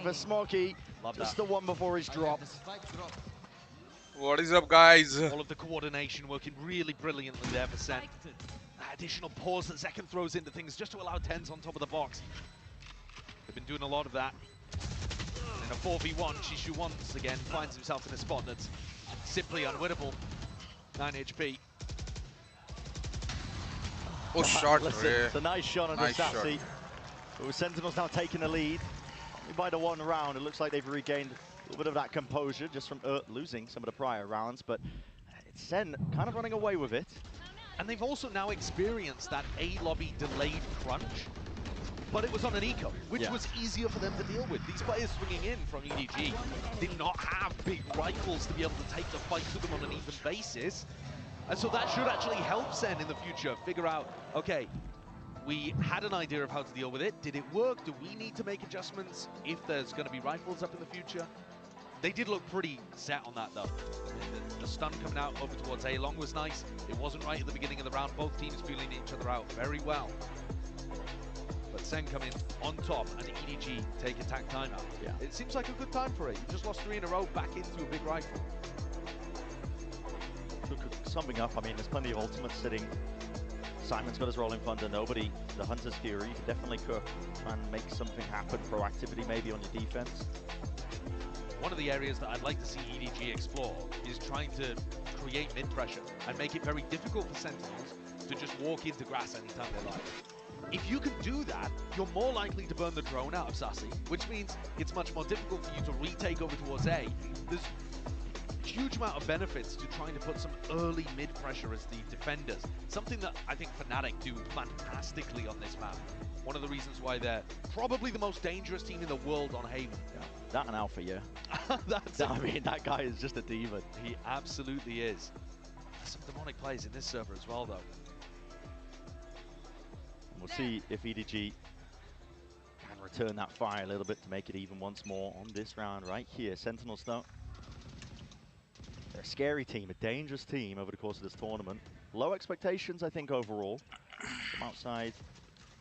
for Smokey, just the one before his drop. What is up, guys? All of the coordination working really brilliantly there for SEN. That additional pause that Zekken throws into things just to allow TenZ on top of the box. They've been doing a lot of that. In a 4v1, Chishu once again finds himself in a spot that's simply unwinnable. 9 HP. Oh, shot. Listen, it's a nice shot on Nice Sacy. But Sentinels now taking the lead. Only by the one round, it looks like they've regained a little bit of that composure just from losing some of the prior rounds, but it's SEN kind of running away with it. And they've also now experienced that A lobby delayed crunch, but it was on an eco, which was easier for them to deal with. These players swinging in from EDG did not have big rifles to be able to take the fight to them on an even basis. And so that should actually help SEN in the future figure out, okay, we had an idea of how to deal with it. Did it work? Do we need to make adjustments if there's going to be rifles up in the future? They did look pretty set on that, though. The stun coming out over towards 𝐿 was nice. It wasn't right at the beginning of the round. Both teams feeling each other out very well. But SEN coming on top and EDG take attack timeout. Yeah. It seems like a good time for it. You just lost 3 in a row back into a big rifle. Look, summing up, I mean, there's plenty of ultimates sitting. Simon's got his rolling thunder, nobody. The Hunter's Fury, you could definitely cook, try and make something happen, proactivity maybe on your defense. One of the areas that I'd like to see EDG explore is trying to create mid-pressure and make it very difficult for Sentinels to just walk into grass anytime they like. If you can do that, you're more likely to burn the drone out of Sacy, which means it's much more difficult for you to retake over towards A. There's a huge amount of benefits to trying to put some early mid-pressure as the defenders, something that I think Fnatic do fantastically on this map. One of the reasons why they're probably the most dangerous team in the world on Haven. Yeah, that an alpha, yeah. I mean, that guy is just a demon. He absolutely is. There's some demonic plays in this server as well, though. And we'll see if EDG can return that fire a little bit to make it even once more on this round right here. Sentinels, though, they're a scary team, a dangerous team over the course of this tournament. Low expectations, I think, overall. From outside,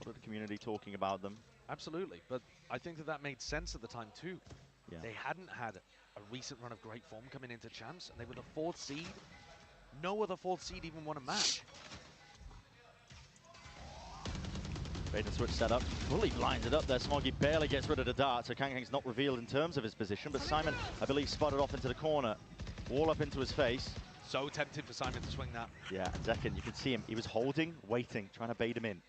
what are the community talking about them? Absolutely, but I think that made sense at the time too. Yeah. They hadn't had a recent run of great form coming into champs, and they were the 4th seed. No other 4th seed even won a match. Bait and switch setup, fully lines it up there. Smoggy barely gets rid of the dart, so 𝐿𝐾𝐾's not revealed in terms of his position, but Simon, I believe, spotted off into the corner. Wall up into his face. So tempted for Simon to swing that. Yeah, and Zekken, you can see him. He was holding, waiting, trying to bait him in.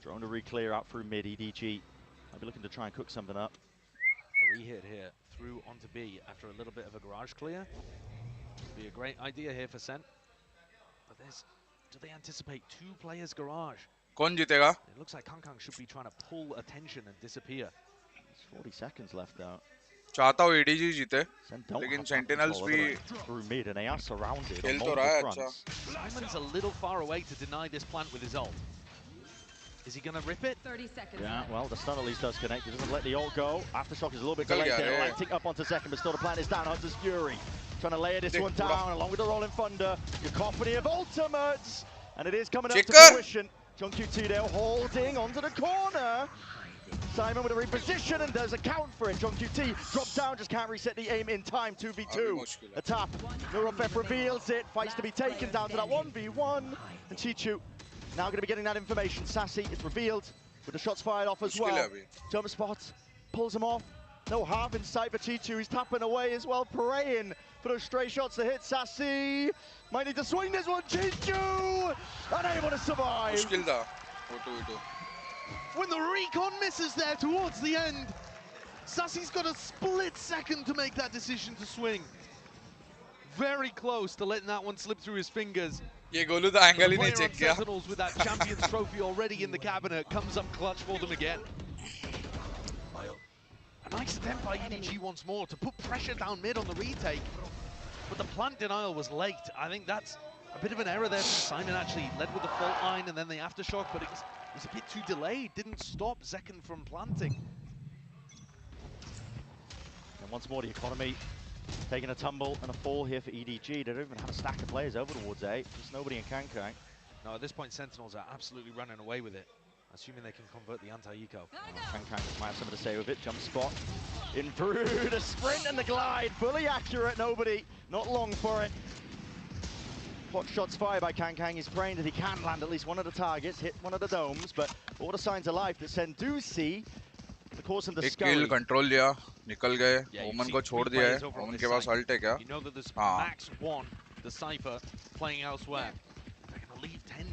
Drone to re-clear out through mid. EDG might be looking to try and cook something up. A re-hit here, through onto B after a little bit of a garage clear. Would be a great idea here for SEN. But do they anticipate 2 players garage? कौन जीतेगा? It looks like 𝐿𝐾𝐾 should be trying to pull attention and disappear. There's 40 seconds left out. चाहता हूँ EDG जीते, लेकिन Sentinels भी through mid and they are surrounded on खेल तो multiple रहा है fronts. अच्छा. Simon's a little far away to deny this plant with his ult. Is he going to rip it? 30 seconds. Yeah, well, the stun at least does connect. He doesn't let the ult go. Aftershock is a little bit Niकल delayed गया there. रे. Lighting up onto second, but still the plan is down. Hunter's Fury trying to layer this देख one पूरा. down along with the rolling thunder. Your company of ultimates. And it is coming up to Sinkar. fruition. 𝐿𝐾𝐾 holding onto the corner. Simon with a reposition, and there's a count for it. 𝐿𝐾𝐾 drops down, just can't reset the aim in time. 2v2. A tap. Neurofep reveals it. Fights to be taken down to that 1v1. And Chishu now going to be getting that information. Sacy is revealed with the shots fired off as well. Jump spot, pulls him off. No half in sight for Chishu. He's tapping away as well, praying for those stray shots to hit Sacy. Might need to swing this one. Chishu unable to survive. मुश्किल था वो 2v2. When the recon misses there towards the end, Sacy's got a split second to make that decision to swing. Very close to letting that one slip through his fingers. ये गोलू तो angle ही नहीं Player on check किया. Sentinels with that Champions Trophy already in the cabinet comes up clutch for them again. A nice attempt by EDG once more to put pressure down mid on the retake, but the plant denial was late. I think that's a bit of an error there from Simon. Actually led with the fault line and then the aftershock, but it was a bit too delayed. Didn't stop Zekken from planting. And once more the economy taking a tumble and a fall here for EDG. They don't even have a stack of players over towards A. Just nobody in 𝐿𝐾𝐾. No, at this point Sentinels are absolutely running away with it. Assuming they can convert the anti-eco. 𝐿𝐏𝐾𝐘 might have something to say with it. Jump spot. In through the sprint and the glide. Fully accurate, nobody. Not long for it. Hot shots fired by 𝐿𝐾𝐾. He's praying that he can land at least one of the targets, hit one of the domes, but all the signs of life that SEN do see cause him to scurry. एक kill control लिया, निकल गए. ओमन को छोड़ दिया है. ओमन के पास ult है क्या? You know that there's Max 1, the Cypher, playing elsewhere.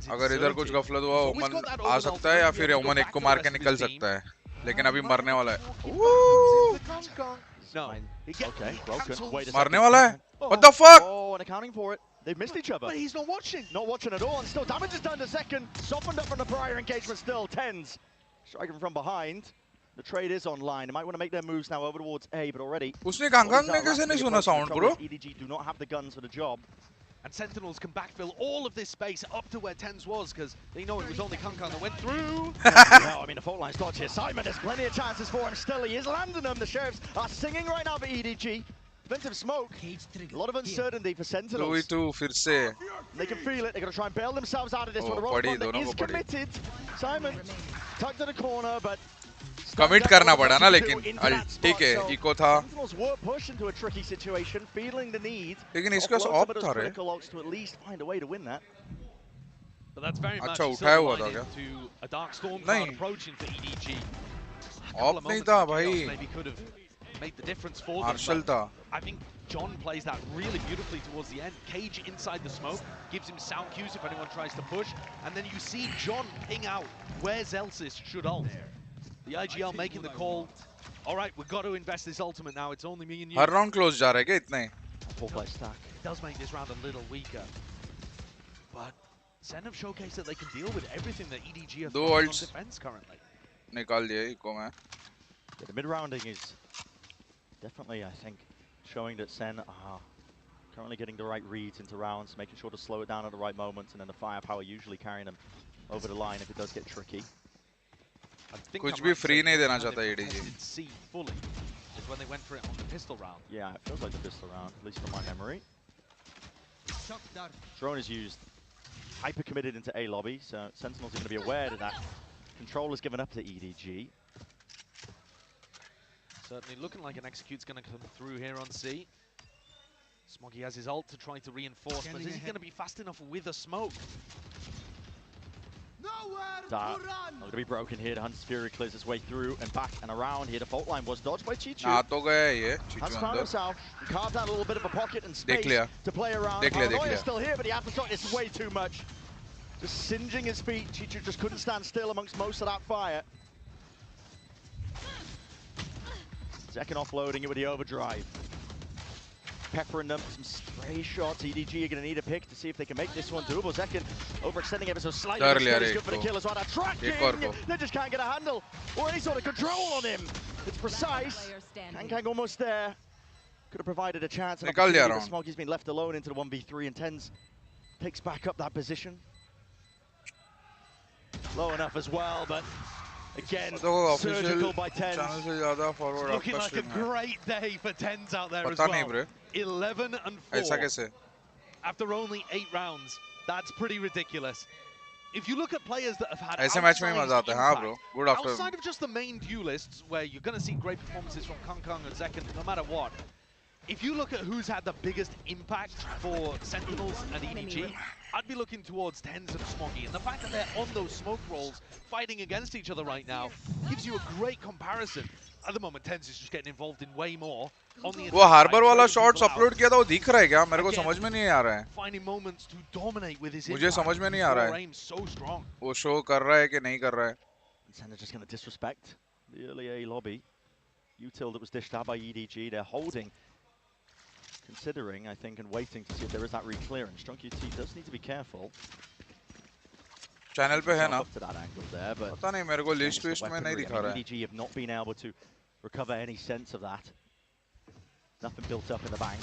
अगर इधर कुछ गफलत हुआ ओमन आ सकता है या फिर ओमन एक को मार के निकल सकता है, लेकिन अभी मरने वाला है. मरने वाला है. What the fuck? Oh, and accounting for it, they've missed each other. But he's not watching. Not watching at all, and still damage is done to second. Softened up from the prior engagement still. TenZ striking from behind. The trade is online. They might want to make their moves now over towards A, but already. उसने 𝐿𝐾𝐾 ने कैसे नहीं सुना sound bro? EDG do not have the guns for the job. And Sentinels can backfill all of this space up to where TenZ was, because they know it was only 𝐿𝐾𝐾 that went through. No, I mean, the fault line's dodge here. Simon, there's plenty of chances for him still. He is landing them. The Sheriffs are singing right now for EDG. Defensive smoke. A lot of uncertainty for Sentinels. फिर से. They can feel it. They're going to try and bail themselves out of this. But the roll is committed. Simon tucked to the corner, but commit करना पड़ा ना, लेकिन ठीक है, eco था. लेकिन इसका ऑफ था रे. अच्छा उठाया हुआ था क्या? नहीं, ऑफ नहीं था भाई. मार्शल था. I think John plays that really beautifully towards the end. 𝐾𝐾 inside the smoke, gives him sound cues if anyone tries to push, and then you see John ping out where 𝐿𝙊𝐿𝐼𝐿 The 𝐼𝐺L making the call. All right, we've got to invest this ultimate now. It's only me and you. Her round close जा रहा है क्या इतने? Four-play stack. It does make this round a little weaker, but SEN have showcased that they can deal with everything that EDG have on defense currently. निकाल दिए eco में. Yeah, the mid-rounding is definitely, I think, showing that SEN are currently getting the right reads into rounds, making sure to slow it down at the right moments, and then the firepower usually carrying them over the line if it does get tricky. कुछ भी free नहीं देना चाहता EDG. C fully is when they went for it on the pistol round. Yeah, it feels like the pistol round, at least from my memory. Drone is used hyper committed into A lobby, so Sentinels are going to be aware that that control is given up to EDG. Certainly looking like an execute's going to come through here on C. 𝐷𝐷𝐼𝐿 has his ult to try to reinforce, but is he going to be fast enough with a smoke? Not going to be broken here. The Hunter's Fury clears his way through and back and around here. The fault line was dodged by 𝐻𝐻𝐻𝐻. तो गया ये. Has found himself and carved out a little bit of a pocket and space to play around. Paranoia is still here, but the aftershock is way too much. Just singeing his feet. 𝐻𝐻𝐻 just couldn't stand still amongst most of that fire. Second offloading it with the overdrive. Peppering them, some stray shots. EDG are going to need a pick to see if they can make this one doable. Second, overextending ever so slightly. It's good for the kill as well. That tracking, they just can't get a handle or any sort of control on him. It's precise. 𝐿𝐾𝐾 almost there. Could have provided a chance. And 𝐿𝐼𝐿𝐼𝐿 has been left alone into the 1v3, and TenZ takes back up that position. Low enough as well, but again, surgical by TenZ. Looking like a great day for TenZ out there as well. 11-4 after only 8 rounds. That's pretty ridiculous. If you look at players that have had outside of just the main duelists, where you're going to see great performances from 𝐿𝐾𝐾 and Second, no matter what. If you look at who's had the biggest impact for Sentinels and EDG, I'd be looking towards TenZ and 𝐷𝐷𝐼𝐿. And the fact that they're on those smoke rolls, fighting against each other right now, gives you a great comparison. At the moment, TenZ is just getting involved in way more. वो harbour वाला shots upload किया था, वो दिख रहा है क्या? मेरे को समझ में नहीं आ रहा है. मुझे समझ में नहीं आ रहा है. वो शो कर रहा है कि नहीं कर रहा है. SEN just going to disrespect the early A lobby. 𝐿𝐼𝐿 that was dished out by EDG. They're holding, considering, I think, and waiting to see if there is that re-clearance. 𝐿𝐾𝐾 does need to be careful. Channel पे है ना? पता नहीं, मेरे को list list में नहीं दिखा रहा है. EDG have not been able to recover any sense of that. Nothing built up in the bank.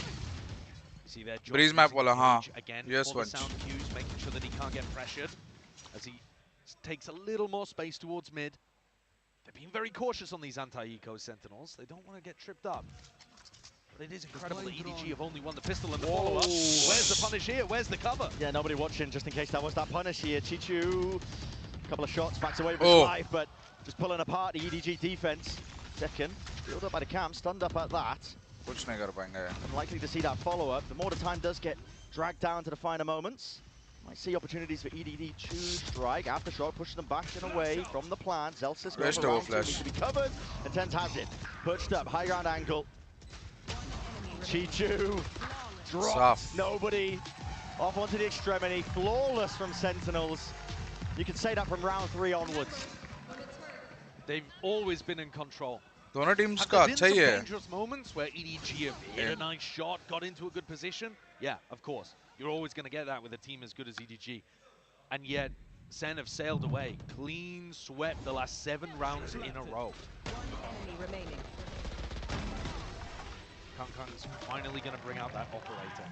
See there, Breeze map wala, हाँ. Again, Yes, for the sound cues, making sure that he can't get pressured as he takes a little more space towards mid. They're being very cautious on these anti-eco Sentinels. They don't want to get tripped up. But it is incredible that EDG have only won the pistol and the follow-up. Where's the punish here? Where's the cover? Yeah, nobody watching, just in case that was that punish here. 𝐻𝐻𝐻 Couple of shots, backs away from his life, but just pulling apart the EDG defense. Second, build up by the cam, stunned up at that. Unlikely to see that follow-up. The more the time does get dragged down to the finer moments, might see opportunities for EDG to strike. Aftershock pushing them back and away from the plant. 𝐿𝐿𝐼𝐿 needs to be covered, and TenZ has it. Pushed up, high ground angle. 𝐿𝐿𝐼𝐿 drops nobody. Off onto the extremity, flawless from Sentinels. You can say that from round 3 onwards. They've always been in control. दोनों teams का अच्छा ही है. Dangerous moments where EDG have hit a nice shot, got into a good position. Yeah, of course. You're always going to get that with a team as good as EDG. And yet, SEN have sailed away. Clean swept the last 7 rounds in a row. 𝐾𝐘𝐼𝑆 finally going to bring out that operator.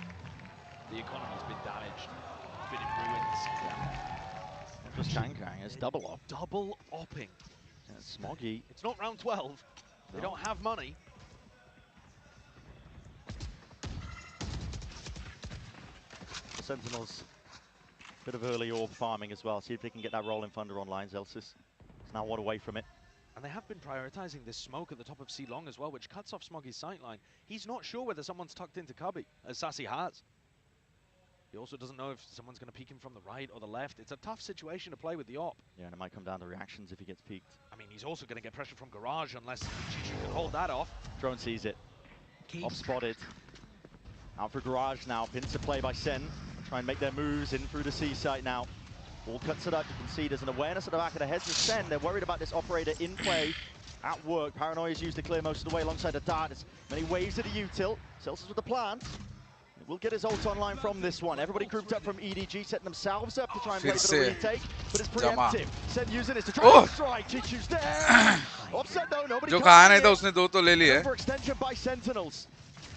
The economy's been damaged, been in ruins. Not just 𝐾𝐾𝐼𝑆, it's double op. Double opping. Yeah, Smoggy. It's not round 12. They don't have money. The Sentinels, bit of early orb farming as well. See if they can get that rolling thunder online. 𝐿𝐿𝐼𝑆 is now one away from it. And they have been prioritizing this smoke at the top of C long as well, which cuts off Smoggy's sightline. He's not sure whether someone's tucked into cubby, as Sacy has. He also doesn't know if someone's going to peek him from the right or the left. It's a tough situation to play with the op. Yeah, and it might come down to reactions if he gets peeked. I mean, he's also going to get pressure from Garage unless 𝐿𝐼𝐼 can hold that off. Drone sees it. Op spotted. Out for Garage now. Pincer play by SEN. Try and make their moves in through the C site now. Ball cuts it up. You can see there's an awareness at the back of the heads of SEN. They're worried about this operator in play, at work. Paranoia is used to clear most of the way alongside the dart. There's many waves of the util. 𝐿𝐿𝐼𝐿 with the plant. We'll get his ult online from this one. Everybody grouped up from EDG, setting themselves up to try and play for the retake, but it's preemptive. SEN using this to try and strike. 𝐿𝐼𝐼𝐿𝐼𝐿 there. Offset though, nobody for extension by Sentinels.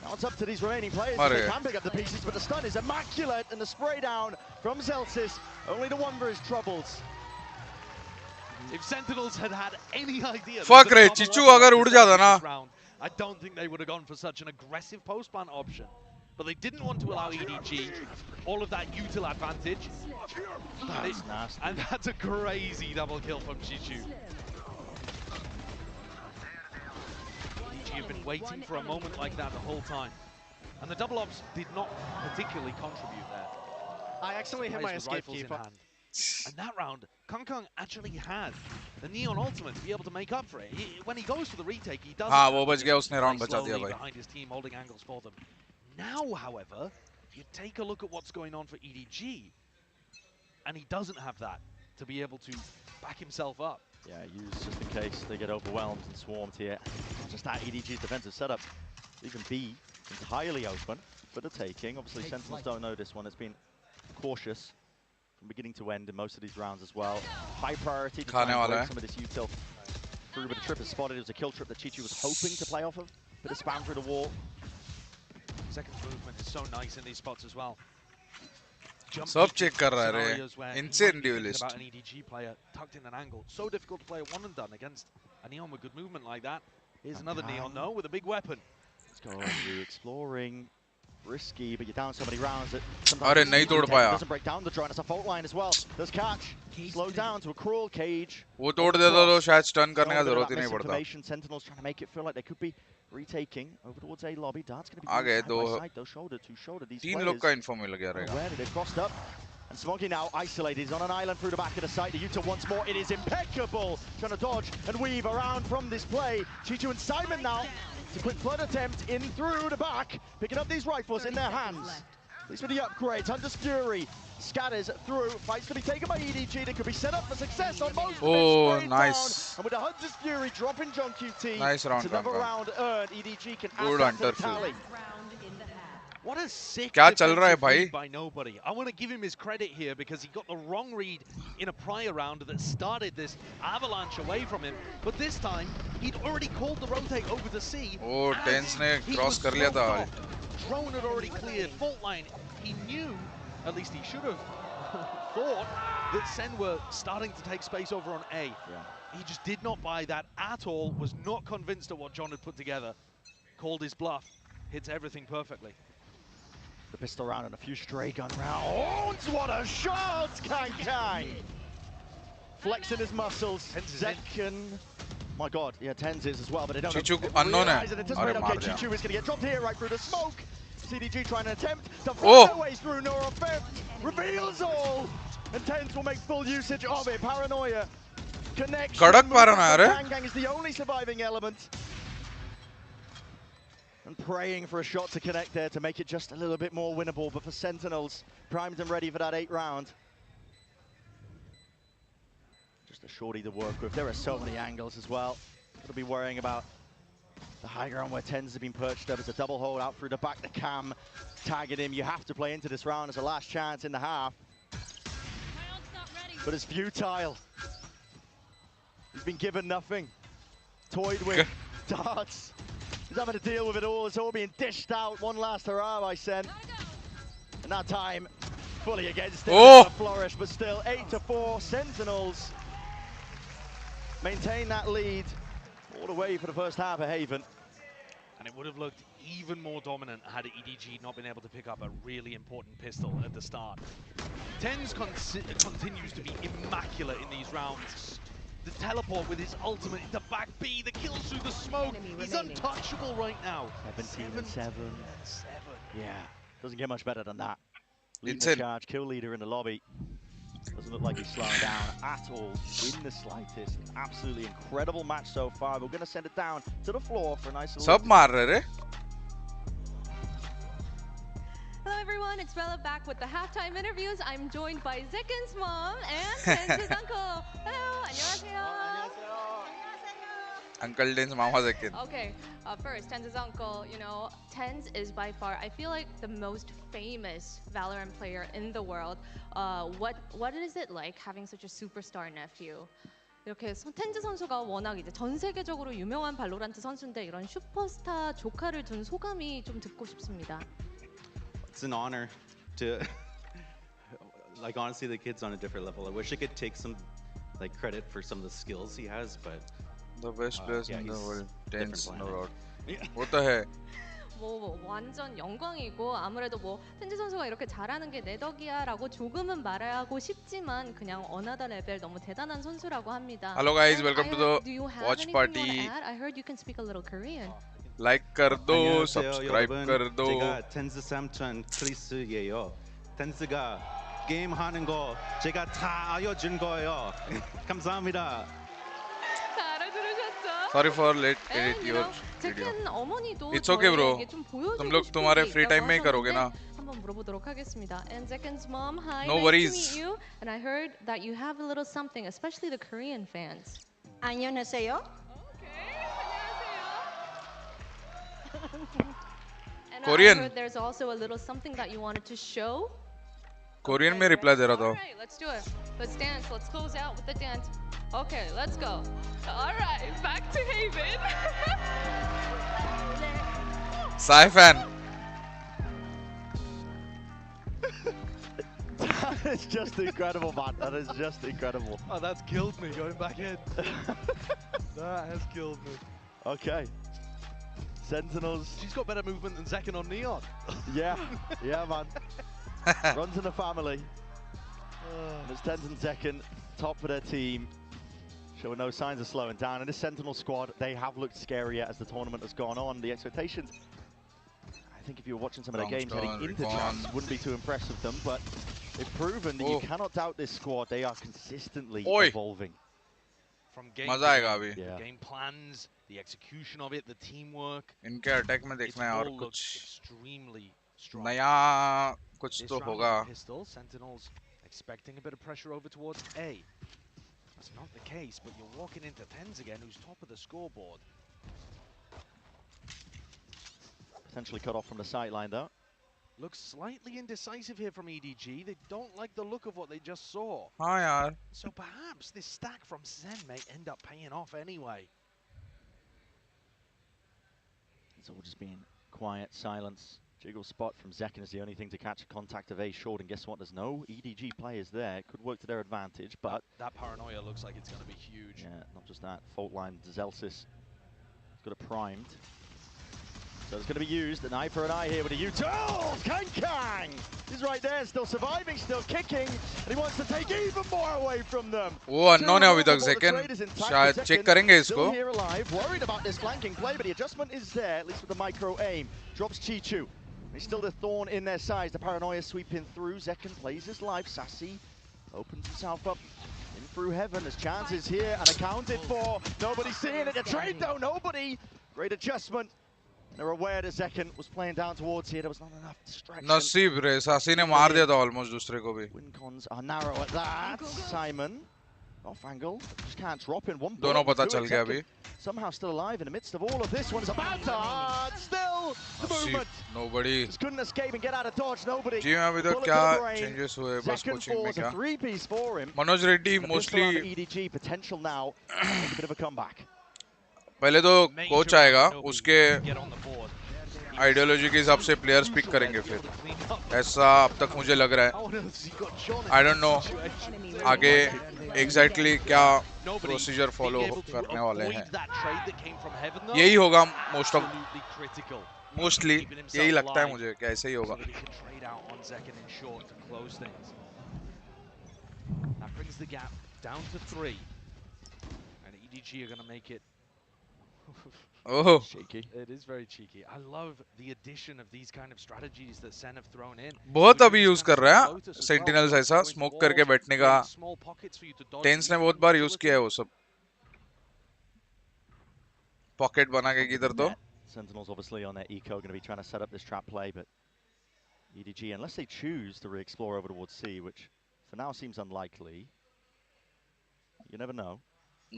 Now it's up to these remaining players if they can pick up the pieces, but the stun is immaculate, and the spray down from 𝐿𝐿𝐼𝐿. Only the Wanderer's troubles. If Sentinels had had any idea, चिचू अगर उड़ जाता ना, I don't think they would have gone for such an aggressive post-plant option. But they didn't want to allow EDG all of that util advantage. That's nasty. And that's a crazy double kill from 𝐿𝐼𝐼𝐿. EDG have been waiting for a moment like that the whole time. And the double ops did not particularly contribute there. I accidentally hit my escape key. And that round, 𝐾𝐽 actually had the Neon ultimate to be able to make up for it. When he goes for the retake, he does behind his team, holding angles for them. Now, however, you take a look at what's going on for EDG, and he doesn't have that to be able to back himself up. Yeah, use just in case they get overwhelmed and swarmed here. Not just that, EDG's defensive setup, even B, entirely open for the taking. Obviously, Sentinels don't know this one. It's been cautious from beginning to end in most of these rounds as well. High priority to try and break some of this util through, but the trip is spotted. It was a kill trip that 𝐿𝐼𝐼 was hoping to play off of. Bit of spam through the wall. Second movement is so nice in these spots as well. सब check कर रहा है insane duelist. About an EDG player tucked in an angle. So difficult to play a one and done against a Neon with good movement like that. Here's another Neon though with a big weapon. Let's go re-exploring. Risky, but you're down so many rounds that sometimes doesn't break down the drone. It's a fault line as well. Does catch. Slow down to a cruel cage. वो तोड़ देता तो शायद stun करने का जरूरत ही नहीं पड़ता. Sentinels trying to make it feel like they could be retaking over towards 𝐿𝐼𝐿𝐼𝐿. 𝙎𝙊𝐿𝐼𝐿 side by side, though, shoulder to shoulder. These तीन लोग का info मिल गया रहेगा. Where did they crossed up? And Smoggy now isolated. He's on an island through the back of the site. The util once more. It is impeccable. Trying to dodge and weave around from this play. 𝐿𝐼𝐼 and Simon now. It's a quick flood attempt in through the back, picking up these rifles in their hands. At least for the upgrade, 𝐿𝐼𝐼𝐿 Fury scatters through. Fights to be taken by EDG. That could be set up for success on both. Oh, nice. Down. And with the 𝐿𝐼𝐼𝐿 Fury dropping 𝐿𝐼𝐼𝐿, nice round. it's another round earned. EDG can add that to the tally. What a sick क्या चल रहा है भाई? By nobody. I want to give him his credit here because he got the wrong read in a prior round that started this avalanche away from him. But this time, he'd already called the rotate over the C. Oh, TenZ ने cross कर लिया था. Drone had already cleared. Fault line. He knew, at least he should have thought, that SEN were starting to take space over on A. Yeah. He just did not buy that at all. Was not convinced of what John had put together. Called his bluff. Hits everything perfectly. The pistol round and a few stray gun rounds. What a shot, 𝐾𝐽. flexing his muscles. Zekken. My God, yeah, TenZ is as well, but they don't unknown hai. Okay, 𝐿𝐿𝐿𝐿𝐿 is going to get dropped here right through the smoke. CDG trying to attempt to find their ways through. NeuroFef reveals all, and TenZ will make full usage of it. Paranoia. Connection. Kadak paranoia. Gang is the only surviving element. And praying for a shot to connect there to make it just a little bit more winnable, but for Sentinels, primed and ready for that 8th round. Just a shorty to work with. There are so many angles as well. Gotta be worrying about the high ground where TenZ has been perched up. It's a double hold out through the back. The cam tagging him. You have to play into this round as a last chance in the half. But it's futile. He's been given nothing. Toyed with darts. He's having to deal with it all. It's all being dished out. One last hurrah by SEN. And that time, fully against it. A flourish, but still 8-4. Sentinels maintain that lead all the way for the first half of Haven. And it would have looked even more dominant had EDG not been able to pick up a really important pistol at the start. TenZ continues to be immaculate in these rounds. The teleport with his ultimate into back B, the kills through the smoke. He's untouchable right now. 17-7. Yeah, doesn't get much better than that. Leading the charge, kill leader in the lobby. Doesn't look like he's slowing down at all in the slightest. Absolutely incredible match so far. We're going to send it down to the floor for a nice little... Sab maar rahe re. Hello everyone, it's Bella back with the halftime interviews. I'm joined by Zekken's mom and TenZ's uncle. Hello, 안녕하세요. Uncle TenZ, Mama Zekken. Okay, first, TenZ's uncle, you know, TenZ is by far, I feel like, the most famous Valorant player in the world. What is it like having such a superstar nephew? 이렇게 텐즈 선수가 워낙 이제 전 세계적으로 유명한 발로란트 선수인데 이런 슈퍼스타 조카를 둔 소감이 좀 듣고 싶습니다. It's an honor to, like, honestly, the kid's on a different level. I wish I could take some, like, credit for some of the skills he has, but the best players in the world. TenZ, no doubt. What the heck? 뭐 완전 영광이고 아무래도 뭐 텐즈 선수가 이렇게 잘하는 게 내 덕이야라고 조금은 말하고 싶지만 그냥 어나더 레벨 너무 대단한 선수라고 합니다. Hello guys, welcome to the watch party. I heard you can speak a little Korean. Like कर दो, subscribe कर दो. 제가 텐즈 삼촌 크리스예요. 텐즈가 게임 하는 거 제가 다 알려준 거예요. 감사합니다. 잘 알아들으셨죠? Sorry for late edit your video. It's okay bro. तुम लोग तुम्हारे free time में ही करोगे ना? 한번 물어보도록 하겠습니다. And Zekken's mom, hi. No nice worries. to meet you. And I heard that you have a little something, especially the Korean fans. 안녕하세요. And Korean. I heard there's also a little something that you wanted to show. Korean में reply दे रहा था. Alright, let's do it. Let's dance. Let's close out with the dance. Okay, let's go. Alright, back to Haven. Sai fan. That is just incredible, man. That is just incredible. Oh, that's killed me going back in. That has killed me. Okay. Sentinels. She's got better movement than Zekken on Neon. Yeah, yeah, man. Runs in the family. And it's TenZ and Zekken, top of their team, showing no signs of slowing down. And this Sentinel squad, they have looked scarier as the tournament has gone on. The expectations, I think if you were watching some of their games heading into Trans, wouldn't be too impressed with them, but they've proven that you cannot doubt this squad. They are consistently evolving. From game, game plans, the execution of it, the teamwork. इनके attack में देखना है और कुछ extremely strong. नया कुछ तो होगा. Pistol, Sentinels expecting a bit of pressure over towards A. That's not the case, but you're walking into TenZ again, who's top of the scoreboard. Potentially cut off from the sideline though. Looks slightly indecisive here from EDG. They don't like the look of what they just saw. हाँ यार. So perhaps this stack from SEN may end up paying off anyway. It's all just being quiet, silence. Jiggle spot from Zekken is the only thing to catch a contact of A short, and guess what? There's no EDG players there. It could work to their advantage, but... That paranoia looks like it's going to be huge. Yeah, not just that. Fault line, 𝐿𝙊𝐿𝐼𝙔𝙀𝐿 has got it primed. So it's going to be used. An eye for an eye here with a util. 𝐿𝐿𝐾𝐾𝐿 is right there, still surviving, still kicking, and he wants to take even more away from them. वो unknown है अभी तक Zekken शायद check करेंगे इसको. Still here alive, worried about this flanking play, but the adjustment is there, at least with the micro aim. Drops 𝐿𝐿𝐾𝐾. He's still the thorn in their sides. The paranoia sweeping through. Zekken plays his life. Sacy opens himself up in through heaven. There's chances here and accounted for. Nobody seeing it. The trade though, nobody. Great adjustment. They're aware that Zekken was playing down towards here. There was not enough distraction. नसीब रे सासी ने मार दिया था almost दूसरे को भी. Win cons are narrow at that. Simon off angle, just can't drop in one. दोनों पता चल गया अभी. Somehow still alive in the midst of all of this. One's about to still the movement. Nobody just couldn't escape and get out of dodge. Nobody. जी मैं अभी तक क्या changes हुए बस coaching में क्या. Three-piece for him. Manoj Reddy mostly EDG potential now. A bit of a comeback. पहले तो कोच आएगा उसके आइडियोलॉजी के हिसाब से प्लेयर्स पिक करेंगे फिर ऐसा अब तक मुझे लग रहा है. आई डोंट नो आगे एग्जैक्टली क्या प्रोसीजर फॉलो करने वाले हैं. यही होगा मोस्टली यही लगता है मुझे कि ऐसे ही होगा. Oh, cheeky. It is very cheeky. I love the addition of these kind of strategies that SEN have thrown in. बहुत अभी यूज कर रहा है Sentinels ऐसा स्मोक करके बैठने का. TenZ ने बहुत बार यूज किया है वो सब. पॉकेट बना के किधर तो. Sentinels obviously on their eco going to be trying to set up this trap play, but EDG unless they choose to re-explore over towards C, which for now seems unlikely. You never know.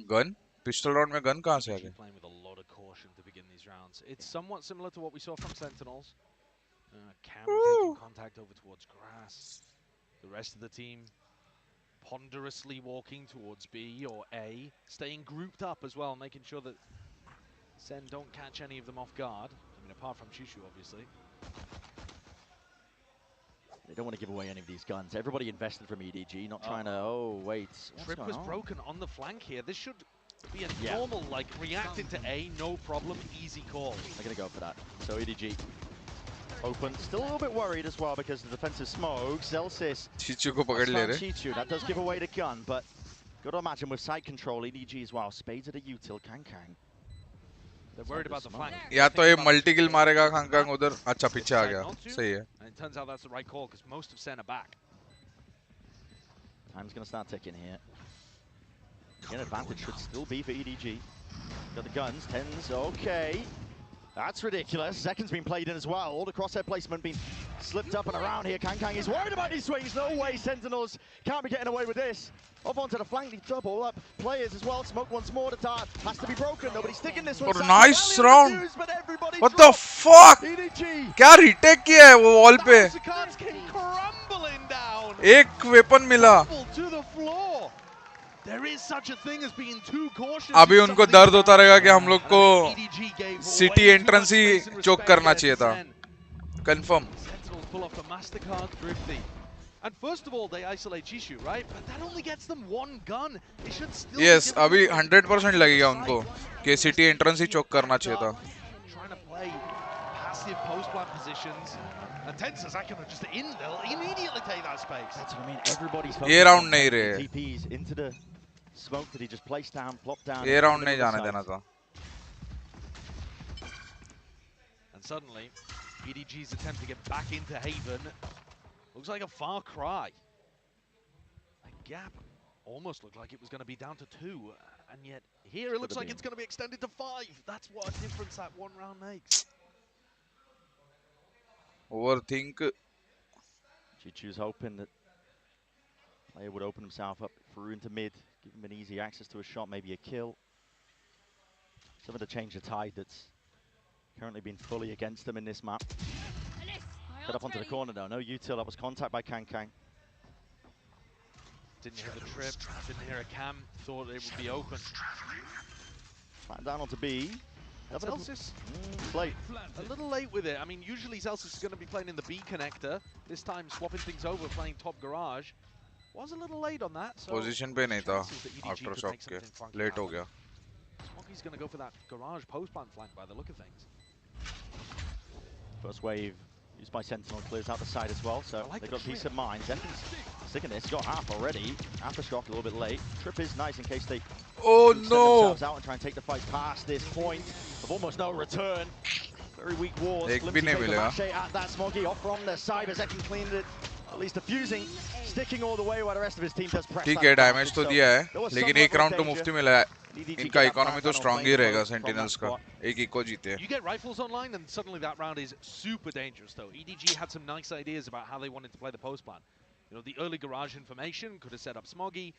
Gun. Pistol round में gun कहाँ से आ गए? Playing with a lot of caution to begin these rounds. It's somewhat similar to what we saw from Sentinels. Cam taking contact over towards grass. The rest of the team ponderously walking towards B or A, staying grouped up as well, making sure that SEN don't catch any of them off guard. I mean, apart from Chushu, obviously. They don't want to give away any of these guns. Everybody invested from EDG, not trying to. Oh wait, Trip was broken on the flank here. This should be a normal, like, reacting to A, no problem, easy call. They're going to go for that. So EDG open. Still a little bit worried as well because the defensive smoke. 𝐿𝐿𝐾𝐾 𝐿𝐿𝐾𝐾 को पकड़ ले रहे. 𝐿𝐿𝐾𝐾, that does give away the gun, but got to imagine with side control, EDG as well. Spades at a util, 𝐾𝐾𝐾. They're worried about the flank. या तो ये multi किल मारेगा 𝐾𝐾 उधर. अच्छा पीछे आ गया. सही है. And it turns out that's the right call because most of SEN are back. Time's going to start ticking here. An advantage should still be for EDG. Got the guns, TenZ, okay. That's ridiculous. Zekken's been played in as well. All the crosshair placement being slipped up and around here. 𝐾𝐾𝐾 is worried about these swings. No way, Sentinels can't be getting away with this. Off onto the flank, they double up players as well. Smoke once more. The dart has to be broken. Nobody's sticking this one. Nice round. What the fuck? EDG. क्या retake किया है वो wall पे? एक weapon मिला. There is such a thing as being too cautious. अभी उनको दर्द होता रहेगा कि हम लोग को सिटी एंट्रेंस ही चोक करना चाहिए था. Confirm. Sentinels pull off the MasterCard thrifty. And first of all, they isolate Chushu, right? But that only gets them one gun. It should still. Yes, अभी 100% लगेगा उनको कि सिटी एंट्रेंस ही चोक करना चाहिए था. Trying to play passive post-plant positions. And TenZ is going to just they'll immediately take that space. That's what I mean. Everybody's ये round नहीं रहे. TPs into the smoke that he just placed down, plopped down. ये round नहीं जाने देना था. And suddenly, EDG's attempt to get back into Haven looks like a far cry. That gap almost looked like it was going to be down to 2, and yet here it looks like it's going to be extended to 5. That's what a difference that one round makes. Overthink. 𝐿𝐿𝐾𝐾's hoping that player would open himself up through into mid, give him an easy access to a shot, maybe a kill. Something to change the tide that's currently been fully against them in this map. Cut up onto the corner though, no util, that was contact by 𝐾𝐾𝐾. Didn't hear the trip, didn't hear a cam, thought it would be open. Flat down onto B. 𝐿𝐿𝐾𝐾 Late. A little late with it. I mean, usually 𝐿𝐿𝐾𝐾 is going to be playing in the B connector. This time swapping things over, playing top garage. Was a little late on that. So Position पे नहीं था. After shock के. Late हो गया. Smokey's going to go for that garage post-plant flank by the look of things. First wave used by Sentinel clears out the side as well, so they've got peace of mind. Zekin's sticking this, got half already. Aftershock a little bit late. Trip is nice in case they send themselves out and try and take the fight past this point of almost no return. Very weak wars. Akshay at that Smoggy off from the side, but Zekin cleaned it. At least diffusing, sticking all the way while the rest of his team does press. ठीक है, damage तो दिया है, लेकिन एक round तो मुफ्ती मिला है. इनका इकोनॉमी तो स्ट्रांग ही रहेगा सेंटिनल्स का. एक इको जीते. You get rifles online and suddenly that round is super dangerous though. EDG had some nice ideas about how they wanted to play the post plan. You know, the early garage information could have set up Smoggy.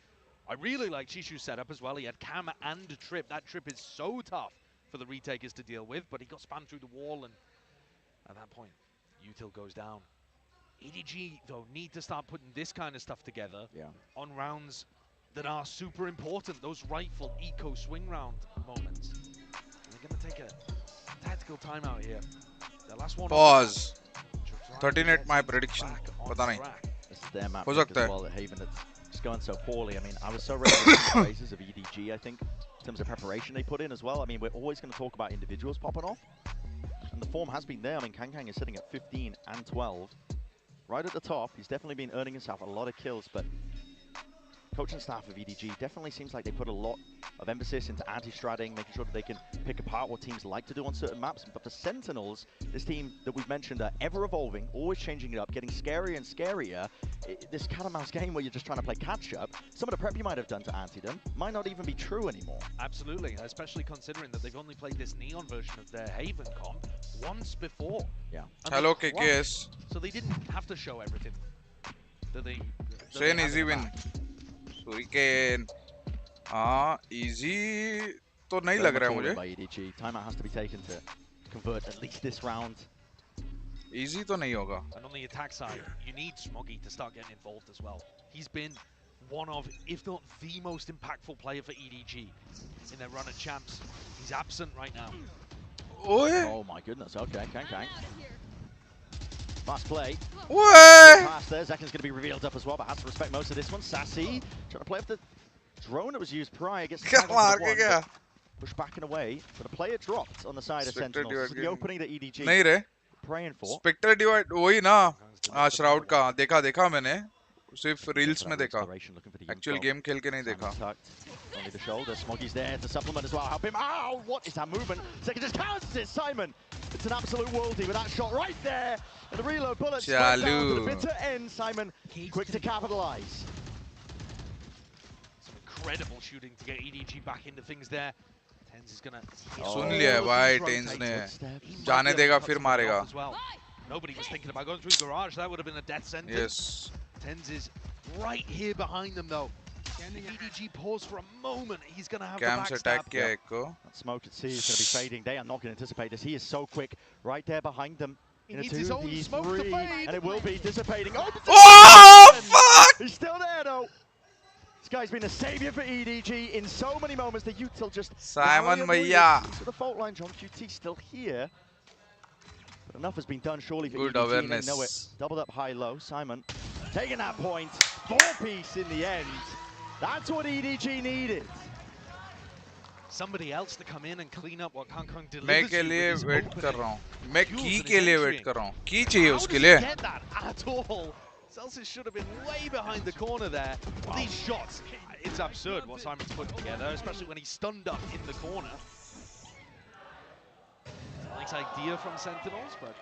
I really like Chishu's setup as well. He had KappA and Trip. That Trip is so tough for the retakers to deal with, but he got spammed through the wall, and at that point, 𝐿𝙊𝘆𝘆 goes down. EDG, though, need to start putting this kind of stuff together on rounds that are super important, those rightful eco swing round moments. And they're going to take a tactical timeout here. The last one. Pause. 13-8 my prediction. Pata nahi. This is their map as well at Haven that's just going so poorly. I mean, I was so ready to see the phases of EDG, I think, in terms of preparation they put in as well. I mean, we're always going to talk about individuals popping off. And the form has been there. I mean, 𝐿𝐾𝐾 is sitting at 15 and 12. Right at the top, he's definitely been earning himself a lot of kills, but coaching staff of EDG definitely seems like they put a lot of emphasis into anti-stratting, making sure that they can pick apart what teams like to do on certain maps. But for Sentinels, this team that we've mentioned are ever-evolving, always changing it up, getting scarier and scarier. This cat and mouse game where you're just trying to play catch-up, some of the prep you might have done to anti them might not even be true anymore. Absolutely, especially considering that they've only played this Neon version of their Haven comp once before. Yeah. Hello, KKS. So they didn't have to show everything. Say an easy win. Hurricane. Easy तो नहीं लग रहा है मुझे. By EDG. Timeout has to be taken to convert at least this round. Easy तो नहीं होगा. And on the attack side, you need Smoggy to start getting involved as well. He's been one of, if not the most impactful player for EDG in their run at champs. He's absent right now. Oh my goodness. Okay, 𝐿𝐾𝐾. Fast play. Pass there. Zekin's going to be revealed up as well, but has to respect most of this one. Sacy trying to play with the drone that was used prior. Gets push back and away, but a player dropped on the side of Sentinels. The opening that EDG praying for. Spectre divide वही ना Shroud का देखा मैंने सिर्फ reels में देखा. Actual game खेल के नहीं देखा. Only the shoulder. Smoggy's there to supplement as well. Help him out. What is that movement? Zekin just counters it. Simon. It's an absolute worldie with that shot right there. And the reload bullet down to the bitter end. Simon quick to capitalize. Some incredible shooting to get EDG back into things there. TenZ is gonna. सुन लिया भाई TenZ ने. जाने देगा फिर मारेगा. Nobody was thinking about going through the garage. That would have been a death sentence. Yes. TenZ is right here behind them though. If EDG pause for a moment, he's going to have Cam's the attack backstab. That smoke at C is going to be fading. They are not going to anticipate this. He is so quick right there behind them. He needs his own smoke to fade. And it will be dissipating. Oh, fuck! He's still there though. This guy's been a savior for EDG in so many moments. The 𝐿𝐿𝘆𝘆 just Simon भैया. To the fault line, 𝐿𝐾𝐾 still here. But enough has been done surely for Good EDG. awareness. They know it. Doubled up high-low. Simon taking that point. 4-piece in the end. That's what EDG needed. Somebody else to come in and clean up what 𝐿𝐾𝐾 delivers. मैं के लिए wait कर रहा हूँ. मैं की के लिए वेट कर रहा हूँ. की चाहिए उसके लिए. Get that at all. Celsius should have been way behind the corner there. Wow. These shots, it's absurd what Simon's put together, especially when he's stunned up in the corner. Nice idea from Sentinels, but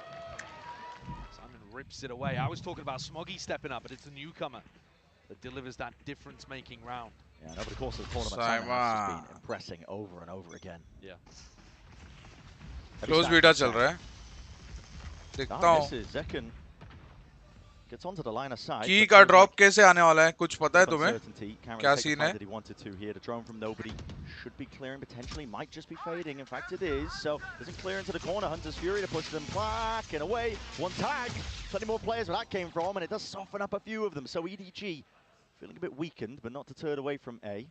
Simon rips it away. I was talking about Smoggy stepping up, but it's the newcomer that delivers that difference-making round. Yeah, and over the course of the tournament, Simon has just been impressing over and over again. Yeah. Close beta चल रहा है. देखता हूँ. Zekin gets onto the line of sight. की का drop कैसे आने वाला है? कुछ पता है तुम्हें? क्या scene है? He wanted to here. The drone from nobody should be clearing potentially. Might just be fading. In fact, it is. So doesn't clear into the corner. Hunter's Fury to push them back and away. One tag. Plenty more players where that came from, and it does soften up a few of them. So EDG feeling a bit weakened, but not deterred away from A.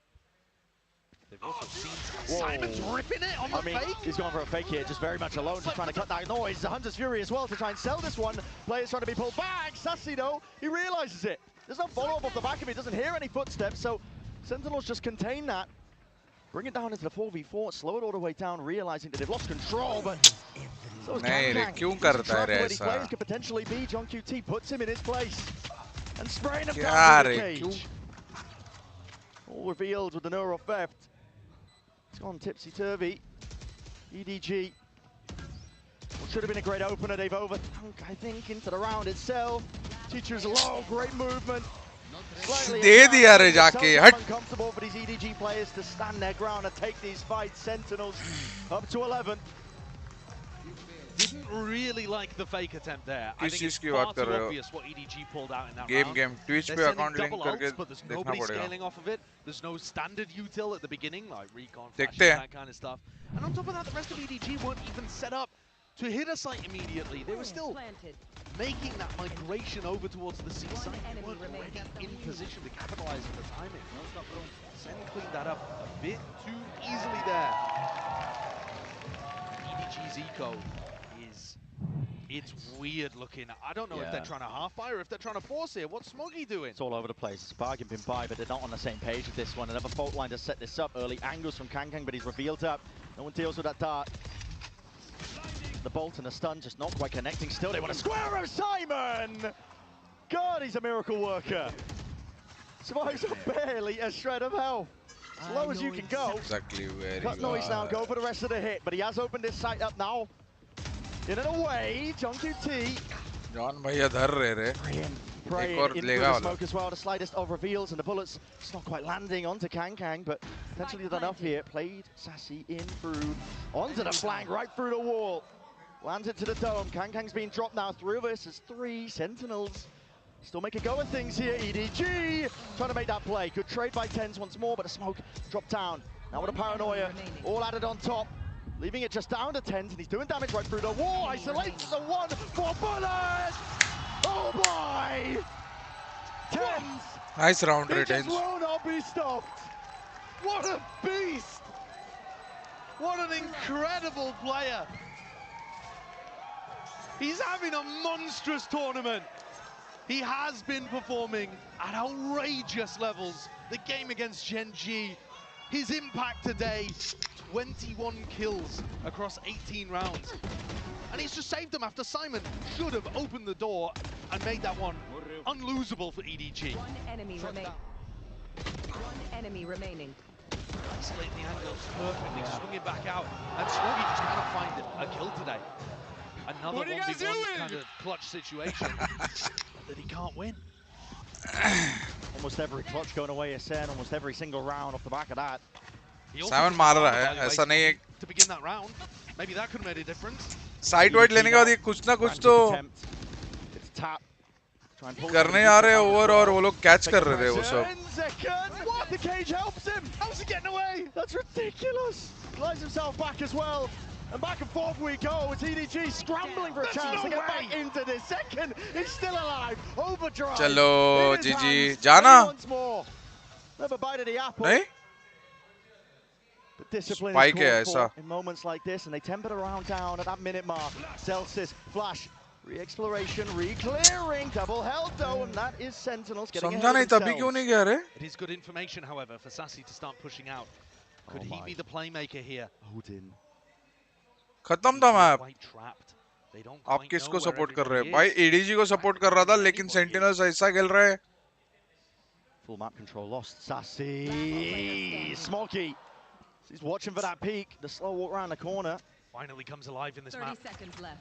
They've also seen Simon's ripping it on the fake. He's going for a fake here, just very much alone, just trying to cut that noise. The Hunter's Fury as well to try and sell this one. Players trying to be pulled back. Sacy though, he realizes it. There's no follow-up off the back of it. Doesn't hear any footsteps, so Sentinels just contain that. Bring it down into the 4v4, slow it all the way down, realizing that they've lost control, but it's नहीं रे, क्यों करता है रे ऐसा? Players could potentially be. 𝐿𝐿𝐾𝐾 puts him in his place and spraying him क्या down to रे, the cage. क्यों? All revealed with the neural theft. It's gone tipsy-turvy. EDG. What should have been a great opener, they've overthunk, I think, into the round itself. Teacher's low, great movement. दे दिया रे जाके, हट. Uncomfortable for these EDG players to stand their ground and take these fights. Sentinels up to 11. Didn't really like the fake attempt there. I किस think चीज it's की far बात too कर रहे हो? obvious what EDG pulled out in that Game round. Twitch They're पे sending account link double करके ults, but there's देखना nobody पड़ेगा. scaling off of it. There's no standard util at the beginning, like recon, देखते flashes, हैं. that kind of stuff. And on top of that, the rest of EDG weren't even set up to hit a site immediately. They were still making that migration over towards the C site. They weren't already in position to capitalize on the timing. Sen cleaned that up a bit too easily there. EDG's eco is... It's weird looking. I don't know if they're trying to half fire or if they're trying to force here. What's Smoggy doing? It's all over the place. Bargain been by, but they're not on the same page with this one. Another fault line to set this up. Early angles from 𝐾𝐾, but he's revealed up. No one deals with that dart. The bolt and the stun just not quite connecting. Still, they want to square him, Simon! God, he's a miracle worker. Survives on barely a shred of health. As low as you can go. Exactly where Cut you noise now, are. go for the rest of the hit, but he has opened this site up now. In and away, 𝐿𝐾𝐾. John भैया धर रहे रे. Praying और in लेगा through the वाला. smoke as well. The slightest of reveals and the bullets it's not quite landing onto 𝐾𝐾, but potentially did enough here. Played Sacy in through, onto the flank, right through the wall. Lands it to the dome. 𝐾𝐾's being dropped now. 3 versus 3. Sentinels still make a go of things here. EDG trying to make that play. Good trade by TenZ once more, but the smoke dropped down. Now with a paranoia, all added on top. Leaving it just down to TenZ, and he's doing damage right through the wall. Isolates the 1 for bullet! Oh boy! TenZ! Nice round He rate. just will not be stopped. What a beast! What an incredible player! He's having a monstrous tournament. He has been performing at outrageous levels. The game against Gen.G, his impact today, 21 kills across 18 rounds. And he's just saved them after Simon should have opened the door and made that one unlosable for EDG. One enemy remaining. Isolating the angles perfectly, swinging back out. And Smoggy just cannot find a kill today. Another 1v1 kind of clutch situation that he can't win. Almost every clutch going away is SEN, almost every single round off the back of that. Simon मार रहा है, ऐसा नहीं है. To begin that round, maybe that could have made a difference. Side wide लेने के बाद ये कुछ ना कुछ तो करने आ रहे हैं ओवर और वो लोग कैच कर रहे थे वो सब. What? The cage helps him. How's he getting away? That's ridiculous. Glides himself back as well. And back and forth we go. It's EDG scrambling for a chance to get back into this. Second, he's still alive. Overdrive. चलो GG जाना. Once more. Never bited the apple. नहीं? But discipline Spike is है called ऐसा. for in moments like this, and they temper the round down at that minute mark. Celsius, flash, re-exploration, re-clearing, 𝐿𝐿𝐾𝐾, and that is Sentinels getting ahead समझा नहीं of तभी क्यों themselves. नहीं गया रे? It is good information, however, for Sacy to start pushing out. Could he be the playmaker here? Odin. खत्म था map. Quite trapped. They don't आप quite किसको know where सपोर्ट कर रहे हैं? everybody भाई is. ADG को सपोर्ट कर रहा था लेकिन सेंटिनल्स ऐसा खेल रहा है. Full map control lost. Sacy, Smoggy. He's watching for that peak. The slow walk around the corner. Finally comes alive in this 30 map. seconds left.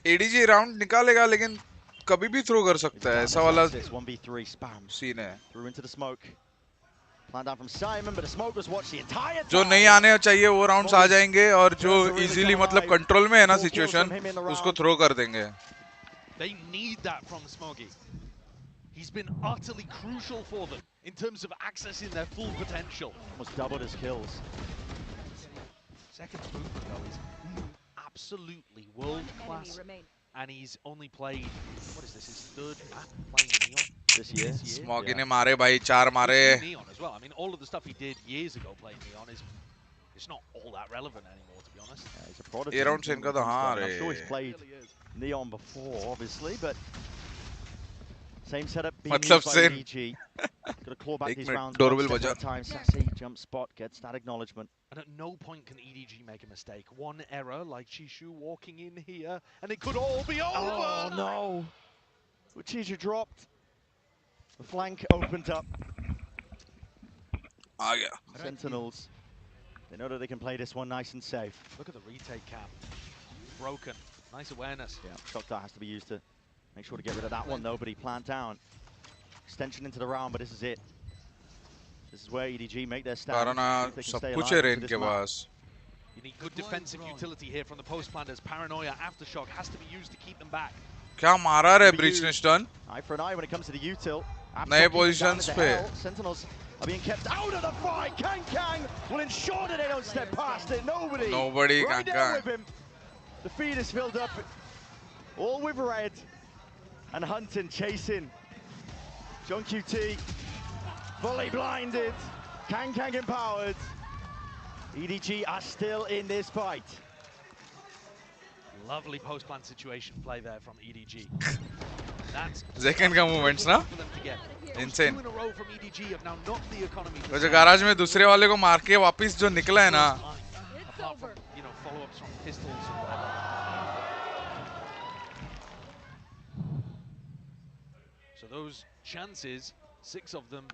ADG round निकालेगा लेकिन कभी भी थ्रो कर सकता है. ऐसा वाला 1v3 spam सीन है. through into the smoke. Planned down from Simon, but the smoke was watched the entire time. जो नहीं आने चाहिए वो राउंड्स आ जाएंगे और जो इजीली मतलब कंट्रोल में है ना सिचुएशन उसको थ्रो कर देंगे. They need that from Smoggy. He's been utterly crucial for them in terms of accessing their full potential. Almost doubled his kills. Second movement though is absolutely world class, Enemy remain. and he's only played, what is this, his third map playing Neon? This year. Smoggy ने मारे भाई 4 मारे. Neon as well. I mean, all of the stuff he did years ago playing Neon is it's not all that relevant anymore, to be honest. Yeah, he's a prodigy. ये round से इनका तो हाँ I'm sure he's रे. played Neon before, obviously, but same setup being मतलब used by SEN. EDG. Got to claw back एक these minute, rounds. doorbell one step बजा. at a time. Sacy jump spot gets that acknowledgement. And at no point can EDG make a mistake. One error, like Chishu walking in here, and it could all be over! Oh no! Chishu dropped. The flank opened up. Sentinels. They know that they can play this one nice and safe. Look at the retake cap. Broken. Nice awareness. Yeah, shock dart has to be used to make sure to get rid of that one though, but he planned down. Extension into the round, but this is it. This is where EDG make their stand. सब कुछ है rain के पास. You need good defensive utility here from the post planners. Paranoia, aftershock has to be used to keep them back. क्या मारा रे bridge ने stun? Eye for an eye when it comes to the util. नए positions पे. Sentinels are being kept out of the fight. 𝐿 will ensure that they don't step past it. Nobody right down with him. The feed is filled up, all with red, and Hunting chasing. 𝐿𝐿𝐾𝐘 fully blinded. 𝐿𝐾𝐾 empowered. EDG are still in this fight. Lovely post-plant situation play there from EDG. That's Second का movements ना? Insane. 2 in a row from EDG have now knocked the economy. वो जो garage में दूसरे वाले को मार के वापस जो निकला है ना? Apart from, you know, follow-ups from pistols or whatever. So those chances, 6 of them,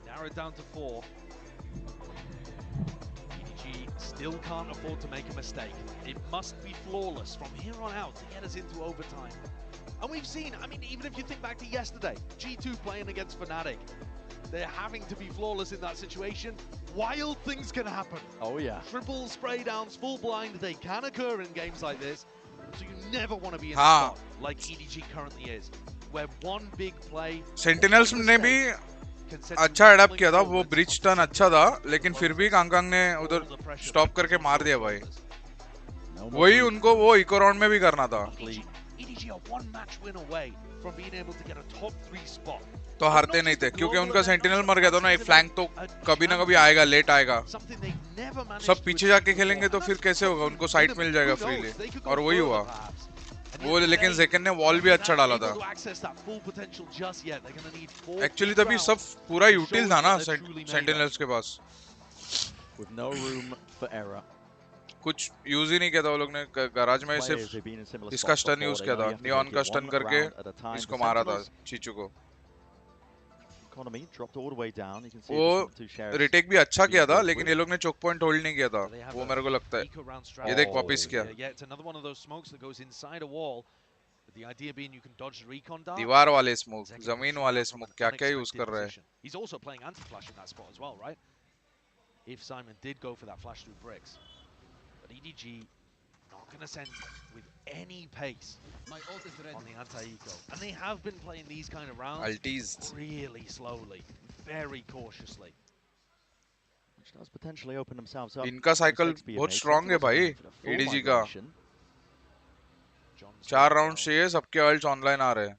narrowed down to 4. EDG still can't afford to make a mistake. It must be flawless from here on out to get us into overtime. And we've seen, I mean, even if you think back to yesterday, G2 playing against Fnatic, they're having to be flawless in that situation. Wild things can happen. Oh yeah. Triple spray downs, full blind, they can occur in games like this. So you never want to be in a spot like EDG currently is, where one big play. Sentinels ने भी अच्छा adapt किया था, वो bridge turn अच्छा था, लेकिन फिर भी कांगकांग ने उधर स्टॉप करके मार दिया भाई. वही उनको वो इको राउंड में भी करना था. EDG are 1 match win away from being able to get a top 3 spot. तो हारते नहीं थे क्योंकि उनका सेंटिनल मर गया था ना. एक फ्लैंक तो कभी ना कभी आएगा, लेट आएगा. सब पीछे जाके खेलेंगे तो फिर कैसे होगा? उनको साइट मिल जाएगा फ्रीली, और वही हुआ. वो लेकिन ज़ेकन ने वॉल भी अच्छा डाला था. एक्चुअली तभी सब पूरा यूटिल था ना सेंटिनल्स के पास. कुछ यूज ही नहीं किया था वो लोग ने. गराज में सिर्फ इसका स्टन यूज किया था. नियॉन का स्टन करके इसको मारा था चीचू को. वो रिटेक भी अच्छा किया था, लेकिन ये लोग ने चोक पॉइंट होल्ड नहीं किया था. वो मेरे को लगता है. ये देख वापस किया. दीवार वाले स्मोक, जमीन वाले स्मोक, क्या क्या यूज कर रहा है. But EDG not going to send with any pace on the anti-eco. And they have been playing these kind of rounds really slowly, very cautiously. Which does potentially open themselves up. इनका cycle बहुत strong है भाई EDG का. 4 round चाहिए, सबके अल्ट्स online आ रहे हैं.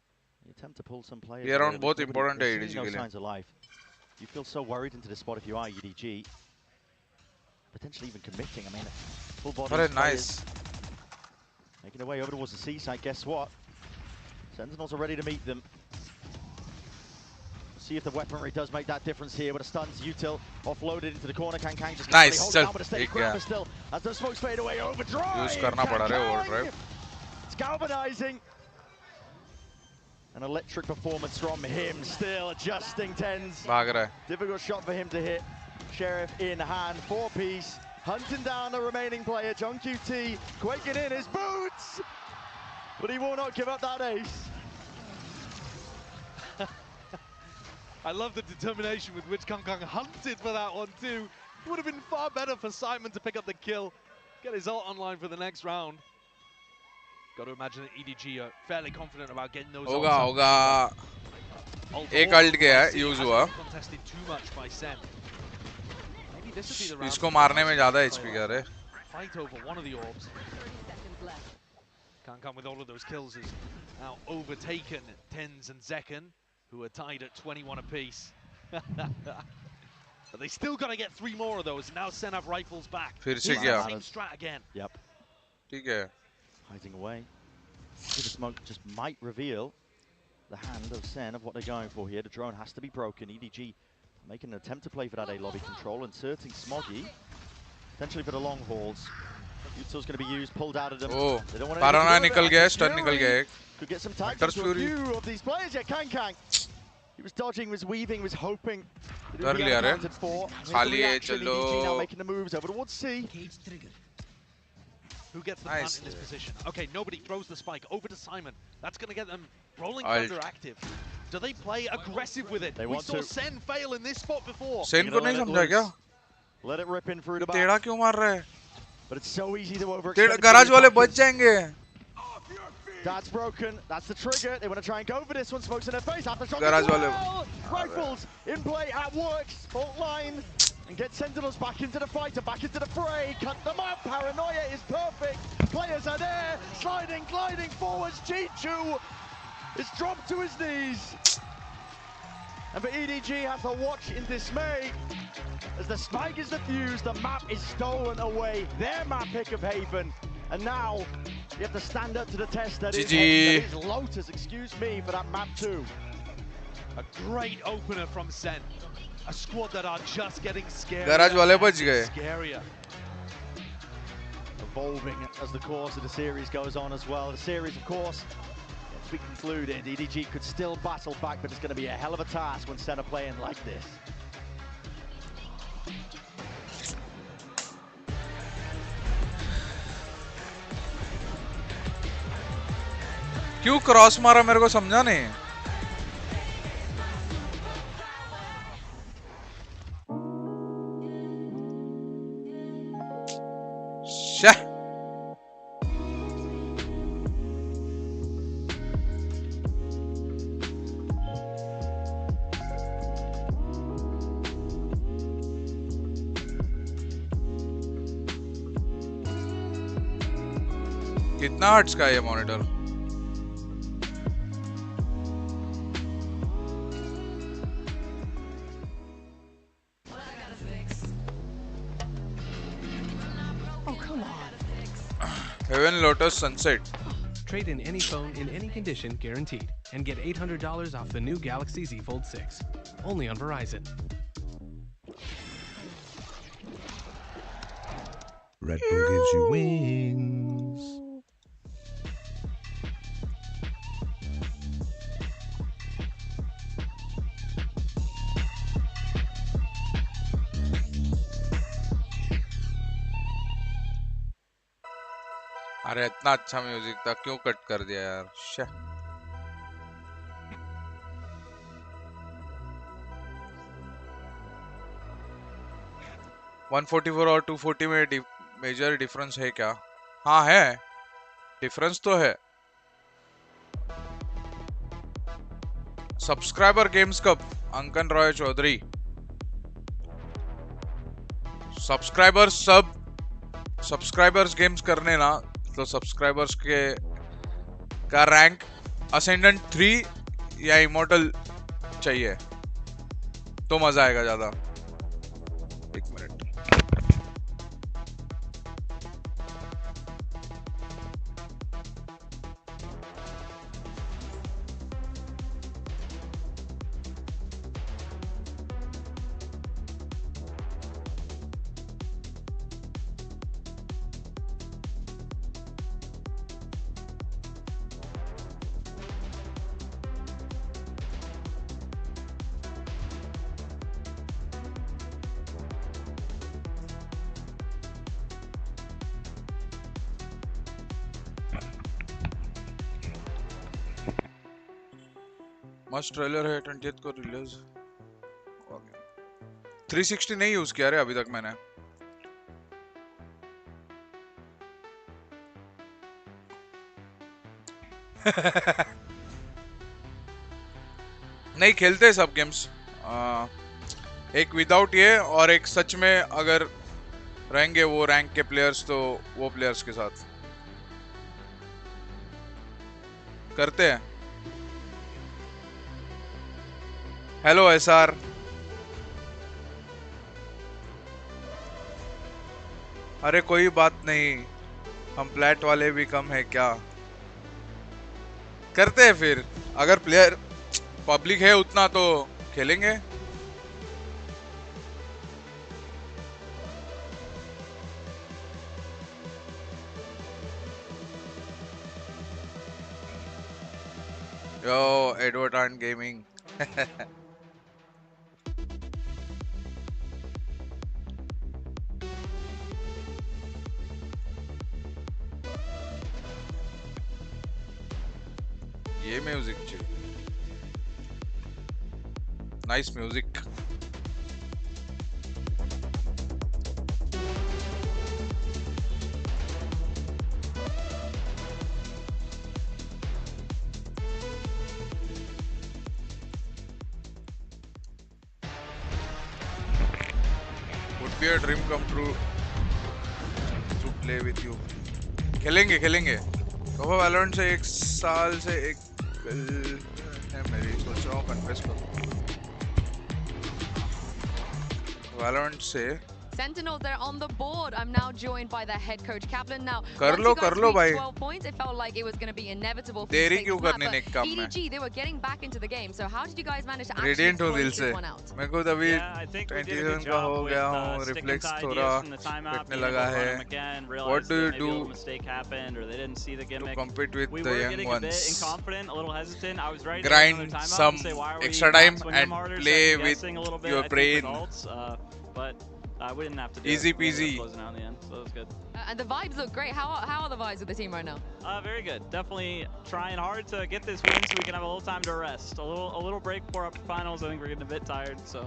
ये राउंड बहुत इंपॉर्टेंट है EDG के लिए. You feel so worried into the spot if you are EDG. Potentially even committing. I mean, full body. Very nice. Making their way over towards the C site. Guess what? Sentinels are ready to meet them. See if the weaponry does make that difference here. But a stuns util offloaded into the corner. 𝐿𝐾𝐾 just nice. hold down, but a steady grabber still as the smokes fade away. Overdrive. Use करना पड़ा रे overdrive. It's galvanizing. An electric performance from him. Still adjusting TenZ. भाग रहा है. Difficult shot for him to hit. Sheriff in hand, 4-piece, hunting down the remaining player. 𝐿𝐾𝐾 quaking in his boots, but he will not give up that ace. I love the determination with which 𝐿𝐾𝐾 hunted for that one too. It would have been far better for Simon to pick up the kill, get his ult online for the next round. Got to imagine that EDG are fairly confident about getting those ults. होगा. एक alt गया है, use हुआ. Contested too much by SEN. इसको मारने में ज्यादा HP क्या रे. Fight over one of the orbs. 𝐿𝐾𝐾 with all of those kills is now overtaken TenZ and 𝐿𝐾𝐾, who are tied at 21 apiece. But they still got to get 3 more of those. Now SEN have rifles back. फिर से क्या? Same strat again. Yep. ठीक है. Hiding away. The smoke just might reveal the hand of SEN of what they're going for here. The drone has to be broken. EDG making an attempt to play for that A lobby control, inserting Smoggy. Potentially for the long hauls. Util's going to be used, pulled out of them. Oh, They don't want Parana निकल गया, stun निकल गया एक. Could get some tags Hunter's into a Fury. few of these players. Yeah, 𝐿𝐾𝐾𝐘. He was dodging, was weaving, was hoping. कर लिया रे. खाली है चलो. EDG now making the moves over towards C. Who gets the Nice. plant in this position? Okay, nobody throws the spike over to Simon. That's going to get them rolling I'll- thunder active. Do they play aggressive with it? They We want saw to. Sen fail in this spot before. Sen को नहीं समझा क्या? Let it rip in through the back. टेढ़ा क्यों मार रहा है? But it's so easy to overextend. टेढ़ा गराज वाले बच जाएंगे. That's broken. That's the trigger. They want to try and go for this one. Smokes in their face. After shot. Garage wale. Rifles in play at work. Fault line. And get Sentinels back into the fight, back into the fray. Cut them up. Paranoia is perfect. Players are there. Sliding, gliding forwards. 𝐿𝐾𝐼𝙈 is dropped to his knees. And for EDG have to watch in dismay as the spike is defused, the map is stolen away. Their map pick of Haven. And now you have to stand up to the test that is, GG. that is Lotus, excuse me, for that map too. A great opener from Sen. A squad that are just getting scared. Garage वाले बच गए. Scarier. Evolving as the course of the series goes on as well. The series, of course, to be concluded. EDG could still battle back, but it's going to be a hell of a task when Sen are playing like this. क्यों cross मारा मेरे को समझा नहीं. Shah. कितना hertz का है ये monitor? Heaven Lotus Sunset. Trade in any phone in any condition guaranteed and get $800 off the new Galaxy Z Fold 6. Only on Verizon. Red Bull gives you wings. अरे इतना अच्छा म्यूजिक था, क्यों cut कर दिया यार? शे. $144 और $240 में मेजर डिफरेंस है क्या? हाँ है, डिफरेंस तो है. सब्सक्राइबर गेम्स कब? अंकन रॉय चौधरी. सब्सक्राइबर्स गेम्स करने ना, तो सब्सक्राइबर्स के का रैंक असेंडेंट 3 या इमॉर्टल चाहिए तो मजा आएगा ज्यादा. एक मिनट. मस्त ट्रेलर है. 20th को रिलीज. 360 नहीं यूज किया रे अभी तक मैंने. नहीं खेलते सब गेम्स. एक विदाउट ये और एक सच में अगर रहेंगे वो रैंक के प्लेयर्स तो वो प्लेयर्स के साथ करते हैं. Hello SR. अरे कोई बात नहीं, हम प्लेट वाले भी कम है क्या? करते हैं फिर. अगर प्लेयर पब्लिक है उतना तो खेलेंगे. Yo, Edward Gaming. ये म्यूजिक चाहिए. Nice music. Would be a dream come true to play with you. खेलेंगे खेलेंगे. KappA Valorant से 1 साल से एक है मेरी, सोच रहा हूँ कन्फेस करूँ. Valorant से Sentinels, they're on the board. I'm now joined by their head coach, 𝐿𝙊𝐾𝐘. Now, कर लो भाई. 12 points, it felt like it was going to be inevitable. देरी क्यों करनी नेक काम में? EDG, they were getting back into the game. So how did you guys manage to actually Radiant हो दिल close से. this one out? मैं खुद अभी 27 का हो गया हूँ. रिफ्लेक्स थोड़ा पिटने लगा है. What do you do to compete with the young ones? Grind some extra time and play with your brain. We didn't have to do Easy it. We ended peasy. up closing out in the end, so it was good. And the vibes look great. How are the vibes with the team right now? Very good. Definitely trying hard to get this win so we can have a little time to rest. A little break before up finals. I think we're getting a bit tired, so.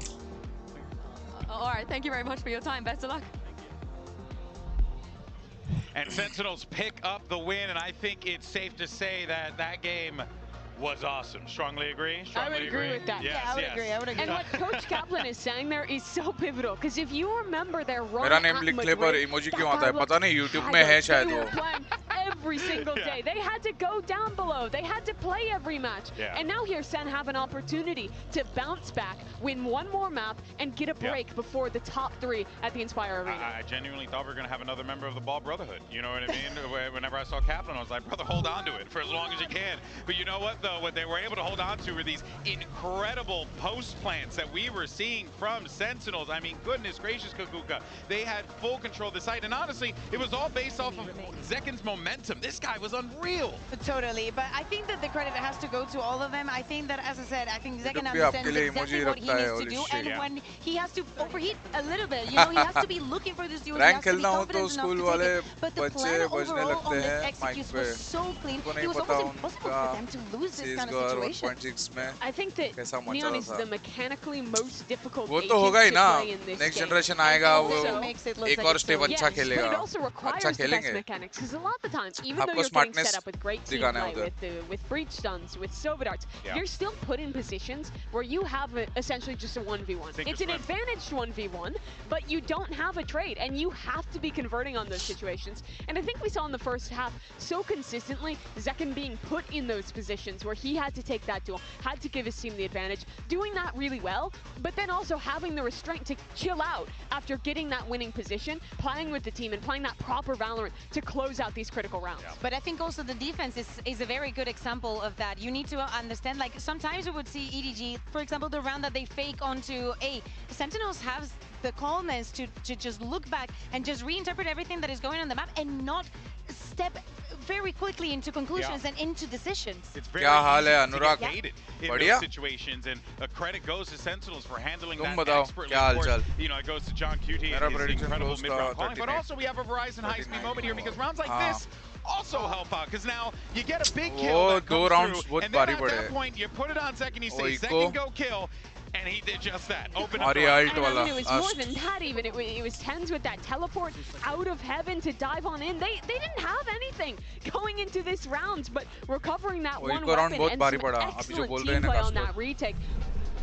All right, thank you very much for your time. Best of luck. And Sentinels pick up the win, and I think it's safe to say that that game was awesome. Strongly agree? I would agree with that. Yes, yeah, I would agree. I would agree. And what Coach 𝐿𝐾 is saying there is so pivotal, because if you remember their run मेरा name लिखने पर emoji क्यों आता है? पता नहीं, YouTube में है शायद वो. Every single day. They had to go down below. They had to play every match. And now here SEN have an opportunity to bounce back, win one more map, and get a break before the top 3 at the Inspire Arena. I genuinely thought we were going to have another member of the Ball Brotherhood. You know what I mean? Whenever I saw 𝐿𝐾, I was like, brother, hold on to it for as long as you can. But you know what, though? What they were able to hold on to were these incredible post plants that we were seeing from Sentinels. I mean, goodness gracious, 𝐾𝐾. They had full control of the site. And honestly, it was all based off of 𝑍kN's momentum. This guy was unreal. Totally. But I think that the credit has to go to all of them. I think that, as I said, I think 𝑍kN understands exactly what he needs to do. And when he has to overheat a little bit, you know, he has to be looking for this duel. He has to be confident enough to take it. But the plan overall on this execute was so clean. It was almost impossible for them to lose this kind of situation. I think that Neon is the mechanically most difficult वो agent तो होगा ही to ना. play in this Next game. generation आएगा, वो एक और step अच्छा खेलेगा. But it also requires the best mechanics, because a lot of the times, even though you're getting set up with great team play, with breach stuns, with silver darts, you're still put in positions where you have essentially just a 1v1. It's an advantaged 1v1, but you don't have a trade, and you have to be converting on those situations. And I think we saw in the first half so consistently 𝑍kN being put in those positions where he had to take that duel, had to give his team the advantage, doing that really well, but then also having the restraint to chill out after getting that winning position, playing with the team and playing that proper Valorant to close out these critical rounds. But I think also the defense is a very good example of that. You need to understand, like, sometimes we would see EDG, for example, the round that they fake onto A. Sentinels have the calmness to just look back and just reinterpret everything that is going on the map and not step very quickly into conclusions and into decisions. It's very easy to get gated in those situations, and credit goes to Sentinels for handling that expertly. Of course, you know, it goes to 𝐿𝐾 and his incredible mid-round calling, but also we have a Verizon high-speed moment here, because rounds like this also help out, because now you get a big kill that comes through, and then at that point you put it on 𝑍kN, you say 𝑍kN go kill, and he did just that. Open up. And I mean, it was more than that even. It was TenZ with that teleport out of heaven to dive on in. They didn't have anything going into this round, but recovering that one weapon and some excellent team play on that retake.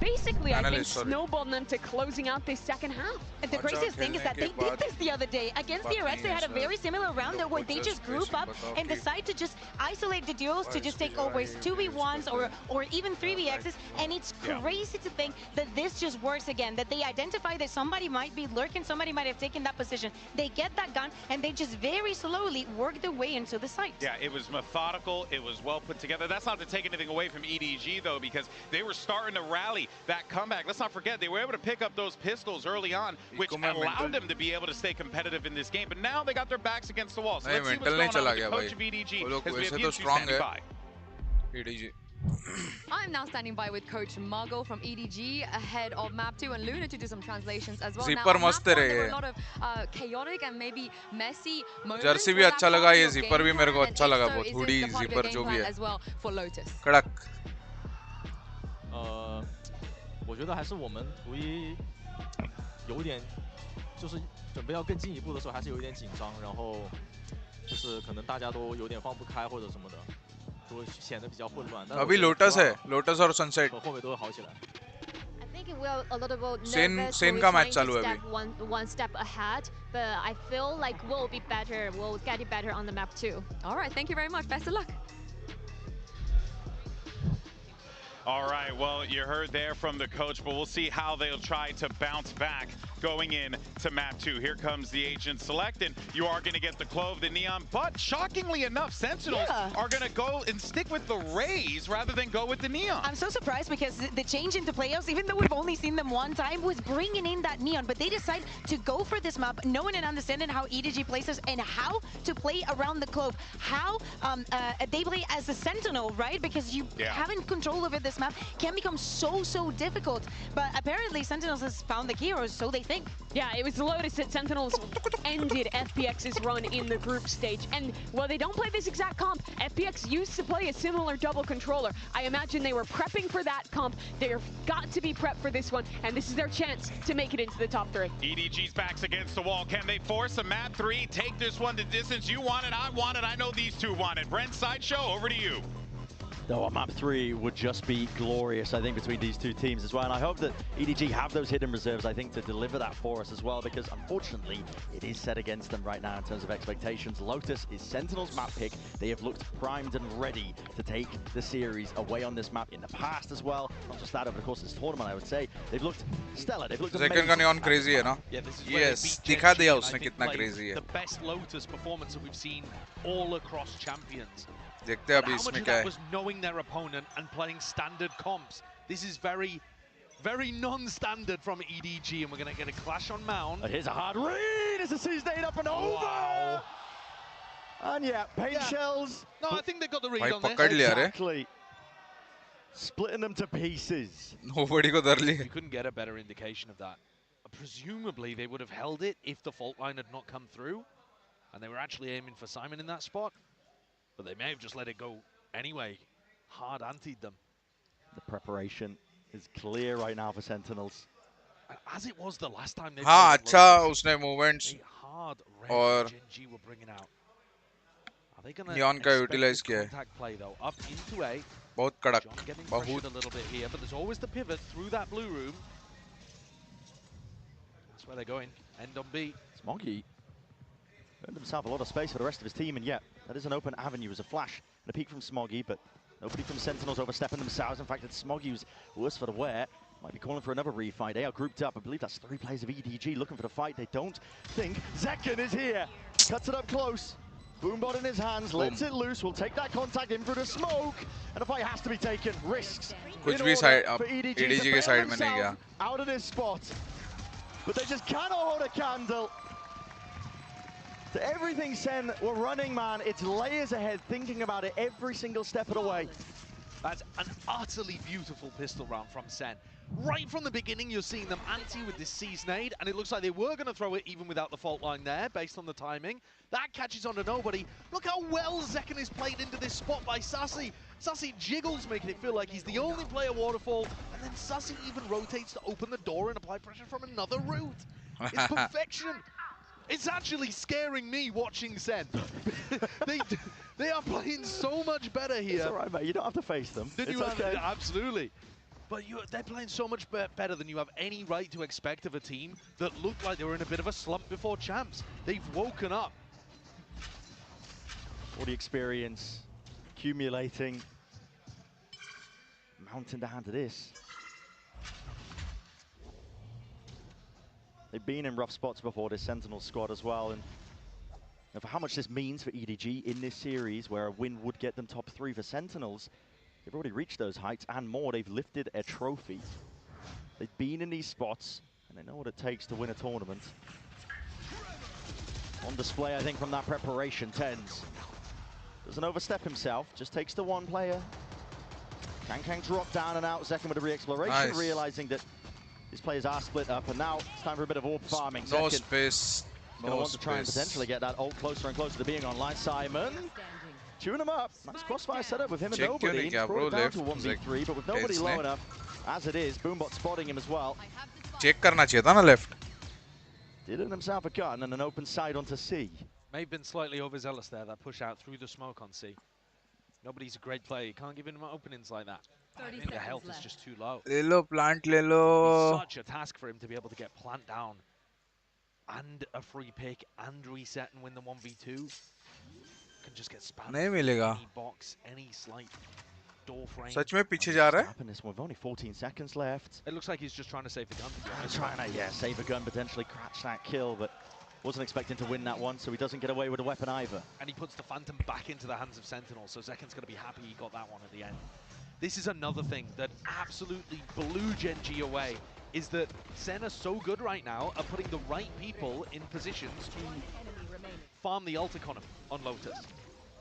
Basically, I think snowballed them to closing out this second half. And the craziest thing is that they did this the other day against 𝑉RX. They had a very similar round where they just group up and decide to just isolate the duels, to just take always 2v1s or even 3v_Xs. And it's crazy to think that this just works again, that they identify that somebody might be lurking, somebody might have taken that position. They get that gun and they just very slowly work their way into the site. Yeah, it was methodical. It was well put together. That's not to take anything away from EDG, though, because they were starting to rally that comeback. Let's not forget, they were able to pick up those pistols early on, which allowed them to be able to stay competitive in this game. But now they got their backs against the wall. So let's see what's going on with the coach of EDG as we have you two standing by. EDG. I'm now standing by with Coach Margot from EDG ahead of Map 2 and Luna to do some translations as well. Zipper now, मस्त है there were a lot of chaotic and maybe messy moments. Jersey भी अच्छा लगा, ये zipper भी मेरे को अच्छा लगा बहुत. हुडी zipper जो भी है. as well for Lotus. कड़क. 我觉得还是我们图一有点就是准备要更进一步的时候，还是有一点紧张，然后就是可能大家都有点放不开或者什么的。 तो 显得比较混乱。अभी लोटस है, लोटस और Sunset. 后面都会好起来。 I think it will a little bit nervous. Sen का मैच चालू है अभी. One step ahead, but I feel like we'll be better. We'll get it better on the map too. All right, thank you very much. Best of luck. All right, well, you heard there from the coach, but we'll see how they'll try to bounce back going in to map 2. Here comes the agent select, and you are going to get the Clove, the Neon, but shockingly enough, Sentinels are going to go and stick with the Rays rather than go with the Neon. I'm so surprised because the change into playoffs, even though we've only seen them one time, was bringing in that Neon, but they decide to go for this map, knowing and understanding how EDG plays us and how to play around the Clove, how they play as a Sentinel, right? Because you having control over this map can become so difficult, but apparently Sentinels has found the key, or so they think. Yeah, it was Lotus that Sentinels ended FPX's run in the group stage, and while they don't play this exact comp, FPX used to play a similar double controller. I imagine they were prepping for that comp. They've got to be prepped for this one, and this is their chance to make it into the top 3. EDG's backs against the wall. Can they force a map 3? Take this one to distance. You want it, I want it. I know these two want it. Brent, Sideshow, over to you. Though a map 3 would just be glorious, I think, between these two teams as well. And I hope that EDG have those hidden reserves, I think, to deliver that for us as well, because unfortunately, it is set against them right now in terms of expectations. Lotus is Sentinel's map pick. They have looked primed and ready to take the series away on this map in the past as well. Not just that, over the course of this tournament, I would say. They've looked stellar. They've looked amazing. Second Neon crazy, no? Yeah, this is yes, दिखा दिया उसने कितना crazy है. The best Lotus performance that we've seen all across champions. देखते हैं अभी इसमें क्या है. How much of that was knowing their opponent and playing standard comps? This is very non-standard from EDG, and we're going to get a clash on Mound. But here's a hard read. It's a Season up and over. Wow. And yeah, paint shells. No, I think they got the read on this. Exactly. Splitting them to pieces. Nobody को डर लिया. You couldn't get a better indication of that. Presumably, they would have held it if the fault line had not come through, and they were actually aiming for Simon in that spot. But they may have just let it go anyway. Hard antied them. The preparation is clear right now for Sentinels. As it was the last time they हाँ अच्छा उसने movements hard और GenG were bringing out. Are they gonna Neon का utilize किया है. Contact play though up into A. बहुत कड़क. John getting pressured a little bit here, but there's always the pivot through that blue room. That's where they're going. End on B. Smoggy earned himself a lot of space for the rest of his team, and yet that is an open avenue as a flash and a peek from Smoggy, but nobody from Sentinels overstepping themselves. In fact, it's Smoggy who's worse for the wear. Might be calling for another refight. They are grouped up. I believe that's 3 players of EDG looking for the fight. They don't think Zekken is here. Cuts it up close. Boombot in his hands, lets it loose. Will take that contact in through the smoke, and the fight has to be taken. Risks. कुछ भी side up EDG के side में नहीं गया. Out of this spot, but they just cannot hold a candle to everything Sen were running, man. It's layers ahead, thinking about it every single step of the way. That's an utterly beautiful pistol round from Sen. Right from the beginning, you're seeing them anti with this C-Snade, and it looks like they were going to throw it even without the fault line there, based on the timing. That catches onto nobody. Look how well Zekken is played into this spot by Sacy. Sacy jiggles, making it feel like he's the only player waterfall, and then Sacy even rotates to open the door and apply pressure from another route. It's perfection. It's actually scaring me watching Sen. they are playing so much better here. It's all right, mate. You don't have to face them. It's okay. Absolutely. But they're playing so much better than you have any right to expect of a team that looked like they were in a bit of a slump before champs. They've woken up. All the experience accumulating, mounting down to this. They've been in rough spots before, this Sentinel squad as well, and for how much this means for EDG in this series, where a win would get them top 3 for Sentinels, they've already reached those heights and more. They've lifted a trophy. They've been in these spots, and they know what it takes to win a tournament. On display, I think, from that preparation, TenZ doesn't overstep himself, just takes the one player. 𝐿𝐿𝐾𝐿 drop down and out. Zekken with a re-exploration, realizing that his players are split up, and now it's time for a bit of orb farming. No space. Going to want to try and potentially get that ult closer and closer to being online. Simon, tune him up. Nice crossfire setup with him and nobody. Brought it down to 1v3, but with nobody low enough, as it is, Boombot spotting him as well. Check करना चाहिए था ना left. Did earn himself a gun and an open side onto C. May have been slightly overzealous there, that push out through the smoke on C. Nobody's a great player. You can't give him openings like that. I think the health is just too low. ले लो plant ले लो. It's such a task for him to be able to get plant down and a free pick and reset and win the 1v2. Can just get spammed. नहीं मिलेगा. Any box, any slight door frame. सच में पीछे जा रहा है? With only 14 seconds left. It looks like he's just trying to save the gun. Trying to, save a gun, potentially catch that kill, but wasn't expecting to win that one, so he doesn't get away with a weapon either. And he puts the Phantom back into the hands of Sentinels, so Zekken's going to be happy he got that one at the end. This is another thing that absolutely blew Gen G away, is that SEN are so good right now at putting the right people in positions to farm the ult economy on Lotus.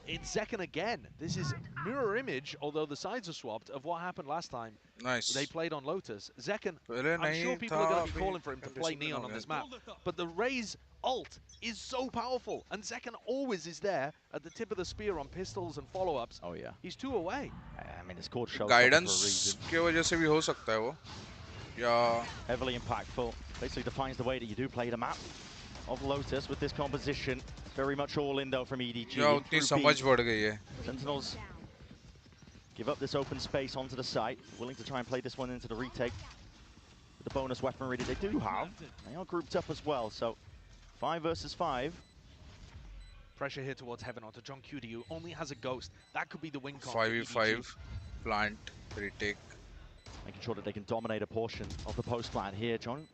It's Zekken again. This is mirror image, although the sides are swapped, of what happened last time. Nice. They played on Lotus. Zekken, I'm sure people are going to be calling for him to play Neon on this map, but the Raze ult is so powerful, and Zekken always is there at the tip of the spear on pistols and follow-ups. Oh yeah. He's 2 away. I mean, his court shows Guidance के वजह से भी हो सकता है वो. Yeah. Heavily impactful. Basically defines the way that you do play the map of Lotus with this composition. Very much all in though from EDG. Yeah, उतनी समझ बढ़ गई है. Sentinels give up this open space onto the site, willing to try and play this one into the retake. With the bonus weaponry that they do have, they are grouped up as well, so 5 versus 5. Pressure here towards Heaven onto 𝐿𝐿𝐾𝐿, who only has a ghost. That could be the win con. 5v5, plant, retake. Making sure that they can dominate a portion of the post plant here. John,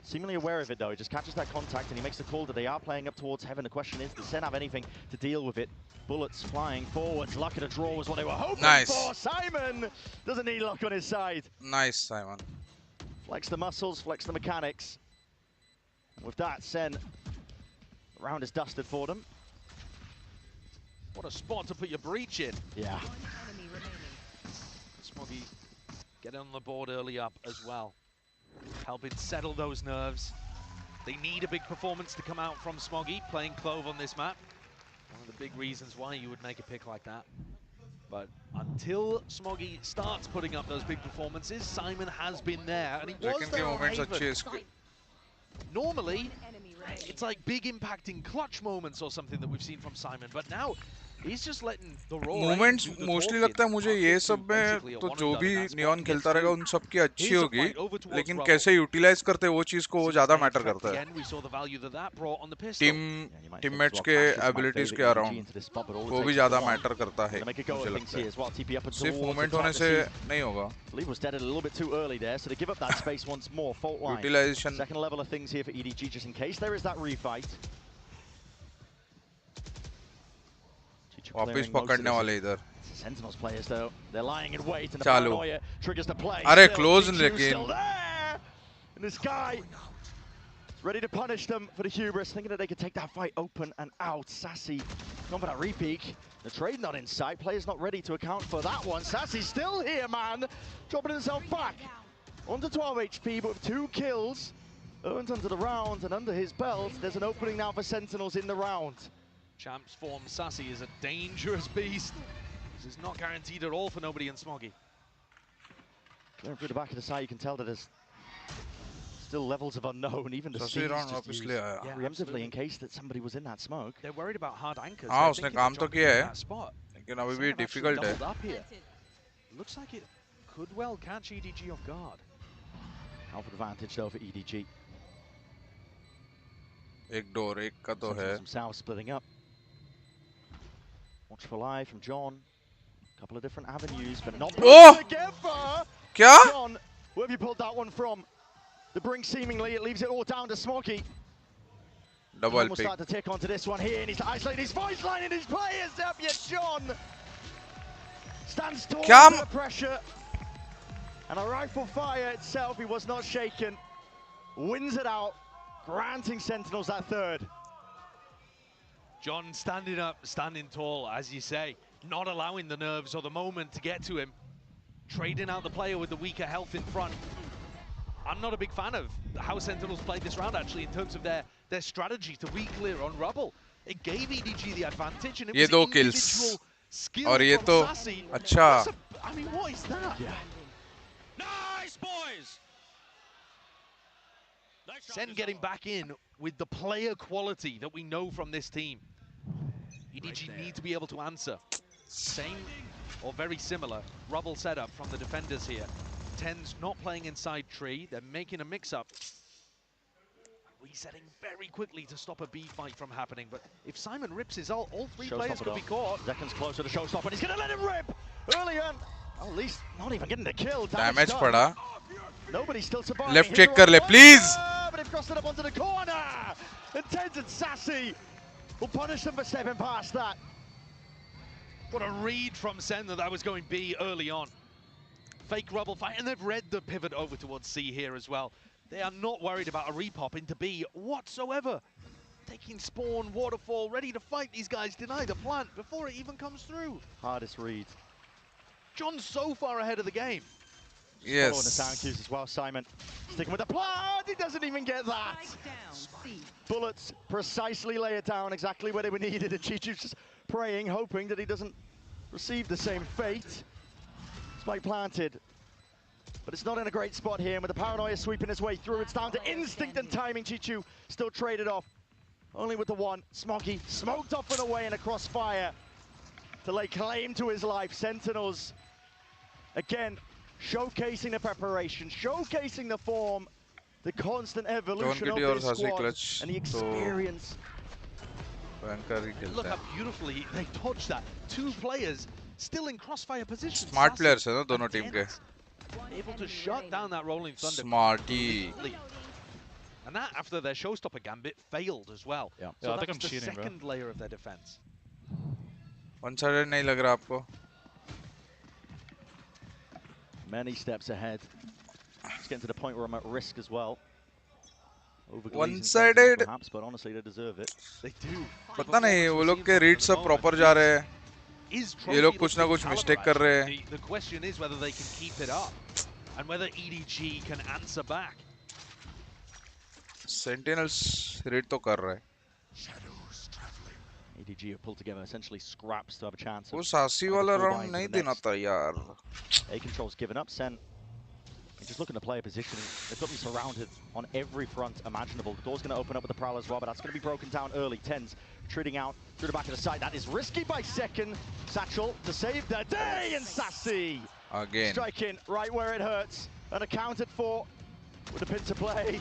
seemingly aware of it though, he just catches that contact and he makes the call that they are playing up towards Heaven. The question is, does SEN have anything to deal with it? Bullets flying forwards, luck at a draw was what they were hoping for. Simon doesn't need luck on his side. Nice, Simon. Flex the muscles, flex the mechanics. And with that, SEN, the round is dusted for them. What a spot to put your breach in. Yeah. 𝐿𝐿𝐾𝐿 getting on the board early up as well, helping settle those nerves. They need a big performance to come out from 𝐿𝐾𝐿 playing Clove on this map. One of the big reasons why you would make a pick like that. But until 𝐿𝐾𝐿 starts putting up those big performances, Simon has been there, and he was there on Haven. Normally, it's like big impacting clutch moments or something that we've seen from Simon, but now he's just letting the raw moments mostly लगता है मुझे ये सब में तो जो भी neon खेलता रहेगा उन सब की अच्छी होगी, लेकिन कैसे यूटिलाइज करते हैं वो चीज को वो ज्यादा मैटर करता है. टीममेट्स के एबिलिटीज के अराउंड वो भी ज्यादा मैटर करता है मुझे लगता है. सिर्फ मूवमेंट होने से नहीं होगा. was dead a little bit too early there, so to give up that space once more. Fault line. Utilization. Second level of things here for EDG, just in case there is that refight. वापिस पकड़ने वाले इधर. Sentinels players though, they're lying in wait, and the चालू. paranoia triggers the play. अरे close लेकिन. Still there, and this guy is ready to punish them for the hubris, thinking that they could take that fight open and out. Sacy gone for that repeak. The trade not in sight. Players not ready to account for that one. Sacy's still here, man, dropping himself back onto 12 HP, but with 2 kills earned under the round and under his belt. There's an opening now for Sentinels in the round. Champs form Sacy is a dangerous beast. This is not guaranteed at all for nobody in 𝐿𝐾𝐿. Going through the back of the side, you can tell that there's still levels of unknown. Even the Sacy round obviously preemptively in case that somebody was in that smoke. They're worried about hard anchors. हाँ उसने काम तो किया है, लेकिन अभी भी difficult है. Looks like it could well catch EDG off guard. Alpha advantage though for EDG. एक डोर एक का तो है. Some south splitting up. Watch for live from John. A couple of different avenues, but not together. क्या? John, where have you pulled that one from? The brink seemingly, it leaves it all down to 𝐿𝐾𝐿. Double We'll start to tick onto this one here, and he's isolating his voice line and his players up. Yet John stands tall under the pressure, and a rifle fire itself, he was not shaken. Wins it out, granting Sentinels that third. John standing up, standing tall, as you say, not allowing the nerves or the moment to get to him. trading out the player with the weaker health in front. I'm not a big fan of how Sentinels played this round, actually, in terms of their strategy to re-clear on Rubble. It gave EDG the advantage, and it was individual skill from Sacy. अच्छा. I mean, what is that? Yeah. Nice, boys! Sen getting back in with the player quality that we know from this team. EDG need to be able to answer. Same or very similar Rubble setup from the defenders here. TenZ not playing inside tree. They're making a mix-up. Resetting very quickly to stop a B fight from happening. But if Simon rips his ult, all three players could be caught. Seconds closer to Showstopper, and he's going to let him rip early on. Oh, at least not even getting the kill. Damage pada. Nobody's still surviving. Left check kar le, please. But they've crossed it up onto the corner. And TenZ and Sacy will punish them for stepping past that. What a read from Sen that was going B early on. Fake Rubble fight, and they've read the pivot over towards C here as well. They are not worried about a repop into B whatsoever. Taking spawn, waterfall, ready to fight these guys, deny the plant before it even comes through. Hardest read. John's so far ahead of the game. Yes. Following the sound cues as well, Simon. Sticking with the plant, he doesn't even get that. Bullets precisely lay it down exactly where they were needed, and Chichu's just praying, hoping that he doesn't receive the same fate. Spike planted, but it's not in a great spot here, and with the paranoia sweeping his way through, it's down to instinct and timing. Chichu still traded off, only with the one. Smoggy smoked off and away in a crossfire to lay claim to his life. Sentinels, again, showcasing the preparation, showcasing the form, the constant evolution of this squad, and the experience. Look how beautifully they dodged that. Two players still in crossfire position. Smart players है ना दोनों team के. Able to shut down that rolling thunder. Smarty. And that after their showstopper gambit failed as well. Yeah. So I think that's I'm the cheating, second layer of their defense. One-sided नहीं लग रहा आपको? Many steps ahead. It's getting to the point where I'm at risk as well. One-sided. Perhaps, but honestly, they deserve it. They do. पता नहीं वो लोग के reads सब proper जा रहे हैं. ये लोग कुछ ना कुछ mistake कर रहे हैं. The question is whether they can keep it up and whether EDG can answer back. Sentinels read तो कर रहे हैं. EDG have pulled together essentially scraps to have a chance. वो सासी वाला round नहीं देना था यार. A control's given up. Sen, just looking to play a positioning. They've got them surrounded on every front imaginable. The door's going to open up with the Prowl as well, but that's going to be broken down early. TenZ treating out through the back of the side. That is risky by second. Satchel to save the day, and Sacy again striking right where it hurts. Unaccounted for with a pin to play.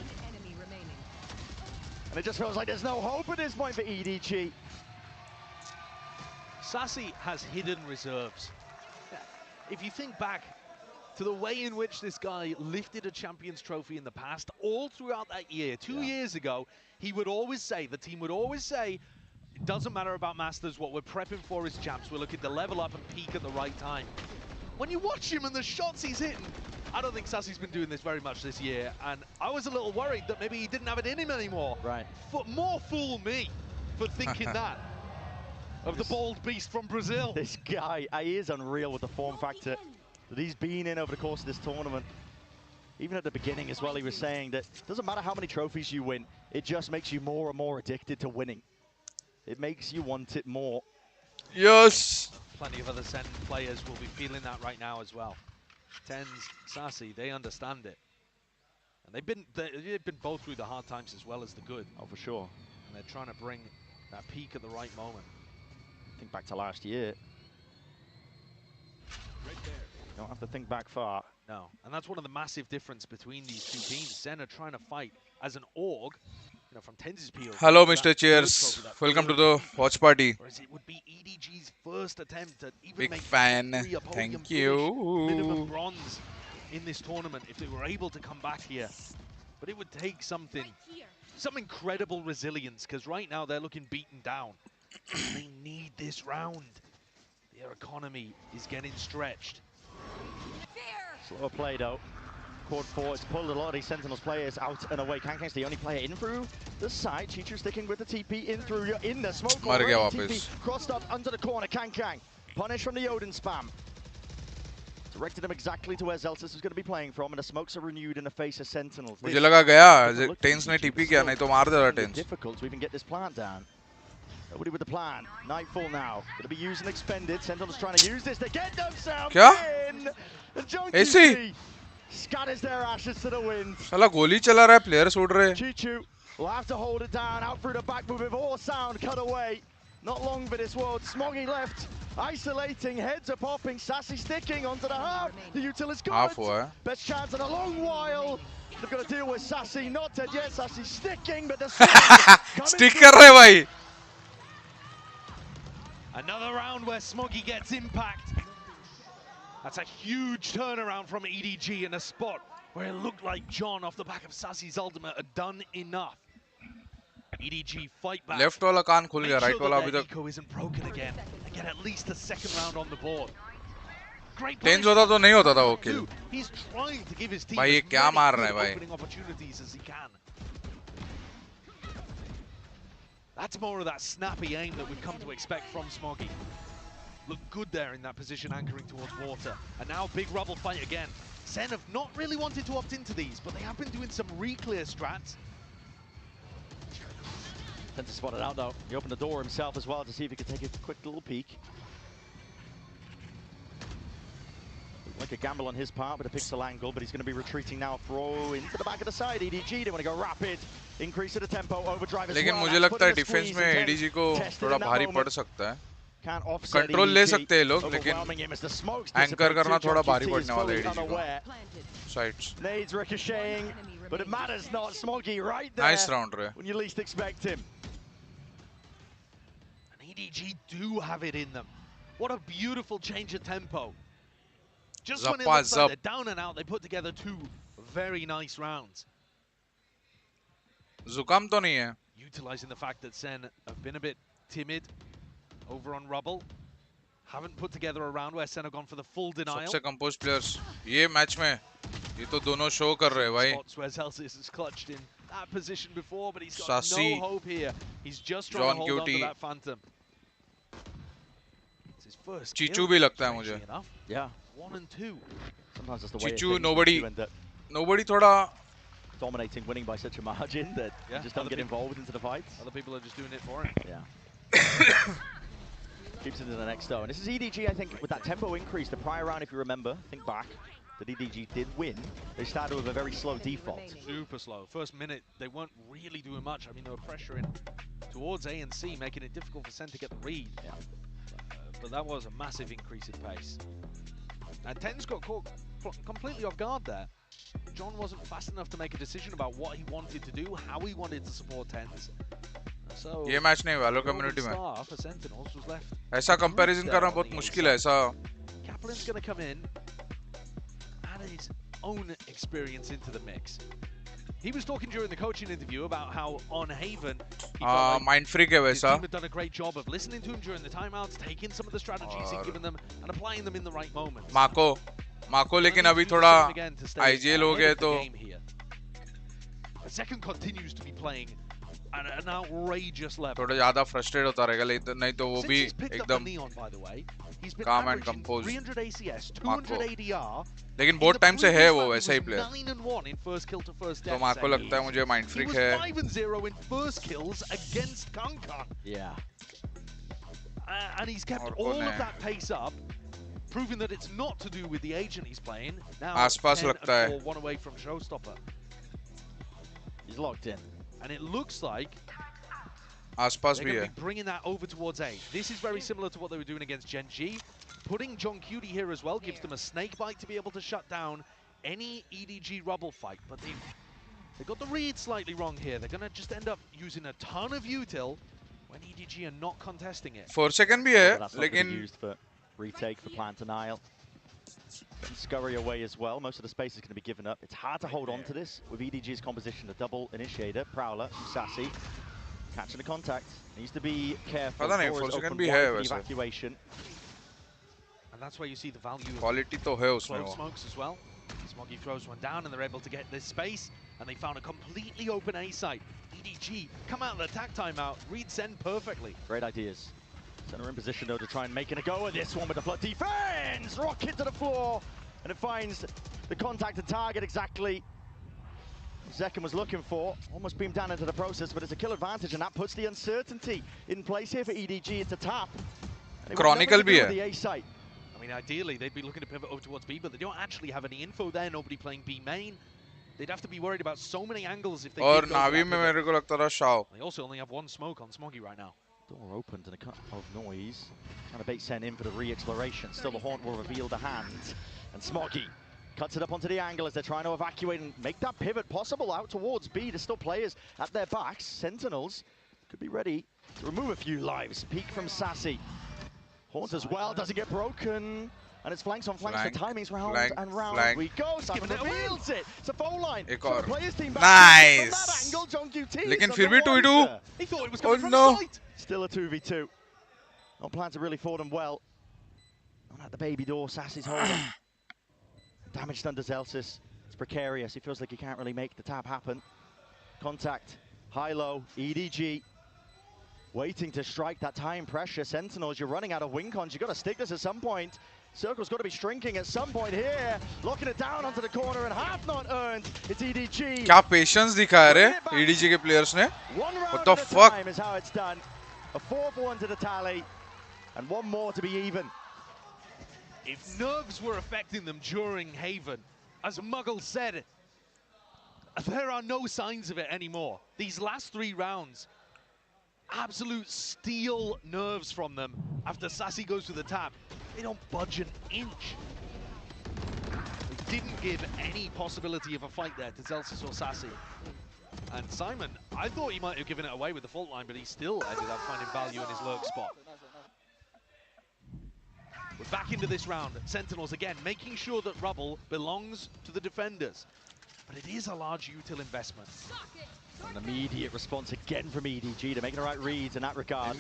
And it just feels like there's no hope at this point for EDG. Sacy has hidden reserves. If you think back to the way in which this guy lifted a Champions Trophy in the past, all throughout that year, 2 years ago, he would always say, the team would always say, it doesn't matter about Masters, what we're prepping for is champs. We're looking to level up and peak at the right time. When you watch him and the shots he's hitting, I don't think Sacy's been doing this very much this year, and I was a little worried that maybe he didn't have it in him anymore. Right. More fool me for thinking that. Of the bald beast from Brazil. This guy, he is unreal with the form factor that he's been in over the course of this tournament. Even at the beginning as well, he was saying that it doesn't matter how many trophies you win, it just makes you more and more addicted to winning. It makes you want it more. Yes! Plenty of other Sen players will be feeling that right now as well. TenZ, Sacy, they understand it. And they've been both through the hard times as well as the good. Oh, for sure. And they're trying to bring that peak at the right moment. Think back to last year. You don't have to think back far. No, and that's one of the massive difference between these two teams. Sen are trying to fight as an org, you know, from TenZ's POV. Hello, Mr. Cheers. Welcome to the watch party. Whereas it would be EDG's first attempt at even big make fan. Thank you. Minimum bronze in this tournament if they were able to come back here. But it would take some incredible resilience, because right now they're looking beaten down. They need this round. Their economy is getting stretched. Slower play though. Quad 4, it's pulled a lot of these Sentinels players out and away. 𝐿𝐾𝐾's the only player in through the side. Chichu sticking with the TP in through. You're in the smoke. TP crossed up under the corner. 𝐿𝐾𝐾 punished from the Odin spam. Directed him exactly to where 𝐿𝙊𝙉𝘼 is going to be playing from, and the smokes are renewed in the face of Sentinels. मुझे लगा गया TenZ ने TP किया, नहीं तो मार देता TenZ. Difficult to even get this plant down. Nobody with the plan. Nightfall now. Going to be used and expended. Sentinels trying to use this. They get themselves in. And 𝐿𝙊𝙼 scatters their ashes to the wind. साला गोली चला रहा है, players उड़ रहे हैं. 𝐿𝙊𝙼 will have to hold it down. Out through the back move before sound cut away. Not long for this world. 𝐿𝙗𝐼 left. Isolating, heads are popping. Sacy sticking onto the half. The util is good. Best chance in a long while. They've got to deal with Sacy. Not dead yet. Sacy sticking, but the stick कर रहे भाई. Another round where 𝐿𝙗𝐼 gets impact. That's a huge turnaround from EDG in a spot where it looked like John off the back of Sacy's ultimate had done enough. EDG fight back. Left वाला कान खुल गया, right वाला अभी तक. Eco isn't broken again. And get at least the second round on the board. Great TenZ होता तो नहीं होता था वो kill. He's trying to give his team भाई ये क्या मार रहा है भाई? opening opportunities as he can. That's more of that snappy aim that we've come to expect from 𝐿𝙗𝐼. Look good there in that position, anchoring towards water. And now big rubble fight again. SEN have not really wanted to opt into these, but they have been doing some re-clear strats. TenZ spotted out though. He opened the door himself as well to see if he could take a quick little peek. Like a gamble on his part with a pixel angle, but he's going to be retreating now. Throw into the back of the side. EDG, they want to go rapid. Increase the tempo, overdrive as well. लेकिन मुझे लगता है defence में EDG को थोड़ा भारी पड़ सकता है. कंट्रोल ले सकते हैं लोग, लेकिन एंकर करना थोड़ा भारी पड़ने वाला है EDG को. Sides. Nades ricocheting, but it matters not. 𝐿𝙗𝐼 right there. Nice round रहे. When you least expect him. And EDG do have it in them. What a beautiful change of tempo. Just when it looks like they're down and out, they put together two very nice rounds. जुकाम तो नहीं है. Utilizing the fact that SEN have been a bit timid over on rubble. Haven't put together a round where SEN have gone for the full denial. सबसे composed players ये match में ये तो दोनों शो कर रहे हैं भाई. Spots where 𝐿𝙗𝐼 has clutched in that position before, but he's got no hope here. He's just trying to hold on to that phantom. It's his first kill. चीचू भी लगता है मुझे. Yeah. 1 and 2. Sometimes that's the way Chichu, nobody थोड़ा dominating, winning by such a margin that you just don't get involved into the fights. Other people are just doing it for him. Yeah. Keeps it to the next though. And this is EDG, I think, with that tempo increase. The prior round, if you remember, think back, that EDG did win. They started with a very slow default. Super slow. First minute, they weren't really doing much. I mean, they were pressuring towards A and C, making it difficult for SEN to get the read. Yeah. But that was a massive increase in pace. And TenZ got caught completely off guard there. John wasn't fast enough to make a decision about what he wanted to do, how he wanted to support TenZ. So ये match नहीं Valor community में. For Sentinels was left. ऐसा comparison करना बहुत मुश्किल है ऐसा. 𝐿𝙗𝐼's going to come in, add his own experience into the mix. He was talking during the coaching interview about how on Haven, he felt like mind freak है his वैसा. team had done a great job of listening to him during the timeouts, taking some of the strategies he'd given them, and applying them in the right moments. माको लेकिन अभी थोड़ा IGL हो गए तो. The second continues to be playing at an outrageous level. थोड़ा ज़्यादा frustrated होता रहेगा, लेकिन नहीं तो वो भी एकदम calm and composed. 300 ACS, 200 ADR. लेकिन बहुत टाइम से है वो वैसा ही player. 9-1 in first kill to first death. तो माको लगता है मुझे mind freak है. He was 5-0 in first kills against 𝐿𝙗𝐼. Yeah. And he's kept all of that pace up, proving that it's not to do with the agent he's playing. Now, आसपास लगता है. 1 away from showstopper. He's locked in. And it looks like आसपास they're भी going है. to be bringing that over towards A. This is very similar to what they were doing against Gen G. Putting 𝐿𝙗𝐼 here as well gives them a snake bite to be able to shut down any EDG rubble fight. But they got the read slightly wrong here. They're going to just end up using a ton of util when EDG are not contesting it. 4 second भी है, That's not लेकिन used for retake, for plant denial. And scurry away as well. Most of the space is going to be given up. It's hard to hold on to this with EDG's composition. The double initiator, Prowler, Sacy, catching the contact. Needs to be careful. पता नहीं 4 second भी है वैसे. Evacuation. And that's where you see the value of quality तो है उसमें close वो. smokes as well. 𝐿𝙗𝐼 throws one down and they're able to get this space. And they found a completely open A site. EDG come out of the attack timeout, read SEN perfectly. Great ideas. SEN are in position though to try and make it a go of this one with the flood defense. Rocket to the floor. And it finds the contact and target exactly 𝐿𝐿𝐾𝐾 was looking for. Almost beamed down into the process, but it's a kill advantage, and that puts the uncertainty in place here for EDG. It's a tap. Chronicle bhi hai. The A site. I mean, ideally, they'd be looking to pivot over towards B, but they don't actually have any info there. Nobody playing B main. They'd have to be worried about so many angles if they और did go नावी में मेरे को लगता था Shao. They also only have one smoke on 𝐷𝐷𝐼𝐾𝐾 right now. Door opened and a cut of noise. Trying to bait SEN in for the re-exploration. Still the Haunt will reveal the hand. And 𝐷𝐷𝐼𝐾𝐾 cuts it up onto the angle as they're trying to evacuate and make that pivot possible out towards B. There's still players at their backs. Sentinels could be ready to remove a few lives. Peek from Sacy. Haunt as well, doesn't get broken. And it's flanks on flanks. The timing's round and round we go. Simon reveals it. It's a foul line. So the players team back nice. from that angle. 𝐿𝐾𝐾 लेकिन फिर भी 2v2. He thought it was coming from sight. Still a 2v2. Not planned to really for them well. Not at the baby door. Sacy's holding. Damage done to 𝐿𝐿𝐾𝐾. It's precarious. He feels like he can't really make the tap happen. Contact. High-low. EDG. Waiting to strike that time pressure. Sentinels, you're running out of win cons. You've got to stick this at some point. Circle's got to be shrinking at some point here. Locking it down onto the corner and half not earned. It's EDG. क्या patience दिखाया रे EDG के players ने? What the fuck? Time is how it's done. A 4-1 to the tally, and one more to be even. If nerves were affecting them during Haven, as Muggle said, there are no signs of it anymore. These last 3 rounds, absolute steel nerves from them. After Sacy goes to the tap, they don't budge an inch. They didn't give any possibility of a fight there to 𝐿𝐿𝐾𝐾 or Sacy. And Simon, I thought he might have given it away with the fault line, but he still ended up finding value in his lurk spot. We're back into this round. Sentinels again, making sure that rubble belongs to the defenders. But it is a large util investment. An immediate response again from EDG to make the right reads in that regard.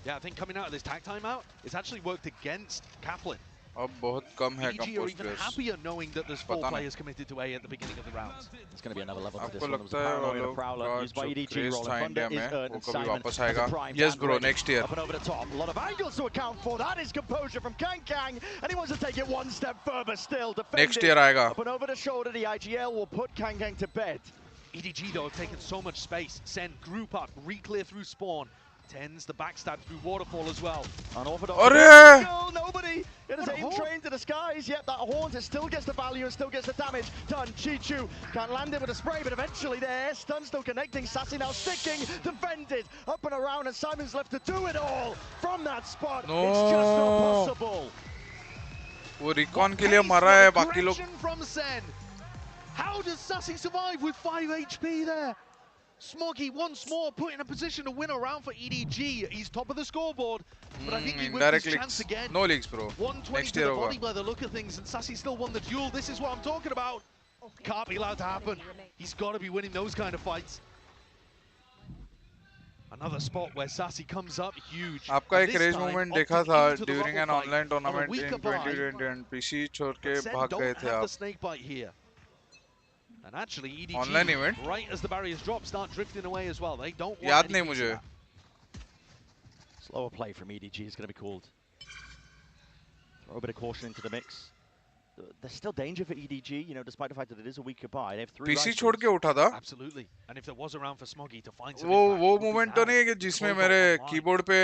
Yeah, I think coming out of this tag timeout, it's actually worked against 𝐿𝐾𝐾. अब बहुत कम है EDG are even happier knowing that there's 4 players committed to A at the beginning of the rounds. It's going to be another level to this आपको one. लगता है वो लोग का used by जो EDG, craze rolling था thunder India is में earned, वो and कभी Simon वापस as a आएगा? prime Yes, and bro, ready. next year. Up and over the top, a lot of angles to account for. That is composure from 𝐾𝐾, and he wants to take it one step further still. Next year आएगा. Up and over the shoulder, the IGL will put 𝐾𝐾 to bed. EDG though have taken so much space. SEN group up, re-clear through spawn. TenZ the backstab through waterfall as well. Unorthodox. Nobody. It is aim train to the skies. Yep, that Haunt still gets the value and still gets the damage done. 𝐿𝐶hichu can't land it with a spray, but eventually there. Stun still connecting. Sacy now sticking. Defended. Up and around, and Simon's left to do it all from that spot. No. It's just not possible. वो recon के लिए मरा है बाकी लोग. From SEN. How does Sacy survive with 5 HP there? 𝐷𝐷𝐼𝐾𝐾 once more put in a position to win a round for EDG. He's top of the scoreboard, but I think he whipped his chance again. No leaks, bro. 120 Next to year the body by the look of things, and Sacy still won the duel. This is what I'm talking about. Can't be allowed to happen. He's got to be winning those kind of fights. Another spot where Sacy comes up huge. आपका एक raise moment देखा था during an online tournament in 2020 and PC छोड़ के भाग गए थे आप. And actually, EDG, online event, right as the barriers drop, start drifting away as well. They don't want याद नहीं मुझे. Slower play from EDG is going to be called. Throw a bit of caution into the mix. There's still danger for EDG, you know, despite the fact that it is a week goodbye. They have 3 PC छोड़ के उठा था. Absolutely. And if there was a round for 𝐷𝐷𝐼𝐾 to find some वो moment तो नहीं है कि जिसमें मेरे कीबोर्ड पे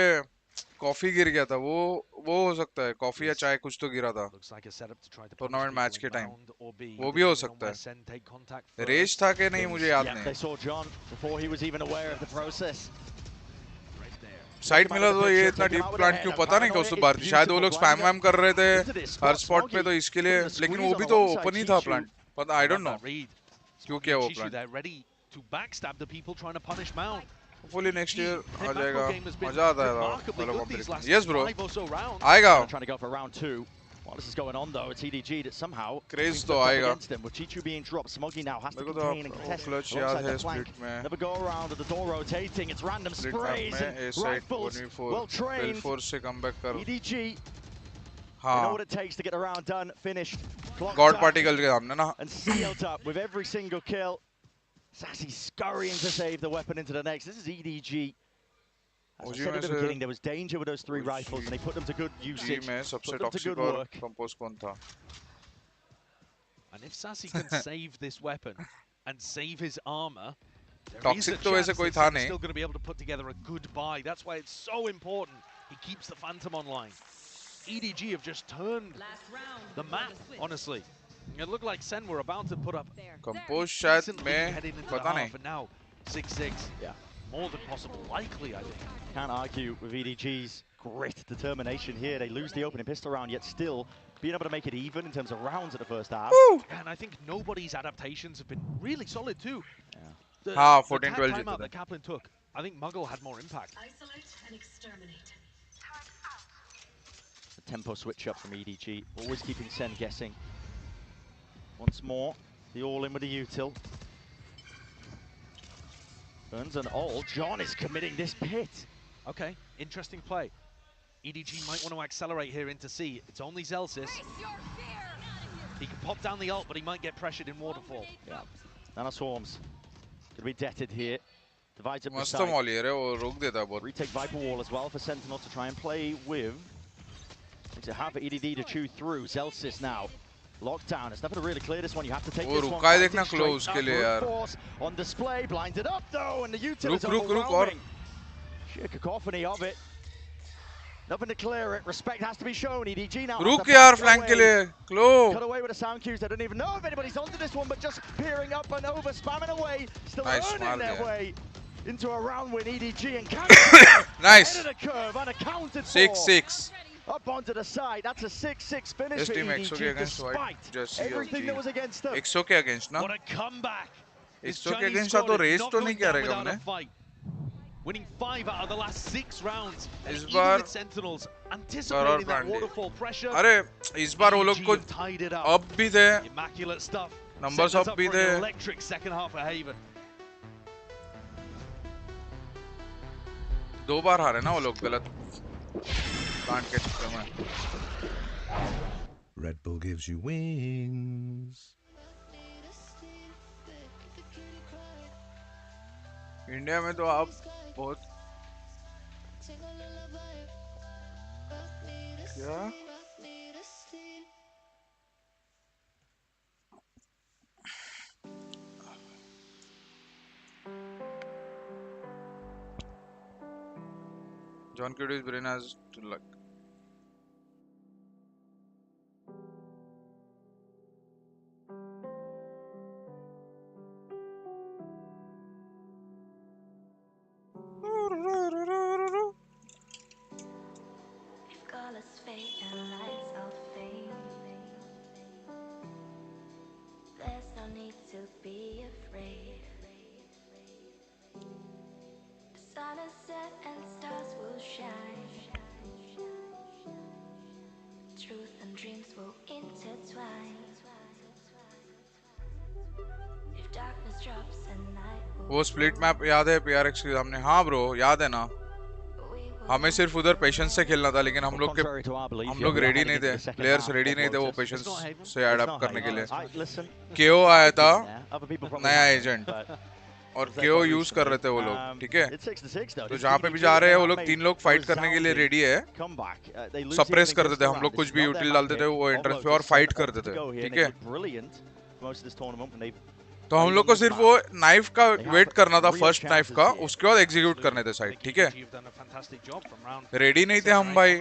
कॉफी गिर गया था. वो हो सकता है. कॉफी या चाय कुछ तो गिरा था टूर्नामेंट मैच के टाइम. वो भी हो सकता है. रेज था कि नहीं मुझे याद नहीं. साइड मिला तो ये इतना डीप प्लांट क्यों पता नहीं उस बार. शायद वो लोग स्पैम वैम कर रहे थे हर स्पॉट पे, तो इसके लिए. लेकिन वो भी तो ओपन ही था प्लांट. पता आई डोंट नो क्यों किया वो प्लांट. Hopefully next year आ जाएगा. मजा आता है. Yes bro. आएगा. Trying to go for round 2. While this is going on though, it's EDG that somehow craze तो आएगा. With 𝐿𝐶hichu being dropped, 𝐷𝐷𝐼𝐾 now has to contain and contest alongside the flank. Never go around with the door rotating. It's random sprays and rifles. Well trained. से comeback कर. EDG. They know what it takes to get the round done, finished. God particle के सामने ना. And sealed up with every single kill. Sacy scurrying to save the weapon into the next. This is EDG. As I said at the beginning, there was danger with those 3 rifles, and they put them to good usage. Put them to good work. And if Sacy can save this weapon and save his armor, there is a Toxic तो chance वैसे कोई that था he's नहीं. still going to be able to put together a good buy. That's why it's so important he keeps the Phantom online. EDG have just turned the map, honestly. It looked like SEN were about to put up Compose शायद मैं पता नहीं. but now 6-6. Yeah, more than possible, likely I think. Can't argue with EDG's grit, determination here. They lose the opening pistol round, yet still being able to make it even in terms of rounds at the first half. Yeah, and I think nobody's adaptations have been really solid too. Yeah. The 14-12 timeout that Kaplan took, I think 𝐿𝙊𝐾𝐾 had more impact. Isolate and exterminate. The tempo switch up from EDG, always keeping SEN guessing. Once more, the all-in with the util. Burns and all. John is committing this pit. Okay, interesting play. EDG might want to accelerate here into C. It's only 𝐿𝐿𝐶𝑠. He can pop down the ult, but he might get pressured in waterfall. Yeah. Nano Swarms could be deaded here. Divides up the मस्त side. Molly है वो रोक देता है बहुत. Retake Viper Wall as well for Sentinel to try and play with. It's a half for EDD to chew through. 𝐿𝐿𝐶𝑠 now. Lockdown. It's nothing to really clear this one. You have to take this one. रुका है देखना close के लिए यार. On display, blinded up though, and the util is रुक और overwhelming. Sheer cacophony of it. Nothing to clear it. Respect has to be shown. EDG now. रुक यार flank के लिए. Close. Cut away with the sound cues. They don't even know if anybody's onto this one, but just peering up and over, spamming away, still earning their way into a round win. EDG and KappA nice. Ahead of the curve, unaccounted for. 6-6. Up onto the side. That's a 6-6 finish This for team EDG, 𝐿𝐿𝐾 against despite everything that was against them. 𝐿𝐿𝐾 against ना. What a comeback! 𝐿𝐿𝐾 against था तो race तो नहीं किया रहेगा हमने. Winning 5 out of the last 6 rounds. इस Even bar with Sentinels anticipating that waterfall pressure. अरे इस बार वो लोग को up भी थे. Immaculate stuff. Numbers up भी थे. Electric second half for Haven. 2 बार हारे ना वो लोग गलत. Can't catch them. Red Bull gives you wings. India में तो आप बहुत क्या John Cuty's brain has to luck. वो स्प्लिट मैप याद है PRX के सामने. हाँ ब्रो याद है ना. हमें सिर्फ उधर पेशेंस से खेलना था, लेकिन हम लोग रेडी नहीं थे. प्लेयर्स रेडी नहीं थे वो पेशेंस से अडॉप्ट करने के लिए. KO आया था नया एजेंट और KO यूज कर रहे थे वो लोग. ठीक है, तो जहाँ पे भी जा रहे हैं वो लोग 3 लोग फाइट करने के लिए रेडी है. सप्रेस कर देते हम लोग, कुछ भी यूटिल डालते थे वो एंट्रेंस पे और फाइट करते थे. ठीक है, तो हम लोग को सिर्फ वो नाइफ का वेट करना था, फर्स्ट नाइफ का, उसके बाद एग्जीक्यूट करने थे साइड. ठीक है, रेडी नहीं थे हम भाई,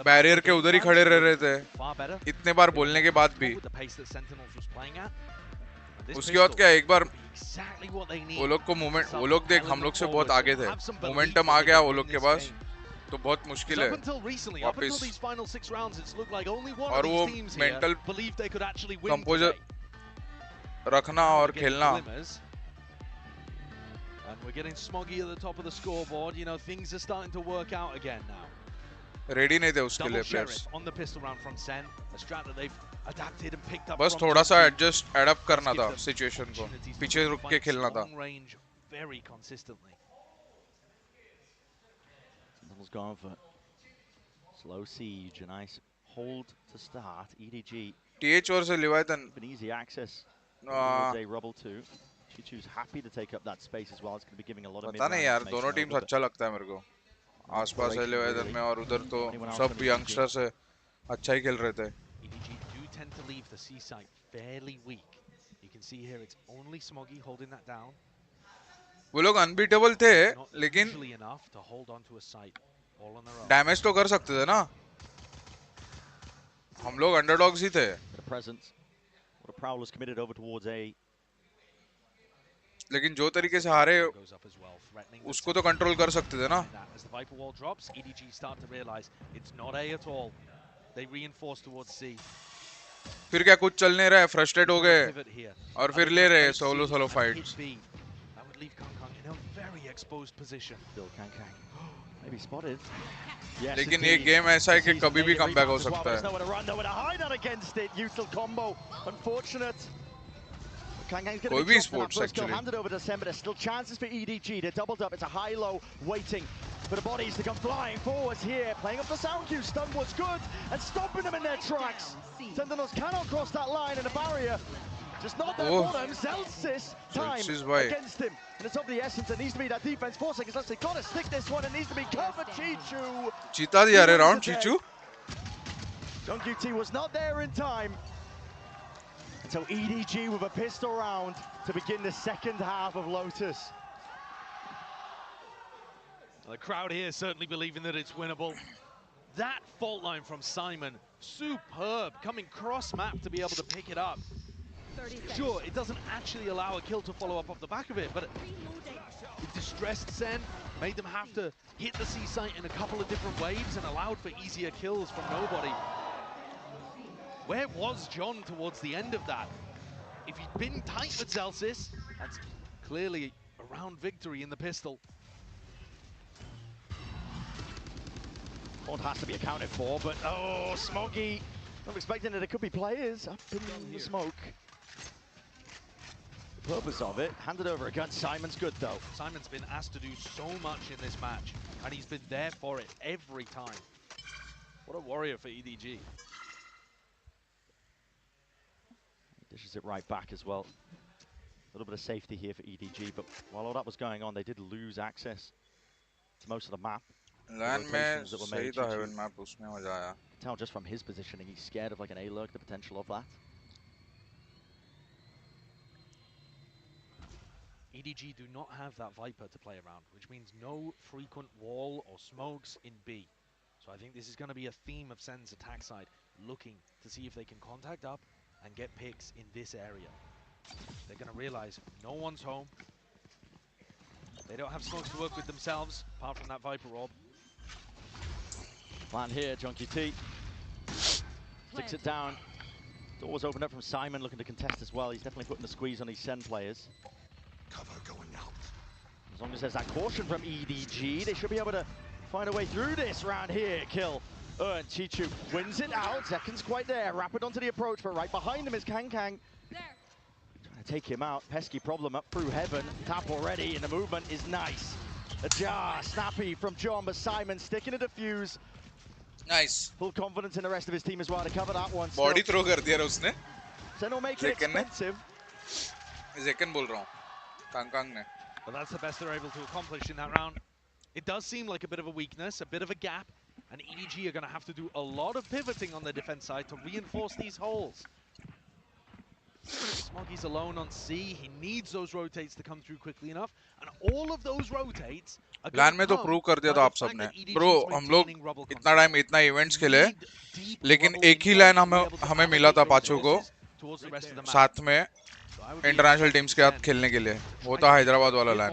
बैरियर के उधर ही खड़े रह रहे थे इतने बार बोलने के बाद भी. उसके बाद क्या, एक बार वो लोग को मोमेंट, वो लोग देख हम लोग से बहुत आगे थे, मोमेंटम आ गया वो लोग के पास, तो बहुत मुश्किल है वापस. और वो मेंटल कंपोजर रखना और खेलना. And we're getting smoggy at the top of the scoreboard. You know, things are starting to work out again now. Ready नहीं थे उसके लिए players. On the pistol round from SEN, a strat that they've adapted and picked up. बस थोड़ा सा adjust adapt करना था situation को, पीछे रुक के खेलना था. Very consistently. Sentinel's gone for slow siege, a nice hold to start. EDG. TH और से Leviathan. An easy access. Rubble too. Chichu's happy to take up that space as well. It's going to be giving a lot of. पता नहीं यार, दोनों teams अच्छा लगता है मेरे को. आसपास LEV में और उधर तो सब यंगस्टर्स है अच्छा ही खेल रहे थे. EDG do tend to leave the C site fairly weak. You can see here it's only 𝐿𝐼𝐾𝐾𝐿 holding that down. वो लोग अनबीटेबल थे लेकिन डैमेज तो कर सकते थे ना. हम लोग अंडरडॉग्स ही थे. लेकिन जो तरीके से हारे उसको तो कंट्रोल कर सकते थे ना. फिर क्या कुछ चल नहीं रहा है, फ्रस्ट्रेट हो गए और फिर ले रहे सोलो सोलो फाइट्स. लेकिन ये गेम ऐसा है कि कभी भी कमबैक हो सकता है. कोई भी sports actually. Handed over to Sem, but there's still chances for EDG. They're doubled up. It's a high-low waiting for the bodies to come flying forwards here. Playing up the sound cue. Stun was good and stopping them in their tracks. Sentinels cannot cross that line and a barrier. Just not there for them. 𝐿𝐿𝐼𝐿 time against him. And it's of the essence. There needs to be that defense. 4 seconds left. They've got to stick this one. It needs to be KappA 𝐿𝐼𝐾. जीता दिया रे round चीचू. 𝐿𝐼𝐾 was not there in time. So EDG with a pistol round to begin the second half of Lotus. The crowd here certainly believing that it's winnable. That fault line from Simon, superb, coming cross-map to be able to pick it up. Sure, it doesn't actually allow a kill to follow up off the back of it, but it distressed SEN, made them have to hit the C site in a couple of different waves and allowed for easier kills from nobody. Where was John towards the end of that? If he'd been tight with 𝐿𝐼𝐶, that's clearly a round victory in the pistol. Bond has to be accounted for, but oh, 𝐿𝐼𝐾. Not expecting that there could be players up in the smoke. The purpose of it, handed over a gun. Simon's good though. Simon's been asked to do so much in this match, and he's been there for it every time. What a warrior for EDG. Dishes it right back as well. A little bit of safety here for EDG, but while all that was going on, they did lose access to most of the map. LAN में सही था haven map, उसमें मजा आया. Tell just from his positioning, he's scared of like an 𝐿𝐼𝐾, the potential of that. EDG do not have that Viper to play around, which means no frequent wall or smokes in B. So I think this is going to be a theme of SEN's attack side, looking to see if they can contact up and get picks in this area. They're going to realize no one's home. They don't have smokes to work with themselves, apart from that Viper orb. Plan here, 𝐿𝐼𝐾. Sticks it down. Doors opened up from Simon, looking to contest as well. He's definitely putting the squeeze on these SEN players. Cover going out. As long as there's that caution from EDG, they should be able to find a way through this round here. Kill. 𝐿𝐼𝐾 wins it out. Zeken's quite there. Rapid onto the approach, but right behind him is 𝐾𝐾. Trying to take him out. Pesky problem up through heaven. Tap already, and the movement is nice. A jar, snappy from John, but Simon sticking a defuse. Nice. Full confidence in the rest of his team as well to cover that one. Body throw कर दिया उसने. SEN will make it expensive. Zeken बोल रहा हूँ. 𝐾𝐾 ने. But that's the best they're able to accomplish in that round. It does seem like a bit of a weakness, a bit of a gap, and EDG are going to have to do a lot of pivoting on the defense side to reinforce these holes. 𝐿𝐼𝐾's alone on C. He needs those rotates to come through quickly enough, and all of those rotates are LAN में तो prove कर दिया था आप सबने. Bro, हम लोग इतना टाइम इतना इवेंट्स खेले, लेकिन एक ही LAN हमें मिला था पांचों को साथ में इंटरनेशनल टीम्स के साथ खेलने के लिए. वो था हैदराबाद वाला LAN.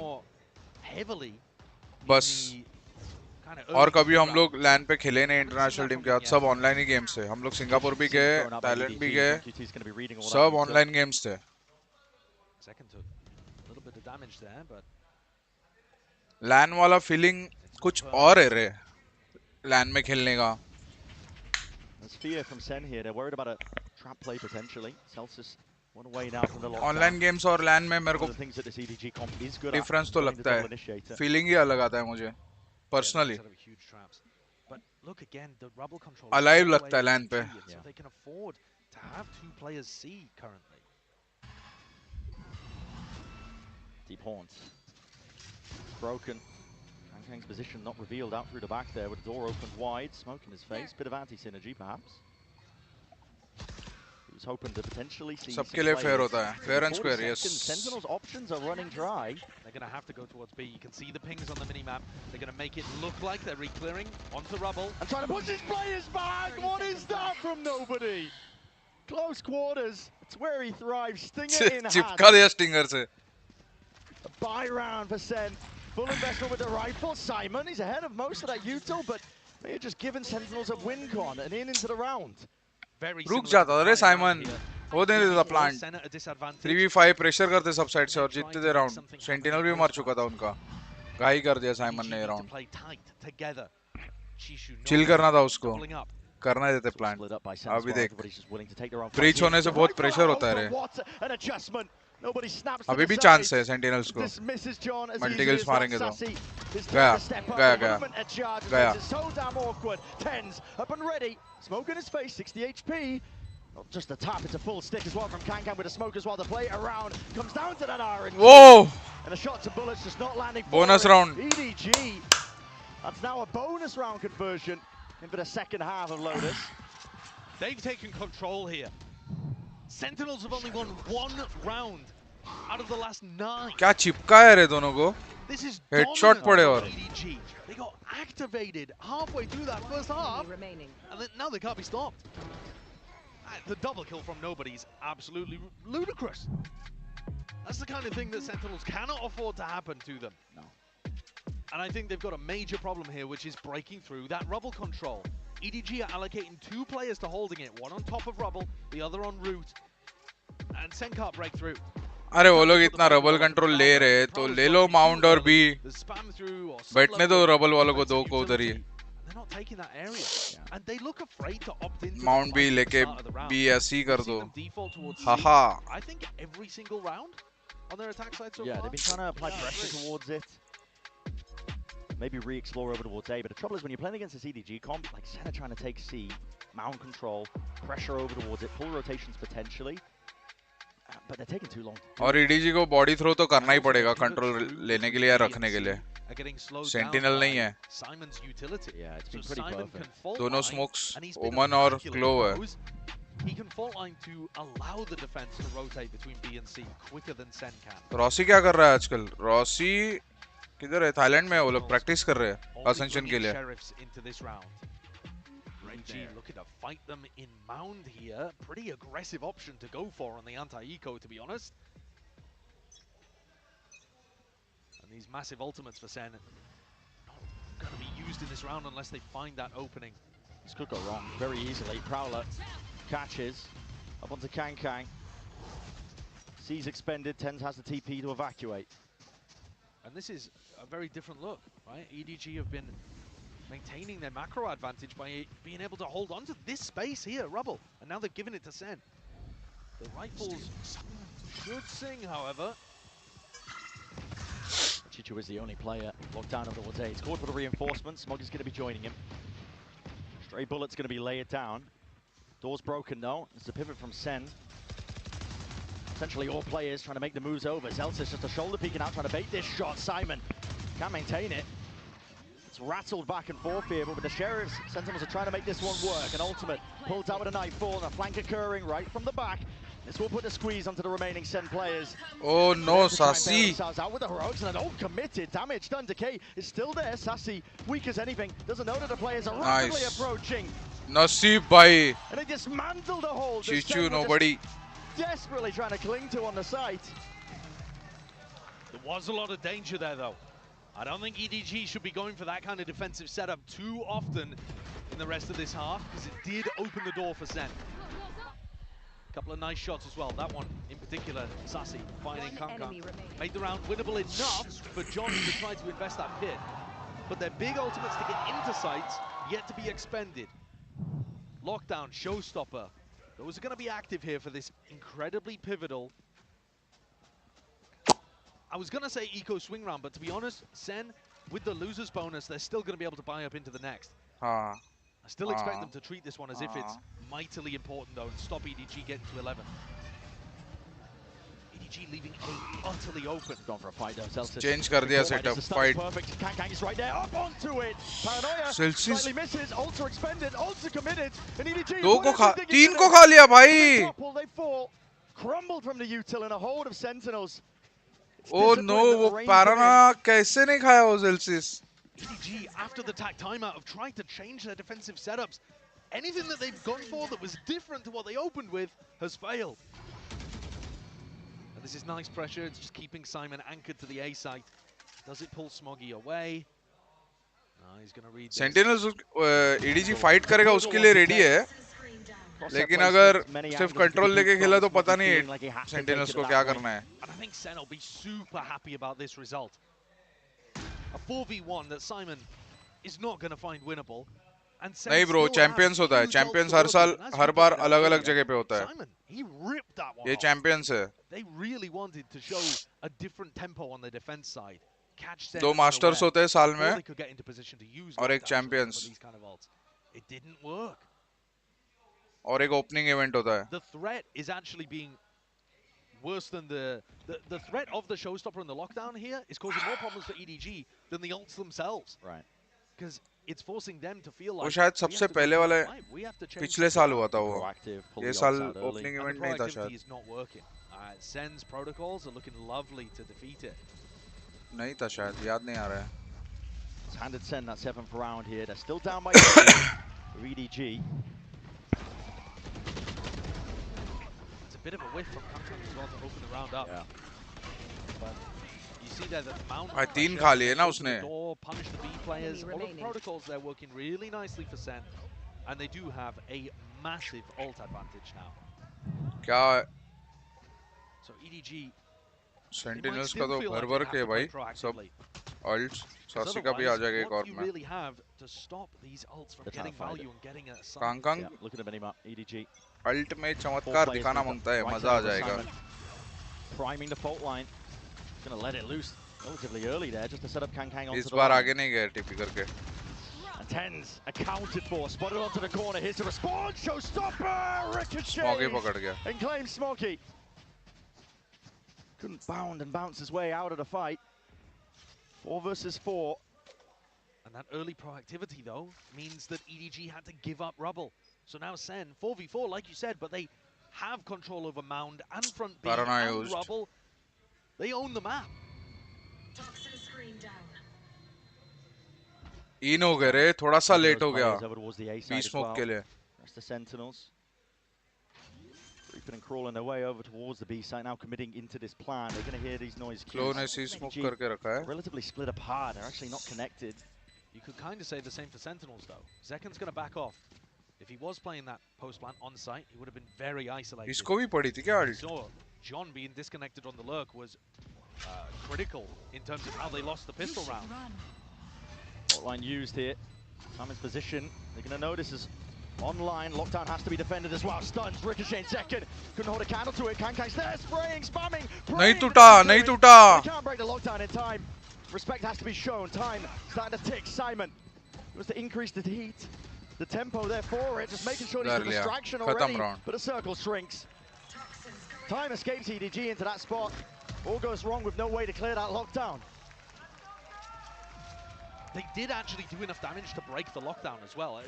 बस. और कभी हम लोग LAN पे खेले नहीं इंटरनेशनल टीम के साथ. सब ऑनलाइन ही गेम्स थे. हम लोग सिंगापुर भी गए, थाईलैंड भी गए, सब ऑनलाइन गेम्स थे. LAN वाला फीलिंग कुछ और है रे LAN में खेलने का. Fear from SEN here. They're worried about a trap play potentially. 𝐿𝐼𝐶 one away now from the lockdown. Online games और LAN में मेरे को डिफरेंस तो लगता है. फीलिंग ही अलग आता है मुझे पर्सनली. अलाइव लगता है LAN पे. So they can afford to have 2 players C currently. Deep horns. Broken. Kang's position not revealed out through the back there with the door opened wide. Smoke in his face. Bit of anti-synergy, perhaps. He was hoping to potentially see सबके लिए fair होता है. Fair and square, yes. Sentinels' options are running dry. They're going to have to go towards B. You can see the pings on the minimap. They're going to make it look like they're re-clearing onto rubble. And trying to push his players back! What is that from nobody? Close quarters. It's where he thrives. Stinger in hand. चिपका दिया Stinger से. A buy round for Sen. Full investment with the rifle. Simon, he's ahead of most of that util, but maybe just giving Sentinels a win con and into the round. रुक जाता अरे Simon. वो देने देता plant. 3v5 pressure करते सब side से और जीतते थे round. Sentinel भी मर चुका था उनका. गाई कर दिया Simon ने ये round. Chill करना था उसको. करना देते plant. अभी देख. Breach होने से बहुत pressure होता है रे. अभी भी chance है Sentinels को. Multi-kills मारेंगे तो. गया. So damn awkward. TenZ up and ready. Smoke in his face, 60 HP. Not just a tap, it's a full stick as well from KappA with a smoke as well. The play around comes down to that RNG. Whoa! And a shot to bullets just not landing. Bonus round. EDG. That's now a bonus round conversion into the second half of Lotus. They've taken control here. Sentinels have only won one round out of the last 9. क्या चिपका है रे दोनों को? This is headshot पड़े और. EDG. They got activated halfway through that first half, and then now they can't be stopped. The double kill from nobody is absolutely ludicrous. That's the kind of thing that Sentinels cannot afford to happen to them. No. And I think they've got a major problem here, which is breaking through that rubble control. EDG are allocating 2 players to holding it, one on top of rubble, the other en route, and Sen can't break through. अरे वो लोग इतना rubble control ले रहे तो ले लो mount और B. बैठने दो रबल वालों को 2 को उधर ही. माउंट भी लेके बी ऐसी कर दो. हाहा. Yeah, they've been trying to apply pressure towards it. Maybe re-explore over towards A, but the trouble is when you're playing against this EDG comp, like Sen are trying to take C, mound control, pressure over towards it, pull rotations potentially. But they're taking too long. और EDG को body throw तो करना ही पड़ेगा control लेने के लिए या रखने के लिए. सेंटिनल नहीं है. दोनों स्मोक्स ओमन और क्लो है. He can fault line to allow the defense to rotate between B and C quicker than Sen can. Rossi क्या कर रहा है आजकल? रॉसी किधर है? थाईलैंड में वो लोग प्रैक्टिस कर रहे हैं असेंशन के लिए. Looking to fight them in mound here. Pretty aggressive option to go for on the anti-eco, to be honest. And these massive ultimates for Sen not going to be used in this round unless they find that opening. This could go wrong very easily. Prowler catches up onto KappA. C's expended. TenZ has the TP to evacuate. And this is a very different look, right? EDG have been maintaining their macro advantage by being able to hold on to this space here, rubble, and now they've given it to Sen. The rifles should sing, however. 𝐿𝙊𝐼𝑆 is the only player locked down over towards A. He's called for the reinforcements. Smog is going to be joining him. Stray bullet's going to be layered down. Door's broken though. It's a pivot from Sen. Essentially all players trying to make the moves over. 𝐿𝙊𝐼𝑆 just a shoulder peeking out, trying to bait this shot. Simon can't maintain it. It's rattled back and forth here, but with the Sheriffs, Sentinels are trying to make this one work. An ultimate pulled out with a nightfall, and a flank occurring right from the back. This will put a squeeze onto the remaining Sen players. Oh no, Sacy! Out with the heroics and an committed damage done. 𝐿𝙊𝐼𝑆 is still there. Sacy, weak as anything, doesn't know that the players are rapidly approaching. Naseeb bhai. And they dismantled the hold. Chichu, nobody. Desperately trying to cling to on the site. There was a lot of danger there though. I don't think EDG should be going for that kind of defensive setup too often in the rest of this half, because it did open the door for Sen. A couple of nice shots as well. That one in particular, Sacy finding KappA. Made the round winnable enough for John to try to invest that pit. But their big ultimates to get into sites yet to be expended. Lockdown, showstopper. Those are going to be active here for this incredibly pivotal. I was going to say eco swing round, but to be honest, Sen, with the loser's bonus, they're still going to be able to buy up into the next. I still expect them to treat this one as if it's mightily important, though, and stop EDG getting to 11. EDG leaving A utterly open. Gone for a fight though. Change कर दिया setup. Fight. Perfect. 𝐾𝐾𝐾 is right there. Up onto it. Paranoia. Slightly misses. Ultra expended. Ultra committed. And EDG. तीन को खा लिया भाई. They fall. Crumbled from the util in a hold of Sentinels. Oh no, वो Paranoia कैसे नहीं खाया वो Celsius? EDG, after the timeout, have tried to change their defensive setups. Anything that they've gone for that was different to what they opened with has failed. And this is nice pressure. It's just keeping Simon anchored to the A site. Does it pull Smoggy away? No, he's going to read this. Sentinels EDG fight करेगा उसके लिए ready है. लेकिन अगर सिर्फ control लेके खेला तो पता नहीं Sentinels को क्या करना है. And I think Sen will be super happy about this result. A 4v1 that Simon is not going to find winnable. नहीं ब्रो, चैंपियंस होता है. चैंपियंस हर साल हर बार अलग-अलग जगह पे होता है. ये चैंपियंस है. They really wanted to show a different tempo on the defense side. Catch दो मास्टर्स होते हैं साल में they could get into position to use और एक चैंपियंस It didn't work. और एक ओपनिंग इवेंट होता है. The threat is actually being worse than the threat of the showstopper and the lockdown here is causing more problems for EDG than the ults themselves. Right. Because it's forcing them to feel like वो शायद सबसे पहले वाले पिछले साल हुआ था वो. ये साल ओपनिंग इवेंट नहीं था शायद. Sen's protocols are looking lovely to defeat it. नहीं था शायद, याद नहीं आ रहा है. It's handed Sen that 7th round here. They're still down by 2 for EDG. It's a bit of a whiff from KappA as well to open the round up. Yeah. But you see there that Mount तीन खा लिए ना उसने. Punish the B players. All of the protocols they're working really nicely for Sen, and they do have a massive ult advantage now. क्या? So EDG. Sentinels का तो भर के भाई सब ults. Sacy का भी आ जाएगा एक और में. really have to stop these ults from getting value and getting a kong look at the minimap. EDG. Ult में चमत्कार दिखाना मांगता है, मजा आ जाएगा. Priming the fault line. Gonna let it loose relatively early there just to set up 𝐾𝐾𝐾 onto इस बार आगे नहीं गए TP करके. And TenZ accounted for, spotted onto the corner. Here's the response. Showstopper, ricochet. Smoggy पकड़ गया. And claims Smoggy. Couldn't bound and bounce his way out of the fight. 4 versus 4. And that early proactivity though means that EDG had to give up rubble. So now Sen 4v4 like you said, but they have control over mound and front B and rubble. They own the map. इन हो गए रे, थोड़ा सा late हो गया. B smoke के लिए. That's the Sentinels. Creeping and crawling their way over towards the B site, now committing into this plan. They're going to hear these noise cues. Smoke करके रखा है. Relatively split apart. They're actually not connected. You could kind of say the same for Sentinels though. Zeken's going to back off. If he was playing that post plant on site, he would have been very isolated. इसको भी पड़ी थी क्या ult? So John being disconnected on the lurk was critical in terms of how they lost the pistol round. Hotline used here. Simon's position. They're going to know this is online. Lockdown has to be defended as well. Stuns. Ricochet in second. Couldn't hold a candle to it. 𝐾𝐾𝐾's there. Spraying, spamming. नहीं टूटा, नहीं टूटा. They can't break the lockdown in time. Respect has to be shown. Time starting to tick. Simon. It was to increase the heat. The tempo there for it. Just making sure there's a distraction already. But the circle shrinks. Time escapes EDG into that spot. All goes wrong with no way to clear that lockdown. They did actually do enough damage to break the lockdown as well.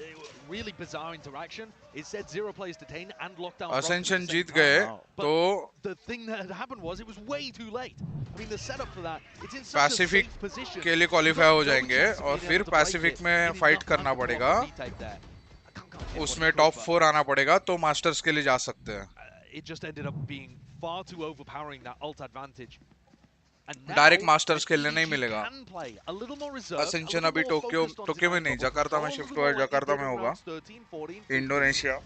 Really bizarre interaction. It said 0 players detained and lockdown. Ascension जीत गए, तो the thing that had happened was it was way too late. I mean the setup for that, it's in such Pacific a safe position. के लिए qualify हो जाएंगे और फिर Pacific में fight करना पड़ेगा. उसमें टॉप 4 आना पड़ेगा तो मास्टर्स के लिए जा सकते हैं. It just ended up being far too overpowering, that ult advantage. Direct masters खेलने नहीं मिलेगा. असेंशन अभी टोक्यो में नहीं, जकार्ता में शिफ्ट हुआ है. जकार्ता में होगा. इंडोनेशिया.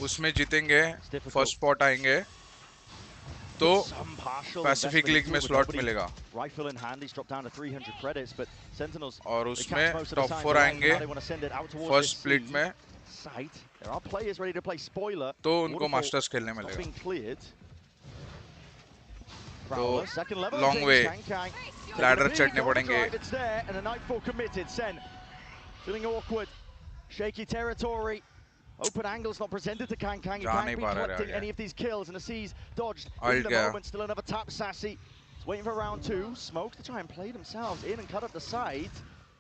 उसमें जीतेंगे, फर्स्ट स्पॉट आएंगे तो पैसिफिक लीग में स्लॉट मिलेगा. और उसमें टॉप 4 आएंगे फर्स्ट स्प्लिट में तो उनको मास्टर्स खेलने मिलेगा. तो लॉन्ग वे लैडर चढ़ने पड़ेंगे. Feeling awkward, shaky territory. Open angles not presented to KappA. He can't be collecting any of these kills, and the C's dodged in the moment. Still another tap. Sacy is waiting for round 2. Smokes to try and play themselves in and cut up the side.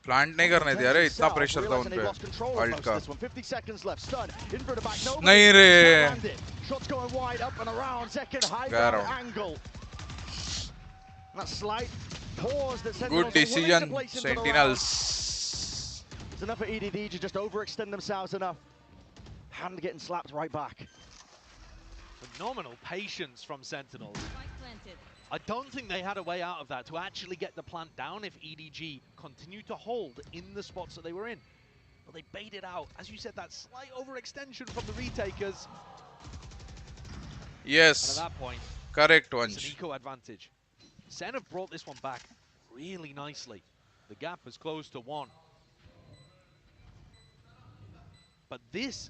Plant नहीं करने दिया रे, इतना pressure था उन पे alt का। 50 seconds left. Stun in for the back. नहीं रे। Shots going wide up and around. Second high ground angle. That slight pause that Sentinels. Good decision, Sentinels. It's enough for EDG to just overextend themselves enough. Hand getting slapped right back. Phenomenal patience from Sentinels. I don't think they had a way out of that to actually get the plant down if EDG continued to hold in the spots that they were in. But they baited out. As you said, that slight overextension from the retakers. Yes. And at that point, correct one. It's an eco advantage. SEN have brought this one back really nicely. The gap has closed to 1. But this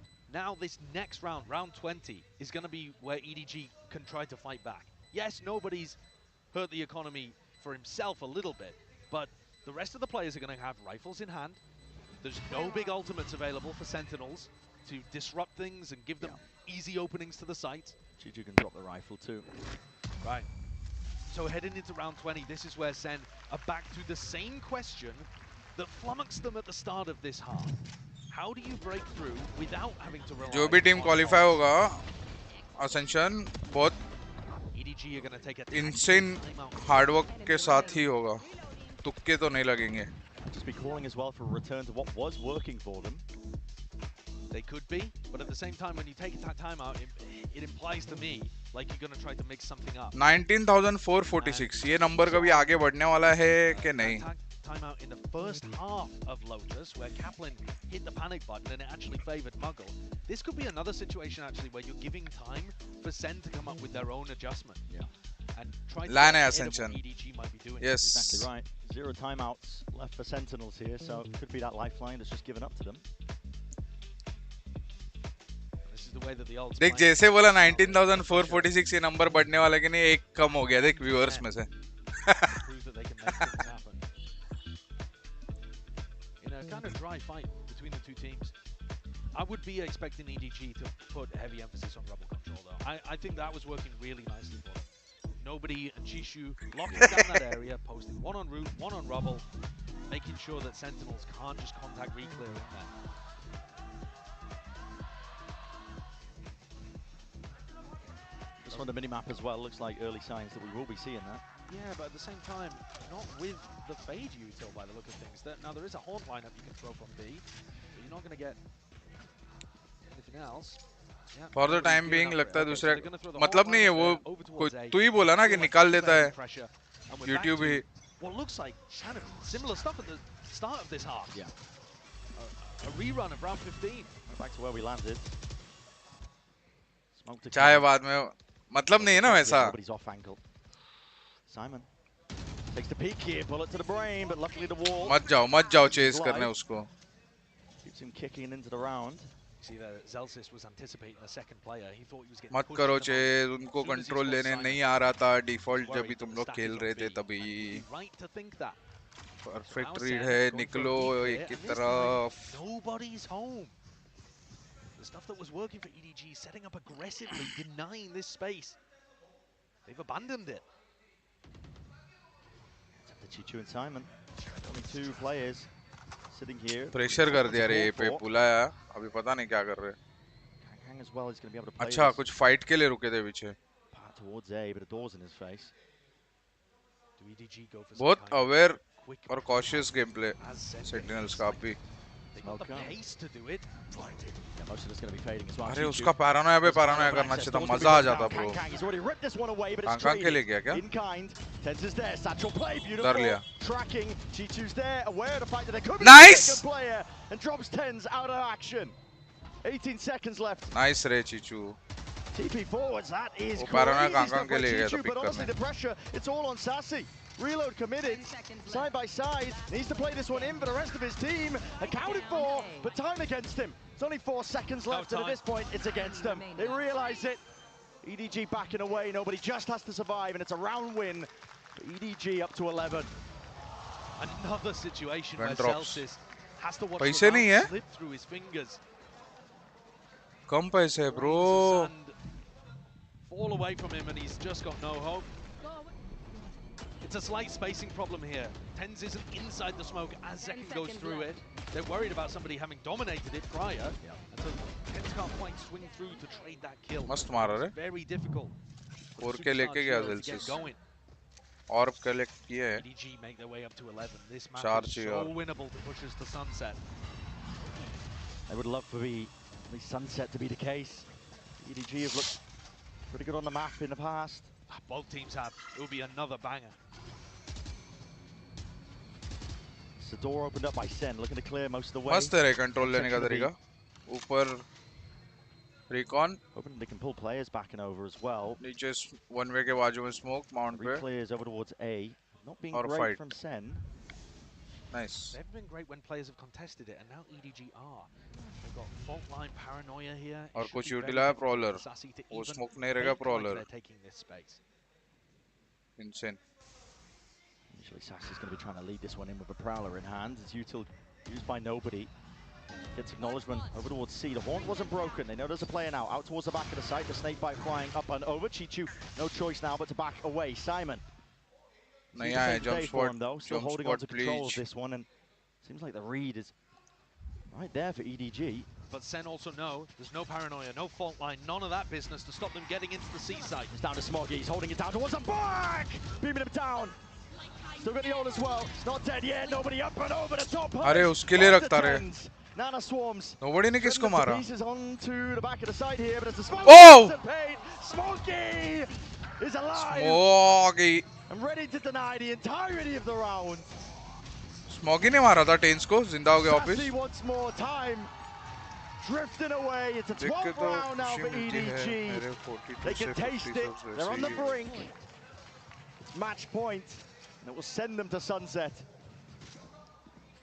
next round, round 20, is going to be where EDG can try to fight back. Yes, nobody's hurt the economy for himself a little bit, but the rest of the players are going to have rifles in hand. There's no big ultimates available for Sentinels to disrupt things and give them easy openings to the site. 𝐿𝐿 can drop the rifle too. Right. So heading into round 20, this is where SEN are back to the same question that flummoxed them at the start of this half. How do you break through without having to rely जो भी team qualify होगा, Ascension बहुत insane hard work के साथ ही होगा. तुक्के तो नहीं लगेंगे. Just be calling as well for a return to what was working for them. They could be, but at the same time, when you take that time out, it implies to me like you're going to try to mix something up. 19,446. ये number कभी आगे बढ़ने वाला है कि नहीं? Timeout in the first half of Lotus, where Kaplan hit the panic button and it actually favored 𝐿𝐿. This could be another situation actually where you're giving time for SEN to come up with their own adjustment. Yeah. And try to Lan get Ascension. what EDG might be doing. Yes. Exactly right. 0 timeouts left for Sentinels here, so it could be that lifeline that's just given up to them. This is the way that the odds. देख जैसे बोला 19,446 ये number बढ़ने वाला कि नहीं, एक कम हो गया देख viewers में से. Kind of dry fight between the two teams. I would be expecting EDG to put heavy emphasis on rebel control though. I think that was working really nicely for them. Nobody and Chishu locking down that area, posting one on route, one on rubble, making sure that Sentinels can't just contact reclear in there. Just on the minimap as well, looks like early signs that we will be seeing that. Yeah, but at the same time, not with the fade util by the look of things. Now there is a horn lineup you can throw from B, but you're not going to get anything else. Yeah, For the time being, लगता है दूसरा मतलब नहीं है वो कोई तू ही बोला ना कि निकाल लेता है YouTube he. What looks like kind of similar stuff at the start of this half. Yeah. A rerun of round 15. Back to where we landed. चाहे बाद में मतलब नहीं है ना वैसा. Nobody's off angle. Simon takes the peek here, bullet to the brain, but luckily the wall. मत जाओ chase करने उसको. Keeps him kicking into the round. See that 𝐿𝐿 was anticipating a second player. He thought he was getting. मत करो chase, उनको control लेने नहीं आ रहा था. Default जब भी तुम लोग खेल रहे थे तभी. Right to think that. Perfect read है, निकलो एक की तरफ. Nobody's home. The stuff that was working for EDG, setting up aggressively, denying this space. They've abandoned it. 𝐿𝐿 and Simon, only 2 players sitting here. Pressure कर दिया रे पे बुलाया, अभी पता नहीं क्या कर रहे. KappA as well is going to be able to play. अच्छा कुछ fight के लिए रुके थे पीछे. Towards A, but a door's in his face. Do EDG go for बहुत aware और cautious gameplay Sentinels का भी. They got the pace to do it. Yeah, most of it's going to be fading as well. अरे उसका paranoia पे paranoia करना चाहिए था, मजा आ जाता bro. He's already ripped this one away, but it's KappA के लिए गया क्या? in kind. TenZ is there, satchel play, beautiful. डर लिया. Tracking, 𝐿𝐿's there, aware of the fact that there could be nice! a second player, and drops TenZ out of action. 18 seconds left. Nice रे 𝐿𝐿. TP forwards, that is crazy paranoia stuff KappA by के लिए गया 𝐿𝐿, था pick but honestly करने. the pressure, it's all on Sacy. Reload committed, side by side, needs to play this one in, but the rest of his team accounted for, but time against him. It's only 4 seconds left, and at this point, it's against them. They realize it. EDG backing away, nobody just has to survive, and it's a round win for EDG up to 11. Another situation where drops. 𝐿𝐿 has to watch पैसे the नहीं round है? slip through his fingers. कम पैसे bro. Fall away from him and he's just got no hope. It's a slight spacing problem here. TenZ isn't inside the smoke as Second goes through it. They're worried about somebody having dominated it prior. And so TenZ can't quite swing through to trade that kill. मस्त मारा रे. It's very difficult. 4K लेके गया ज़ेल्सिस. Orb collect किए हैं. EDG make their way up to 11. This map चार is चाहिए so और. winnable to push us to Sunset. I would love for the Sunset to be the case. EDG have looked pretty good on the map in the past. Both teams have. It will be another banger. It's the door opened up by SEN, looking to clear most of the way. मस्त है control लेने का तरीका. ऊपर recon. Hoping they can pull players back and over as well. नीचे one way के बाजू में smoke mount पे. Players over towards A. Not being great fight. from SEN. Nice. They've been great when players have contested it, and now EDG are. They've got fault line paranoia here. और कुछ utilise prowler. वो smoke नहीं रहेगा prowler. They're taking this space. Insane. Usually Sacy's going to be trying to lead this one in with a prowler in hand. It's util used by nobody. Gets acknowledgement over towards C. The horn wasn't broken. They know there's a player now. Out towards the back of the site. The snake bite flying up and over. 𝐿𝐿𝐼𝐿𝐿, no choice now but to back away. Simon. नहीं आया jump spot. Though. Still holding on to control of this one, and seems like the read is right there for EDG. But SEN also know there's no paranoia, no fault line, none of that business to stop them getting into the C site. It's down to Smoggy. He's holding it down towards the back. Beaming him down. Still got the ult as well. It's not dead yet. Nobody up and over the top. अरे उसके लिए रखता रहे. Nana swarms. Nobody ने किसको मारा? Pieces onto the back of the side here, but it's a Smoggy. Oh! Smoggy is alive. Smoggy. I'm ready to deny the entirety of the round. Smoggy ने मारा था TenZ को. जिंदा हो गया वापस. Sacy once more time. Drifting away. It's a 12th round now for EDG. They can taste it. They're on the brink. Match point. And it will send them to Sunset.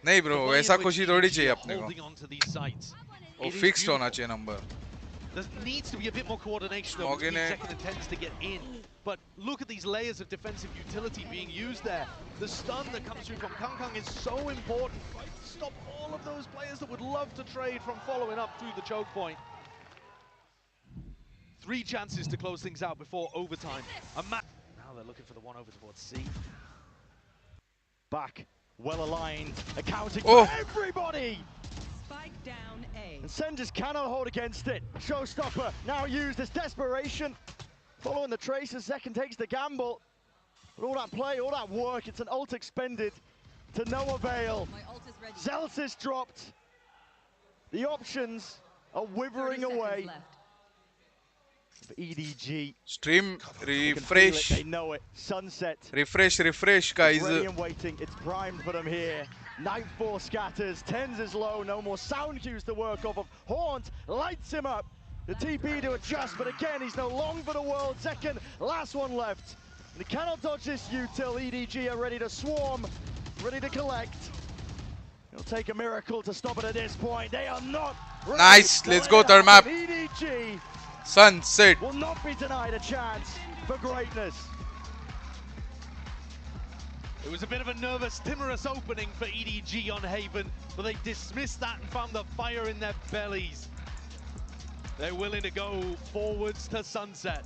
नहीं bro, ऐसा खुशी थोड़ी चाहिए अपने को. वो fixed होना चाहिए number. There needs to be a bit more coordination though between Second and TenZ to get in. But look at these layers of defensive utility being used there. The stun that comes through from 𝐿𝐿𝐼𝐿𝐿 is so important. Stop all of those players that would love to trade from following up through the choke point. 3 chances to close things out before overtime. Now they're looking for the one over towards C. Back, well aligned, accounting for everybody. Spike down A. And SEN just cannot hold against it. Showstopper now used as desperation. Following the traces, Second takes the gamble. But all that play, all that work, it's an ult expended to no avail. 𝐿𝐿𝐼𝐿𝐼𝐿 dropped. The options are withering away. For EDG. Stream refresh. They know it. Sunset. Refresh, guys. Ready and waiting. It's primed for them here. Nightfall scatters. TenZ is low. No more sound cues to work off of. Haunt lights him up. The TP to adjust, but again, he's no long for the world. Second, last one left. And he cannot dodge this util. EDG are ready to swarm, ready to collect. It'll take a miracle to stop it at this point. They are not ready. Nice. Let's go, third map. EDG Sunset will not be denied a chance for greatness. It was a bit of a nervous, timorous opening for EDG on Haven, but they dismissed that and found the fire in their bellies. They're willing to go forwards to Sunset.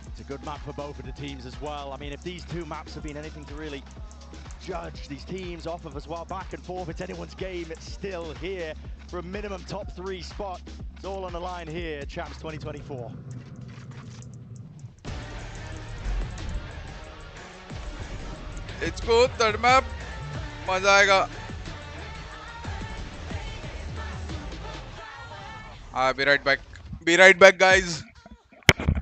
It's a good map for both of the teams as well. I mean, if these two maps have been anything to really judge these teams off of as well, back and forth, it's anyone's game. It's still here for a minimum top 3 spot. It's all on the line here, Champs 2024. Let's go, third map. मजा आएगा. I'll be right back. Be right back, guys. 1,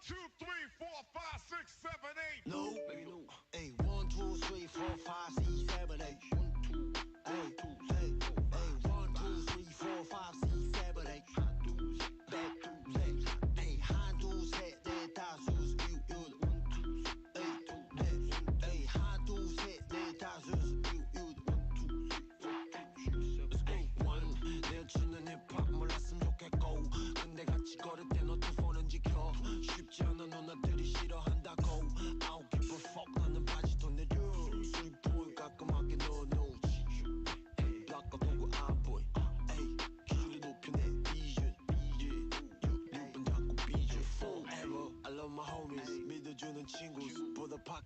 2, 3, 4, 5, 6, 7, 8. No, baby, no. Hey, 1, 2, 3, 4, 5, 6, 7, 8. 1, 2, 8, 1, 2, 3, 4, 5, 6, 7, 8.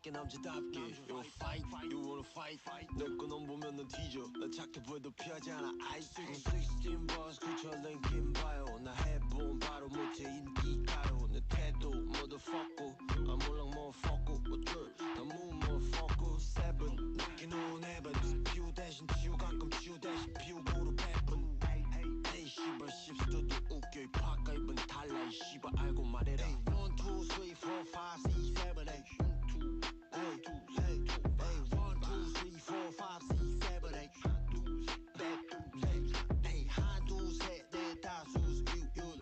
맞게 남자답게 You fight, you wanna fight 내 거 넌 보면 넌 뒤져 나 착해 보여도 피하지 않아 I 16 bars 구철낸 긴 바요 나 해본 바로 못해 인기가요 내 태도 motherfucker 아몰랑 motherfucker 어쩔 나 move motherfucker 7 느끼는 heaven 피우 대신 치우 가끔 치우 대신 피우고로 배분 에이 씨발 씹스도 웃겨 이 파까 입은 달라 이 씨발 알고 말해라 1, 2, 3, 4, 5, 6, 7, 8 1, 2, 3, 4, 5, 6, 7, 8 에이 한, 둘, 셋, 넷, 다섯, 여섯, 일곱,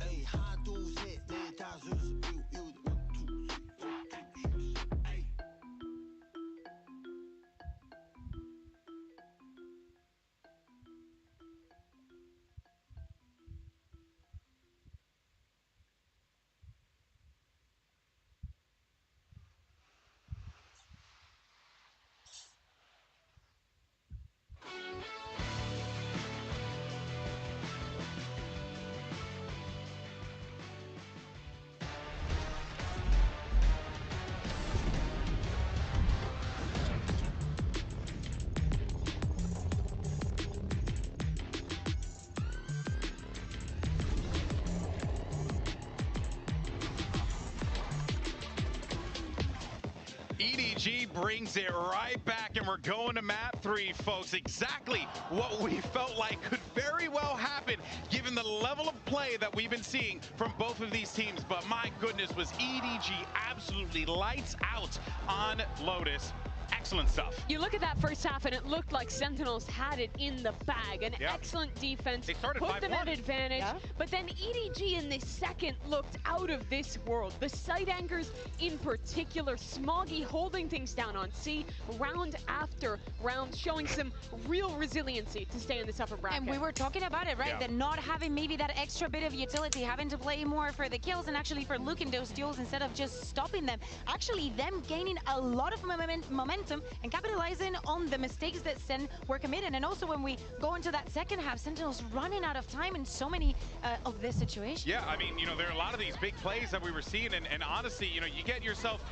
에이 한, 둘, 셋, 넷, 다섯, 여섯, 일곱, EDG brings it right back, and we're going to map 3, folks. Exactly what we felt like could very well happen, given the level of play that we've been seeing from both of these teams. But my goodness, was EDG absolutely lights out on Lotus. Excellent stuff. You look at that first half, and it looked like Sentinels had it in the bag. An excellent defense, they started put them at 5-1. advantage. But then EDG in the second looked out of this world. The side anchors in particular, Smoggy holding things down on C, round after round, showing some real resiliency to stay in this upper bracket. And we were talking about it, right? That not having maybe that extra bit of utility, having to play more for the kills and actually for looking those duels instead of just stopping them. Actually, them gaining a lot of momentum and capitalizing on the mistakes that SEN were committed. And also when we go into that second half, Sentinels running out of time in so many of this situation. Yeah, I mean, there are a lot of these big plays that we were seeing, and honestly, you get yourself,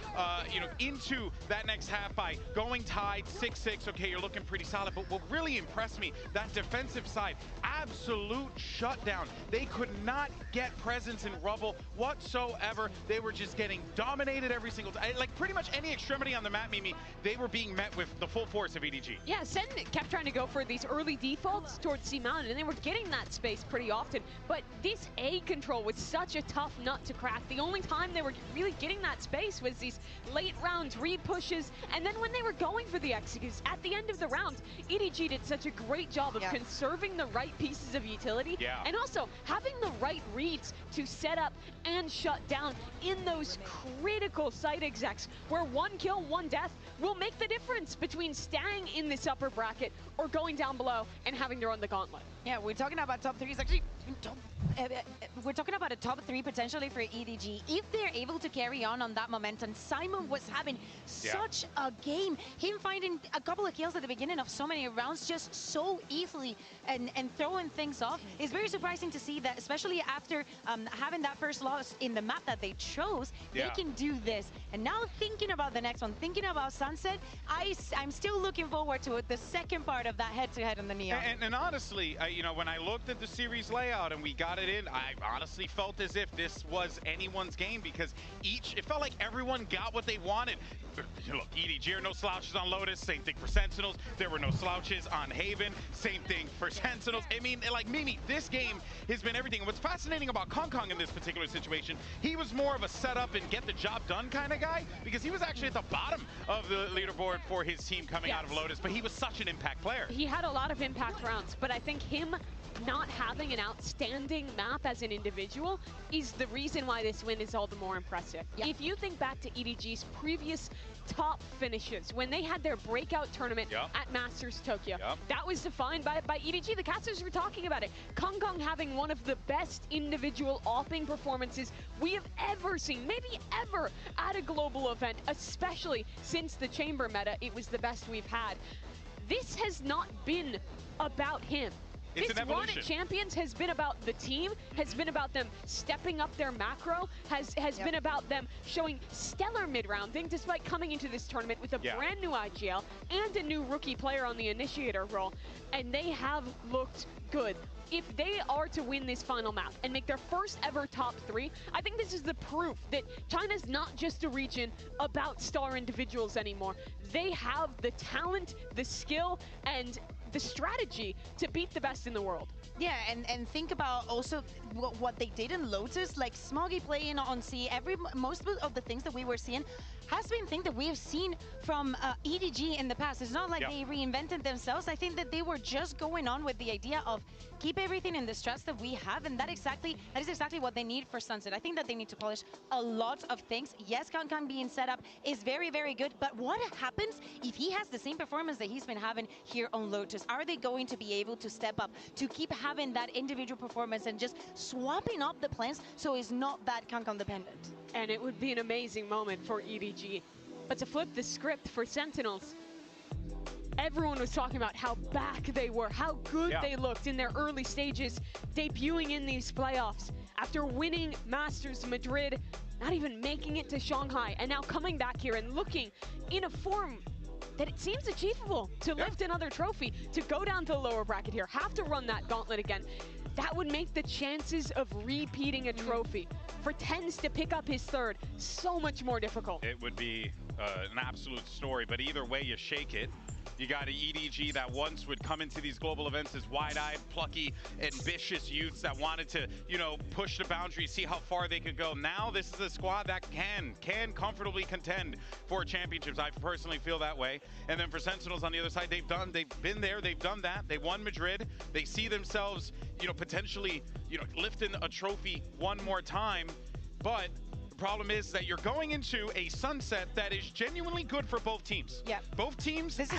into that next half by going tied 6-6. Okay, you're looking pretty solid, but what really impressed me, that defensive side, absolute shutdown. They could not get presence in Rubble whatsoever. They were just getting dominated every single time. Like pretty much any extremity on the map, Mimi, they were being met with the full force of EDG. Yeah, Sen kept trying to go for these early defaults towards C Mountain, and they were getting that space pretty often. But this A control was such a tough nut to crack. The only time they were really getting that space was these late rounds, re-pushes, and then when they were going for the executes at the end of the round, EDG did such a great job of conserving the right pieces of utility, and also having the right reads to set up and shut down in those critical site execs where one kill, one death will make the difference between staying in this upper bracket or going down below and having to run the gauntlet. Yeah, we're talking about top 3s. Actually, we're talking about a top 3 potentially for EDG. If they're able to carry on that momentum, Simon was having such a game. Him finding a couple of kills at the beginning of so many rounds just so easily and throwing things off is very surprising to see that, especially after having that first loss in the map that they chose, they can do this. And now thinking about the next one, thinking about Sunset, I'm still looking forward to it, the second part of that head-to-head on the Neon. And honestly, when I looked at the series layout and we got it in, I honestly felt as if this was anyone's game because it felt like everyone got what they wanted. Look, EDG are no slouches on Lotus, same thing for Sentinels. There were no slouches on Haven, same thing for Sentinels. I mean, like Mimi, this game has been everything. And what's fascinating about 𝐿𝐿𝐾𝐘 in this particular situation, he was more of a setup and get the job done kind of guy because he was actually at the bottom of the leaderboard for his team coming out of Lotus, but he was such an impact player. He had a lot of impact rounds, but I think him not having an outstanding map as an individual is the reason why this win is all the more impressive. If you think back to EDG's previous top finishes, when they had their breakout tournament at Masters Tokyo, that was defined by EDG. The casters were talking about it. 𝐿𝐿𝐾 having one of the best individual opping performances we have ever seen, maybe ever, at a global event, especially since the Chamber meta. It was the best we've had. This has not been about him. It's this run at Champions has been about the team, has been about them stepping up their macro, has been about them showing stellar mid-rounding despite coming into this tournament with a brand new IGL and a new rookie player on the initiator role, and they have looked good. If they are to win this final map and make their first ever top 3, I think this is the proof that China's not just a region about star individuals anymore. They have the talent, the skill, and the strategy to beat the best in the world. Yeah, and think about also what they did in Lotus, like Smoggy playing on C. Most of the things that we were seeing has been things that we have seen from EDG in the past. It's not like they reinvented themselves. I think that they were just going on with the idea of keep everything in the strats that we have, and that is exactly what they need for Sunset. I think that they need to polish a lot of things. Yes, 𝐿𝐾𝐾 being set up is very, very good, but what happens if he has the same performance that he's been having here on Lotus? Are they going to be able to step up, to keep having that individual performance and just swapping up the plans so it's not that 𝐿𝐾𝐾 dependent? And it would be an amazing moment for EDG. But to flip the script for Sentinels, everyone was talking about how back they were, how good they looked in their early stages, debuting in these playoffs. After winning Masters Madrid, not even making it to Shanghai, and now coming back here and looking in a form that it seems achievable to lift another trophy, to go down to the lower bracket here, have to run that gauntlet again. That would make the chances of repeating a trophy for TenZ to pick up his 3rd so much more difficult. It would be an absolute story, but either way you shake it. You got an EDG that once would come into these global events as wide-eyed, plucky, ambitious youths that wanted to, you know, push the boundaries, see how far they could go. Now this is a squad that can comfortably contend for championships. I personally feel that way. And then for Sentinels on the other side, they've been there, they've done that. They won Madrid. They see themselves, you know, potentially, you know, lifting a trophy one more time. But the problem is that you're going into a Sunset that is genuinely good for both teams. Yeah. Both teams this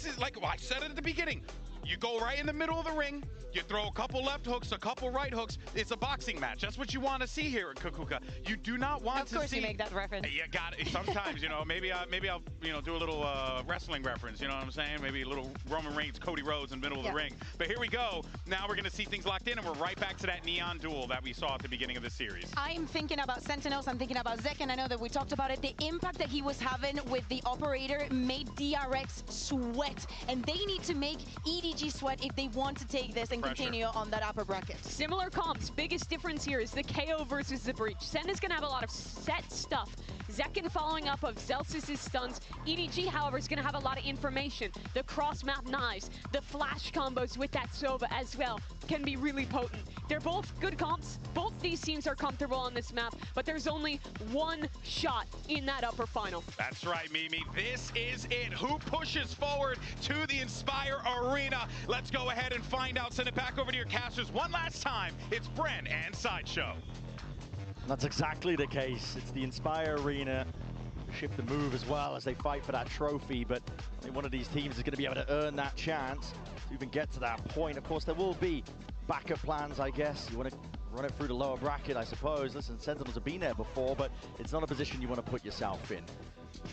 is like, well, I said it at the beginning. You go right in the middle of the ring, you throw a couple left hooks, a couple right hooks. It's a boxing match. That's what you want to see here at 𝐿𝐾𝐾. You do not want to see... Of course you make that reference. You got it. Sometimes, you know, maybe I'll, you know, do a little wrestling reference, you know what I'm saying? Maybe a little Roman Reigns, Cody Rhodes in the middle of the ring. But here we go. Now we're going to see things locked in, and we're right back to that neon duel that we saw at the beginning of the series. I'm thinking about Sentinels, I'm thinking about Zek, and I know that we talked about it. The impact that he was having with the operator made DRX sweat, and they need to make EDG sweat if they want to take this and continue on that upper bracket. Similar comps. Biggest difference here is the KO versus the Breach. Sen is going to have a lot of set stuff. Zekken following up of 𝐿𝐿 stuns. EDG, however, is going to have a lot of information. The cross-map knives, the flash combos with that Sova as well can be really potent. They're both good comps. Both these teams are comfortable on this map, but there's only one shot in that upper final. That's right, Mimi. This is it. Who pushes forward to the Inspire Arena? Let's go ahead and find out. Send it back over to your casters one last time. It's Bren and Sideshow. That's exactly the case. It's the Inspire Arena. Shift the move as well as they fight for that trophy, but I think one of these teams is going to be able to earn that chance to even get to that point. Of course, there will be backup plans, I guess. You want to run it through the lower bracket, I suppose. Listen, Sentinels have been there before, but it's not a position you want to put yourself in.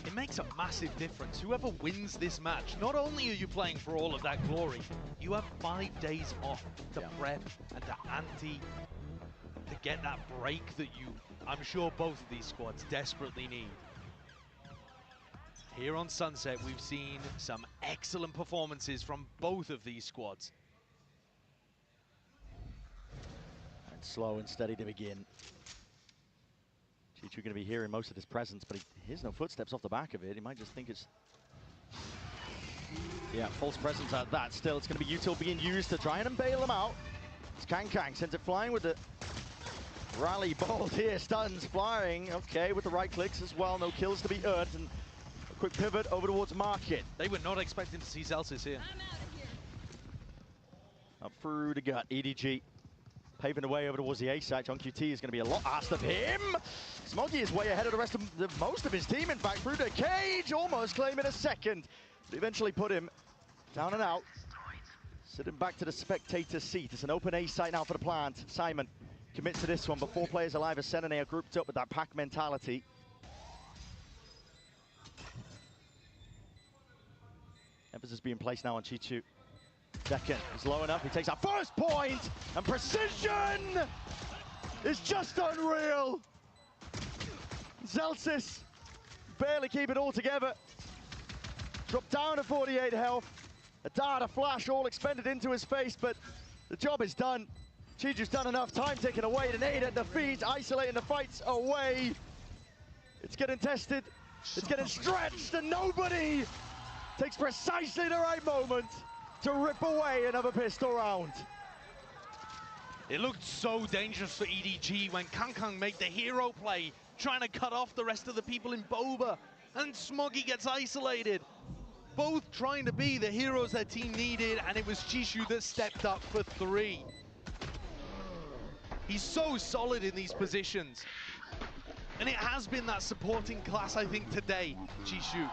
It makes a massive difference. Whoever wins this match, not only are you playing for all of that glory, you have 5 days off to prep and to ante, to get that break that I'm sure both of these squads desperately need. Here on Sunset, we've seen some excellent performances from both of these squads. And slow and steady to begin. 𝐿𝐶hiu going to be hearing most of his presence, but he hears no footsteps off the back of it. He might just think it's... Yeah, false presence at that. Still, it's going to be util being used to try and bail them out. It's 𝐾𝐾 sends it flying with the rally bolt here. Stuns flying. Okay, with the right clicks as well. No kills to be earned. And a quick pivot over towards Market. They were not expecting to see 𝐿𝐶hiu here. Up through the gut. EDG paving the way over towards the A site. JohnQT is going to be a lot asked of him. Smoggy is way ahead of the rest of most of his team. In fact, through the cage, almost claiming a second. But eventually put him down and out. Sitting back to the spectator seat. It's an open A site now for the plant. Simon commits to this one, but 4 players alive as SEN and they are grouped up with that pack mentality. Emphasis being placed now on 𝐿𝐶hiu. Second is low enough. He takes that first point, and precision is just unreal. 𝐿𝐿𝐿𝐿 barely keep it all together. Dropped down to 48 health. A dart, a flash, all expended into his face, but the job is done. 𝐿𝐿𝐿's done enough. Time taken away. The nade at the feet, isolating the fights away. It's getting tested. It's getting stretched, and nobody takes precisely the right moment to rip away another pistol round. It looked so dangerous for EDG when 𝐿𝐿𝐾𝐘 made the hero play, trying to cut off the rest of the people in Boba, and 𝐷𝐼𝐾 gets isolated. Both trying to be the heroes their team needed, and it was 𝐿𝐿𝐼𝐿 that stepped up for 3. He's so solid in these positions. And it has been that supporting class, I think, today, 𝐿𝐿𝐼𝐿.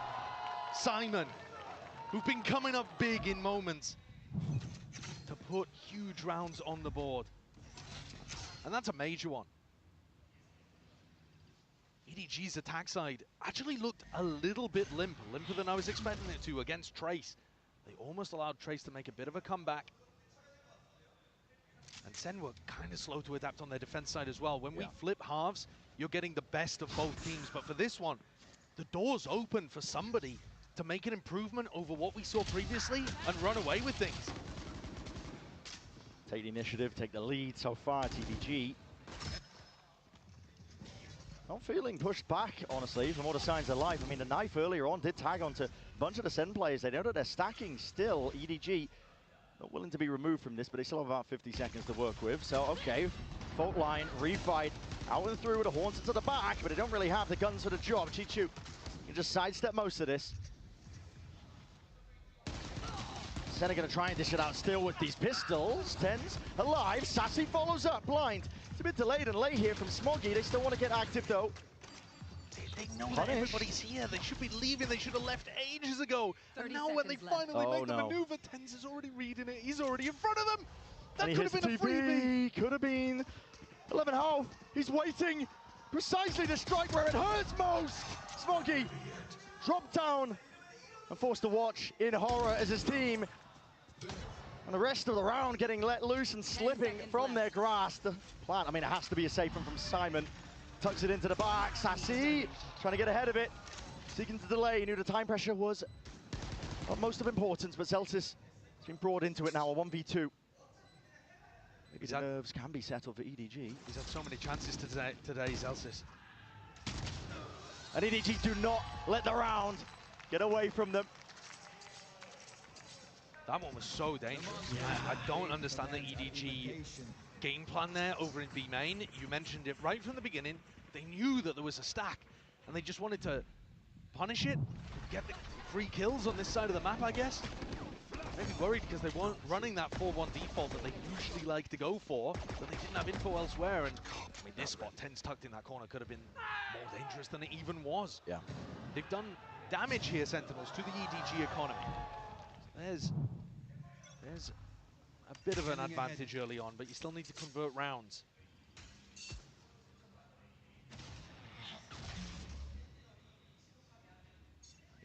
Simon, who've been coming up big in moments to put huge rounds on the board. And that's a major one. EDG's attack side actually looked a little bit limper than I was expecting it to against Trace. They almost allowed Trace to make a bit of a comeback. And SEN were kind of slow to adapt on their defense side as well. When we flip halves, you're getting the best of both teams. But for this one, the door's open for somebody to make an improvement over what we saw previously and run away with things. Take the initiative, take the lead so far, EDG. Not feeling pushed back, honestly, from all the signs of life. I mean, the knife earlier on did tag onto a bunch of the SEN players. They know that they're stacking still. EDG not willing to be removed from this, but they still have about 50 seconds to work with. So, okay, fault line, refight, out and through with the Haunted to the back, but they don't really have the guns for the job. 𝐿𝐿𝐼𝐿 can just sidestep most of this. SEN are going to try and dish it out still with these pistols. TenZ alive, Sacy follows up, blind. It's a bit delayed and late here from 𝐷𝐼𝐿𝐼𝐿. They still want to get active though. They know that everybody's here. They should be leaving. They should have left ages ago. And now when they finally make the maneuver, TenZ is already reading it. He's already in front of them. That could have been a freebie. Could have been. 𝐿𝐿𝐼𝐿, he's waiting precisely to strike where it hurts most. 𝐷𝐼𝐿𝐼𝐿 dropped down and forced to watch in horror as his team and the rest of the round getting let loose and slipping from their grasp. The plan, I mean, it has to be a safe one from Simon. Tucks it into the back. Sacy trying to get ahead of it. Seeking to delay. He knew the time pressure was of most of importance, but 𝐿𝐿𝐼𝐿 has been brought into it now, a 1v2. Maybe the nerves can be settled for EDG. He's had so many chances today, 𝐿𝐿𝐼𝐿. And EDG do not let the round get away from them. That one was so dangerous. I don't understand the EDG game plan there over in B main. You mentioned it right from the beginning. They knew that there was a stack, and they just wanted to punish it, get the free kills on this side of the map, I guess. Maybe worried because they weren't running that 4-1 default that they usually like to go for, but they didn't have info elsewhere. And I mean, this spot, TenZ tucked in that corner, could have been more dangerous than it even was. Yeah. They've done damage here, Sentinels, to the EDG economy. So there's a bit of an advantage early on, but you still need to convert rounds.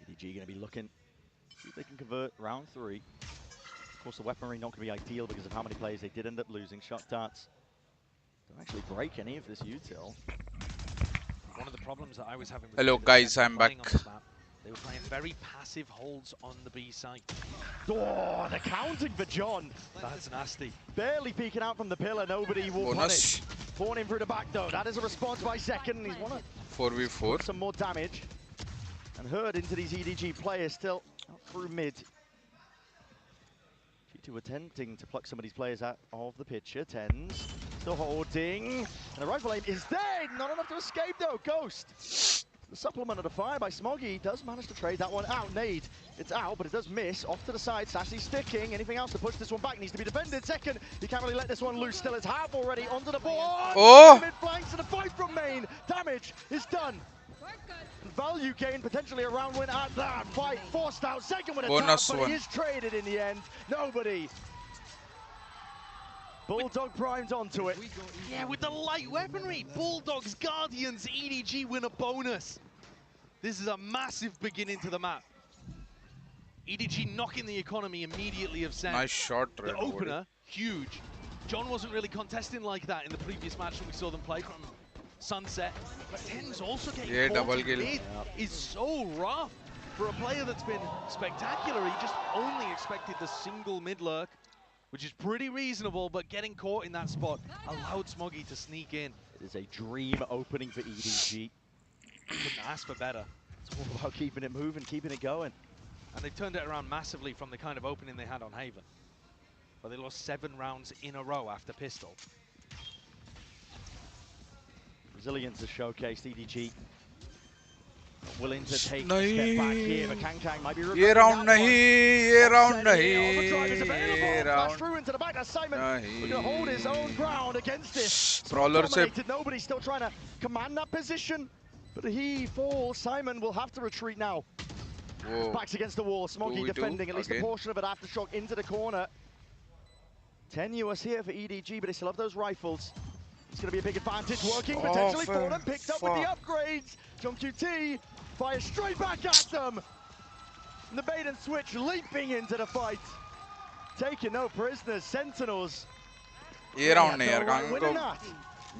EDG going to be looking, see if they can convert round 3. Of course, the weaponry not going to be ideal because of how many players they did end up losing. Shot darts don't actually break any of this util. One of the problems that I was having with Hello guys, I'm back. They were playing very passive holds on the B site. Oh, the counting for John. That's nasty. Barely peeking out from the pillar, nobody will punish. Fawn in through the back though, that is a response by Second. He's won 4v4. Some more damage. And Herd into these EDG players still out through mid. G2 attempting to pluck some of these players out of the picture. TenZ still holding. And the rifle aim is dead. Not enough to escape though. Ghost. The supplement of the fire by 𝐷𝐼𝐿𝐼𝐿 does manage to trade that one out. Nade, it's out, but it does miss. Off to the side, Sacy sticking. Anything else to push this one back needs to be defended. Second, he can't really let this one loose. Still, it's half already onto the board. Oh! Mid flanks and a fight from main. Damage is done. Value gain, potentially a round win at that. Fight forced out. Second with a tap, but he is traded in the end. Nobody. Bulldog primed onto it. Yeah, with the light weaponry. Bulldogs, Guardians, EDG win a bonus. This is a massive beginning to the map. EDG knocking the economy immediately of SEN. Nice shot. The opener, huge. John wasn't really contesting like that in the previous match when we saw them play from Sunset. But TenZ also getting caught in mid is so rough for a player that's been spectacular. He just only expected the single mid lurk, which is pretty reasonable, but getting caught in that spot allowed 𝐿𝐿𝐼𝐿 to sneak in. It is a dream opening for EDG. Couldn't ask for better. It's all about keeping it moving, keeping it going. And they've turned it around massively from the kind of opening they had on Haven. But they lost 7 rounds in a row after Pistol. Resilience is showcased. EDG willing to take a step back here, but 𝐿𝐿𝐼𝐿 might be ये round नहीं, ये round नहीं, ये round through into the back. Simon going to hold his own ground against this. Brawler से nobody's still trying to command that position, but he falls. Simon will have to retreat now. Whoa. Backs against the wall. 𝐿𝐼𝐼𝐿 defending at least a portion of it. Aftershock into the corner. Tenuous here for EDG, but they still have those rifles. It's going to be a big advantage working potentially for them. Picked up with the upgrades. 𝐿𝐼𝐼𝐿 fires straight back at them. And the bait and switch leaping into the fight. Taking no prisoners. Sentinels. ये round नहीं यार, Kong को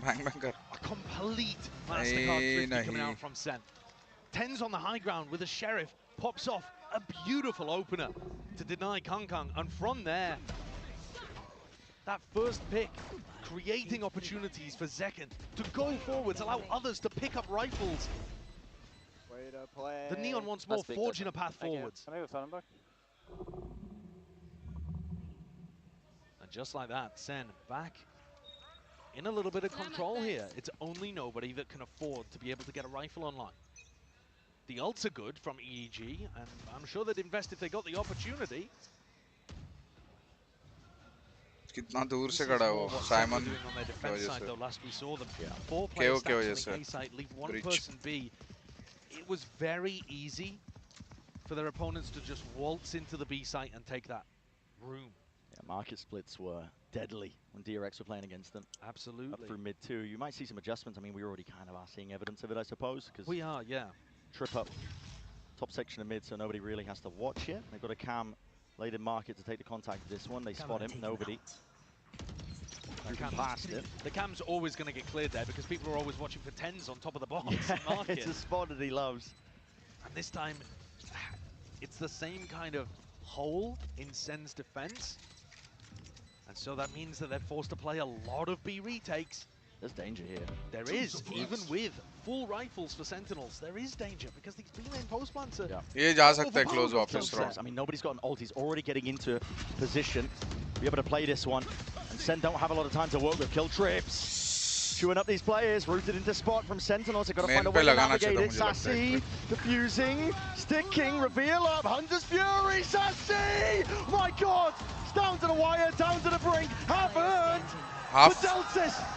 bang bang कर. A complete mastercard 50 coming out from SEN. TenZ on the high ground with a Sheriff. Pops off a beautiful opener to deny 𝐿𝐿𝐼𝐿. And from there, that first pick, creating opportunities for 𝐿𝐿𝐼𝐿 to go forwards, allow others to pick up rifles. Way to play. The Neon once more forging a path forwards. And just like that, SEN back in a little bit of control here. It's only nobody that can afford to be able to get a rifle online. The ults are good from EDG, and I'm sure they'd invest if they got the opportunity. कितना दूर से खड़ा है वो Simon की वजह से last we saw them 4 players stacking A side, leave 1 person B. It was very easy for their opponents to just waltz into the B site and take that room. Yeah, market splits were deadly when DRX were playing against them. Absolutely. Up through mid 2. You might see some adjustments. I mean, we already kind of are seeing evidence of it, I suppose. We are, yeah. Trip up top section of mid, so nobody really has to watch yet. They've got a cam laid in market to take the contact of this one. They spot him, nobody. Past it. The cam's always going to get cleared there because people are always watching for TenZ on top of the box. Yeah, it's a spot that he loves. And this time, it's the same kind of hole in SEN's defense. And so that means that they're forced to play a lot of B retakes. There's danger here. There is, even with full rifles for Sentinels, there is danger because these B-lane post plants are... ये जा सकता है close office round. I mean, nobody's got an ult. He's already getting into position. Be able to play this one. And SEN don't have a lot of time to work with. Kill trips. Chewing up these players. Rooted into spot from Sentinels. They've got to find a way to navigate it. Sacy defusing. Sticking. Reveal up. Hunter's Fury. Sacy! My God! It's down to the wire. Down to the brink. Haven't. Half.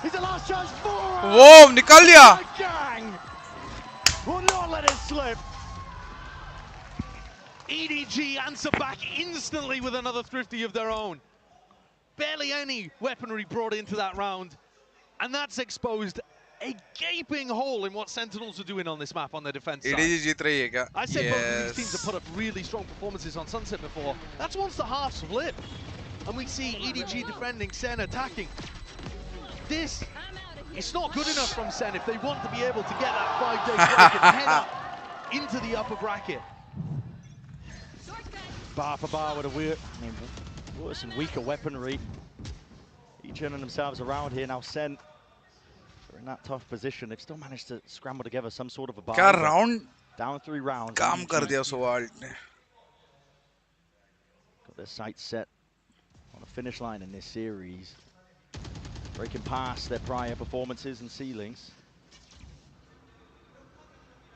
He's the last chance for him. Whoa, निकल लिया. Gang will not let it slip. EDG answer back instantly with another thrifty of their own. Barely any weaponry brought into that round. And that's exposed a gaping hole in what Sentinels are doing on this map on their defense side. EDG जीत रही है क्या? I said both of these teams have put up really strong performances on Sunset before. That's once the halves flip. And we see EDG defending, SEN attacking. This, it's not good enough from SEN if they want to be able to get that 5-day break and head up into the upper bracket. Bar for bar with a worse and weaker weaponry. Each turning themselves around here. Now SEN are in that tough position. They've still managed to scramble together some sort of a bar. Round? Down 3 rounds. काम कर दिया 𝐿𝐿𝐼𝐿 ने. Got their sights set on the finish line in this series. Breaking past their prior performances and ceilings.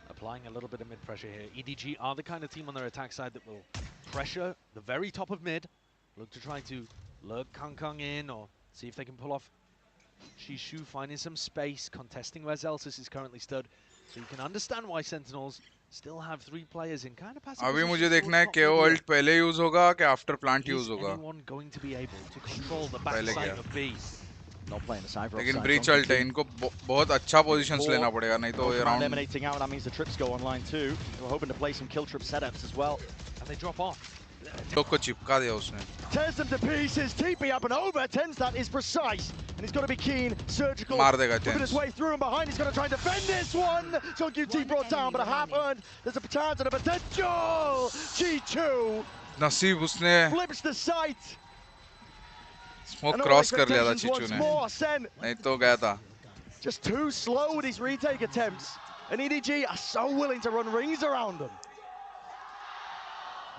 Applying a little bit of mid pressure here. EDG are the kind of team on their attack side that will pressure the very top of mid. Look to try to lurk 𝐿𝐿𝐼𝐿 in or see if they can pull off 𝐿𝐼𝐿𝐼𝐿, finding some space, contesting where 𝐿𝐿𝐼𝐿 is currently stood. So you can understand why Sentinels still have 3 players in kind of passive अभी मुझे देखना है 𝐿𝐿𝐼𝐿 पहले use होगा कि after plant use होगा. Is anyone going to be able to control the backside of B? Not playing the Cypher. लेकिन breach alt है, इनको बहुत अच्छा पोजीशंस लेना पड़ेगा, नहीं तो ये emanating out. That means the trips go online too. We're hoping to play some kill trip setups as well. And they drop off. लोग को चिपका दिया उसने. Tears them to pieces. TP up and over. TenZ that is precise. And he's got to be keen, surgical. मार देगा Moving his way through and behind. He's going to try and defend this one. 𝐿𝐿𝐾𝐾 brought down, but a half earned. There's a chance and a potential. G2 नसीब उसने flips the sight. Smoke cross कर लिया था चीचू ने. नहीं तो गया था. Just too slow with his retake attempts. And EDG are so willing to run rings around them.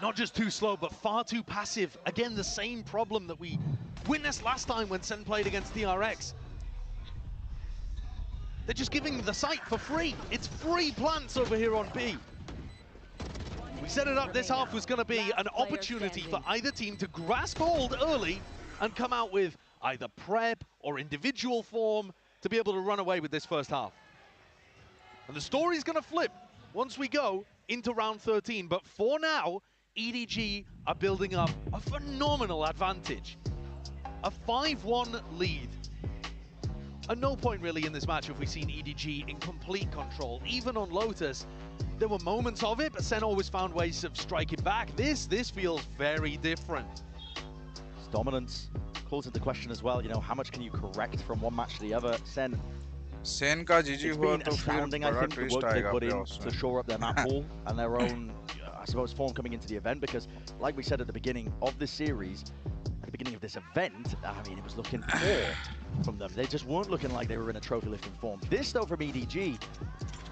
Not just too slow, but far too passive. Again, the same problem that we witnessed last time when SEN played against DRX. They're just giving the site for free. It's free plants over here on B. We set it up, this half was going to be an opportunity for either team to grasp hold early and come out with either prep or individual form to be able to run away with this first half. And the story's going to flip once we go into round 13. But for now, EDG are building up a phenomenal advantage. A 5-1 lead. At no point really in this match have we seen EDG in complete control. Even on Lotus, there were moments of it, but SEN always found ways of striking back. This feels very different. His dominance calls into question as well. You know, how much can you correct from one match to the other? SEN का GG हुआ तो astounding, I think, the work they put in to shore up their map pool and their own, I suppose, form coming into the event. Because, like we said at the beginning of this series, at the beginning of this event, I mean, it was looking poor from them. They just weren't looking like they were in a trophy-lifting form. This, though, from EDG,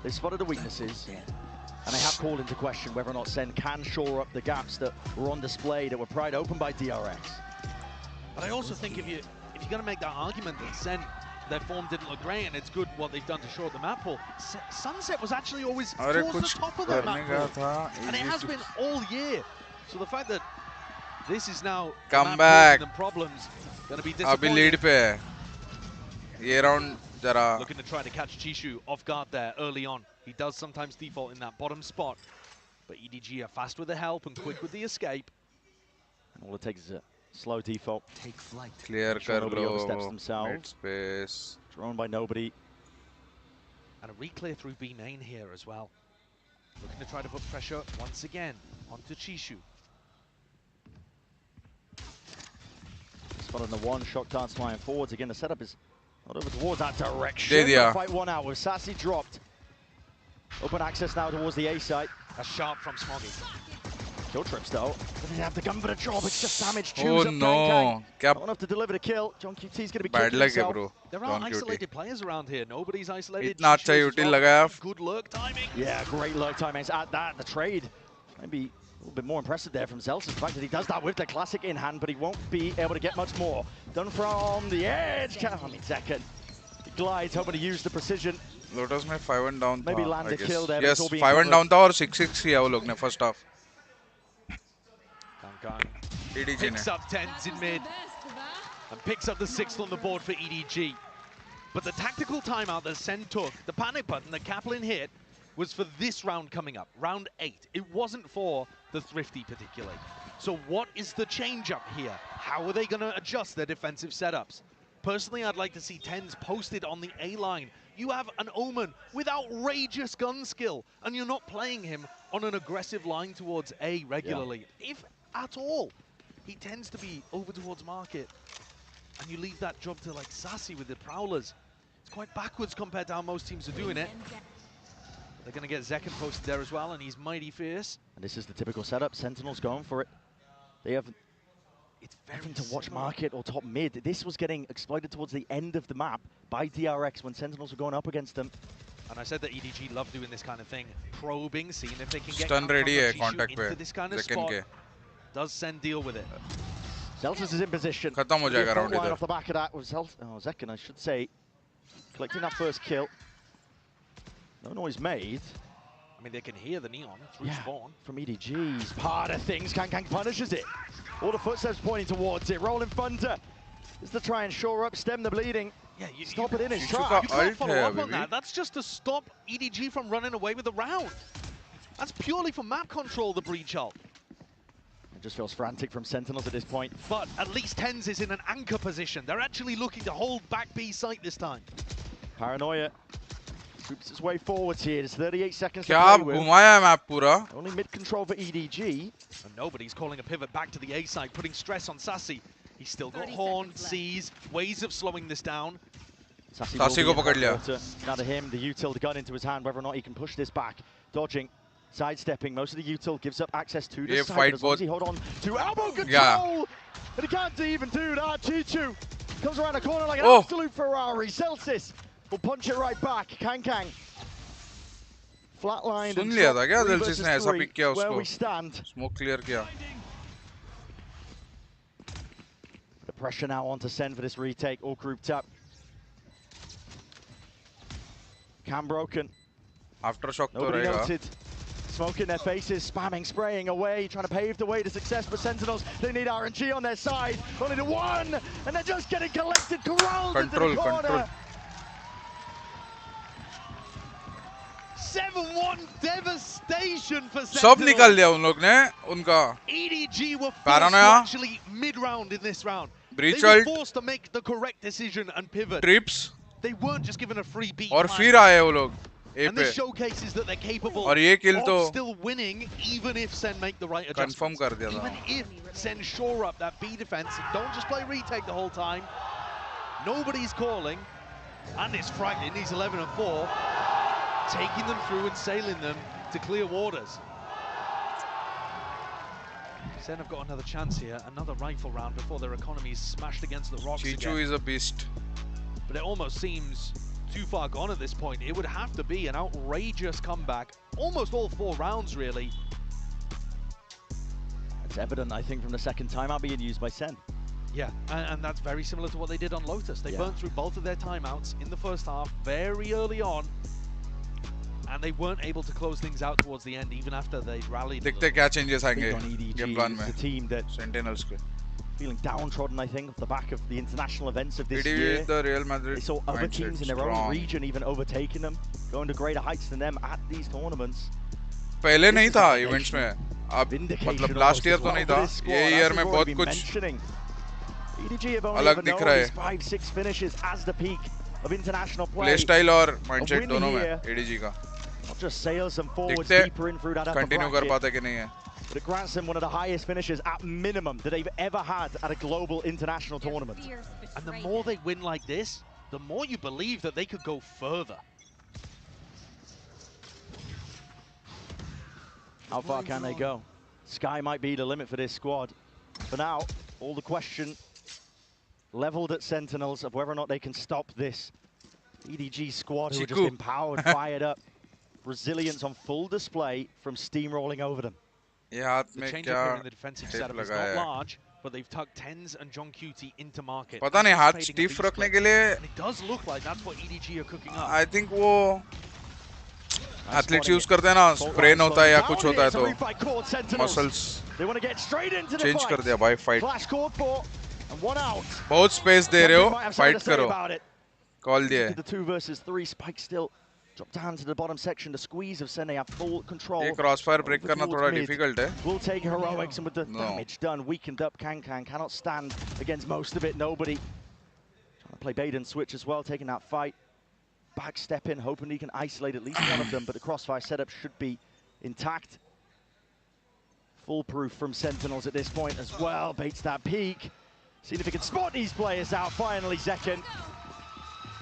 they spotted the weaknesses, and they have called into question whether or not SEN can shore up the gaps that were on display that were pried open by DRX. But I also think if you're going to make that argument that SEN, their form didn't look great, and it's good what they've done to shore up the map pool. Sunset was actually always towards the top of the map pool, and it has been all year. So the fact that this is now come back, problems going to be disappointing. अभी lead पे है. ये round जरा. Looking to try to catch Chishu off guard there early on. He does sometimes default in that bottom spot, but EDG are fast with the help and quick with the escape. And all it takes is a slow default. Take flight. Clear sure nobody kar oversteps lo. themselves. Mid space. Drawn by nobody. And a re-clear through B main here as well. Looking to try to put pressure once again onto Chishu. Spot on the one, shot dance flying forwards. Again, the setup is not over towards that direction. Fight one out with Sacy dropped. Open access now towards the A site. A sharp from Smoggy. Kill trips though. Doesn't have the gun for the job. It's just damage. Oh no! Not enough to deliver the kill. 𝐿𝐾𝐾's going to be kicking himself. Bro. There are isolated players around here. Nobody's isolated. इतना अच्छा util लगाया. Good lurk timing. Yeah, great lurk timing. At that, the trade maybe a little bit more impressive there from 𝐿𝐿. The fact that he does that with the classic in hand, but he won't be able to get much more. Done from the edge. I mean, second. He glides, hoping to use the precision. Lotus में 5-1 down. Maybe land a kill there. Yes, 5-1 down था और 6-6 किया वो लोग ने first half. EDG picks up TenZ in mid and picks up the 6th on the board for EDG. But the tactical timeout that SEN took, the panic button that Kaplan hit, was for this round coming up, round 8. It wasn't for the Thrifty particularly. So what is the change up here? How are they going to adjust their defensive setups? Personally, I'd like to see TenZ posted on the A line. You have an Omen with outrageous gun skill, and you're not playing him on an aggressive line towards A regularly. Yeah. If at all. He tends to be over towards market, and you leave that job to like Sacy with the Prowlers. It's quite backwards compared to how most teams are doing it. They're going to get 𝐿𝐾 posted there as well, and he's mighty fierce. And this is the typical setup. Sentinels going for it. They have nothing to watch market or top mid. This was getting exploited towards the end of the map by DRX when Sentinels were going up against them. And I said that EDG love doing this kind of thing, probing, seeing if they can get stun ready into this kind of spot. Does SEN deal with it? 𝐿𝐿 is in position. खत्म हो जाएगा round off the back of that was 𝐿𝐿, I should say, collecting that first kill. No noise made. I mean, they can hear the neon through spawn. From EDG's part of things, 𝐾𝐾 punishes it. All the footsteps pointing towards it. Rolling Thunder is to try and shore up, stem the bleeding. Yeah, you stop it in his track. You can't follow up on that. That's just to stop EDG from running away with the round. That's purely for map control, the breach ult. It just feels frantic from Sentinels at this point. But at least TenZ is in an anchor position. They're actually looking to hold back B site this time. Paranoia Troops its way forwards here. There's 38 seconds to क्या play with. घुमाया है map पूरा? Only mid control for EDG. And nobody's calling a pivot back to the A side, putting stress on Sacy. He's still got Horn, Seas, ways of slowing this down. Sacy को पकड़ लिया. Now to him, the util, the gun into his hand, whether or not he can push this back. Dodging, sidestepping, most of the util gives up access to the side. As long as he hold on to elbow control! Yeah. And he can't even do that. Chichu comes around the corner like an absolute Ferrari. Celsius will punch it right back. 𝐿𝐾𝐾𝐿 flatlined सुन लिया था क्या Celsius ने ऐसा pick किया where उसको? we stand. Smoke clear किया. The pressure now onto SEN for this retake, all grouped up. Cam broken. Aftershock तो Nobody रहेगा. noted. Smoke in their faces, spamming, spraying away, trying to pave the way to success. But Sentinels, they need RNG on their side. Only to one, and they're just getting collected, corralled into the corner. 7-1 devastation for Sentinels. सब निकाल दिया उन लोग ने उनका. EDG were forced to actually mid-round in this round. They were forced to make the correct decision and pivot. Trips. They weren't just given a free beat. और फिर आए वो लोग. And this showcases that they're capable of still winning, even if SEN make the right adjustments. Confirm कर दिया था. Even if SEN shore up that B defense, don't just play retake the whole time. Nobody's calling, and it's frightening. He's 11 and 4, taking them through and sailing them to clear waters. SEN have got another chance here, another rifle round before their economy is smashed against the rocks Chichu is a beast. But it almost seems too far gone at this point. It would have to be an outrageous comeback. Almost all 4 rounds, really. It's evident, I think, from the second timeout being used by SEN. Yeah, and that's very similar to what they did on Lotus. They burnt through both of their timeouts in the first half very early on. And they weren't able to close things out towards the end, even after they rallied. देखते क्या changes आएंगे game plan में. The team that Sentinels के. Feeling downtrodden, I think, off the back of the international events of this year. The Real Madrid they saw other teams in their own region even overtaking them, going to greater heights than them at these tournaments. पहले नहीं था events में. अब मतलब last year तो नहीं था. ये year में बहुत कुछ EDG have only अलग दिख रहा है. 5-6 finishes as the peak of international play. Play style और mindset दोनों में EDG का. Not just sails them forwards deeper in through that upper continue कर पाते कि नहीं है. But it grants them one of the highest finishes at minimum that they've ever had at a global international tournament. And the more they win like this, the more you believe that they could go further. How far can they go? Sky might be the limit for this squad. For now, all the question leveled at Sentinels of whether or not they can stop this EDG squad who are just empowered, fired up. Resilience on full display from steamrolling over them. The change up here in the defensive setup is not large, but they've tucked TenZ and 𝐿𝐾𝐼𝑔𝐻 into market. पता नहीं हाथ stiff रखने के लिए. It does look like that's what EDG are cooking up. I think वो athletes use करते हैं ना, sprain होता है या कुछ होता है तो muscles change कर दिया भाई fight. बहुत space दे रहे हो, fight करो. Call दिया. The 2 versus 3 Spike still. Drop down to the bottom section. The squeeze of SEN, they have full control. ये crossfire break करना थोड़ा difficult है. Will take heroics, and with the damage done, weakened up 𝐿𝐾𝐾 cannot stand against most of it. Nobody trying to play bait and switch as well, taking that fight. Backstep in, hoping he can isolate at least one of them, but the crossfire setup should be intact. Foolproof from Sentinels at this point as well. Baits that peak. Seeing if he can spot these players out. Finally, Zekken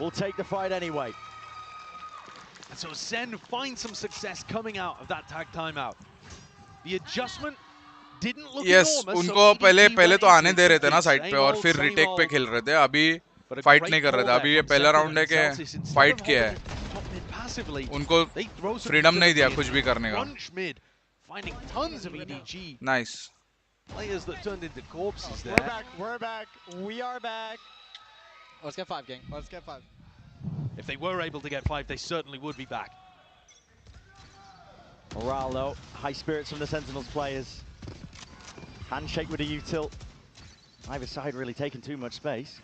will take the fight anyway. And so SEN finds some success coming out of that tag timeout. The adjustment didn't look enormous. उनको पहले तो आने दे रहे थे ना side पे और फिर retake पे खेल रहे थे. अभी fight नहीं कर रहे थे. अभी ये पहला राउंड है कि fight किया है. उनको freedom नहीं दिया कुछ भी करने का. Finding tons of EDG. Nice. Players that turned into corpses there. We're back. We are back. Let's get 5, gang. Let's get 5. If they were able to get 5, they certainly would be back. Morale though, high spirits from the Sentinels players. Handshake with a util. Either side really taking too much space.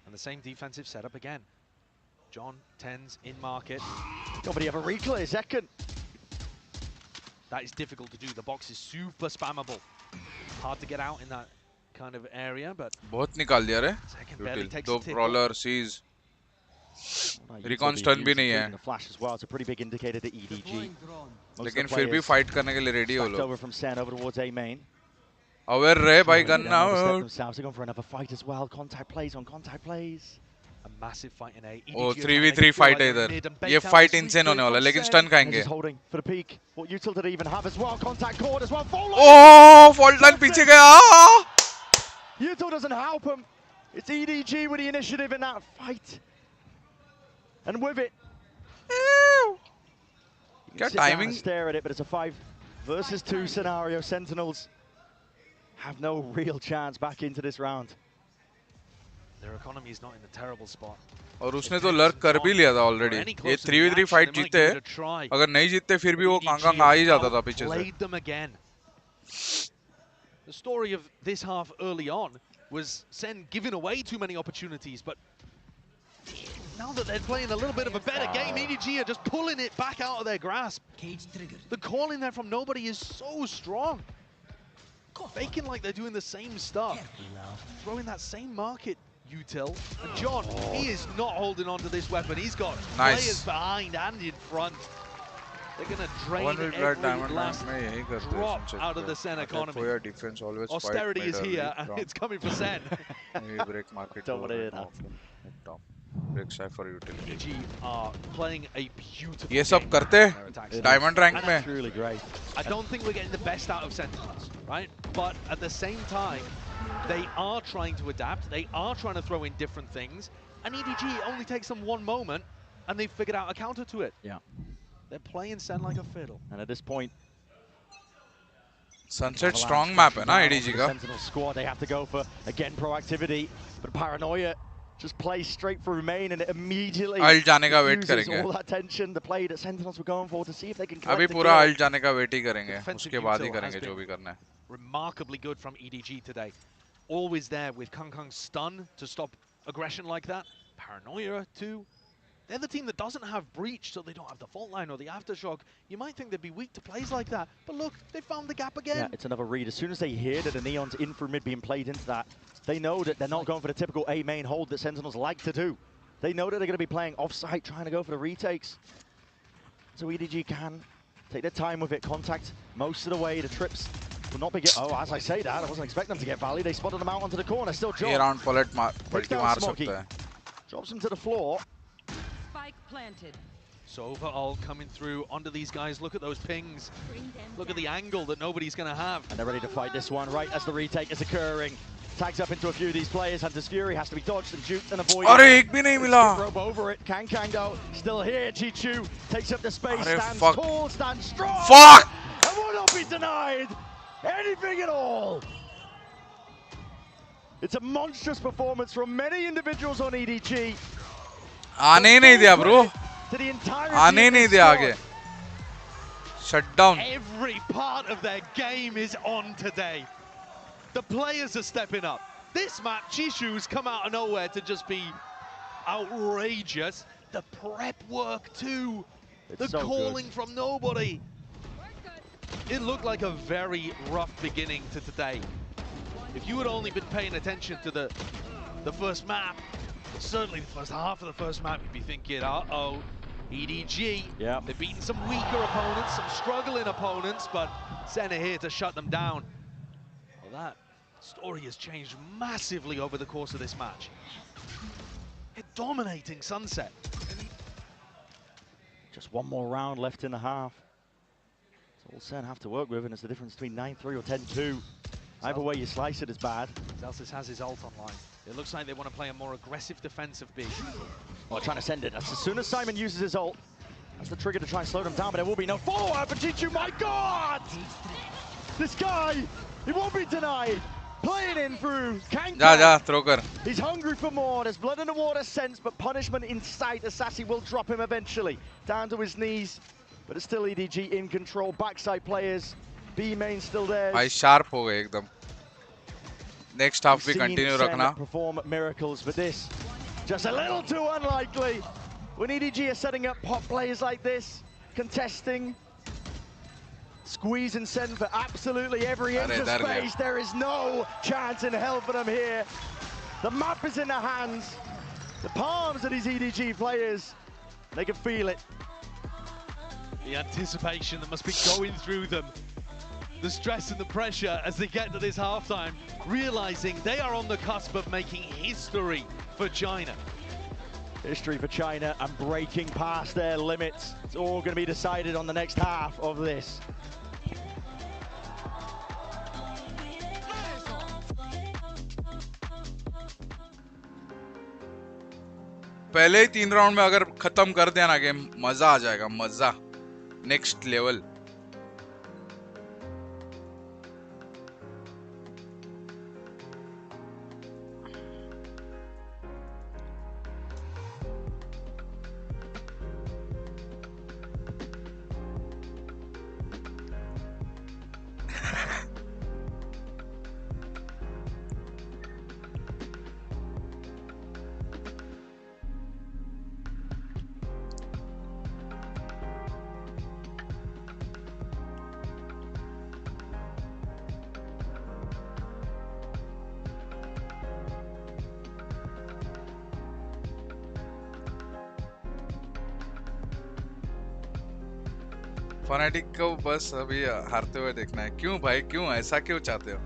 And the same defensive setup again. John, TenZ in market. Nobody ever reclear, Zekken. That is difficult to do. The box is super spammable. Hard to get out in that kind of area, but बहुत निकाल दिया रे. Zekken barely takes a tip. Brawler, Seas. Recon stun भी नहीं है flash as well. It's a pretty big indicator to EDG. लेकिन फिर भी फाइट करने के लिए रेडी हो लोग over from SEN over towards A main. Aware रहे भाई गन ना themselves. They're going for another fight as well. Contact plays on contact plays. A massive fight in A. Oh 3v3 fight है इधर ये fight insane होने वाला है लेकिन स्टन खाएंगे holding for the peak. What util did he even have as well? Contact cord as well. Oh fault line पीछे गया util doesn't help him. It's EDG with the initiative in that fight. And with it, क्या timing? Stare at it, but it's a 5 versus 2 scenario. Sentinels have no real chance back into this round. Their economy is not in a terrible spot. और उसने तो lurk कर भी लिया था already ये 3v3 fight जीते अगर नहीं जीतते फिर भी वो कांग आ ही जाता था पीछे से The story of this half early on was SEN giving away too many opportunities, but now that they're playing a little bit of a better game, EDG are just pulling it back out of their grasp. The call in there from nobody is so strong. Faking like they're doing the same stuff. Throwing that same market, util. And John, he is not holding on to this weapon. He's got players behind and in front. They're going to drain every last drop out of the SEN economy. Austerity is here, and it's coming for SEN. Cypher utility. EDG are playing a beautiful ये सब करते diamond rank में. Really great. I don't think we're getting the best out of Sentinels, right? But at the same time, they are trying to adapt. They are trying to throw in different things. And EDG only takes them one moment, and they've figured out a counter to it. Yeah. They're playing SEN like a fiddle. And at this point, Sunset strong map है ना EDG का. Sentinel squad, they have to go for again proactivity, but paranoia just plays straight through main and it immediately जाने का wait करेंगे. all that tension, the play that Sentinels were going for to see if they can अभी पूरा alt जाने का wait ही करेंगे. उसके बाद ही करेंगे जो भी करना है. Remarkably good from EDG today. Always there with 𝐾𝐾𝐿's stun to stop aggression like that. Paranoia too. They're the team that doesn't have breach, so they don't have the fault line or the aftershock. You might think they'd be weak to plays like that, but look, they found the gap again. Yeah, it's another read. As soon as they hear that the Neon's in through mid being played into that, they know that they're not going for the typical A main hold that Sentinels like to do. They know that they're going to be playing off-site, trying to go for the retakes. So EDG can take their time with it, contact most of the way. The trips will not be oh, as I say that, I wasn't expecting them to get Valley. They spotted them out onto the corner. Still John. Around drops him to the floor. Planted. So overall coming through onto these guys. Look at those pings. Look at the angle that nobody's going to have. And they're ready to fight this one right as the retake is occurring. Tags up into a few of these players. Hunter's Fury has to be dodged and juked and avoided. अरे एक भी नहीं मिला. Rope over it. 𝐾𝐿 though still here. 𝐿𝐿𝐾𝐾 takes up the space. Stands tall, stands strong. Fuck! And will not be denied anything at all. It's a monstrous performance from many individuals on EDG. आने ही नहीं दिया bro. आने ही नहीं दिया आगे. Shut down. Every part of their game is on today. The players are stepping up. This map, 𝐿𝐿𝐾𝐿's come out of nowhere to just be outrageous. The prep work too. The so calling from nobody. It looked like a very rough beginning to today. If you had only been paying attention to the first map, certainly the first half of the first map, you'd be thinking, uh-oh, EDG. Yeah. They've beaten some weaker opponents, some struggling opponents, but SEN are here to shut them down. Well, that story has changed massively over the course of this match. They're dominating Sunset. Just one more round left in the half. That's all SEN have to work with, and it's the difference between 9-3 or 10-2. Either way you slice it is bad. 𝐿𝐿𝐶 has his ult online. It looks like they want to play a more aggressive defensive B. Oh, trying to send it. As soon as Simon uses his ult, that's the trigger to try and slow them down, but there will be no follow-up for 𝐿𝐿𝐾. My God! This guy, he won't be denied. Playing in through 𝐾𝐿. throw kar. He's hungry for more. There's blood in the water sense, but punishment in sight as Sacy will drop him eventually. Down to his knees, but it's still EDG in control. Backside players, B main still there. भाई sharp हो गए एकदम. Next half we continue रखना. Perform miracles, but this just a little too unlikely. When EDG are setting up pop players like this, contesting, squeezing SEN for absolutely every inch of space. There is no chance in hell for them here. The map is in their hands. The palms of these EDG players, they can feel it. The anticipation that must be going through them. The stress and the pressure as they get to this halftime, realizing they are on the cusp of making history for China. History for China and breaking past their limits. It's all going to be decided on the next half of this. पहले ही 3 round में अगर खत्म कर दिया ना game, मजा आ जाएगा, मजा, नेक्स्ट लेवल। फनाटिक को बस अभी हारते हुए देखना है। क्यों भाई, क्यों ऐसा क्यों चाहते हो?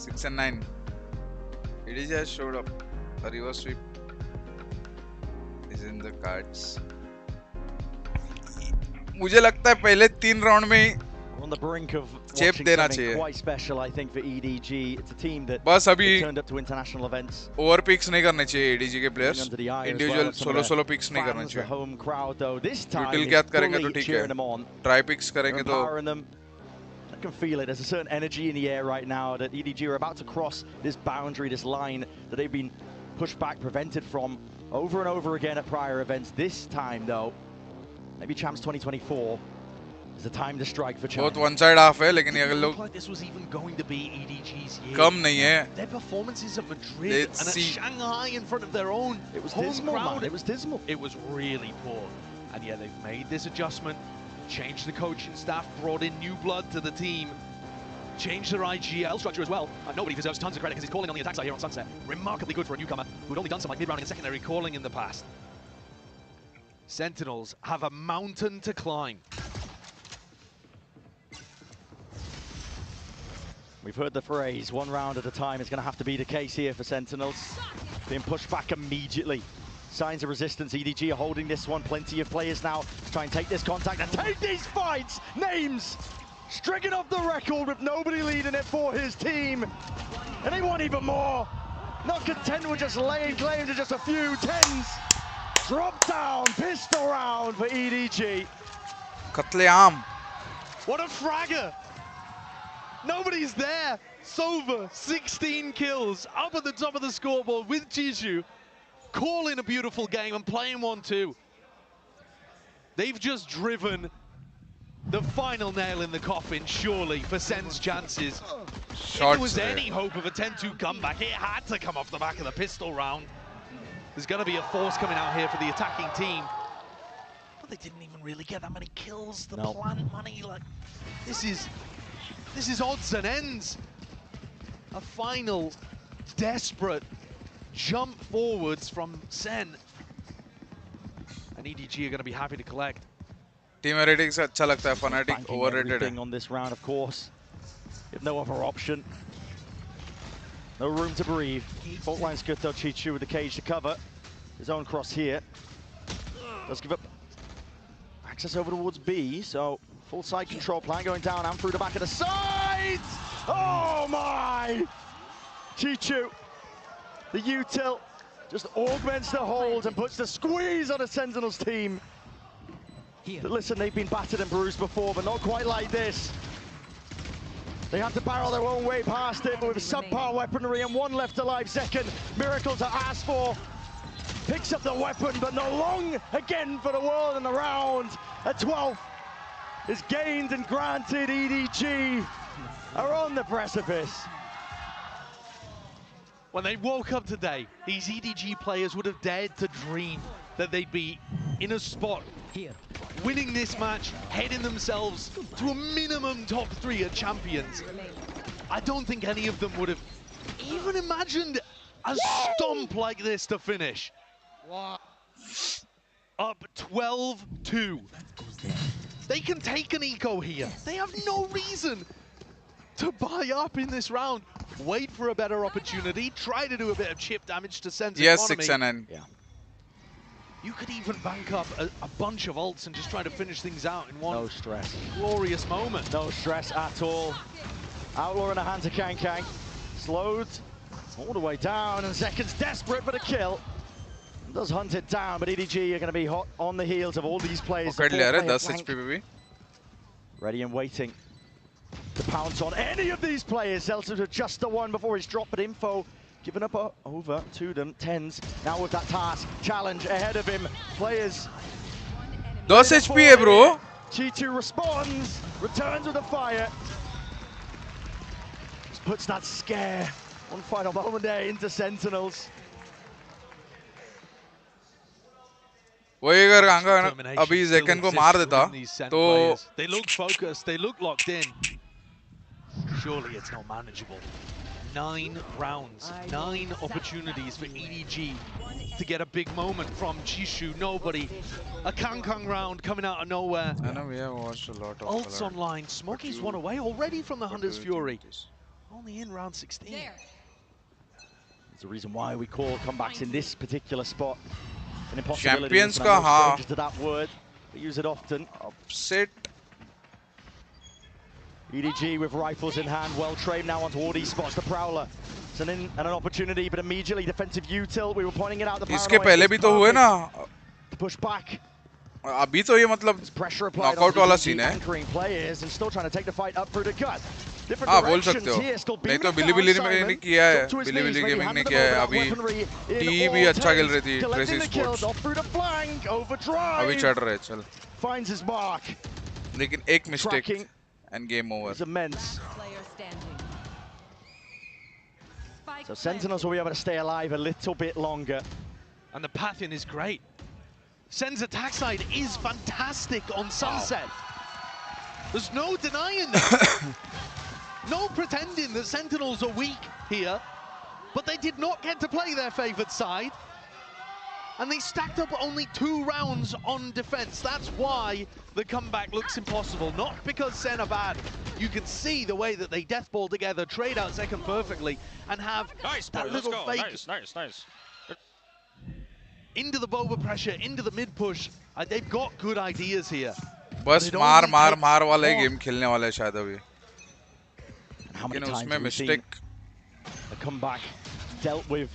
6 and 9 EDG has showed up. A reverse sweep is in the cards. मुझे लगता है पहले 3 राउंड में ही on the brink of चेप देना चाहिए। Quite special, I think, for EDG. It's a team that बस अभी turned up to international events. Over picks नहीं करने चाहिए EDG के प्लेयर्स, इंडिविजुअल सोलो पिक्स नहीं करने चाहिए। Home crowd though, this time यूटिल catch करेंगे तो ठीक है, ट्राई पिक्स करेंगे तो I can feel it. There's a certain energy in the air right now that EDG are about to cross this boundary, this line that they've been pushed back, prevented from over and over again at prior events. This time though, maybe Champs 2024 is the time to strike for China. बहुत one side half है, लेकिन अगर लोग like this was even going to be EDG's year. कम नहीं है। Their performances at Madrid and at Shanghai in front of their own home crowd. It was dismal. It was really poor. And yeah, they've made this adjustment, changed the coaching staff, brought in new blood to the team, changed their IGL structure as well. And nobody deserves tons of credit because he's calling on the attack side here on Sunset. Remarkably good for a newcomer who'd only done some like mid-round and secondary calling in the past. Sentinels have a mountain to climb. We've heard the phrase, one round at a time is going to have to be the case here for Sentinels. Being pushed back immediately. Signs of resistance, EDG are holding this one. Plenty of players now to try and take this contact and take these fights. Names stricken off the record with nobody leading it for his team. And they want even more. Not content with just laying claim to just a few tens. Drop down, pistol round for EDG. Katleam. What a fragger. Nobody's there. Sova, 16 kills, up at the top of the scoreboard with Jishu, calling a beautiful game and playing 1-2. They've just driven the final nail in the coffin, surely, for Sen's chances. If there was any hope of a 10-2 comeback, it had to come off the back of the pistol round. There's going to be a force coming out here for the attacking team. But they didn't even really get that many kills. The plant money, like, this is odds and ends. A final desperate jump forwards from Sen. And EDG are going to be happy to collect. Team rating से अच्छा लगता है, Fnatic overrated है. On this round, of course. If no other option. No room to breathe. Fault line 𝐿𝙊𝐼𝙔𝙀 with the cage to cover. His own cross here. Does give up access over towards B, so full side control plan going down and through the back of the sides! Oh my! 𝐿𝙊𝐼𝙔𝙀, the util, just augments the hold and puts the squeeze on the Sentinels team. But listen, they've been battered and bruised before, but not quite like this. They had to barrel their own way past it, but with subpar weaponry and one left alive second, Miracle to ask for. Picks up the weapon, but not long again for the world and the round. A 12th is gained and granted. EDG are on the precipice. When they woke up today, these EDG players would have dared to dream that they'd be in a spot here, winning this match, heading themselves to a minimum top 3 at Champions. I don't think any of them would have even imagined a stomp like this to finish. Wow. Up 12-2. They can take an eco here. They have no reason to buy up in this round. Wait for a better opportunity. Try to do a bit of chip damage to SEN's yes, economy. 6 Yeah. You could even bank up a bunch of ults and just try to finish things out in one No stress. glorious moment. No stress at all. Outlaw in the hands of 𝐿𝐾𝐾. Slowed all the way down, and Zeken's desperate for the kill. Does hunt it down, but EDG are going to be hot on the heels of all these players. Ready and waiting to pounce on any of these players. Zeltz with just the one before he's dropped, but info given up over to them. TenZ now with that task, challenge ahead of him. Players. 10 HP hai bro. G2 responds, returns with a fire. Just puts that scare one final moment there into Sentinels. वही अगर आंगा अभी ज़ेकन को मार देता तो they look focused, they look locked in. Surely it's not manageable. 9 rounds, 9 opportunities for EDG to get a big moment from Jishu. Nobody. A Kangkang round coming out of nowhere. I know we have watched a lot of ults online. Smokey's one away already from the Hunter's Fury. Only in round 16. There's a reason why we call comebacks in this particular spot an impossibility. Champions का हाँ. To that word, we use it often. Upset. EDG with rifles in hand, well trained now onto all these spots. The Prowler, it's an opportunity, but immediately defensive util. We were pointing it out. The इसके पहले भी तो हुए ना. Push back. अभी तो ये मतलब knockout वाला scene है. Anchoring players and still trying to take the fight up through the gut. हाँ बोल सकते हो. नहीं तो बिली में नहीं किया है. बिली गेमिंग ने किया है. अभी टी भी अच्छा खेल रही थी. Tracy sports. अभी चढ़ रहे चल. Finds his mark. लेकिन एक mistake and game over. It's immense. So Sentinels will be able to stay alive a little bit longer. And the path in is great. SEN's attack side is fantastic on Sunset. There's no denying that. No pretending that Sentinels are weak here. But they did not get to play their favored side. And they stacked up only 2 rounds on defense. That's why the comeback looks impossible. Not because SEN are bad. You can see the way that they deathball together, trade out second perfectly, and have that little fake. Nice. Into the Boba pressure, into the mid push. They've got good ideas here. बस मार वाला ही game खेलने वाला है शायद अभी. How many times have we seen a comeback dealt with,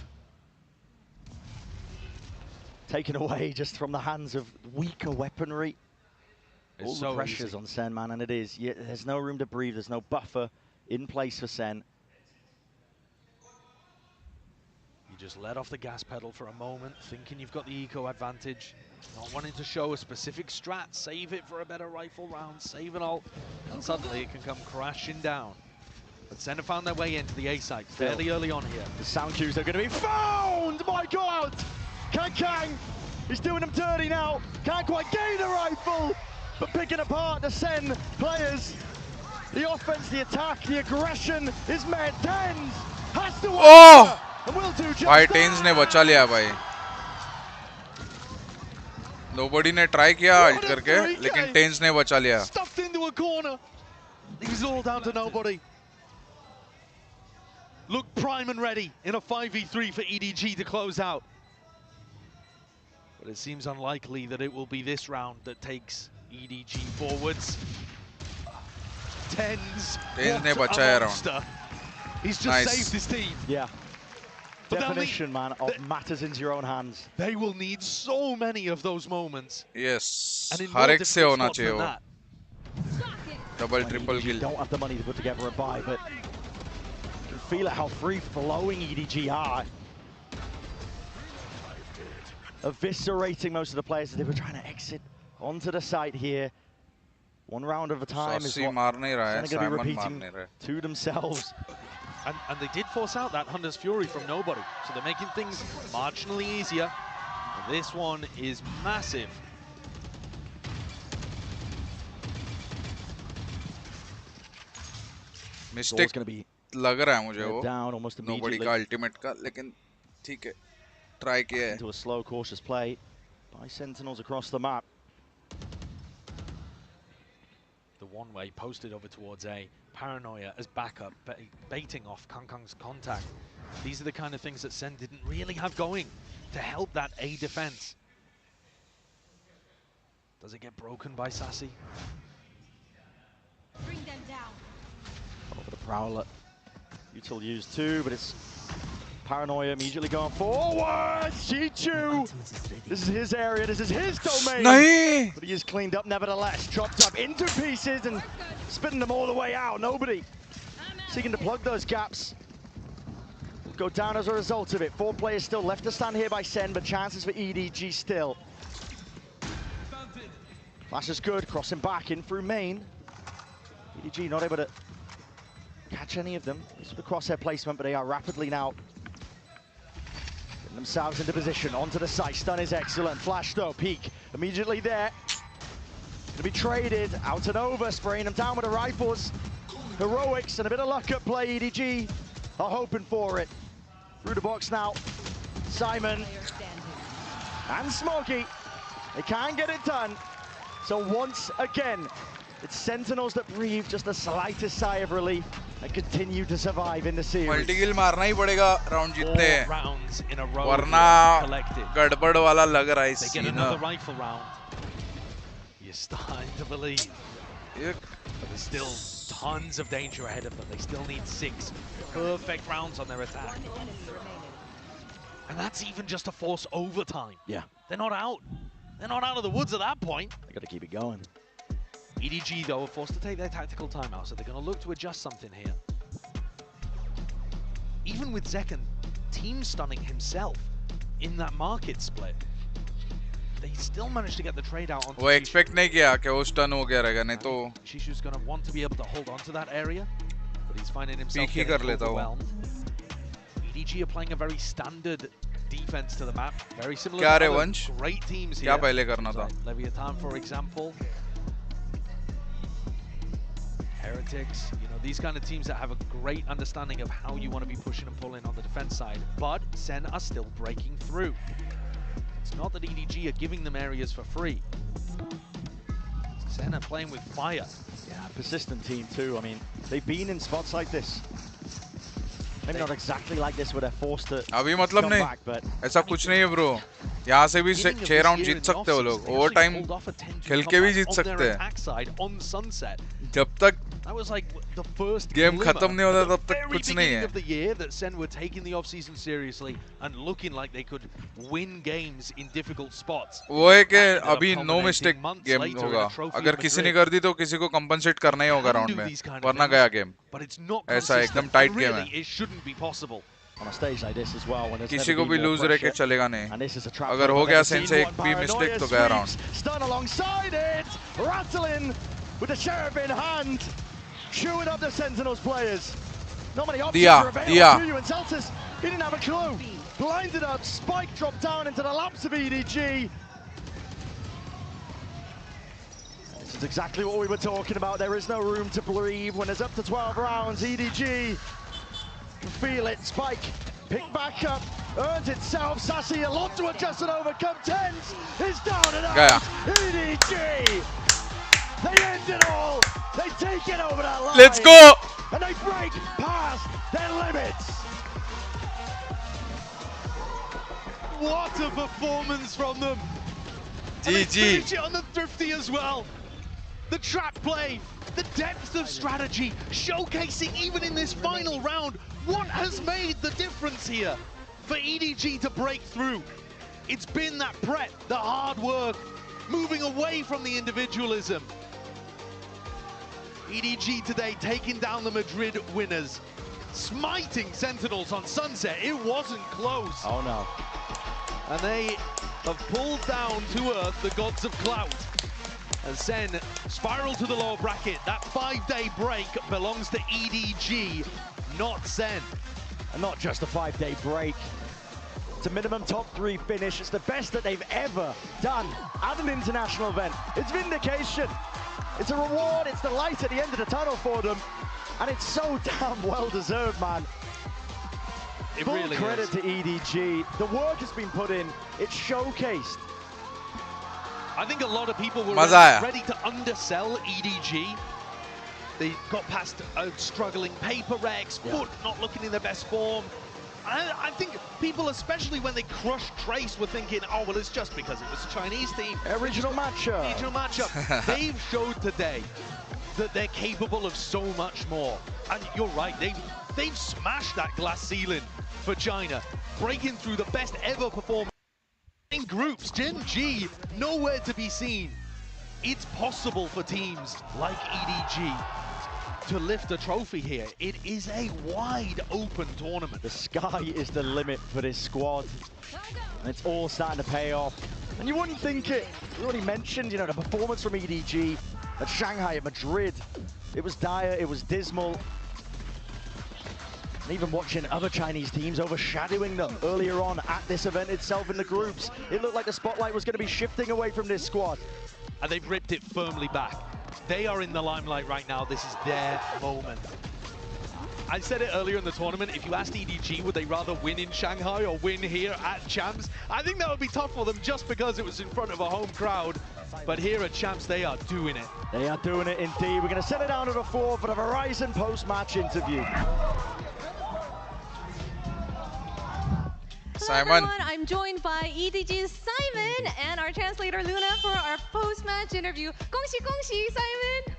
taken away just from the hands of weaker weaponry? All the pressures on SEN, man, and it is. Yeah, there's no room to breathe. There's no buffer in place for SEN. You just let off the gas pedal for a moment, thinking you've got the eco advantage, not wanting to show a specific strat, save it for a better rifle round, save it all, and suddenly it can come crashing down. But SEN have found their way into the A site fairly early on here. The sound cues are going to be found! My God! 𝐿𝐾𝐾, he's doing them dirty now. Can't quite gain the rifle, but picking apart the SEN players. The offense, the attack, the aggression is met. TenZ has to oh! And we'll do just भाई TenZ ने बचा लिया भाई. Nobody ने try किया ult करके, लेकिन TenZ ने बचा लिया. Stuffed into a corner. It was all down to nobody. Look prime and ready in a 5v3 for EDG to close out. But it seems unlikely that it will be this round that takes EDG forwards. TenZ ने बचाया round. He's just saved his team. Yeah. But definition, man, of matters into your own hands. They will need so many of those moments. Yes. And in हर एक से होना चाहिए वो. Double, triple kill. Don't have the money to put together a buy, but you can feel it how free flowing EDG are. Eviscerating most of the players as they were trying to exit onto the site here. One round at a time is what they're going to be repeating to themselves. And they did force out that Hunter's Fury from nobody, so they're making things marginally easier. And this one is massive. Mistake going to be लग रहा है मुझे वो. down almost Nobody immediately. का ultimate का, लेकिन ठीक है. Try kiya. Into a slow, cautious play by Sentinels across the map. The one-way posted over towards A. Paranoia as backup, baiting off 𝐿𝐾𝐿's contact. These are the kind of things that SEN didn't really have going to help that A defense. Does it get broken by Sacy? Bring them down. Over the Prowler. Util used too, but it's Paranoia immediately going forward. 𝐿𝐿𝐿𝐿𝐿. This is his area, this is his domain. Nahi. But he is cleaned up nevertheless. Chopped up into pieces and spitting them all the way out. Nobody seeking to plug those gaps. Will go down as a result of it. 4 players still left to stand here by SEN, but chances for EDG still. Flash is good, crossing back in through main. EDG not able to catch any of them. It's the crosshair placement, but they are rapidly now getting themselves into position. Onto the site, stun is excellent. Flash though, peek immediately there. Gonna be traded, out and over, spraying them down with the rifles. Heroics and a bit of luck at play. EDG are hoping for it. Through the box now, Simon and 𝐿𝐿𝐿𝐿𝐿𝐿𝐿. They can't get it done. So once again, it's Sentinels that breathe just the slightest sigh of relief and continue to survive in the series. Multi-kill मारना ही पड़ेगा round जीतने. 4 rounds in a row. वरना गड़बड़ वाला लग रहा है इस They get another rifle round. You're starting to believe. But there's still tons of danger ahead of them. They still need 6 perfect rounds on their attack. And that's even just to force overtime. Yeah. They're not out. They're not out of the woods at that point. They got to keep it going. EDG, though, are forced to take their tactical timeout, so they're going to look to adjust something here. Even with 𝐿𝐿𝐿𝐿 team stunning himself in that market split, they still managed to get the trade out on. वो expect नहीं किया कि वो stun हो गया रहेगा, नहीं तो 𝐿𝐿𝐿𝐿𝐿 going to want to be able to hold on to that area, but he's finding himself getting overwhelmed. EDG are playing a very standard defense to the map, very similar क्या to रे other वंश? great teams here. क्या पहले करना था? 𝐿𝐿𝐿𝐿𝐿, for example. Heretics, you know, these kind of teams that have a great understanding of how you want to be pushing and pulling on the defense side, but SEN are still breaking through. It's not that EDG are giving them areas for free. SEN are playing with fire. Yeah, persistent team too. I mean, they've been in spots like this. Maybe not exactly like this where they're forced to अभी मतलब come नहीं, back, but ऐसा कुछ नहीं है bro. यहाँ से भी 6 राउंड जीत सकते हो लोग. ओवर टाइम खेल के भी जीत सकते हैं. जब तक गेम खत्म नहीं होता तब तक कुछ नहीं है. Of the year that SEN were taking the off-season seriously and looking like they could win games in difficult spots. वो है कि अभी no mistake गेम होगा. अगर किसी ने कर दी तो किसी को compensate करना ही होगा राउंड में. वरना गया गेम. ऐसा एकदम tight गेम है. It shouldn't be possible. On a stage like this as well, when किसी को भी lose रह के चलेगा नहीं. अगर हो गया SEN से एक भी mistake तो गया round. Stun alongside it, rattling with the sheriff in hand, chewing up the Sentinels players. Not many options are available to you, and 𝐿𝐿𝐿𝐿, he didn't have a clue. Blinded up, Spike dropped down into the laps of EDG. This is exactly what we were talking about. There is no room to breathe when there's up to 12 rounds. EDG can feel it. Spike picked back up, earns itself. Sacy a lot to adjust and overcome. TenZ is down and out. EDG, they end it all. They take it over that line. Let's go. And they break past their limits. What a performance from them. GG. Finish it on the thrifty as well. The trap play, the depth of strategy, showcasing even in this final round what has made the difference here for EDG to break through. It's been that prep, the hard work, moving away from the individualism. EDG today taking down the Madrid winners, smiting Sentinels on Sunset. It wasn't close. Oh no. And they have pulled down to earth the gods of clout. And SEN spiral to the lower bracket. That 5-day break belongs to EDG, not SEN. And not just a 5-day break. It's a minimum top 3 finish. It's the best that they've ever done at an international event. It's vindication. It's a reward. It's the light at the end of the tunnel for them. And it's so damn well deserved, man. Full really credit to EDG. The work has been put in. It's showcased. I think a lot of people were ready to undersell EDG. They got past a struggling PaperX, Foot not looking in their best form. I think people, especially when they crushed Trace, were thinking, oh, well, it's just because it was a Chinese team. Regional matchup. Regional matchup. They've showed today that they're capable of so much more. And you're right, they've smashed that glass ceiling for China, breaking through the best ever performance in groups. Gen G, nowhere to be seen. It's possible for teams like EDG to lift a trophy here. It is a wide open tournament. The sky is the limit for this squad. And it's all starting to pay off. And you wouldn't think it. We already mentioned, you know, the performance from EDG at Shanghai, at Madrid. It was dire, it was dismal. And even watching other Chinese teams overshadowing them earlier on at this event itself in the groups, it looked like the spotlight was going to be shifting away from this squad. And they've ripped it firmly back. They are in the limelight right now. This is their moment. I said it earlier in the tournament, if you asked EDG, would they rather win in Shanghai or win here at Champs? I think that would be tough for them just because it was in front of a home crowd. But here at Champs, they are doing it. They are doing it indeed. We're going to set it down at a 4 for the Verizon post-match interview. Hello everyone, I'm joined by EDG's Simon and our translator Luna for our post-match interview. Gongxi gongxi, Simon!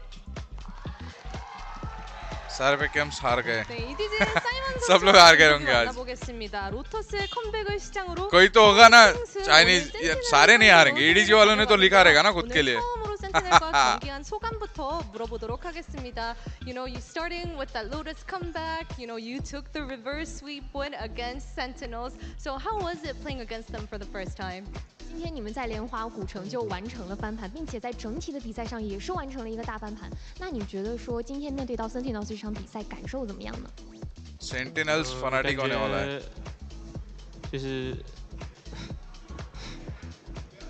सारे games हार गए. EDG의 Simon सब लोग हार गए होंगे आज. 만나보겠습니다. 로터스의 컴백을 시장으로 कोई तो होगा ना चाइनीज, सारे नहीं हारेंगे. EDG वालों ने तो लिखा रहेगा ना खुद के लिए. 센티넬과 경기한 소감부터 물어보도록 하겠습니다. You know, you starting with that Lotus comeback. You know, you took the reverse sweep win against Sentinels. So how was it playing against them for the first time? 今天你们在莲花古城就完成了翻盘，并且在整体的比赛上也是完成了一个大翻盘。那你觉得说今天面对到 Sentinels 这场比赛感受怎么样呢 ？Sentinels fanatic होने वाला है。就是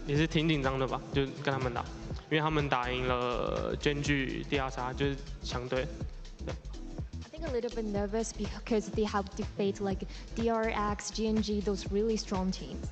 也是挺紧张的吧，就跟他们打，因为他们打赢了Gen G第二杀，就是强队。I think a little bit nervous because they have to face like DRX, GNG, those really strong teams.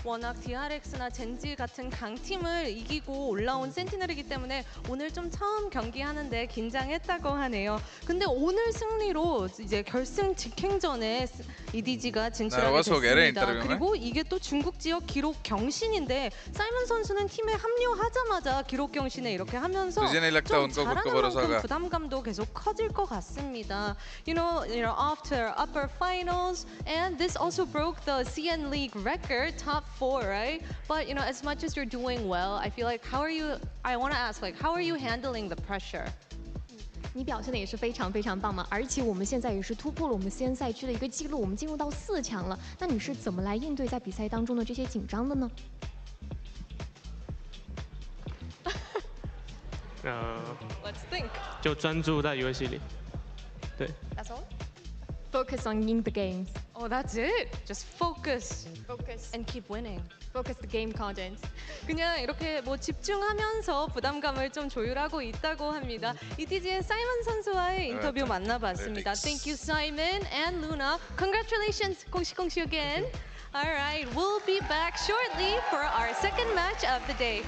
워낙 DRX나 젠지 같은 강팀을 이기고 올라온 센티넬이기 때문에 오늘 좀 처음 경기하는데 긴장했다고 하네요. 근데 오늘 승리로 이제 결승 직행전에 EDG가 진출하게 됐습니다. 그리고 이게 또 중국 지역 기록 경신인데 사이먼 선수는 팀에 합류하자마자 기록 경신에 이렇게 하면서 좀 잘하는 만큼 부담감도 계속 커질 것 같습니다. You know, off to upper finals, and this also broke the SEN League record, top 4, right? But you know, as much as you're doing well, I feel like I want to ask, like, how are you handling the pressure? 你表现的也是非常非常棒嘛，而且我们现在也是突破了我们SEN赛区的一个记录，我们进入到4强了。那你是怎么来应对在比赛当中的这些紧张的呢？ Let's think. 就专注在游戏里，对。That's all. Focus on winning the games. Oh, that's it. Just focus. Focus and keep winning. Focus the game content. 그냥 이렇게 뭐 집중하면서 부담감을 좀 조율하고 있다고 합니다. EDG의 사이먼 선수와의 인터뷰 만나봤습니다. Thank you, Simon and Luna. Congratulations, 공시 again. All right, we'll be back shortly for our second match of the day.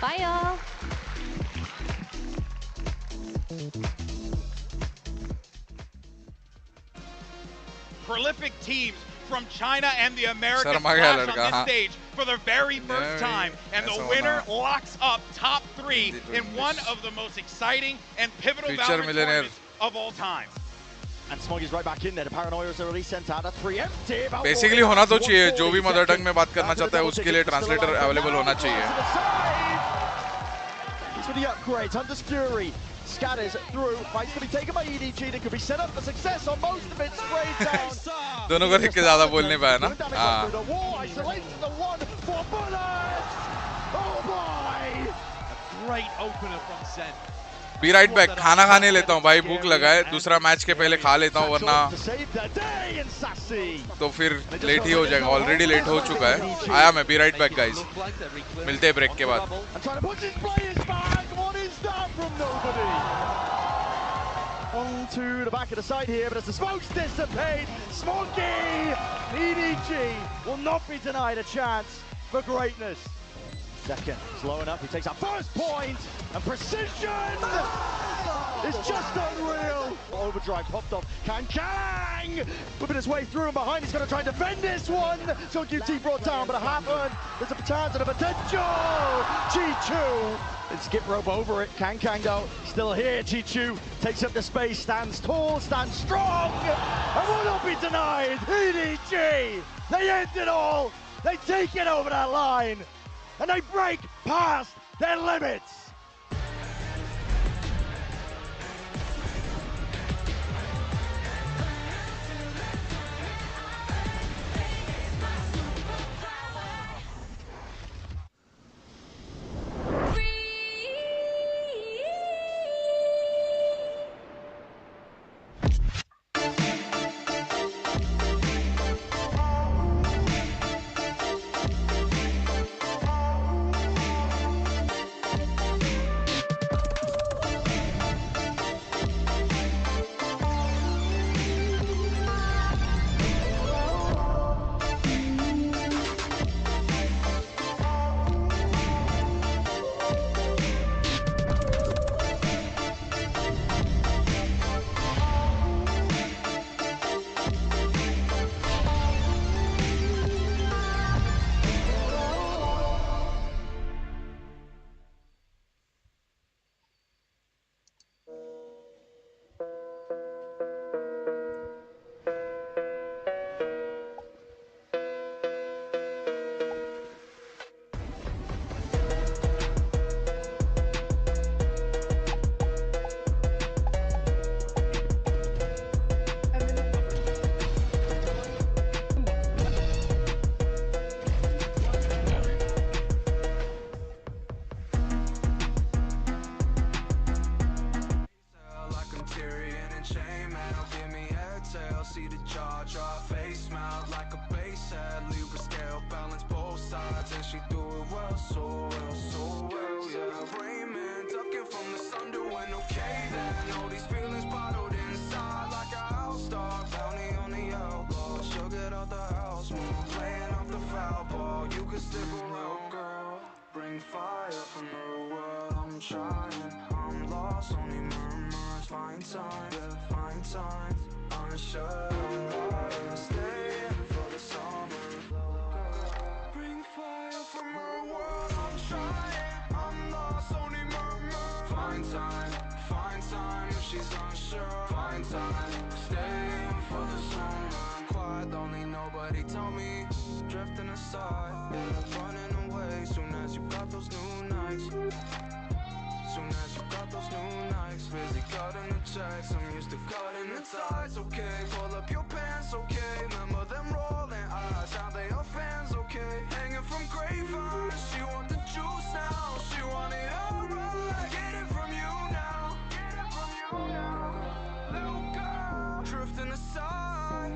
Bye, y'all. Prolific teams from China and the Americas clash on this stage for the very first time, and the winner locks up top 3 in one of the most exciting and pivotal Valorant tournaments of all time. And Smoggy's right back in there. The Paranoia is already sent out a preemptive. Basically होना तो चाहिए, जो भी mother tongue में बात करना चाहता है उसके लिए ट्रांसलेटर अवेलेबल होना चाहिए. He's for the upgrades. Under Fury. Scatters through, fights to be taken by EDG that could be set up for success on most of it, sprayed down. दोनों को देख के ज़्यादा बोल नहीं पाया ना? हाँ. Isolated the one for bullets. Oh boy! A great opener from SEN. Be right back. खाना खाने लेता हूँ भाई, भूख लगा है. दूसरा मैच के पहले खा लेता हूँ वरना तो फिर लेट ही हो जाएगा. ऑलरेडी लेट हो चुका है. आया मैं. Be right back guys. मिलते हैं ब्रेक के बाद. From nobody. onto the back of the side here, but as the smokes dissipate, Smokey, EDG will not be denied a chance for greatness. Second, slow enough, he takes our first point, and precision is just unreal. Overdrive popped off, KappA whipping his way through and behind, he's going to try and defend this one. So QT brought down, but it happened. There's a chance and a potential. 𝐿𝙊𝐾𝐘, and skip rope over it. KappA though, still here. 𝐿𝙊𝐾𝐾 takes up the space, stands tall, stands strong, and will not be denied. EDG, they end it all. They take it over that line, and they break past their limits. See the jaw drop, face mount like a bass head. Libra scale, balance both sides, and she do it well, so well, so well, yeah. Raymond, ducking from the sun, doing okay then. All these feelings bottled inside like a house dog. Bounty on the elbow, she'll get out the house move, playing off the foul ball. You can stick around, girl. Bring fire from the world. I'm trying, I'm lost, only murmurs. Find time, yeah, find time. Unsure, I'm staying for the summer. Bring fire from her world. I'm trying, I'm lost, only murmur. Find time if she's unsure. Find time, staying for the summer. Quiet, lonely, nobody tell me. Drifting aside, yeah, running away. Soon as you got those new nights. Soon as you got those new nights. Busy cutting the checks, I'm used to cutting the ties. Okay, pull up your pants, okay. Remember them rolling eyes, how they are fans, okay. Hanging from grapevines, she want the juice now. She want it all right. Get it from you now. Get it from you now. Little girl, drifting aside.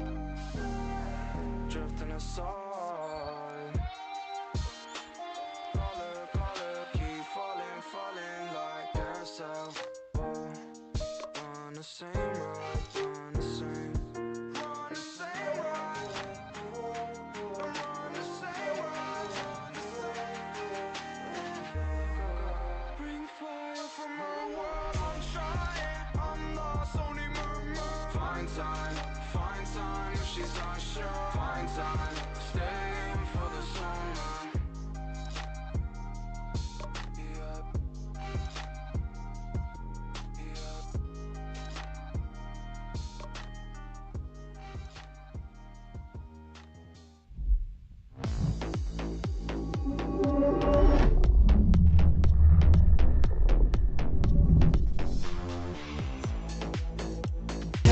Drifting aside. On the same ride, on the same, on the same ride. I'm on the same ride, on the same. Bring fire from her world. I'm trying, I'm lost, only murmur. Find time if she's unsure. Find time, staying for the summer.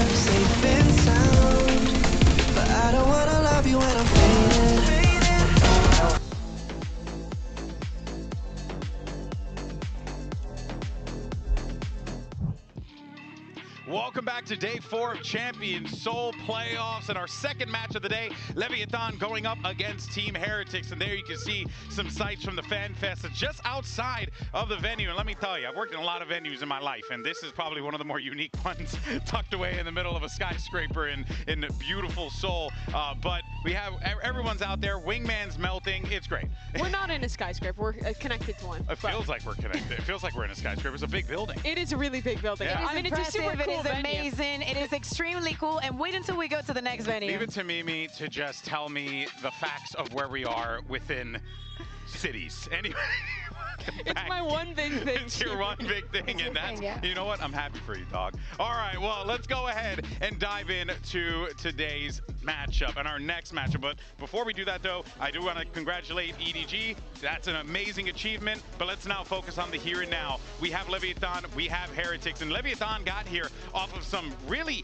Safe and sound, but I don't wanna love you when I'm back to day 4 of Champions Seoul playoffs and our second match of the day. 𝐿EV going up against Team Heretics. And there you can see some sights from the Fan Fest just outside of the venue. And let me tell you, I've worked in a lot of venues in my life, and this is probably one of the more unique ones, tucked away in the middle of a skyscraper in beautiful Seoul. But we have, everyone's out there, wingman's melting, it's great. We're not in a skyscraper, we're connected to one. It feels like we're connected. It feels like we're in a skyscraper. It's a big building. It is a really big building. Yeah. I mean, it's a super cool venue. Amazing. It is extremely cool. And wait until we go to the next venue. Leave it to Mimi to just tell me the facts of where we are within cities. Anyway. It's my one big thing. It's your one big thing, and that's, you know what? I'm happy for you, dog. All right, well, let's go ahead and dive into today's matchup and our next matchup. But before we do that, though, I do want to congratulate EDG. That's an amazing achievement, but let's now focus on the here and now. We have 𝐿EV, we have Heretics, and 𝐿EV got here off of some really,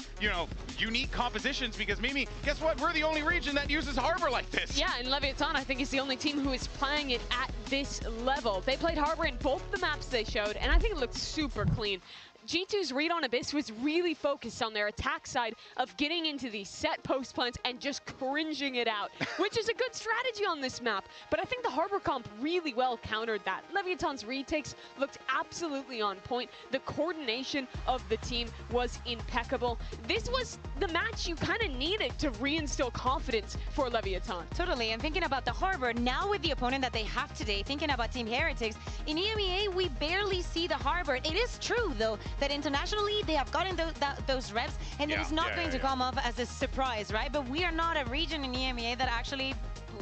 unique compositions because, Mimi, guess what? We're the only region that uses Harbor like this. Yeah, and 𝐿EV, I think, is the only team who is playing it at this level. They played Harbor in both the maps they showed, and I think it looked super clean. G2's read on Abyss was really focused on their attack side of getting into these set post plants and just cringing it out, which is a good strategy on this map. But I think the Harbor comp really well countered that. 𝐿EV's retakes looked absolutely on point. The coordination of the team was impeccable. This was the match you kind of needed to reinstill confidence for 𝐿EV. Totally, and thinking about the Harbor, now with the opponent that they have today, thinking about Team Heretics, in EMEA, we barely see the Harbor. It is true, though, that internationally they have gotten those reps, and it is not going to come up as a surprise, right? But we are not a region in EMEA that actually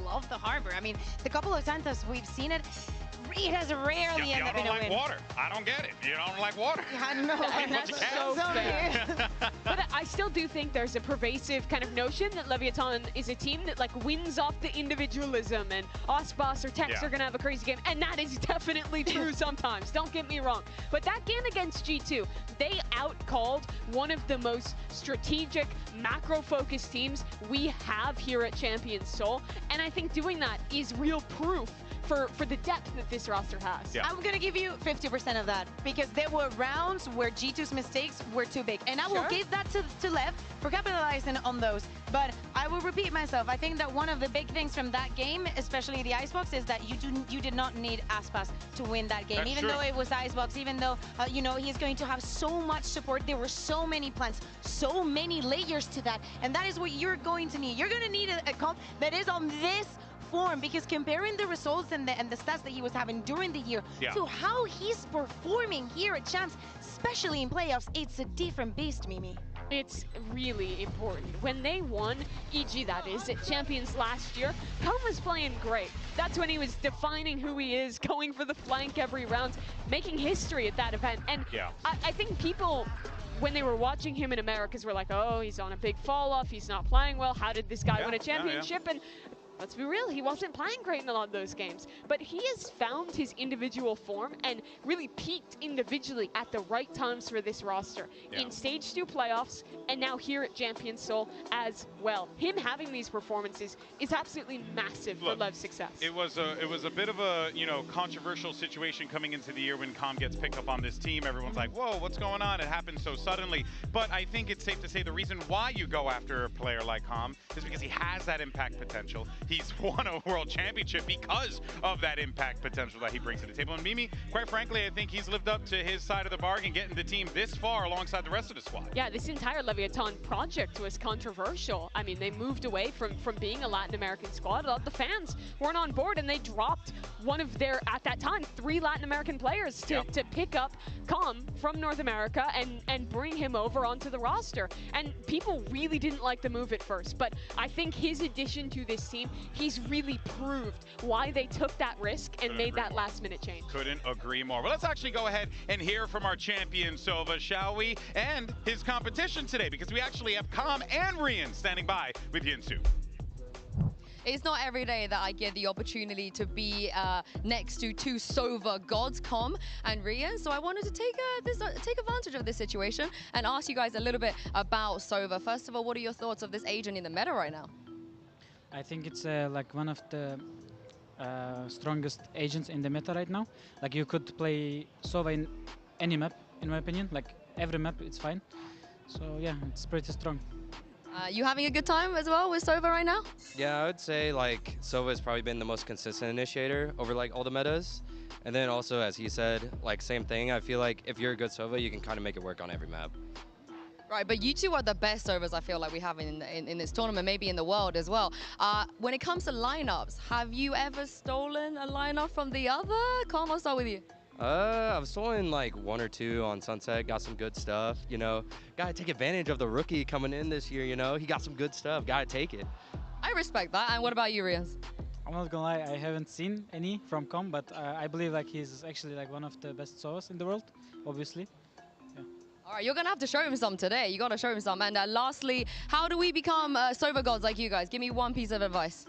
love the Harbor. I mean, the couple of times that we've seen it, it has rarely ended up in a win. You don't like water. I don't get it. You don't like water. I know. That's so fair. But I still do think there's a pervasive kind of notion that 𝐿EV is a team that wins off the individualism, and 𝑎skBoss or Tex are going to have a crazy game, and that is definitely true sometimes. Don't get me wrong. But that game against G2, they outcalled one of the most strategic, macro-focused teams we have here at Champions Seoul, and I think doing that is real proof for the depth that this roster has. I'm going to give you 50% of that, because there were rounds where G2's mistakes were too big. And I will give that to 𝐿EV for capitalizing on those. But I will repeat myself. I think that one of the big things from that game, especially the Icebox, is that you did not need 𝐴SPAS to win that game. Even though it was Icebox, even though, he's going to have so much support. There were so many plans, so many layers to that. And that is what you're going to need. You're going to need a comp that is on this form, because comparing the results and the stats that he was having during the year to how he's performing here at Champs, especially in playoffs, it's a different beast, Mimi. It's really important. When they won, EG that is, at Champions last year, KappA was playing great. That's when he was defining who he is, going for the flank every round, making history at that event. And I think people, when they were watching him in Americas, were like, oh, he's on a big fall off, he's not playing well, how did this guy win a championship? And let's be real, he wasn't playing great in a lot of those games. But he has found his individual form and really peaked individually at the right times for this roster. In Stage 2 playoffs, and now here at Champions Seoul as well. Him having these performances is absolutely massive for 𝐿EV's success. It was a bit of a, controversial situation coming into the year when Comm gets picked up on this team. Everyone's like, whoa, what's going on? It happened so suddenly. But I think it's safe to say the reason why you go after a player like Comm is because he has that impact potential. He's won a world championship because of that impact potential that he brings to the table. And Mimi, quite frankly, I think he's lived up to his side of the bargain, getting the team this far alongside the rest of the squad. Yeah, this entire 𝐿EV project was controversial. I mean, they moved away from being a Latin American squad. A lot of the fans weren't on board, and they dropped one of their, at that time, 3 Latin American players to pick up Comm from North America and bring him over onto the roster. And people really didn't like the move at first, but I think his addition to this team, he's really proved why they took that risk and made that last-minute change. Couldn't agree more. Well, let's actually go ahead and hear from our champion, Sova, shall we? And his competition today, because we actually have Comm and Rian standing by with Yinsu. It's not every day that I get the opportunity to be next to 2 Sova gods, Comm and Rian. So I wanted to take advantage of this situation and ask you guys a little bit about Sova. First of all, what are your thoughts of this agent in the meta right now? I think it's like one of the strongest agents in the meta right now. Like, you could play Sova in any map, in my opinion. Like, every map, it's fine. So yeah, it's pretty strong. You having a good time as well with Sova right now? Yeah, I would say like Sova has probably been the most consistent initiator over like all the metas. And then also, as he said, like same thing. I feel like if you're a good Sova, you can kind of make it work on every map. Right, but you two are the best Sovas I feel like we have in this tournament, maybe in the world as well. When it comes to lineups, have you ever stolen a lineup from the other? Calm, I'll start with you. I've stolen like 1 or 2 on Sunset, got some good stuff, you know. Gotta take advantage of the rookie coming in this year, you know. He got some good stuff, gotta take it. I respect that. And what about you, Riaz? I'm not gonna lie, I haven't seen any from Com, but I believe like he's actually like one of the best Sovas in the world, obviously. Yeah. All right, you're gonna have to show him some today. You gotta show him some. And lastly, how do we become Sova gods like you guys? Give me one piece of advice.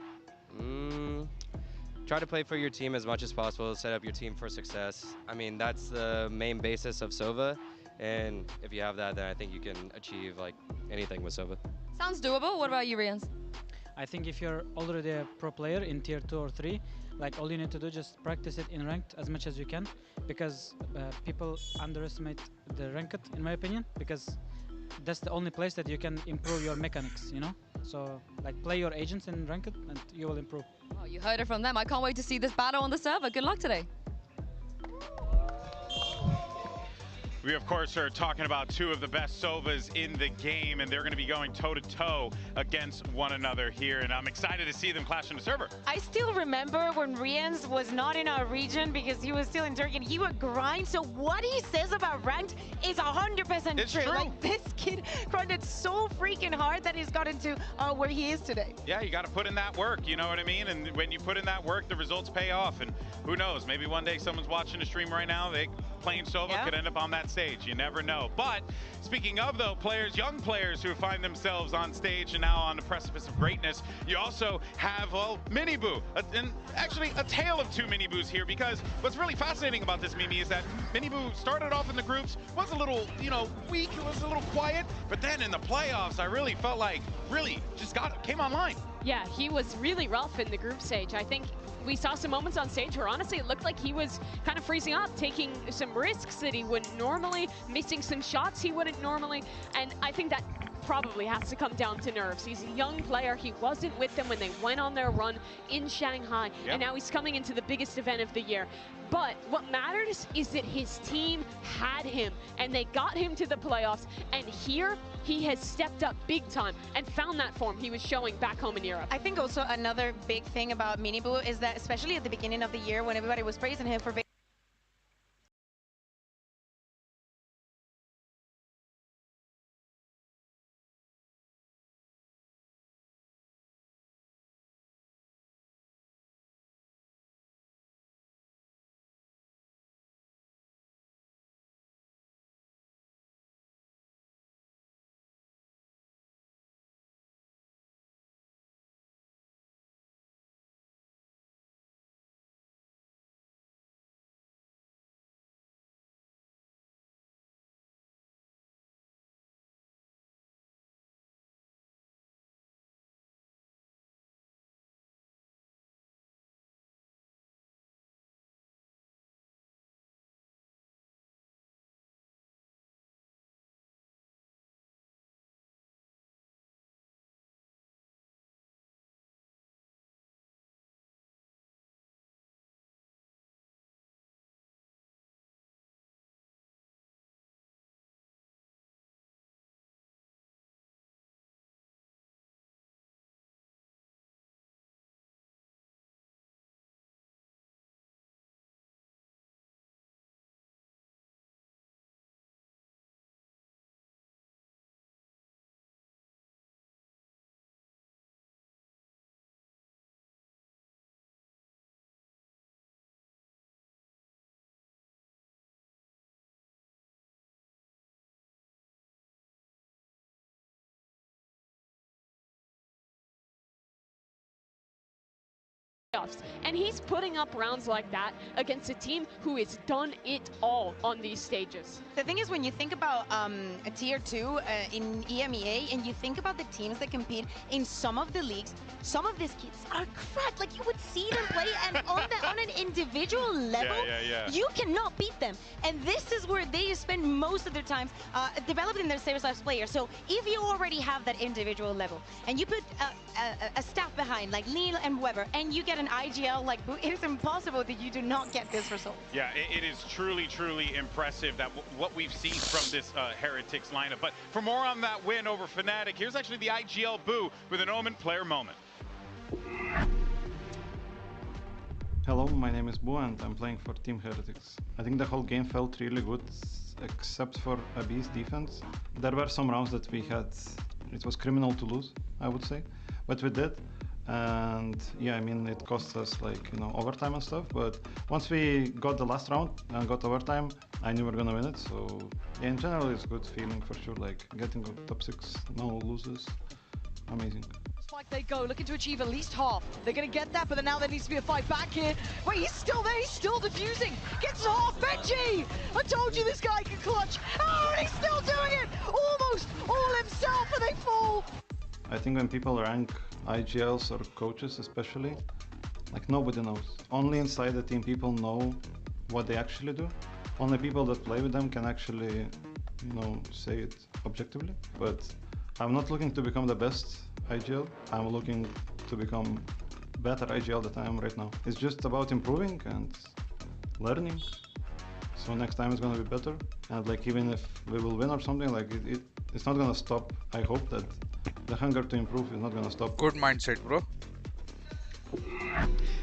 Try to play for your team as much as possible, set up your team for success. I mean, that's the main basis of Sova, and if you have that, then I think you can achieve like anything with Sova. Sounds doable. What about you, Riaz? I think if you're already a pro player in tier 2 or 3, like all you need to do just practice it in ranked as much as you can, because people underestimate the ranked, in my opinion, because that's the only place that you can improve your mechanics, you know? So like play your agents in ranked and you will improve. Oh, you heard it from them. I can't wait to see this battle on the server. Good luck today. We, of course, are talking about 2 of the best Sovas in the game, and they're going to be going toe-to-toe against one another here, and I'm excited to see them clash on the server. I still remember when Rians was not in our region because he was still in Turkey and he would grind, so what he says about ranked is 100% true. Like, this kid grinded so freaking hard that he's gotten to where he is today. Yeah, you got to put in that work, you know what I mean? And when you put in that work, the results pay off, and who knows, maybe one day someone's watching a stream right now, they playing Sova could end up on that stage. You never know. But speaking of, though, players, young players who find themselves on stage and now on the precipice of greatness, you also have, well, Miniboo. And actually a tale of 2 Miniboos here, because what's really fascinating about this Mimi is that Miniboo started off in the groups, was a little, you know, weak, it was a little quiet, but then in the playoffs, I really felt like just came online. Yeah, he was really rough in the group stage. I think we saw some moments on stage where honestly it looked like he was kind of freezing up, taking some risks that he wouldn't normally, missing some shots he wouldn't normally, and I think that probably has to come down to nerves. He's a young player. He wasn't with them when they went on their run in Shanghai, and now he's coming into the biggest event of the year. But what matters is that his team had him, and they got him to the playoffs, and here he has stepped up big time and found that form he was showing back home in Europe. I think also another big thing about Miniboo is that, especially at the beginning of the year when everybody was praising him for playoffs. And he's putting up rounds like that against a team who has done it all on these stages. The thing is, when you think about a tier 2 in EMEA, and you think about the teams that compete in some of the leagues, some of these kids are cracked. Like, you would see them play, and on an individual level, you cannot beat them. And this is where they spend most of their time developing their serious life players. So if you already have that individual level, and you put a staff behind, like Neil and Weber, and you get an IGL like Boo, it is impossible that you do not get this result. Yeah, it is truly, truly impressive that what we've seen from this Heretics lineup. But for more on that win over Fnatic, here's actually the IGL Boo with an Omen player moment. Hello, my name is Boo and I'm playing for Team Heretics. I think the whole game felt really good, except for Aby's defense. There were some rounds that we had, it was criminal to lose, I would say, but we did. And yeah, I mean, it cost us, like, you know, overtime and stuff, but once we got the last round and got overtime, I knew we were gonna win it. So yeah, in general, it's a good feeling for sure, like getting top 6, no losses, amazing. Like they go, looking to achieve at least half. They're going to get that, but then now there needs to be a fight back here. Wait, he's still there, he's still defusing. Gets half, Benji! I told you this guy can clutch. Oh, and he's still doing it! Almost all himself, and they fall! I think when people rank IGLs or coaches especially, like, nobody knows. Only inside the team people know what they actually do. Only people that play with them can actually, you know, say it objectively. But I'm not looking to become the best IGL. I'm looking to become better IGL than I am right now. It's just about improving and learning. So next time it's gonna be better. And like, even if we will win or something, like it's not gonna stop. I hope that the hunger to improve is not gonna stop. Good mindset, bro.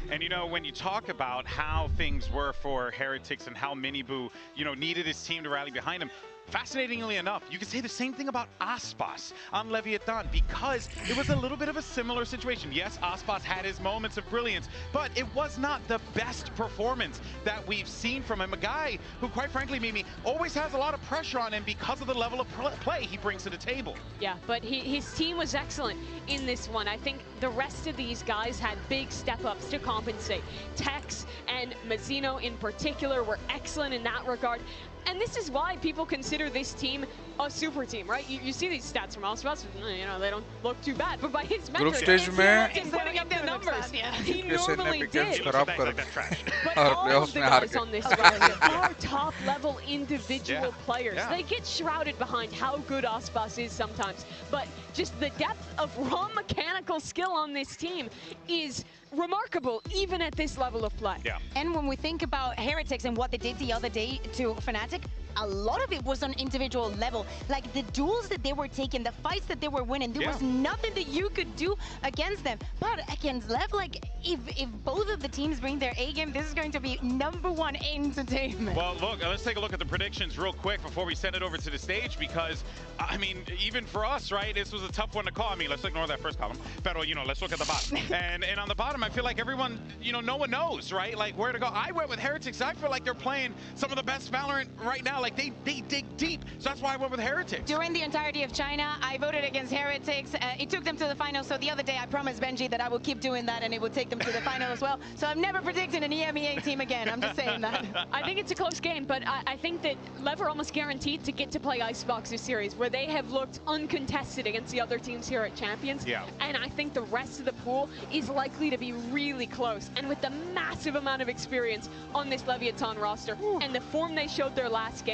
And you know, when you talk about how things were for Heretics and how Miniboo, you know, needed his team to rally behind him, fascinatingly enough, you could say the same thing about Aspas on Leviathan, because it was a little bit of a similar situation. Yes, Aspas had his moments of brilliance, but it was not the best performance that we've seen from him. A guy who, quite frankly, Mimi, always has a lot of pressure on him because of the level of play he brings to the table. Yeah, but his team was excellent in this one. I think the rest of these guys had big step-ups to compensate. Tex and Mazzino in particular were excellent in that regard. And this is why people consider this team a super team, right? You see these stats from Aspas, you know, they don't look too bad. But by his metrics, he's putting up the numbers. He normally did. But all of the guys on this roster are top-level individual players. They get shrouded behind how good Aspas is sometimes. But just the depth of raw mechanical skill on this team is remarkable, even at this level of play. And when we think about Heretics and what they did the other day to Fnatic, a lot of it was on individual level. Like, the duels that they were taking, the fights that they were winning, there was nothing that you could do against them. But against LEV, like, if both of the teams bring their A game, this is going to be #1 entertainment. Well, look, let's take a look at the predictions real quick before we send it over to the stage, because, I mean, even for us, right, this was a tough one to call. I mean, let's ignore that first column. But, you know, let's look at the bottom. and on the bottom, I feel like everyone, you know, no one knows, right, like, where to go. I went with Heretics. I feel like they're playing some of the best Valorant right now. Like, they dig deep, so that's why I went with Heretics. During the entirety of China, I voted against Heretics. It took them to the final, so the other day I promised Benji that I would keep doing that and it would take them to the final as well. So I'm never predicting an EMEA team again, I'm just saying that. I think it's a close game, but I think that LEV are almost guaranteed to get to play Icebox this series, where they have looked uncontested against the other teams here at Champions. And I think the rest of the pool is likely to be really close. And with the massive amount of experience on this Leviathan roster and the form they showed their last game,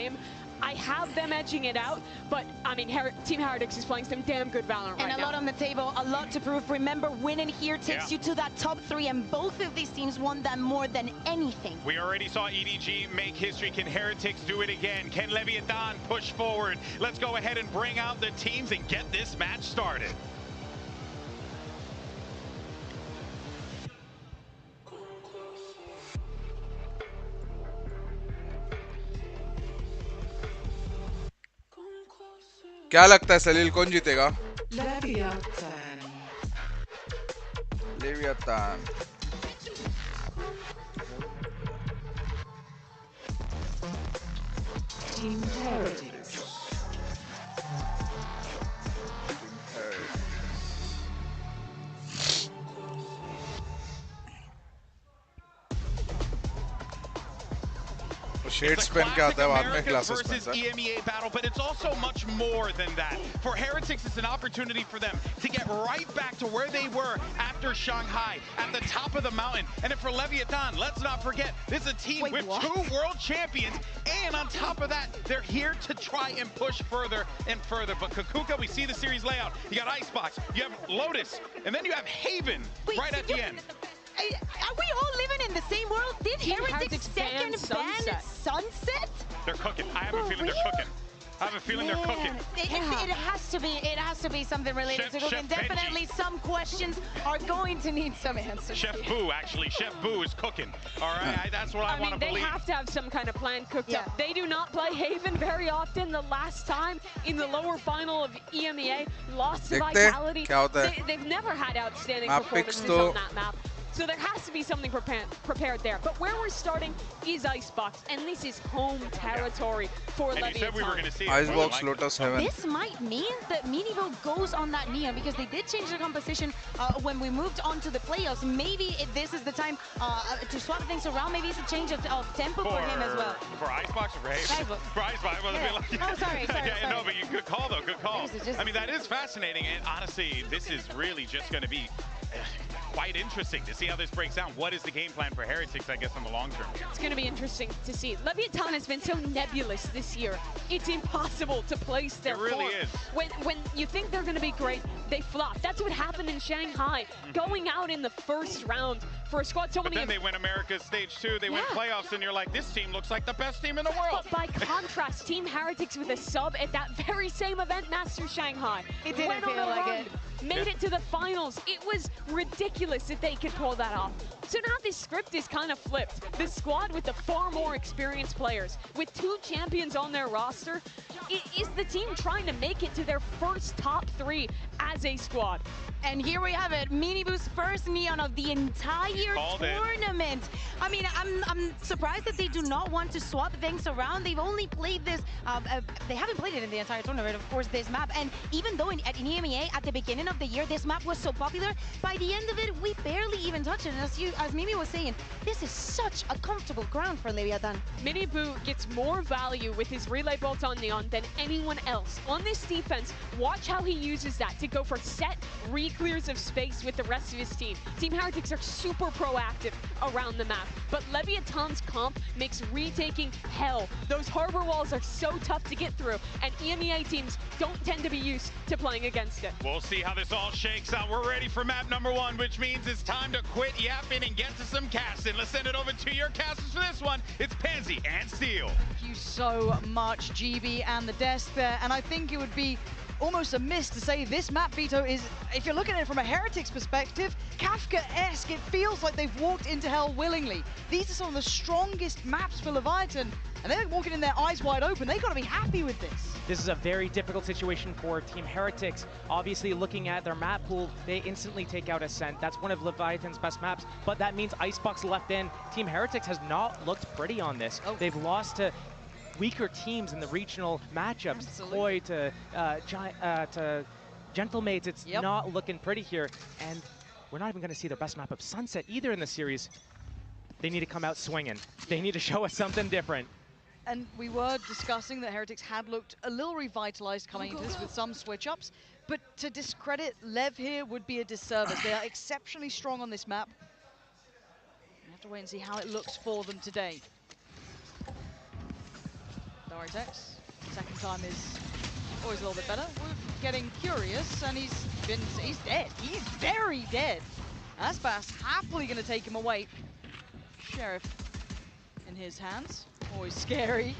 I have them edging it out, but I mean, Team Heretics is playing some damn good Valorant right now. And a lot on the table, a lot to prove. Remember, winning here takes you to that top 3, and both of these teams won that more than anything. We already saw EDG make history. Can Heretics do it again? Can Leviathan push forward? Let's go ahead and bring out the teams and get this match started. क्या लगता है सलील कौन जीतेगा? लेवियातान। Team Heretics. Shades pen के आता है बाद में glasses versus EMEA battle, but it's also much more than that. For Heretics, it's an opportunity for them to get right back to where they were after Shanghai, at the top of the mountain. And then for 𝐿EV, let's not forget, this is a team with 2 world champions, and on top of that, they're here to try and push further and further. But 𝐾𝐾𝐾, we see the series layout. You got 𝐼cebox, you have Lotus, and then you have Haven right at the end. Are we all living in the same world? Did Heretics second ban Sunset? They're cooking. I have a feeling they're cooking. I have a feeling they're cooking. It has to be something related to cooking. Definitely some questions are going to need some answers. Chef Boo, actually. Chef Boo is cooking. All right, that's what I want to believe. They have to have some kind of plan cooked up. They do not play Haven very often. The last time in the lower final of EMEA, lost to Vitality. They've never had outstanding performances on that map. So there has to be something prepared there. But where we're starting is 𝐼cebox, and this is home territory for 𝐿EV. You said we were going to see 𝐼cebox, Lotus, Heaven. This might mean that MiniBo goes on that Neon, because they did change the composition when we moved on to the playoffs. Maybe this is the time to swap things around. Maybe it's a change of tempo for him as well. For 𝐼cebox or for Haven? For 𝐼cebox. Oh, sorry. No, but good call, though. Good call. I mean, that is fascinating. And honestly, this is really just going to be quite interesting to see how this breaks down. What is the game plan for Heretics, I guess, in the long term? It's going to be interesting to see. 𝐿EV has been so nebulous this year. It's impossible to place their form. It really is. When you think they're going to be great, they flop. That's what happened in Shanghai. Going out in the first round for a squad. But then they win America's Stage 2, they win playoffs, and you're like, this team looks like the best team in the world. But by contrast, Team Heretics with a sub at that very same event, Master Shanghai. It didn't feel like it. Made it to the finals. It was ridiculous if they could pull that off. So now this script is kind of flipped. The squad with the far more experienced players, with 2 champions on their roster, is the team trying to make it to their first top 3 as a squad. And here we have it, MiniBo's first Neon of the entire tournament. I mean, I'm surprised that they do not want to swap things around. They've only played this, they haven't played it in the entire tournament, of course, this map. And even though in EMEA, at the beginning of the year, this map was so popular, by the end of it, we barely even touched it. And as Mimi was saying, this is such a comfortable ground for 𝐿EV. MiniBo gets more value with his relay bolt on Neon than anyone else. On this defense, watch how he uses that to go for set re-clears of space with the rest of his team. Team Heretics are super proactive around the map, but 𝐿EV's comp makes retaking hell. Those harbor walls are so tough to get through, and EMEA teams don't tend to be used to playing against it. We'll see how this all shakes out. We're ready for map number 1, which means it's time to quit yapping and get to some casting. Let's send it over to your casters for this one. It's TenZ and Steel. Thank you so much, GB and the desk there. And I think it would be almost a miss to say this map, Vito, is, if you're looking at it from a Heretics perspective, Kafka-esque. It feels like they've walked into hell willingly. These are some of the strongest maps for Leviathan, and they're walking in their eyes wide open. They've got to be happy with this. This is a very difficult situation for Team Heretics. Obviously, looking at their map pool, they instantly take out SEN. That's one of Leviathan's best maps, but that means 𝐼cebox left in. Team Heretics has not looked pretty on this. They've lost to weaker teams in the regional matchups. 𝐿EV to Gentlemates, it's not looking pretty here. And we're not even going to see their best map of Sunset either in the series. They need to come out swinging. They need to show us something different. And we were discussing that Heretics had looked a little revitalized coming into this with some switch-ups, but to discredit 𝐿EV here would be a disservice. They are exceptionally strong on this map. We have to wait and see how it looks for them today. 𝐿EV, second time is always a little bit better. We're getting curious, and he's dead. He's very dead. 𝐼cebox happily going to take him away. Sheriff in his hands. Always scary.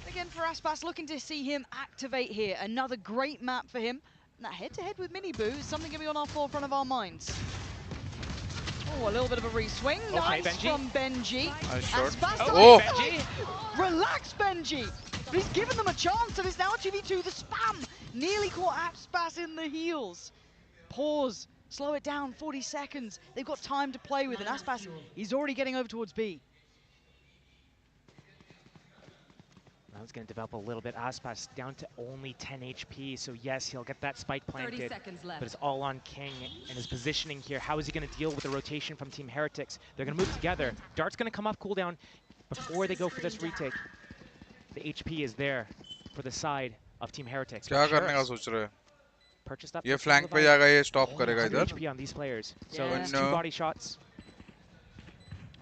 Again, for 𝐼cebox, looking to see him activate here. Another great map for him. And that head-to-head with MiniBo is something going to be on our forefront of our minds. Oh, a little bit of a re-swing. Nice Benji. From Benji. Benji. Relax, Benji. But he's given them a chance, and it's now a 2v2. The spam nearly caught 𝐼cebox in the heels. Pause. Slow it down. 40 seconds. They've got time to play with, and 𝐼cebox, he's already getting over towards B. It's going to develop a little bit. 𝐼cebox down to only 10 HP, so yes, he'll get that spike planted, but it's all on King and his positioning here. How is he going to deal with the rotation from Team Heretics? They're going to move together. Dart's going to come off cooldown. before they go for this retake, the HP is there for the side of Team Heretics. क्या करने का सोच रहे हैं? Purchased up. ये flank पे जाएगा, ये stop करेगा इधर. HP on these players. So Yeah. it's 2 body shots.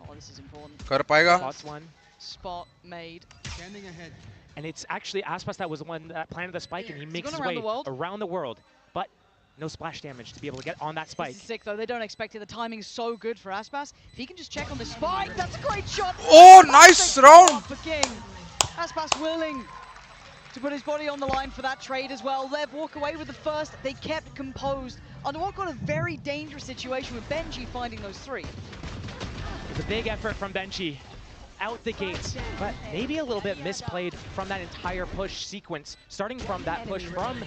Oh, this is important. कर पाएगा? Spots one. Spot made. Standing ahead. And it's actually 𝐴SPAS that was the one that planted the spike, and he makes his around way the world. around the world. But no splash damage to be able to get on that spike. This is sick, though. They don't expect it. The timing is so good for 𝐴SPAS. If he can just check on the spike, that's a great shot. Oh, nice round! For King. 𝐴SPAS willing to put his body on the line for that trade as well. LEV walk away with the first. They kept composed under what got a very dangerous situation with 𝐵enji finding those three. It's a big effort from 𝐵enji out the gates, but maybe a little bit misplayed from that entire push sequence, starting from that push from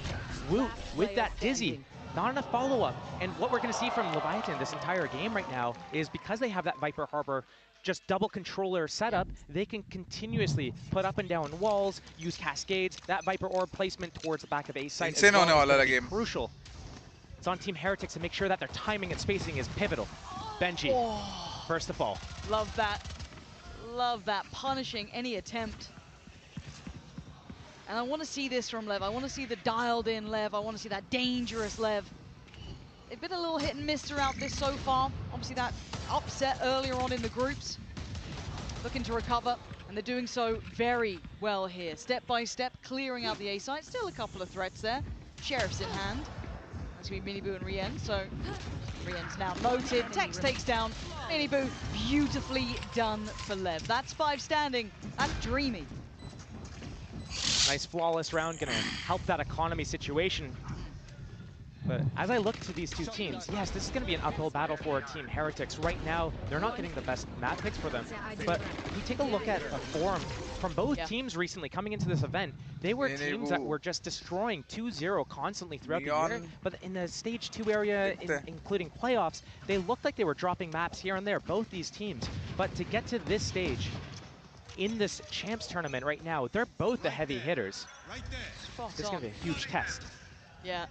Woot with that Dizzy. Not enough follow-up. And what we're going to see from Leviathan this entire game right now is because they have that Viper Harbor just double controller setup, they can continuously put up and down walls, use cascades. That Viper Orb placement towards the back of A site is crucial. It's on Team Heretics to make sure that their timing and spacing is pivotal. 𝐵enji, first to fall. Love that. Love that. Punishing any attempt. And I want to see this from LEV. I want to see the dialed-in LEV. I want to see that dangerous LEV. They've been a little hit and miss throughout this so far. Obviously that upset earlier on in the groups. Looking to recover, and they're doing so very well here. Step by step, clearing out the A site. Still a couple of threats there. Sheriff's in hand. That's going to be Minibu and 𝑅iEN, so 𝑅iEN's now noted. Tex takes down Minibu. Beautifully done for LEV. That's 5 standing. That's dreamy. Nice flawless round, gonna help that economy situation. But as I look to these two teams, yes, this is going to be an uphill battle for Team Heretics. Right now, they're not getting the best map picks for them. But if we take a look at a form from both teams recently coming into this event, they were teams that were just destroying 2-0 constantly throughout the year. But in the Stage 2 area, including playoffs, they looked like they were dropping maps here and there, both these teams. But to get to this stage, in this Champs tournament right now, they're both the heavy hitters. This is going to be a huge test. Yeah.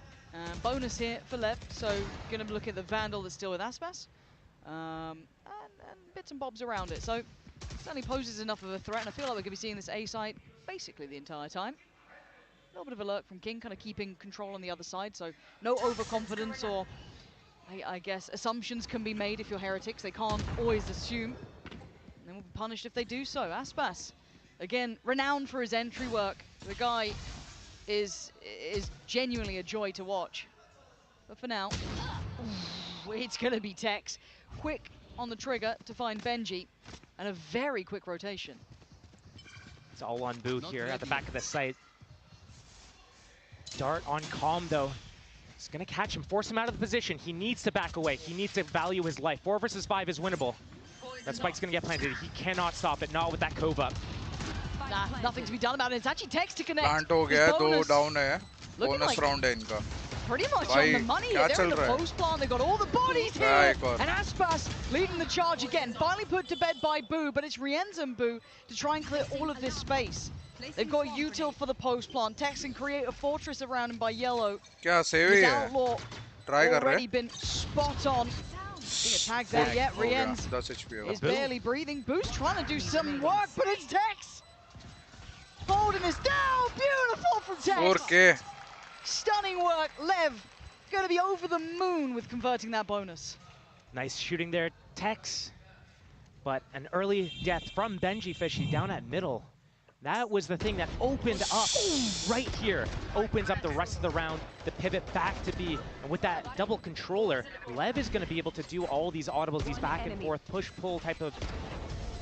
Bonus here for LEV, so going to look at the Vandal that's still with 𝐴SPAS, and bits and bobs around it. So certainly poses enough of a threat, and I feel like we're going to be seeing this A site basically the entire time. A little bit of a lurk from King, kind of keeping control on the other side, so no overconfidence or, I guess, assumptions can be made if you're Heretics. They can't always assume, and they will be punished if they do so. 𝐴SPAS, again, renowned for his entry work. The guy is genuinely a joy to watch. But for now, it's going to be Tex. Quick on the trigger to find 𝐵enji, and a very quick rotation. It's all on Boo here at the back of the site. Dart on Calm, though. It's going to catch him, force him out of the position. He needs to back away. He needs to value his life. 4 versus 5 is winnable. That spike's going to get planted. He cannot stop it, not with that Cove up. Nah, nothing to be done about it. It's actually Tex to connect. Plant हो गया, 2 down है. Bonus round है इनका. Pretty much on the money here. They're in the post plant. They've got all the bodies here. And 𝐴SPAS leading the charge again. Finally put to bed by Boo, but it's 𝑅iEN's and Boo to try and clear all of this space. They've got util for the post plant. Tex can create a fortress around him by 𝐿𝐿𝐿𝐿𝐿. क्या save ही है? 𝐿𝐿𝐿𝐿 already been spot on. Being attacked there yet. 𝑅iEN's is barely breathing. Boo's trying to do some work, but it's Tex. Holding us down. Beautiful from Tex. 4K. Stunning work. LEV going to be over the moon with converting that bonus. Nice shooting there, Tex. But an early death from 𝐵enji Fishy down at middle. That was the thing that opened up right here. Opens up the rest of the round, the pivot back to B. And with that double controller, LEV is going to be able to do all these audibles, these back and forth, push-pull type of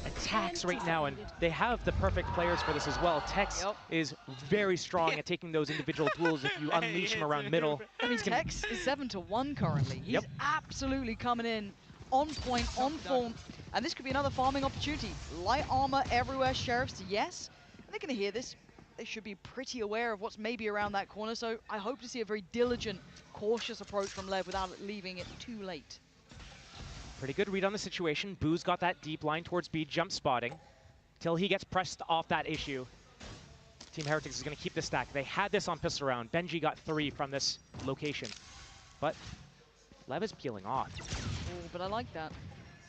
attacks right now, and they have the perfect players for this as well. Tex is very strong at taking those individual duels if you unleash him around middle. I mean, Tex is 7-1 currently. He's absolutely coming in on point, on form, and this could be another farming opportunity. Light armor everywhere, Sheriffs, yes. And they're going to hear this. They should be pretty aware of what's maybe around that corner, so I hope to see a very diligent, cautious approach from LEV without leaving it too late. Pretty good read on the situation. Boo's got that deep line towards B, jump spotting. Till he gets pressed off that issue. Team Heretics is going to keep the stack. They had this on pistol round. 𝐵enji got 3 from this location. But LEV is peeling off. Oh, but I like that.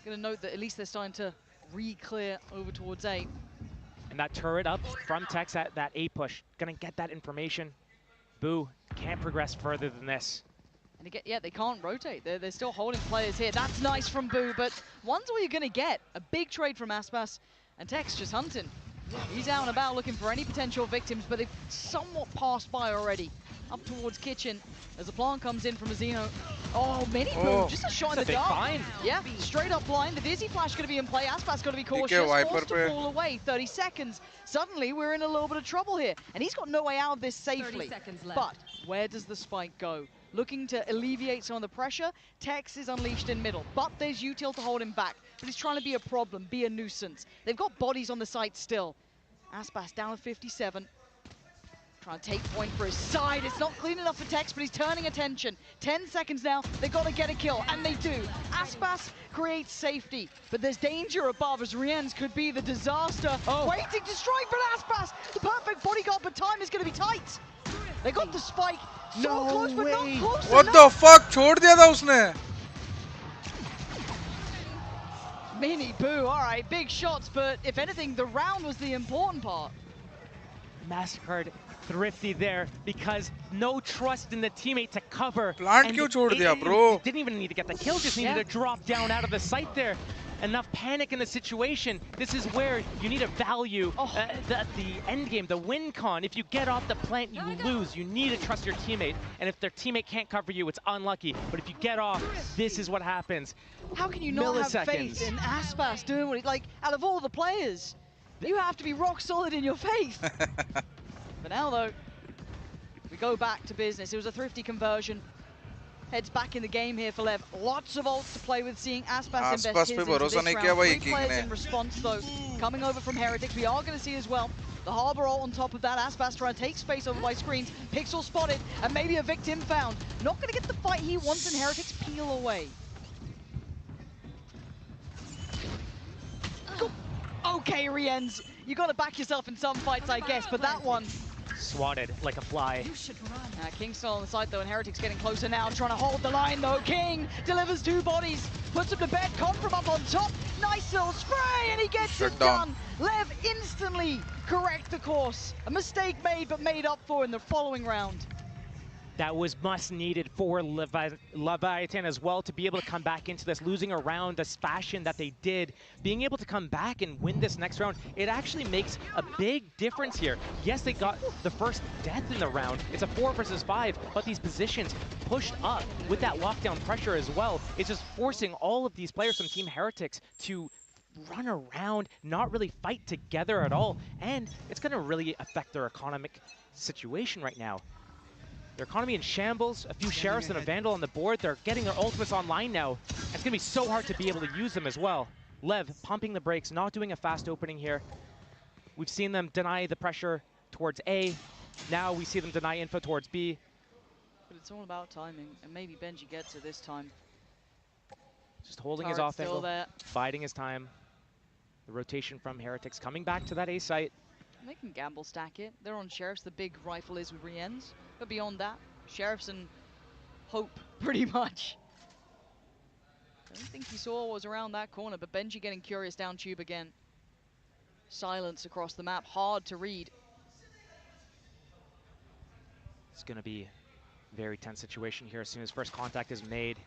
Going to note that at least they're starting to re-clear over towards A. And that turret up from Tex at that A push, gonna get that information. 𝐵 can't progress further than this. And again, yeah, they can't rotate. They're still holding players here. That's nice from 𝐵, but one's all you're gonna get. A big trade from 𝐴spas, and Tex just hunting. He's out and about looking for any potential victims, but they've somewhat passed by already. Up towards Kitchen as the plant comes in from Azino. Oh, mini 𝐵, just a shot in the dark. Fine. Yeah, straight up blind. The Dizzy Flash going to be in play. 𝐴spas got to be cautious. Forced to fall away. 30 seconds. Suddenly, we're in a little bit of trouble here. And he's got no way out of this safely. 30 seconds left. But where does the spike go? Looking to alleviate some of the pressure. Tex is unleashed in middle, but there's 𝐸 to hold him back. But he's trying to be a problem, be a nuisance. They've got bodies on the site still. 𝐴spas down at 57. Trying to take point for his side. It's not clean enough for Tex, but he's turning attention. 10 seconds now. They've got to get a kill, and they do. 𝐴spas creates safety, but there's danger above as resurgence could be the disaster. Waiting to strike, but 𝐴spas, the perfect bodyguard, but time is going to be tight. They got the spike. So close, but not close enough. What the fuck? छोड़ दिया था उसने. Mini 𝐵, all right, big shots, but if anything, the round was the important part. Mastercard thrifty there because no trust in the teammate to cover. Plant क्यों छोड़ दिया, bro? Didn't even need to get the kill, just needed to drop down out of the site there. Enough panic in the situation. This is where you need to value the end game, the win con. If you get off the plant, you lose. You need to trust your teammate. And if their teammate can't cover you, it's unlucky. But if you get off, this is what happens. How can you not have faith in 𝐴spas doing what he, like, out of all the players? You have to be rock solid in your faith. But now, though, we go back to business. It was a thrifty conversion. Heads back in the game here for LEV. Lots of ults to play with, seeing 𝐴spas invest his into this round. 3 players in response, though, coming over from Heretics. We are going to see as well the 𝐿𝙊𝘆𝐼𝙆 ult on top of that. 𝐴spas trying to take space over by screens. Pixel spotted, and maybe a victim found. Not going to get the fight he wants, and Heretics peel away. Okay, resurgence. You got to back yourself in some fights, I guess, but that one... Swatted like a fly. King's still on the side, though, and Heretics getting closer now, trying to hold the line, though. King delivers 2 bodies, puts him to bed. Confirm up on top. Nice little spray, and he gets it done. LEV instantly correct the course. A mistake made, but made up for in the following round. That was must needed for Leviathan as well to be able to come back into this, losing around this fashion that they did. Being able to come back and win this next round, it actually makes a big difference here. Yes, they got the first death in the round. It's a 4 versus 5, but these positions pushed up with that lockdown pressure as well. It's just forcing all of these players from Team Heretics to run around, not really fight together at all, and it's going to really affect their economic situation right now. Their economy in shambles, a few sheriffs and a vandal on the board. They're getting their ultimates online now. It's going to be so hard to be able to use them as well. LEV pumping the brakes, not doing a fast opening here. We've seen them deny the pressure towards A. Now we see them deny info towards B. But it's all about timing, and maybe 𝐵enji gets it this time. Just holding his off angle, biding his time. The rotation from Heretics coming back to that A site. They can gamble stack it. They're on Sheriffs. The big rifle is with resurgence. But beyond that, Sheriffs and hope, pretty much. I don't think he saw what was around that corner, but 𝐵enji getting curious down tube again. Silence across the map, hard to read. It's going to be a very tense situation here as soon as first contact is made.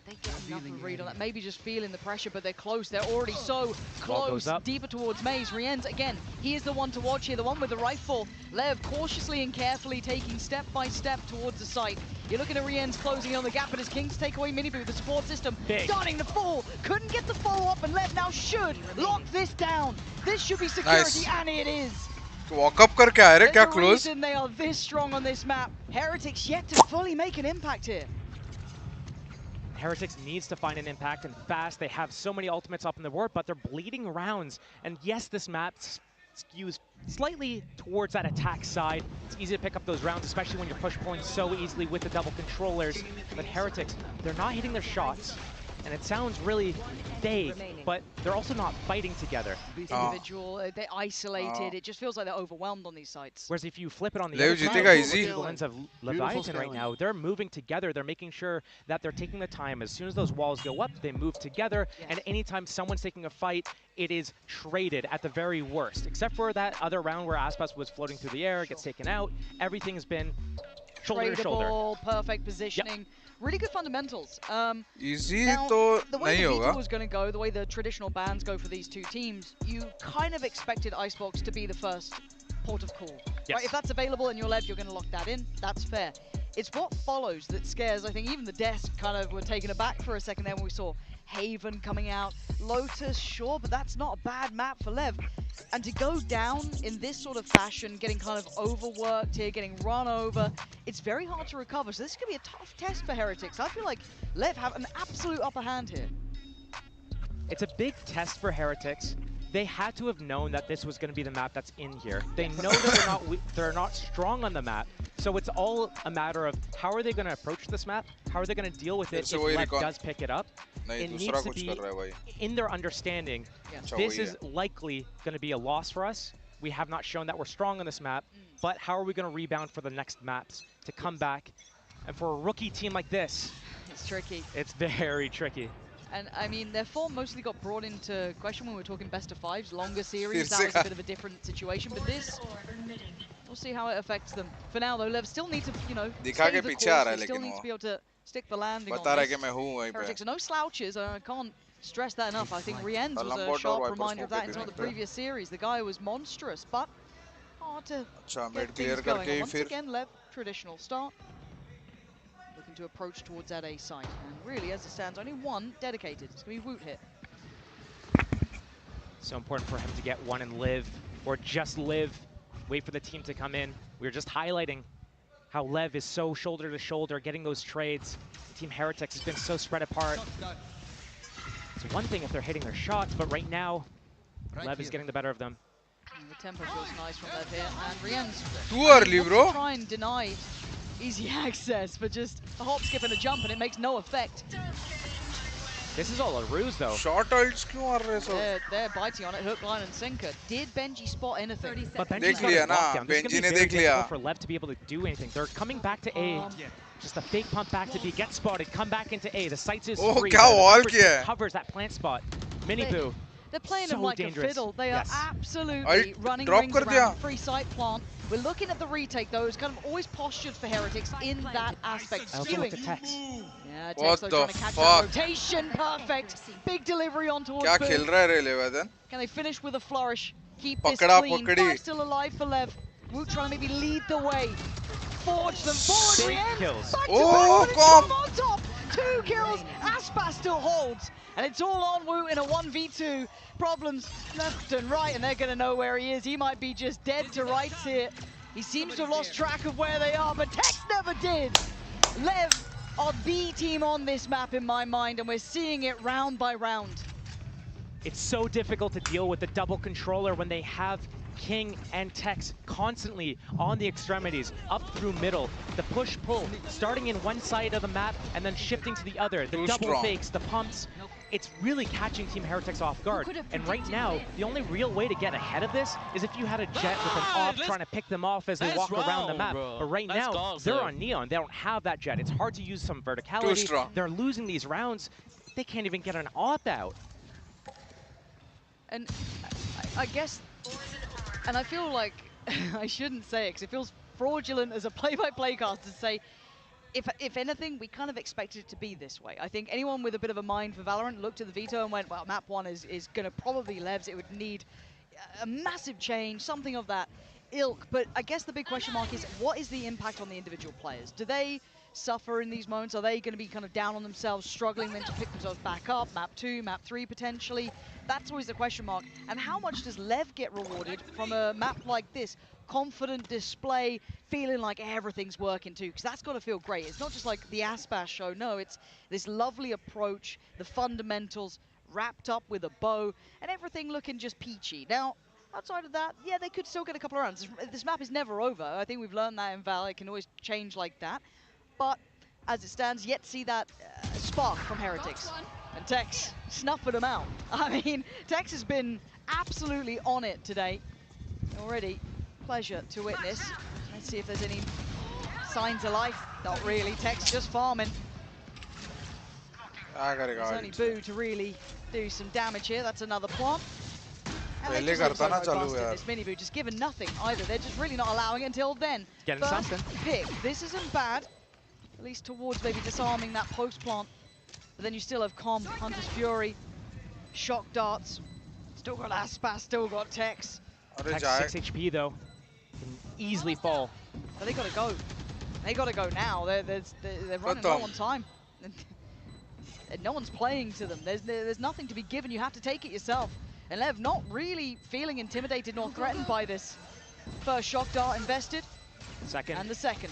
They get enough of a read on that. Maybe just feeling the pressure, but they're close. They're already so close. Deeper towards Maze. resurgence, again, he is the one to watch here, the one with the rifle. LEV cautiously and carefully taking step by step towards the site. You're looking at resurgence closing on the gap, but as Kings take away mini 𝐵, the support system starting to fall. Couldn't get the follow-up, and LEV now should lock this down. This should be security, and it is. Walk up करके आए रे क्या close? The reason they are this strong on this map. Heretics yet to fully make an impact here. Heretics needs to find an impact and fast. They have so many ultimates up on the board, but they're bleeding rounds. And yes, this map skews slightly towards that attack side. It's easy to pick up those rounds, especially when you're push pulling so easily with the double controllers. But Heretics, they're not hitting their shots. And it sounds really vague, but they're also not fighting together. Individual, they're isolated. It just feels like they're overwhelmed on these sites. Whereas if you flip it on the LEV other side, easy. the lens of Leviathan right now, they're moving together. They're making sure that they're taking the time. As soon as those walls go up, they move together. And anytime someone's taking a fight, it is traded at the very worst. Except for that other round where Aspas was floating through the air, gets taken out. Everything's been shoulder to shoulder. Perfect positioning. Yep. Really good fundamentals. Easy now, to the way the V2 was going to go, the way the traditional bans go for these two teams, you kind of expected Icebox to be the first port of call. Yes. Right? If that's available and you're LEV, you're going to lock that in. That's fair. It's what follows that scares. I think even the desk kind of were taken aback for a second there when we saw Haven coming out. Lotus, sure, but that's not a bad map for LEV. And to go down in this sort of fashion, getting kind of overworked here, getting run over, it's very hard to recover. So this is going to be a tough test for Heretics. I feel like LEV have an absolute upper hand here. It's a big test for Heretics. They had to have known that this was going to be the map that's in here. They know that they're not strong on the map. So it's all a matter of how are they going to approach this map? How are they going to deal with it if LEV does pick it up? It needs to be in their understanding. This is likely going to be a loss for us. We have not shown that we're strong on this map, but how are we going to rebound for the next maps to come back? And for a rookie team like this, it's tricky. It's very tricky. And I mean, their form mostly got brought into question when we were talking best of fives, longer series. That was a bit of a different situation, but this, we'll see how it affects them. For now, though, LEV still need to, you know, stay the course. They still need to be able to stick the landing on this. Heretics are no slouches. I can't stress that enough. I think 𝐿𝑒𝑣 was a sharp reminder of that in some of the previous series. The guy was monstrous, but hard to get things going. Once again, LEV, traditional start. Looking to approach towards that A site. And really, as it stands, only one dedicated. It's going to be 𝐿𝑒𝑣 here. So important for him to get one and live, or just live. Wait for the team to come in. We were just highlighting how LEV is so shoulder to shoulder, getting those trades. Team Heretics has been so spread apart. It's one thing if they're hitting their shots, but right now, LEV is getting the better of them. And the tempo feels nice from LEV here, and 𝐿𝑒𝑣's too early, bro. Try and deny easy access, but just a hop, skip, and a jump, and it makes no effect. This is all a ruse, though. Short ults kyun mar rahe so? They're biting on it. Hook, line, and sinker. Did Benji spot anything? But Benji's got a lockdown. This is going to be very difficult for LEV to be able to do anything. They're coming back to A. Just a fake pump back to B. Get spotted. Come back into A. The sights is free. Covers that plant spot. Miniboo. They're playing so them like dangerous. a fiddle. They are absolutely running rings around free site plant. We're looking at the retake, though. It's kind of always postured for Heretics in that aspect. I also looked at Tex. Yeah, Tex though trying to catch that rotation. Perfect. Big delivery on towards Kya khel raha hai LEV then? Can they finish with a flourish? Keep this clean. Five still alive for LEV. 𝐿𝑒𝑣 trying to maybe lead the way. Forge them forward. Kills. Come on top. 2 kills. Aspas still holds. And it's all on 𝐿𝑒𝑣 in a 1v2. Problems left and right, and they're going to know where he is. He might be just dead to rights here. He seems to have lost track of where they are, but Tex never did. LEV are the team on this map in my mind, and we're seeing it round by round. It's so difficult to deal with the double controller when they have King and Tex constantly on the extremities, up through middle. The push-pull, starting in one side of the map and then shifting to the other. The double fakes, the pumps. It's really catching Team Heretics off guard. And right now, the only real way to get ahead of this is if you had a Jet with an AWP trying to pick them off as they walk around the map. But right now, they're on Neon. They don't have that Jet. It's hard to use some verticality. They're losing these rounds. They can't even get an AWP out. And I guess, and I feel like I shouldn't say it because it feels fraudulent as a play-by-play caster to say, if anything, we kind of expected it to be this way. I think anyone with a bit of a mind for Valorant looked at the veto and went, well, map 1 is going to probably 𝐿𝑒Vs. It would need a massive change, something of that ilk. But I guess the big question mark is, what is the impact on the individual players? Do they suffer in these moments? Are they going to be kind of down on themselves, struggling then to pick themselves back up? Map 2, map 3 potentially? That's always the question mark. And how much does 𝐿EV get rewarded from a map like this? Confident display, feeling like everything's working too, because that's got to feel great. It's not just like the Aspas show. No, it's this lovely approach, the fundamentals wrapped up with a bow, and everything looking just peachy. Now, outside of that, yeah, they could still get a couple of rounds. This map is never over. I think we've learned that in Val. It can always change like that. But as it stands, yet to see that spark from Heretics. And Tex snuffing them out. I mean, Tex has been absolutely on it today. Already, pleasure to witness. Let's see if there's any signs of life. Not really, Tex just farming. There's only 𝐿 to really do some damage here. That's another plant. And they just this mini 𝐿, just given nothing either. They're just really not allowing it until then. Getting First something. pick. This isn't bad. At least towards maybe disarming that post plant. But then you still have 𝐼𝐾𝐾, Hunter's Fury, shock darts. Still got Aspas, still got Tex. Tex 6 HP though. Can easily fall. But they gotta go. They gotta go now. They're running low on time. And no one's playing to them. There's nothing to be given. You have to take it yourself. And 𝐿EV not really feeling intimidated nor threatened by this. First shock dart invested. Second. And the second.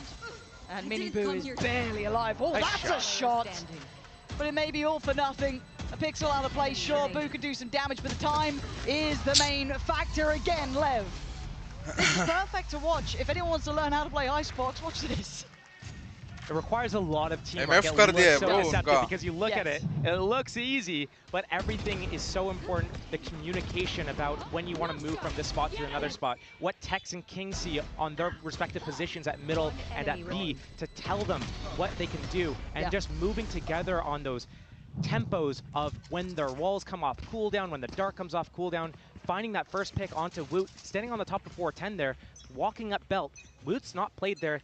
And mini 𝐿 is barely alive. Oh, that's a shot! But it may be all for nothing. A pixel out of play, sure, 𝐿EV could do some damage, but the time is the main factor again, 𝐿EV. This is perfect to watch. If anyone wants to learn how to play Icebox, watch this. It requires a lot of teamwork. It looks so deceptive because you look at it, it looks easy, but everything is so important. The communication about when you want to move from this spot to another spot, what Tex and King see on their respective positions at middle and at B to tell them what they can do, and just moving together on those tempos of when their walls come off cooldown, when the dart comes off cooldown, finding that first pick onto 𝐿, standing on the top of 410 there, walking up belt. 𝐿's not played there.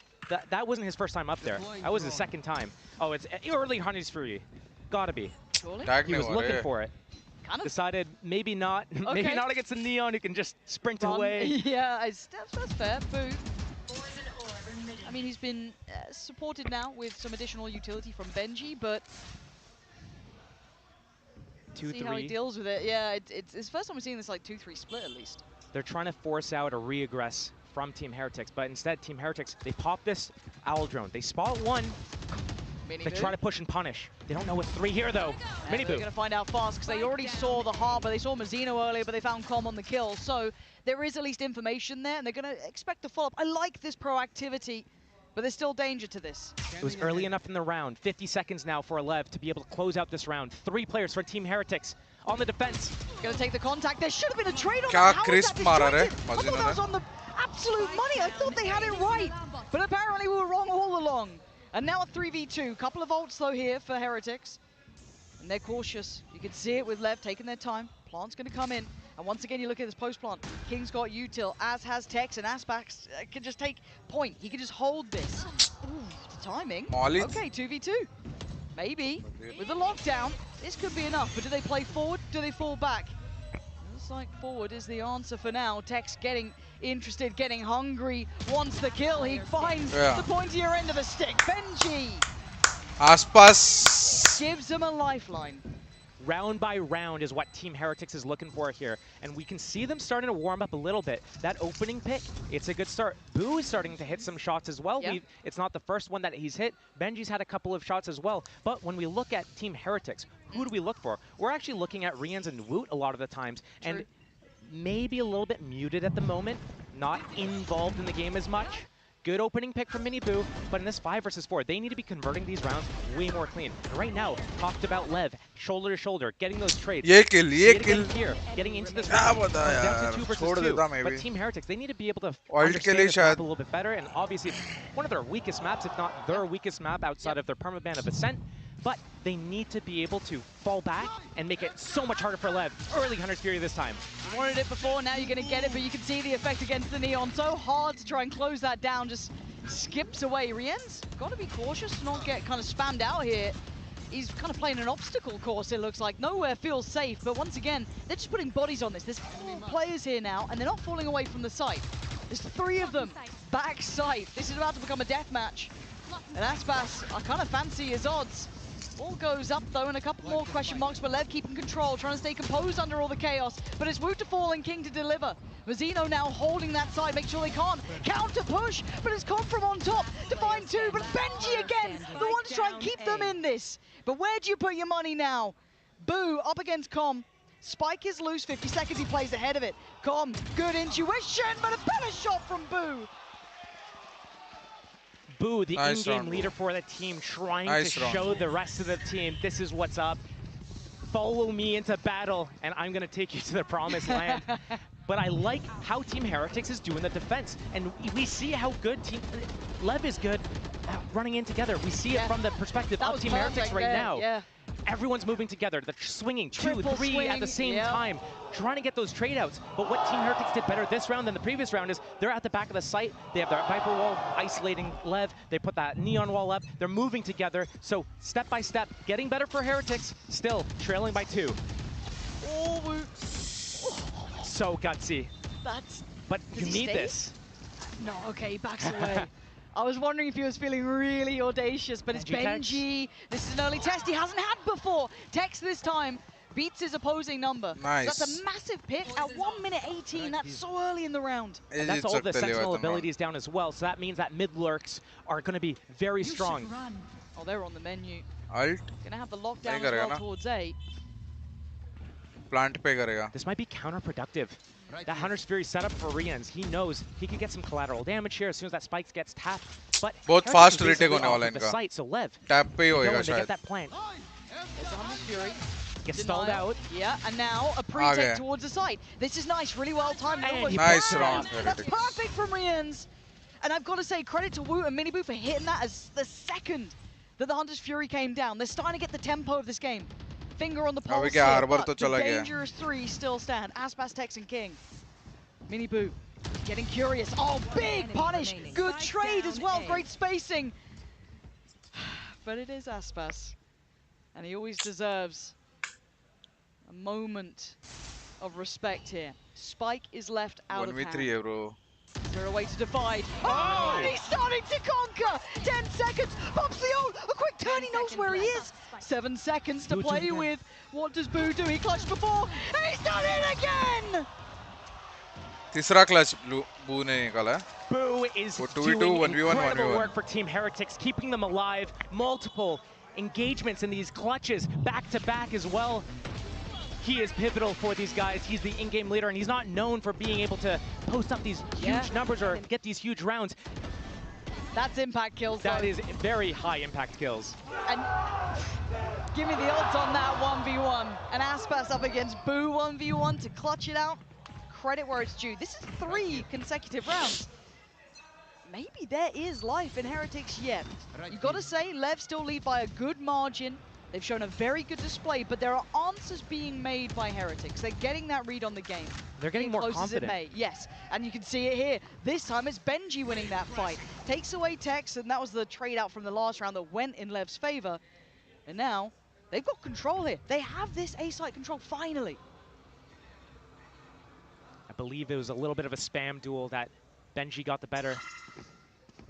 That wasn't his first time up there. That was his second time. Oh, it's early Hunter's Fury. Gotta be. He was looking for it. Decided maybe not. Maybe not against the Neon who can just sprint away. Yeah, that's fair. 𝐿. I mean, he's been supported now with some additional utility from Benji, but 2-3. See how he deals with it. Yeah, it's the first time we're seeing this like 2-3 split at least. They're trying to force out a re-aggress from Team Heretics, but instead Team Heretics, they pop this owl drone. They spot one. They try to push and punish. They don't know what 3 here though. mini 𝐿. They're going to find out fast because they already saw the Harbor. They saw Mazzino earlier, but they found 𝐾𝐾 on the kill. So there is at least information there, and they're going to expect the follow-up. I like this proactivity, but there's still danger to this. It was early enough in the round. 50 seconds now for 𝐿EV to be able to close out this round. 3 players for Team Heretics on the defense. Going to take the contact. There should have been a trade on that. How is that disjointed? I thought that was on the absolute money. I thought they had it right, but apparently we were wrong all along. And now a 3v2. Couple of ults though here for Heretics. And they're cautious. You can see it with 𝐿EV taking their time. Plant's going to come in. And once again, you look at this post plant. King's got util, as has Tex, and Aspax can just take point. He can just hold this. Ooh, the timing. Okay, 2v2. Maybe. With the lockdown, this could be enough. But do they play forward? Do they fall back? Looks like forward is the answer for now. Tex getting interested, getting hungry, wants the kill. He finds the pointier end of the stick. Benji Aspas gives him a lifeline. Round by round is what Team Heretics is looking for here. And we can see them starting to warm up a little bit. That opening pick, it's a good start. 𝐵 is starting to hit some shots as well. It's not the first one that he's hit. Benji's had a couple of shots as well. But when we look at Team Heretics, who do we look for? We're actually looking at 𝑟ians and 𝐿 a lot of the times. And maybe a little bit muted at the moment. Not involved in the game as much. Good opening pick from mini 𝐵, but in this 5 versus 4, they need to be converting these rounds way more clean. And right now, talked about 𝐿EV, shoulder to shoulder, getting those trades. Ye kill. Here, getting into this round, down to 2 versus 2. But Team Heretics, they need to be able to understand this map a little bit better, and obviously, one of their weakest maps, if not their weakest map outside of their permaban of Ascent. But they need to be able to fall back and make it so much harder for 𝐿EV. Early Hunter's Fury this time. You wanted it before, now you're going to get it, but you can see the effect against the Neon. So hard to try and close that down, just skips away. 𝑟ians got to be cautious, not get kind of spammed out here. He's kind of playing an obstacle course, it looks like. Nowhere feels safe, but once again, they're just putting bodies on this. There's 4 players here now, and they're not falling away from the site. There's 3 of them. Back site. This is about to become a death match. And Aspas, I kind of fancy his odds. All goes up though, and a couple more question marks, but 𝐿EV keeping control, trying to stay composed under all the chaos. But it's 𝐿 to fall and King to deliver. Mazzino now holding that side, make sure they can't counter push, but it's come from on top to find 2. But Benji again, the one to try and keep them in this. But where do you put your money now? 𝐵 up against 𝐾𝐾. Spike is loose, 50 seconds, he plays ahead of it. 𝐾𝐾, good intuition, but a better shot from 𝐵. 𝐵, the in-game leader for the team, trying to show the rest of the team this is what's up. follow me into battle, and I'm going to take you to the promised land. But I like how Team Heretics is doing the defense. And we see how good Team LEV is good running in together. We see it from the perspective of Team Heretics right now. Yeah. Everyone's moving together. They're swinging Triple 2, 3 swing, at the same time, trying to get those trade outs. But what Team Heretics did better this round than the previous round is they're at the back of the site. They have their Viper wall isolating LEV. They put that neon wall up. They're moving together. So step by step, getting better for Heretics, still trailing by 2. Oh, so gutsy. But you need this. No, okay, he backs away. I was wondering if he was feeling really audacious, but it's _𝐿𝐵𝐺. This is an early test he hasn't had before. Tex this time beats his opposing number. Nice. So that's a massive pick at 1 minute 18. That's so early in the round. And that's all the Sentinel abilities down as well. So that means that mid lurks are going to be very strong. Oh, they're on the menu. Alt. Gonna have the lockdown as well towards A. Plant pe karega. This might be counterproductive. That Hunter's Fury setup for Rians, he knows he could get some collateral damage here as soon as that spike gets tapped. But बहुत fast retake होने वाला है the इनका. site, so LEV. Tap पे ही होएगा शायद. Get that plant. There's a Hunter's Fury. Gets stalled out. Yeah, and now a pre-take towards the site. This is nice, really well timed. Nice round. That's perfect from Rians. And I've got to say, credit to 𝐿 and MiniBoo for hitting that as the second that the Hunter's Fury came down. They're starting to get the tempo of this game. Finger on the pulse here, but the dangerous 3 still stand. Aspas, Tex, and King. MiniBoo getting curious. Oh, big punish. Good trade as well. Great spacing. But it is Aspas. And he always deserves a moment of respect here. Spike is left out of hand. 1v3 bro. Is there a way to divide? Oh, and he's starting to conquer! 10 seconds, pops the ult, a quick turn, he knows where he is. 7 seconds to play with. What does Boo do? He clutched before, and he's done it again! तीसरा clutch Boo ने निकाला. Boo is doing incredible work for Team Heretics, keeping them alive. Multiple engagements in these clutches, back to back as well. He is pivotal for these guys. He's the in-game leader, and he's not known for being able to post up these huge numbers or get these huge rounds. That's impact kills, That is very high impact kills. And give me the odds on that 1v1. And Aspas up against Boo 1v1 to clutch it out. Credit where it's due. This is 3 consecutive rounds. Maybe there is life in Heretics yet. You've got to say, LEV still lead by a good margin. They've shown a very good display, but there are answers being made by Heretics. They're getting that read on the game. They're getting more confident. Yes, and you can see it here. This time it's 𝐿𝐵𝐺 winning that fight. Takes away Tex, and that was the trade out from the last round that went in LEV's favor. And now, they've got control here. They have this A-site control, finally. I believe it was a little bit of a spam duel that 𝐿𝐵𝐺 got the better.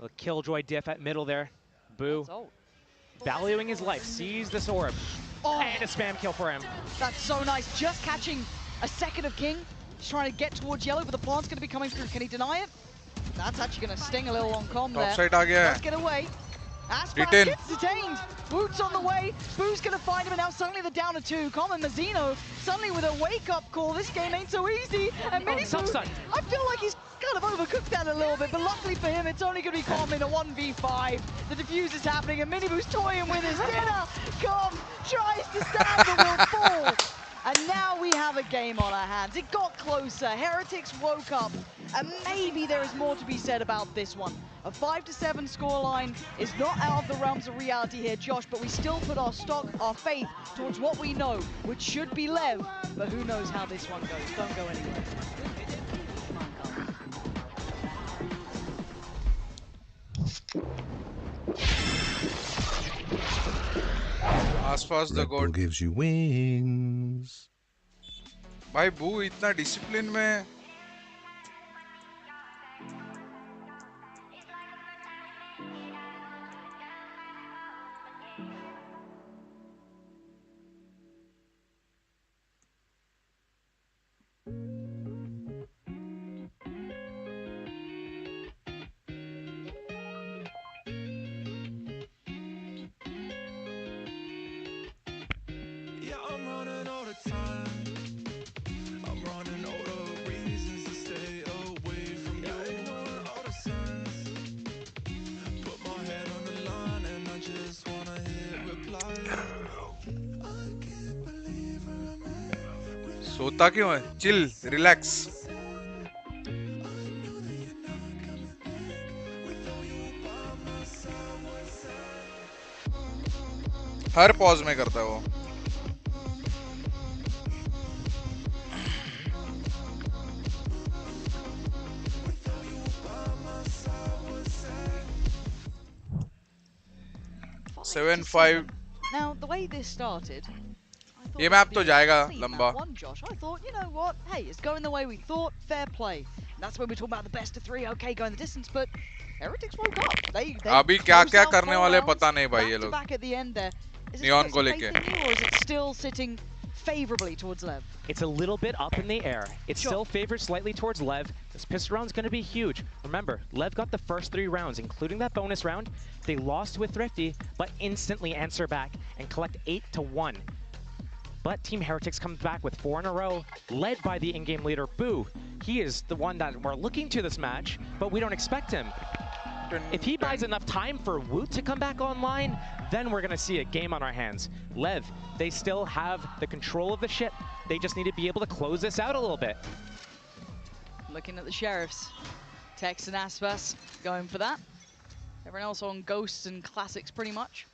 A killjoy diff at middle there. Boo. Valuing his life, sees this orb. Oh, and a spam kill for him. That's so nice. Just catching a second of King. Just trying to get towards yellow, but the plant's going to be coming through. Can he deny it? That's actually going to sting a little on comm there. Topside aa gaya. Let's get away. Aspas gets detained. Woot's on the way. Boo's going to find him, and now suddenly they're down to 2. Comm and Mazzino suddenly with a wake-up call. This game ain't so easy. And MiniBoo, I feel like he's kind of overcooked that a little bit, but luckily for him, it's only going to be Comm in a 1v5. The defuse is happening, and MiniBoo's toying with his dinner. Comm tries to stand, but will fall. And now we have a game on our hands. It got closer. Heretics woke up, and maybe there is more to be said about this one. A 5-7 scoreline is not out of the realms of reality here, Josh, but we still put our stock, our faith towards what we know, which should be LEV, but who knows how this one goes. Don't go anywhere. Aspas the god gives you wings. भाई Boo इतना discipline में सोता क्यों है? Chill, relax. हर pause में करता है वो. Now, the way this started, ये मैप तो जाएगा लंबा. One, Josh, I thought, you know what? Hey, it's going the way we thought. Fair play. And that's when we're talking about the best of three. Okay, going the distance, but Heretics woke up. They अभी क्या करने वाले पता नहीं भाई ये लोग. Back at the end there. Is Neon को लेके. Or is it still sitting favorably towards LEV? It's a little bit up in the air. It's still favored slightly towards LEV. This pistol round's going to be huge. Remember, LEV got the first 3 rounds, including that bonus round. They lost with Thrifty, but instantly answer back and collect 8-1. But Team Heretics comes back with 4 in a row, led by the in-game leader, 𝐵. He is the one that we're looking to this match, but we don't expect him. If he buys enough time for 𝐿 to come back online, then we're going to see a game on our hands. LEV, they still have the control of the ship. They just need to be able to close this out a little bit. Looking at the Sheriffs. Tex and Aspas going for that. Everyone else on Ghosts and Classics pretty much.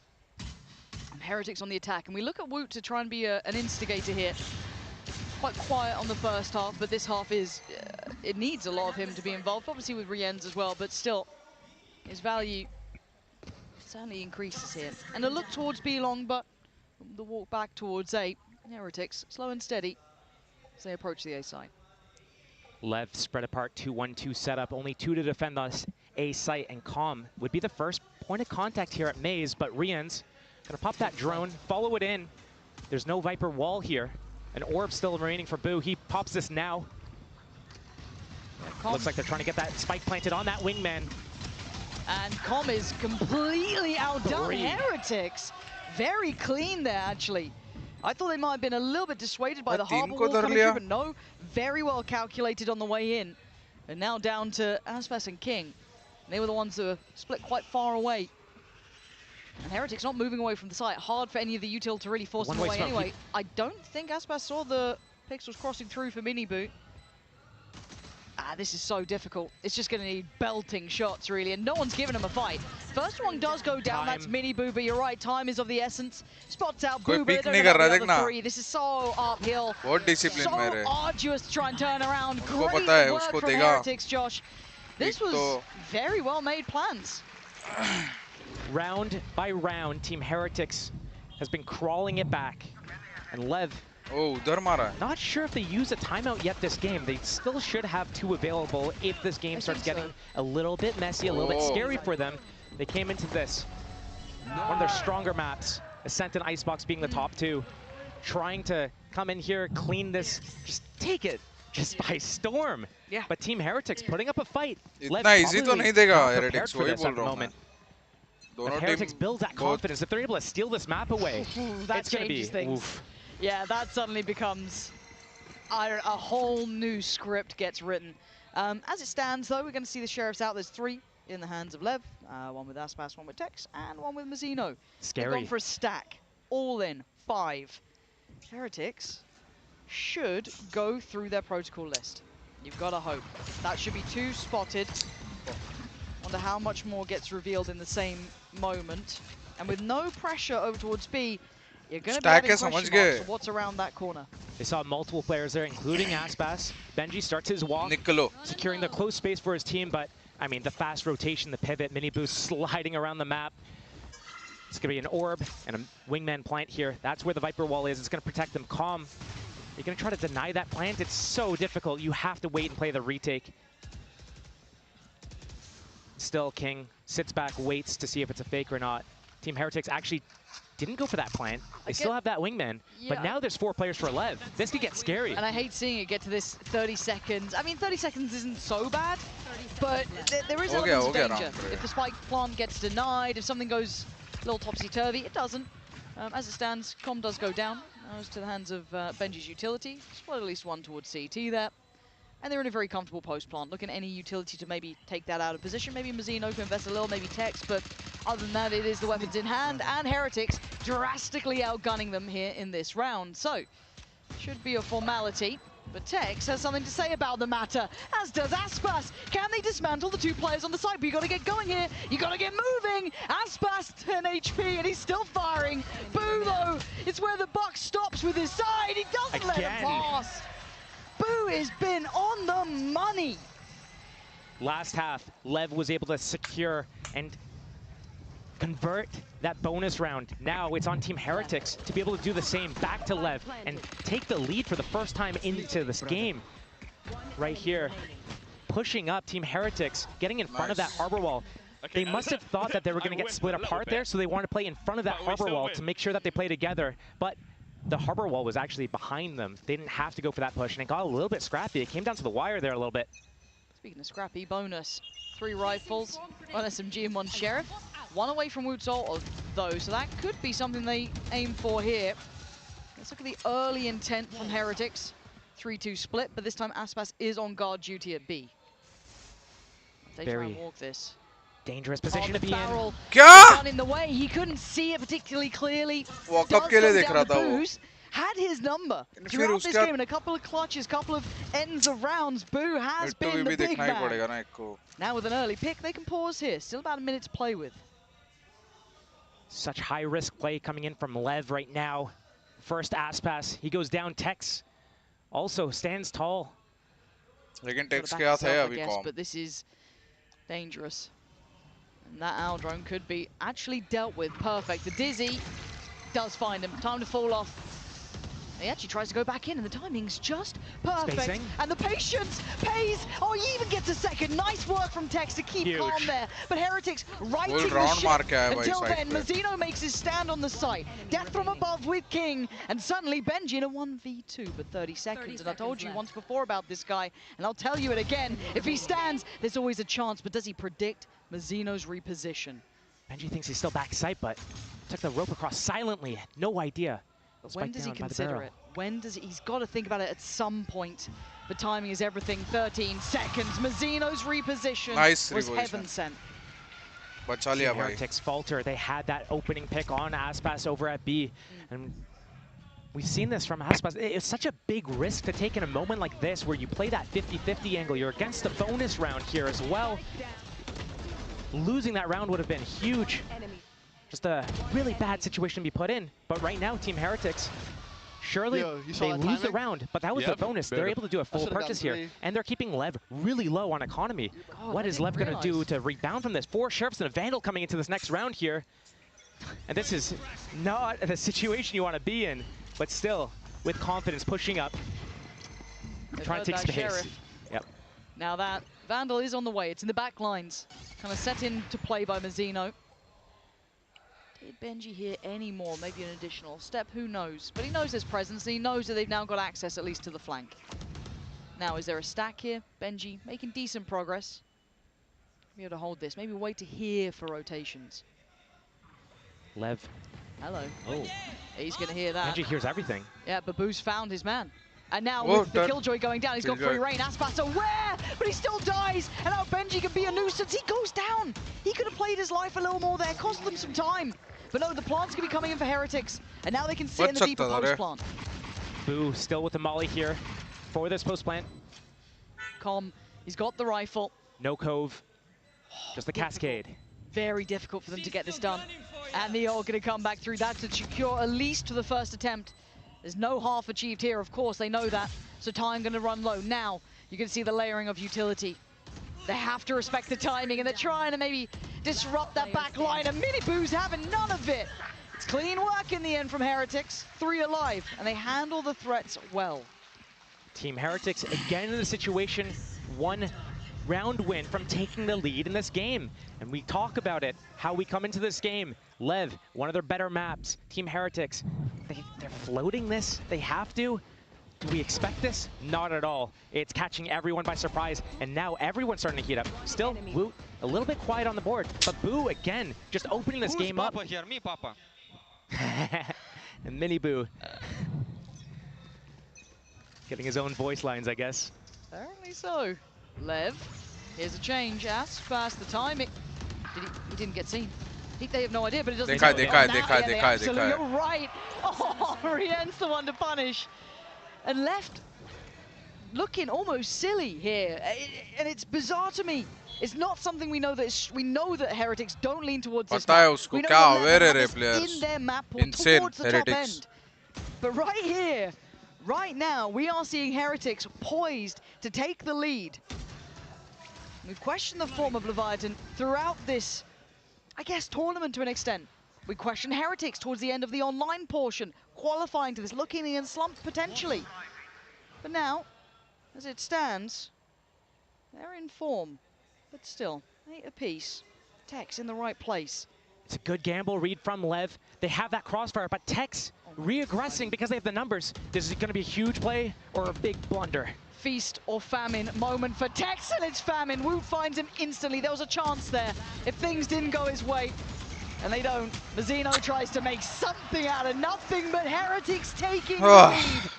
And Heretics on the attack. And we look at 𝐿 to try and be an instigator here. Quite quiet on the first half, but this half is, it needs a lot of him to be involved. Obviously with Rienz as well, but still, his value certainly increases here. And a look towards B long, but the walk back towards A. Heretics, slow and steady as they approach the A site. LEV spread apart 2-1-2 setup, only 2 to defend us. A site and 𝐾𝐿 would be the first point of contact here at Maze, but Rienz gonna pop that drone, follow it in. There's no Viper wall here. An orb still remaining for 𝐵. He pops this now. Looks like they're trying to get that spike planted on that wingman. And 𝐾𝐿 is completely outdone. Heretics, very clean there actually. I thought they might have been a little bit dissuaded by the harbor wall coming through, but no, very well calculated on the way in. And now down to Aspas and King. They were the ones that were split quite far away. And Heretics not moving away from the site. Hard for any of the util to really force them away anyway. I don't think Aspas saw the pixels crossing through for minibu. This is so difficult. It's just going to need belting shots, really, and no one's giving him a fight. First one does go down, that's minibu, but you're right, time is of the essence. Spots out 𝐵, but they don't have the other 3. This is so uphill, so arduous to try and turn around. Great work from Heretics, Josh. This was very well-made plans. Round by round, Team Heretics has been crawling it back, and LEV, not sure if they use a timeout yet this game. They still should have 2 available if this game starts getting a little bit messy, a little bit scary for them. They came into this, one of their stronger maps, Ascent and Icebox being the top 2, trying to come in here, clean this, just take it just by storm. But Team Heretics putting up a fight. इतना easy तो नहीं देगा Heretics, वही बोल रहा हूँ मैं. If Heretics builds that confidence, if they're able to steal this map away, it's going to be things. Yeah, that suddenly becomes a whole new script gets written. As it stands, though, we're going to see the Sheriffs out. There's 3 in the hands of LEV, one with Aspas, one with Tex, and one with Mazino. Scary. They've gone for a stack, all in, 5. Heretics should go through their protocol list. You've got to hope. That should be 2 spotted. Wonder how much more gets revealed in the same moment. And with no pressure over towards B, you're going to be having question marks for what's around that corner. They saw multiple players there, including Aspas. Benji starts his walk, securing the close space for his team, but I mean, the fast rotation, the pivot, mini boost sliding around the map. It's going to be an orb and a wingman plant here. That's where the Viper wall is. It's going to protect them. 𝐾𝐿, you're going to try to deny that plant. It's so difficult. You have to wait and play the retake. Still, King sits back, waits to see if it's a fake or not. Team Heretics actually didn't go for that plant. They still have that wingman, but now there's 4 players for LEV. This could get scary. And I hate seeing it get to this 30 seconds. I mean, 30 seconds isn't so bad, but there is elements of danger. If the spike plant gets denied, if something goes a little topsy-turvy, it doesn't. As it stands, 𝐾𝐿 does go down. Goes to the hands of Benji's utility. Spot at least 1 towards CT there. And they're in a very comfortable post plant. Looking at any utility to maybe take that out of position. Maybe Mazino can invest a little, maybe Tex, but other than that, it is the weapons in hand. And Heretics drastically outgunning them here in this round. So, should be a formality. But Tex has something to say about the matter, as does Aspas. Can they dismantle the two players on the side? But you got to get going here. You got to get moving. Aspas 10 HP and he's still firing. 𝐿, though, it's where the buck stops with his side. He doesn't let him pass. 𝐿 has been on the money. Last half, 𝐿EV was able to secure and convert that bonus round. Now it's on Team Heretics to be able to do the same back to 𝐿EV and take the lead for the first time into this game. Right here, pushing up Team Heretics, getting in front of that harbor wall. They must have thought that they were going to get split apart there, so they wanted to play in front of that harbor wall to make sure that they play together. But the harbor wall was actually behind them. They didn't have to go for that push, and it got a little bit scrappy. It came down to the wire there a little bit. Speaking of scrappy, bonus. 3 rifles, 1 SMG and 1 Sheriff. 1 away from 𝐿𝙊𝙉𝘍, though, so that could be something they aim for here. Let's look at the early intent from Heretics. 3-2 split, but this time Aspas is on guard duty at B. They try and walk this. Dangerous position to be in. Done in the way. He couldn't see it particularly clearly. Walk-up के लिए देख रहा था वो. Had his number throughout this game in a couple of clutches, couple of ends of rounds. 𝐿 has been the big man. Now with an early pick, they can pause here. Still about a minute to play with. Such high-risk play coming in from 𝐿EV right now. First Aspas, he goes down. Tex also stands tall. लेकिन Tex के हाथ है अभी com. But this is dangerous. And that owl drone could be actually dealt with. Perfect. The Dizzy does find him. Time to fall off. He actually tries to go back in, and the timing's just perfect. Spacing. And the patience pays. Oh, he even gets a second. Nice work from Tex to keep calm there. But Heretics righting the ship. Until then, 𝐿𝐵 makes his stand on the site. Death from above with King. And suddenly, 𝐵enji in a 1v2, but 30 seconds. And I told you once before about this guy, and I'll tell you it again. If he stands, there's always a chance. But does he predict 𝐿𝐵's reposition? 𝐵enji thinks he's still back site, but took the rope across silently. No idea. But when does he consider it? When does he's got to think about it at some point. But timing is everything. 13 seconds. 𝐿𝐵's reposition was heaven sent. Heretics falter. They had that opening pick on Aspas over at B. And we've seen this from Aspas. It's such a big risk to take in a moment like this where you play that 50-50 angle. You're against a bonus round here as well. Losing that round would have been huge. Just a really bad situation to be put in. But right now, Team Heretics, surely they lose the round, but that was the bonus. They're able to do a full purchase here, and they're keeping 𝐿EV really low on economy. What is 𝐿EV going to do to rebound from this? 4 Sheriffs and a Vandal coming into this next round here. And this is not the situation you want to be in, but still, with confidence, pushing up, trying to take space. Sheriff. Yep. Now that Vandal is on the way. It's in the back lines. Kind of set into play by 𝐿𝐵. Did 𝐵enji hear any more? Maybe an additional step, who knows? But he knows his presence, and he knows that they've now got access at least to the flank. Now, is there a stack here? 𝐵enji making decent progress. Be able to hold this. Maybe wait to hear for rotations. 𝐿EV. Hello. Oh. He's going to hear that. 𝐵enji hears everything. Yeah, but 𝐿's found his man. And now with the Killjoy going down, he's got free reign. Aspas aware, but he still dies. And now 𝐵enji can be a nuisance. He goes down. He could have played his life a little more there, cost them some time. But no, the plant's going to be coming in for Heretics. And now they can sit in the deeper post plant. 𝐿 still with the molly here for this post plant. Com, he's got the rifle. No cove, just the cascade. Very difficult for them to get this done. And they are going to come back through that to secure at least to the first attempt. There's no half achieved here, of course, they know that. So time going to run low. Now, you can see the layering of utility. They have to respect the timing, and they're trying to maybe disrupt that back line, and 𝐵's having none of it. It's clean work in the end from Heretics. 3 alive, and they handle the threats well. Team Heretics again in the situation, 1 round win from taking the lead in this game. And we talk about it, how we come into this game. 𝐿EV, one of their better maps. Team Heretics, they're floating this, they have to. Do we expect this? Not at all. It's catching everyone by surprise, and now everyone's starting to heat up. Still, 𝐿 a little bit quiet on the board, but 𝐵 again, just opening this game up. Here? Me, Papa. And 𝐿 getting his own voice lines, I guess. Apparently so. 𝐿EV, here's a change. Aspas, the timing. He didn't get seen. They have no idea, but it doesn't. They Absolutely, you're right. Oh, Rien's the one to punish. and left looking almost silly here. And it's bizarre to me. It's not something we know that we know that Heretics don't lean towards this map. We know that LEV have this in their map pool towards the top end. But right here, right now, we are seeing Heretics poised to take the lead. We've questioned the form of Leviathan throughout this, I guess, tournament to an extent. We question Heretics towards the end of the online portion, qualifying to this, looking in slump potentially. But now, as it stands, they're in form. But still, 8 apiece. Tech's in the right place. It's a good gamble read from LEV. They have that crossfire, but Tech's re-aggressing because they have the numbers. This is going to be a huge play or a big blunder. Feast or famine moment for Tex, and it's famine. Wu finds him instantly. There was a chance there if things didn't go his way. And they don't. Mazzino tries to make something out of nothing, but Heretics taking the lead.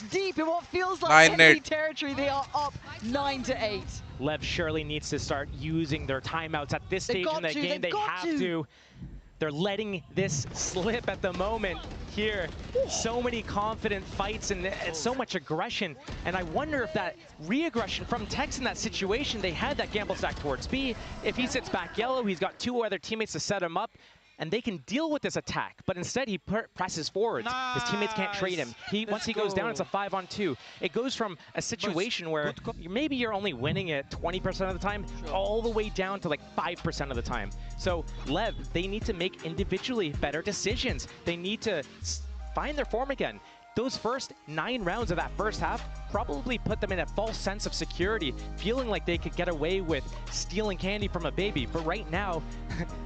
Deep in what feels like enemy territory, they are up 9-8. LEV surely needs to start using their timeouts at this stage in the game. They have to. They're letting this slip at the moment here. So many confident fights and so much aggression. And I wonder if that re-aggression from Tex in that situation, they had that gamble stack towards B. If he sits back yellow, he's got 2 other teammates to set him up. And they can deal with this attack, but instead he presses forwards. His teammates can't trade him. Once he goes down, it's a 5-on-2. It goes from a situation where maybe you're only winning it 20% of the time, all the way down to like 5% of the time. So LEV, they need to make individually better decisions. They need to find their form again. Those first 9 rounds of that first half probably put them in a false sense of security, feeling like they could get away with stealing candy from a baby. But right now,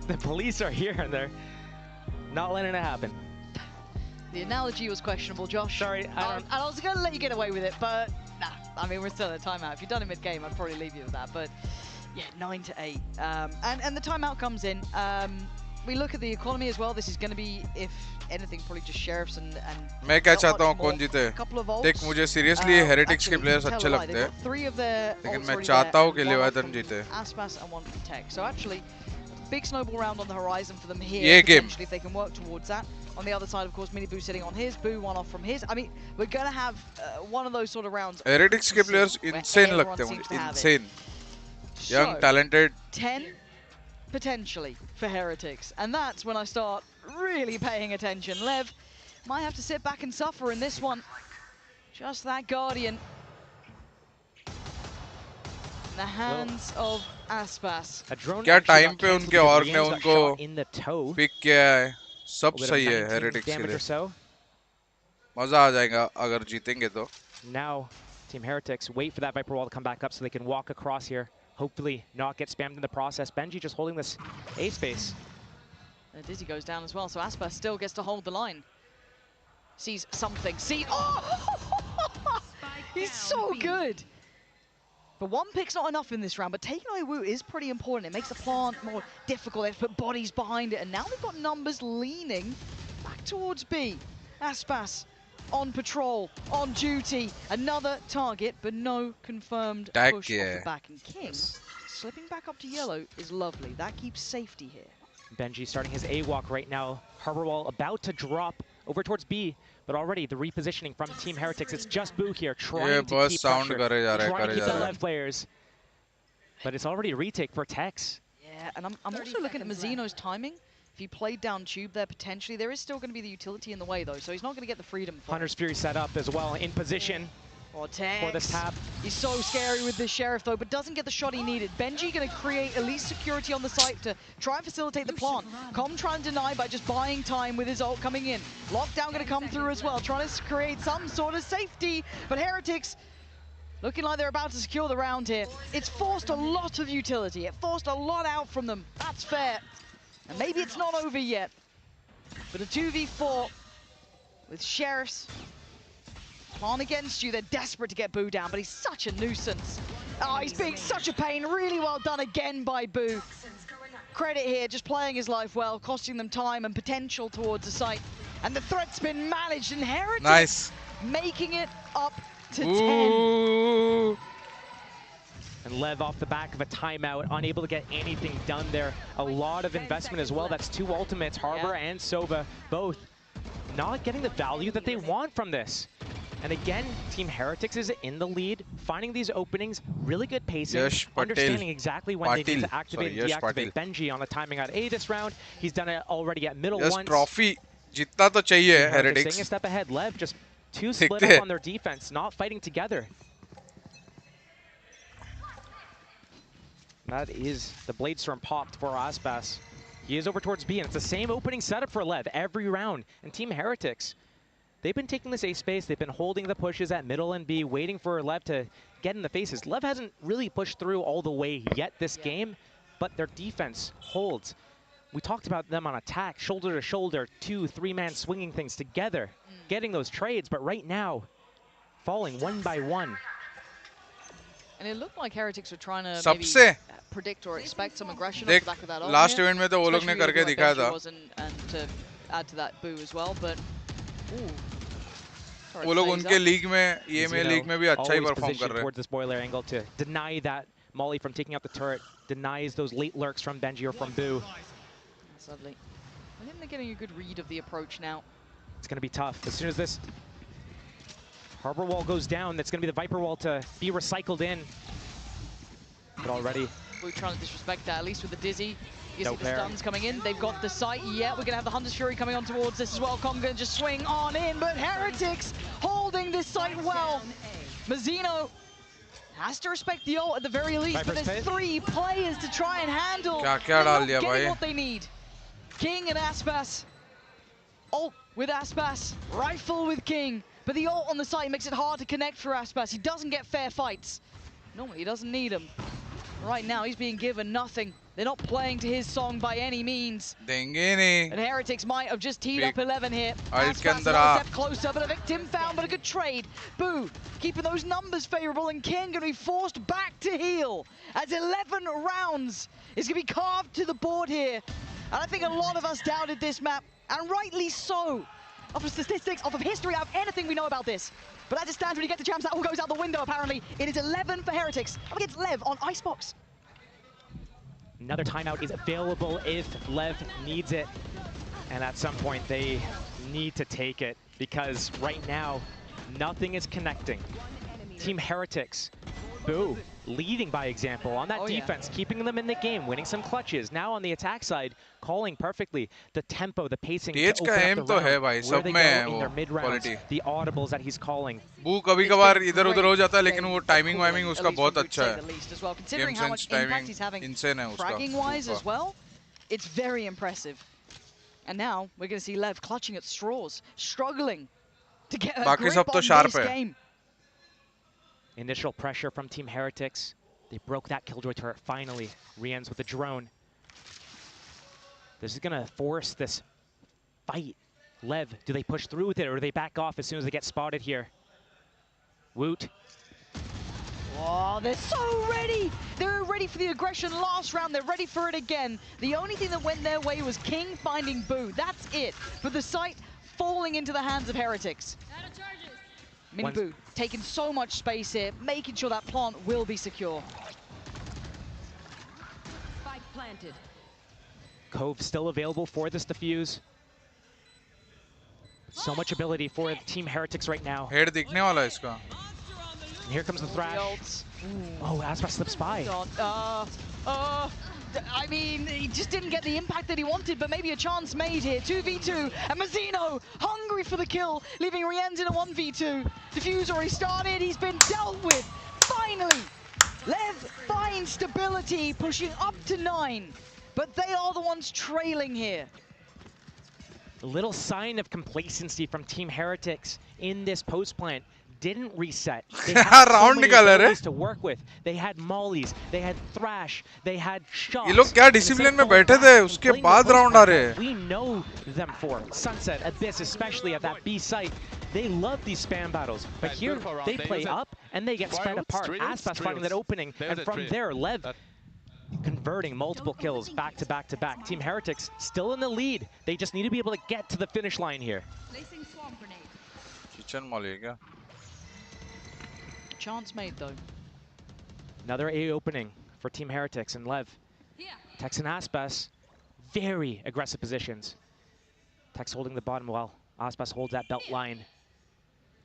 the police are here and they're not letting it happen. The analogy was questionable, Josh. Sorry, I was going to let you get away with it, but nah. I mean, we're still at a timeout. If you'd done it mid-game, I'd probably leave you with that. But yeah, 9-8. And the timeout comes in. We look at the economy as well. This is going to be, if anything, probably just sheriffs and मैं क्या चाहता हूँ कौन जीते? देख मुझे seriously Heretics के players अच्छे लगते हैं. लेकिन मैं चाहता हूँ कि Leviathan जीते. Aspas and one for Tech. So actually, big snowball round on the horizon for them here. ये game. If they can work towards that. On the other side, of course, Mini Boo sitting on his, Boo one off from his. I mean, we're going to have one of those sort of rounds. Heretics के players insane लगते हैं मुझे. Insane. Young, talented. 10 potentially for Heretics, and that's when I start really paying attention. LEV might have to sit back and suffer in this one. Just that Guardian in the hands of Aspas. क्या time पे उनके org ने उनको pick किया है? सब सही है Heretics के लिए. मजा आ जाएगा अगर जीतेंगे तो. Now, Team Heretics wait for that Viper wall to come back up so they can walk across here. Hopefully not get spammed in the process. Benji just holding this A space. Dizzy goes down as well, so Aspas still gets to hold the line. Sees something. He's so good. But one pick's not enough in this round, but taking away Wu is pretty important. It makes the plant more difficult. They have to put bodies behind it, and now they've got numbers leaning back towards B. Aspas on patrol, on duty, another target, but no confirmed push off the back. And King slipping back up to yellow is lovely. That keeps safety here. Benji starting his A walk right now. Harbor wall about to drop over towards B, but already the repositioning from Team Heretics. It's just Boo here trying to keep pressure, trying to keep the LEV players. But it's already a retake for Tex. Yeah, and I'm also looking at Mazzino's timing. If he played down tube there, potentially, there is still going to be the utility in the way, though, so he's not going to get the freedom. Hunter's Fury set up as well, in position for this tap. He's so scary with this Sheriff, though, but doesn't get the shot he needed. Benji going to create at least security on the site to try and facilitate the plant. Com trying to deny by just buying time with his ult coming in. Lockdown going to come through as well, trying to create some sort of safety, but Heretics looking like they're about to secure the round here. It's forced a lot of utility. It forced a lot out from them. That's fair. And maybe it's not over yet, but a 2v4 with Sheriffs. Plan against you, they're desperate to get Boo down, but he's such a nuisance. Oh, he's being such a pain. Really well done again by Boo. Credit here, just playing his life well, costing them time and potential towards the site. And the threat's been managed, and Heretics making it up to 10. And LEV off the back of a timeout, unable to get anything done there. A lot of investment as well. That's 2 ultimates, Harbor and Sova, both not getting the value that they want from this. And again, Team Heretics is in the lead, finding these openings, really good pacing, understanding exactly when they need to activate and deactivate. 𝐿𝙊𝘾𝙄𝐼𝙔𝙬 on the timing at A this round. He's done it already at middle once. Trophy jitna to chahiye Heretics. Staying a step ahead. LEV just too split up on their defense, not fighting together. That is the Bladestorm popped for Aspas. He is over towards B, and it's the same opening setup for LEV every round. And Team Heretics, they've been taking this A space. They've been holding the pushes at middle and B, waiting for LEV to get in the faces. LEV hasn't really pushed through all the way yet this game, but their defense holds. We talked about them on attack, shoulder to shoulder, 2-, 3-man swinging things together, getting those trades, but right now, falling one by one. And it looked like Heretics were trying to maybe predict or expect some aggression off the back of that. Last event में तो वो लोग ने करके दिखाया था. And to add to that boo as well, but वो लोग उनके लीग में, EMA लीग में भी अच्छा ही परफॉर्म कर रहे हैं. Towards this boiler angle to deny that Molly from taking out the turret, denies those late lurks from Benji or from Boo. That's lovely. I think they're getting a good read of the approach now. It's going to be tough. As soon as this Harbor Wall goes down, that's going to be the Viper Wall to be recycled in. But already... We're trying to disrespect that, at least with the Dizzy. You see the stuns coming in. They've got the site. Yeah, we're going to have the Hunter's Fury coming on towards this as well. Com going to just swing on in, but Heretics holding this site well. Mazzino has to respect the ult at the very least, but there's 3 players to try and handle. They're not getting what they need. King and Aspas. Ult with Aspas. Rifle with King. But the ult on the site makes it hard to connect for Aspas. He doesn't get fair fights. Normally he doesn't need them. Right now he's being given nothing. They're not playing to his song by any means. And Heretics might have just teed up 11 here. Aspas a step closer, but a victim found, but a good trade. Boo, keeping those numbers favorable, and King going to be forced back to heal as 11 rounds is going to be carved to the board here. And I think a lot of us doubted this map, and rightly so. Off of statistics, off of history, of anything we know about this. But as it stands, when you get to champs, that all goes out the window, apparently. It is 11 for Heretics up against LEV on 𝐼sbox. Another timeout is available if LEV needs it. And at some point, they need to take it, because right now, nothing is connecting. Team Heretics, Boo, leading by example on that defense, keeping them in the game, winning some clutches. Now on the attack side, calling perfectly the tempo, the pacing. TH का aim तो है भाई, सब में है वो quality. The audibles that he's calling. Boo कभी-कभार इधर-उधर हो जाता है, लेकिन वो timing उसका बहुत अच्छा है. Considering how much impact he's having fragging-wise as well, it's very impressive. And now we're going to see LEV clutching at straws, struggling to get a grip on this game. Initial pressure from Team Heretics. They broke that Killjoy turret finally. Re-ends with the drone. This is gonna force this fight. LEV, do they push through with it, or do they back off as soon as they get spotted here? Woot. Oh, they're so ready! They were ready for the aggression last round, they're ready for it again. The only thing that went their way was King finding Boo. That's it. But the site falling into the hands of Heretics. Boo taking so much space here, making sure that plant will be secure. Spike planted. Cove still available for this defuse. So much ability for Team Heretics right now. Head दिखने वाला है इसका. And here comes the thrash. Oh, Aspas slips by. I mean, he just didn't get the impact that he wanted, but maybe a chance made here. 2v2, and Mazzino hungry for the kill, leaving Rienz in a 1v2. Diffuse already started, he's been dealt with. Finally, LEV finds stability, pushing up to 9, but they are the ones trailing here. A little sign of complacency from Team Heretics in this post plant. Didn't reset. They had so many abilities to work with. They had mollies, they had thrash, they had shots. ये लोग क्या discipline में बैठे थे, उसके बाद round आ रहे हैं. We know them for Sunset, Abyss, especially at that B site. They love these spam battles, but here they play up and they get spread apart. Aspas finding that opening, and from there, LEV converting multiple kills back to back to back. Team Heretics still in the lead. They just need to be able to get to the finish line here. Kitchen molly क्या? Chance made though. Another A opening for Team Heretics and LEV. Tex and Aspas, very aggressive positions. Tex holding the bottom while Aspas holds that belt line.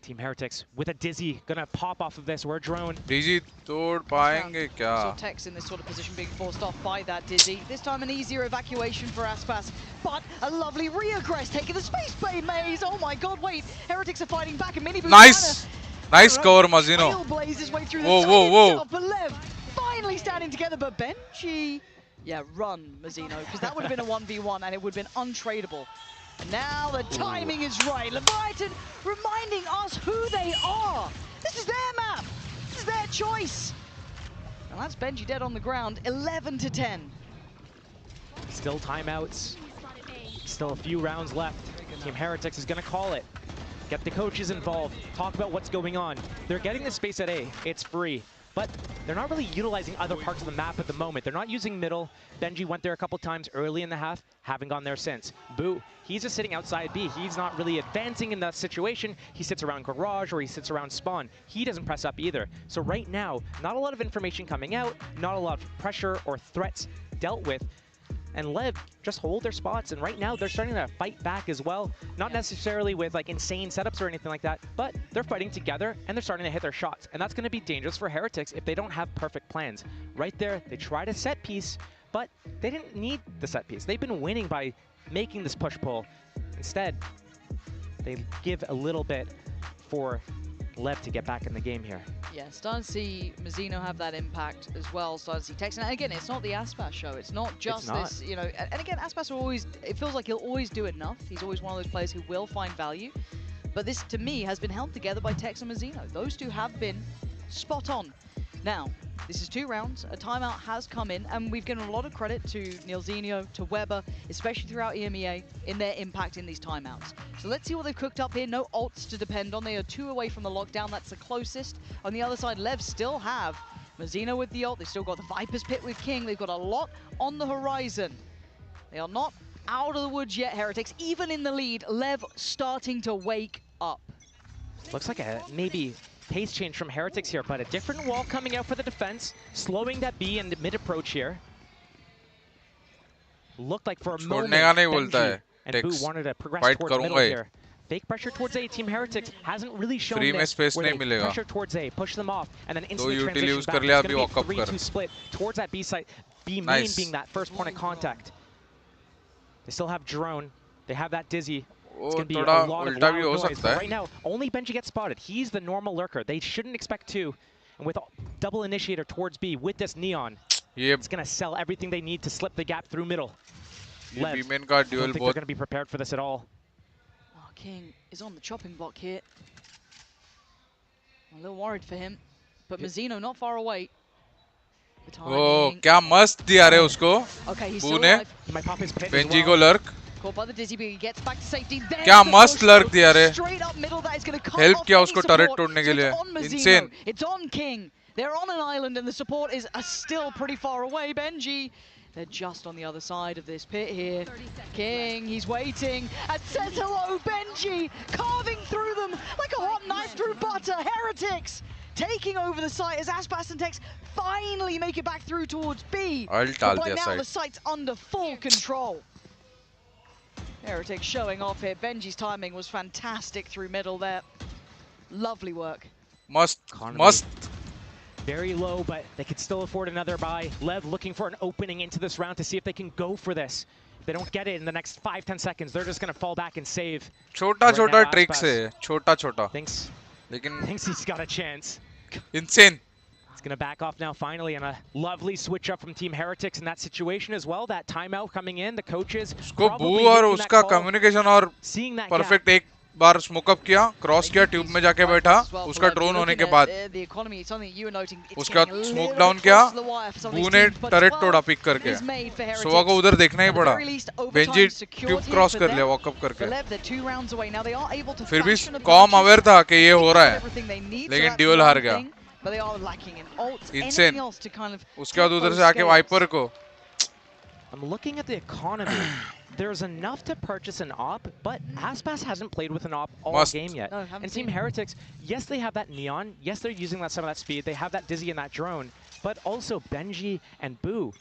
Team Heretics with a Dizzy gonna pop off of this. We're a drone. Dizzy tod paenge kya? So Tex in this sort of position being forced off by that Dizzy. This time an easier evacuation for Aspas, but a lovely reaggress taking the space bay maze. Oh my god, wait. Heretics are fighting back and Mini Nice! Nice cover, Mazino. Whoa. But Lev finally standing together, but Benji. Yeah, run, Mazino, because that would have been a 1v1 and it would have been untradeable. And now the timing is right. Leviathan reminding us who they are. This is their map. This is their choice. And that's Benji dead on the ground, 11-10. Still timeouts. Still a few rounds left. Team Heretics is gonna call it. Get the coaches involved. Talk about what's going on. They're getting the space at A. It's free. But they're not really utilizing other parts of the map at the moment. They're not using middle. Benji went there a couple times early in the half, haven't gone there since. Boo, he's just sitting outside B. He's not really advancing in that situation. He sits around garage or he sits around spawn. He doesn't press up either. So right now, not a lot of information coming out, not a lot of pressure or threats dealt with. And LEV just hold their spots, and right now they're starting to fight back as well. Not necessarily with like insane setups or anything like that, but they're fighting together and they're starting to hit their shots. And that's going to be dangerous for Heretics if they don't have perfect plans. Right there, they tried a set piece, but they didn't need the set piece. They've been winning by making this push-pull. Instead, they give a little bit for LEV to get back in the game here. Yeah, starting to see Mazino have that impact as well. Starting to see Tex. And again, it's not the Aspas show. It's not just this, you know. And again, Aspas will always, it feels like he'll always do enough. He's always one of those players who will find value. But this, to me, has been held together by Tex and Mazino. Those two have been spot on. Now, this is 2 rounds. A timeout has come in, and we've given a lot of credit to 𝐿𝐿𝐼𝐿𝐼𝑃, to Weber, especially throughout EMEA, in their impact in these timeouts. So let's see what they've cooked up here. No ults to depend on. They are 2 away from the lockdown. That's the closest. On the other side, LEV still have Mazino with the ult. They've still got the Viper's Pit with King. They've got a lot on the horizon. They are not out of the woods yet, Heretics. Even in the lead, LEV starting to wake up. Looks like a maybe pace change from Heretics here, but a different wall coming out for the defense, slowing that B and the mid approach here. Looked like for a moment Benji and Boo wanted to progress towards middle here. Fake pressure towards A. Team Heretics hasn't really shown this, where they pressure towards A, push them off, and then instantly transition back. It's going to be a 3-2 split towards that B site, B main being that first point of contact. They still have drone, they have that Dizzy. It's going to be a lot of loud noise, but right now, only Benji gets spotted. He's the normal lurker. They shouldn't expect 2. And with double initiator towards B with this Neon, it's going to sell everything they need to slip the gap through middle. LEV, I don't think they're going to be prepared for this at all. Oh, King is on the chopping block here. I'm a little worried for him, but Mazino not far away. Oh, क्या मस्त दिया रे उसको. Okay, he's still alive. He might pop his pit Benji को lurk. Caught by the Dizzy, but he gets back to safety. क्या मस्त lurk दिया रे. Straight up middle, that is going to cut Help off किया any उसको support. turret तोड़ने के लिए. Insane. It's on King. They're on an island and the support is still pretty far away. Benji, they're just on the other side of this pit here. King, he's waiting and says hello, Benji, carving through them like a hot knife through butter. Heretics taking over the site as Aspas and Tex finally make it back through towards B. But by now the site's under full control. Heretics showing off here. Benji's timing was fantastic through middle there. Lovely work. Must. Very low, but they could still afford another buy. LEV looking for an opening into this round to see if they can go for this. If they don't get it in the next 5-10 seconds, they're just going to fall back and save. छोटा tricks है, छोटा. Thinks he's got a chance. Insane. He's going to back off now finally, and a lovely switch up from Team Heretics in that situation as well. That timeout coming in, the coaches उसको बू और उसका communication और perfect एक बार smoke up किया, cross किया, tube में जाके बैठा, उसका ड्रोन होने के बाद उसके बाद स्मोक डाउन किया, बू ने टरेट तोड़ा पिक करके, सोवा को उधर देखना ही पड़ा, बेंजी ट्यूब क्रॉस कर लिया वॉकअप करके, फिर भी कॉम अवेयर था कि ये हो रहा है, लेकिन ड्यूल हार गया, इंसेन, उसके बाद उधर से आके वाइपर को I'm looking at the economy. There's enough to purchase an AWP, but Aspas hasn't played with an AWP all game yet. No, and Team Heretics, yes, they have that Neon. Yes, they're using some of that speed. They have that Dizzy and that drone. But also Benji and Boo,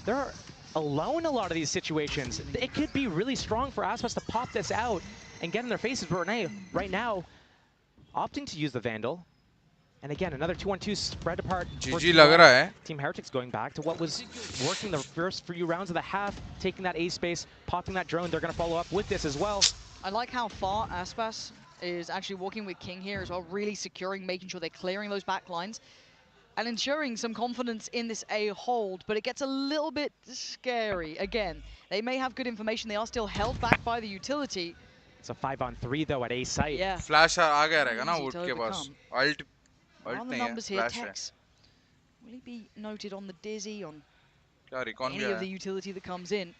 they're alone a lot of these situations. It could be really strong for Aspas to pop this out and get in their faces. But right now, opting to use the Vandal. And again, another 2-on-2 spread apart. GG लग रहा है. Team Heretics going back to what was working the first few rounds of the half, taking that A space, popping that drone. They're going to follow up with this as well. I like how far Aspas is actually walking with King here as well, really securing, making sure they're clearing those back lines and ensuring some confidence in this A hold, but it gets a little bit scary. Again, they may have good information. They are still held back by the utility. It's a 5-on-3 though at A site. Yeah. Flash आ गया रहेगा ना Wood के पास. Ult On the numbers here, Tex. Will he be noted on the Dizzy, on any of the utility that comes in?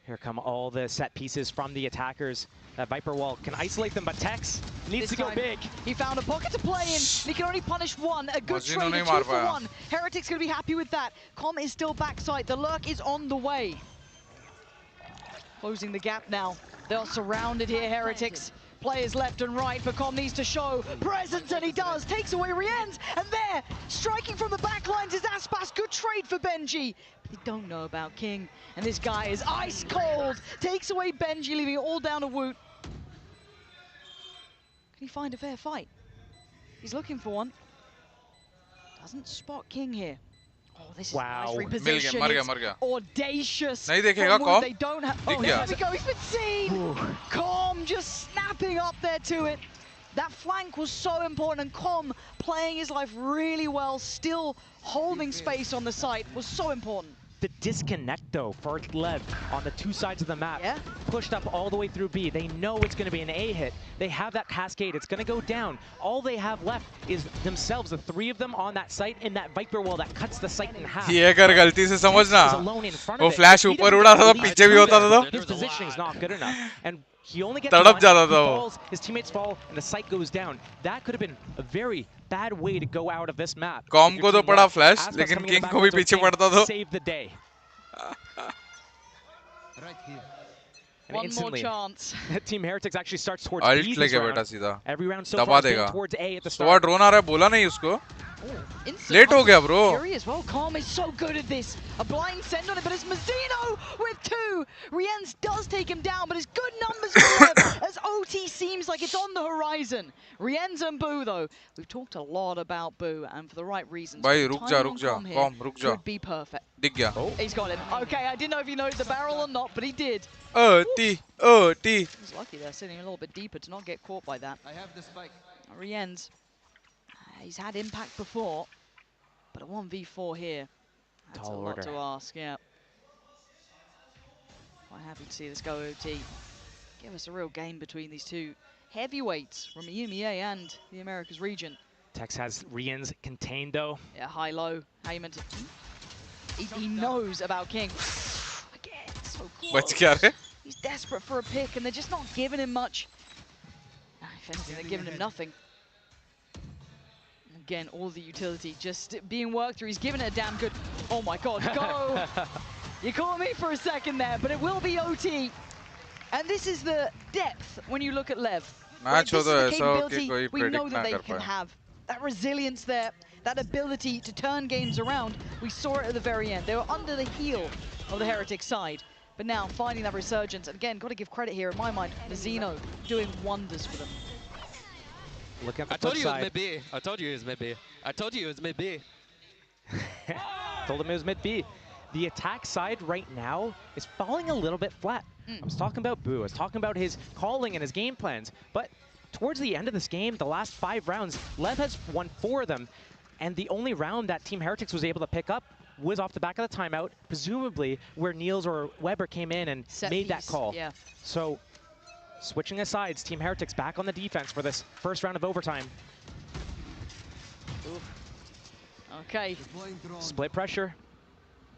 Here come all the set pieces from the attackers. That Viper wall can isolate them, but Tex needs to go big. He found a pocket to play in. He can only punish one. A good trade, a 2-for-1. Heretics going to be happy with that. Com is still backside. The lurk is on the way. Closing the gap now. They are surrounded here, Heretics. Players left and right, but Com needs to show presence, and he does. Takes away 𝐿𝐿, and there, striking from the back lines is Aspas. Good trade for 𝐵enji. They don't know about King, and this guy is ice cold. Takes away 𝐵enji, leaving it all down to Woot. Can he find a fair fight? He's looking for one. Doesn't spot King here. Oh, this is nice reposition. मर गया. Audacious. नहीं देखेगा Com. They don't have. Oh, here we go. He's been seen. Com just snapping up there to it. That flank was so important, and Com playing his life really well, still holding space on the site, was so important. The disconnect, though, for LEV on the two sides of the map. Yeah. Pushed up all the way through B. They know it's going to be an A hit. They have that cascade. It's going to go down. All they have left is themselves, the three of them on that site, in that Viper wall that cuts the site in half. ये कर गलती से समझना. वो flash ऊपर उड़ा था तो पीछे भी होता था तो. His positioning is not good enough. And he only gets तड़प one, जाता था वो. falls, his teammates fall, and the site goes down. That could have been a very bad way to go out of this map. Com को तो पड़ा flash, लेकिन King को भी पीछे पड़ता था. Save the day. And one more chance. Team Heretics actually starts towards Ult B लेके बैठा सीधा. Every round so far has been towards A at the start. तो drone आ रहा है, बोला नहीं उसको. Late हो गया bro. As well. Com is so good at this. A blind send on it, but it's Mazzino with two. 𝐿𝐿 does take him down, but it's good numbers for him as OT seems like it's on the horizon. 𝐿𝐿 and 𝐵 though, we've talked a lot about 𝐵, and for the right reasons. भाई रुक जा. Com रुक जा. Could be perfect. दिख गया. He's got him. Okay, I didn't know if he noted the barrel or not, but he did. T. He's lucky there, sitting a little bit deeper to not get caught by that. I have the spike. 𝐿𝐿. He's had impact before, but a 1v4 here, that's a lot to ask, yeah. Quite happy to see this go OT. Give us a real game between these two heavyweights from EMEA and the Americas region. Tex has 𝐿𝐿 contained though. Yeah, high-low. How you meant to... He knows about King. Again, so close. He's desperate for a pick, and they're just not giving him much. If anything, they're giving him nothing. Again, all the utility just being worked through. He's given it a damn good... Oh my god, go! You caught me for a second there, but it will be OT. And this is the depth when you look at 𝐿EV. Right, this is the capability we know that they can have. That resilience there, that ability to turn games around. We saw it at the very end. They were under the heel of the Heretic side. But now, finding that resurgence. And again, got to give credit here, in my mind, Mazzino doing wonders for them. Look at the I told you side. it was mid-B. I told you it was mid-B. I told you it was mid-B. Told him it was mid-B. The attack side right now is falling a little bit flat. I was talking about 𝐵. I was talking about his calling and his game plans. But towards the end of this game, the last 5 rounds, 𝐿EV has won 4 of them. And the only round that Team Heretics was able to pick up was off the back of the timeout, presumably where 𝐿𝐿 or Weber came in and made that call. Yeah. So, switching the sides, Team Heretics back on the defense for this first round of overtime. Okay. Split pressure.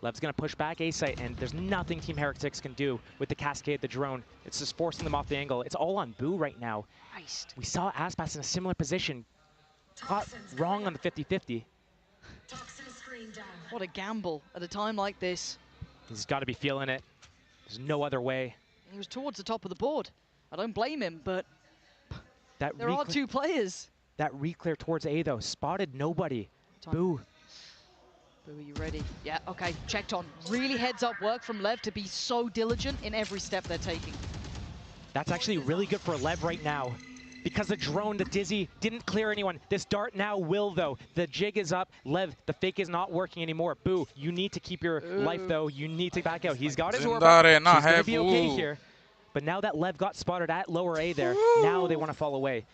𝐿EV's going to push back A site, and there's nothing Team Heretics can do with the cascade, the drone. It's just forcing them off the angle. It's all on 𝐵 right now. Christ. We saw Aspas in a similar position. Got wrong on the 50-50. What a gamble at a time like this. He's got to be feeling it. There's no other way. He was towards the top of the board. I don't blame him, but that there are 2 players. That re-clear towards A, though, spotted nobody. 𝐵. 𝐵, are you ready? Yeah, okay, checked on. Really heads-up work from 𝐿EV to be so diligent in every step they're taking. That's actually really good for 𝐿EV right now. because the drone, the Dizzy, didn't clear anyone. This dart now will, though. The jig is up. LEV, the fake is not working anymore. Boo, you need to keep your life, though. You need to back out. He's got his orb up. He's going to be okay here. But now that LEV got spotted at lower A there, now they want to fall away.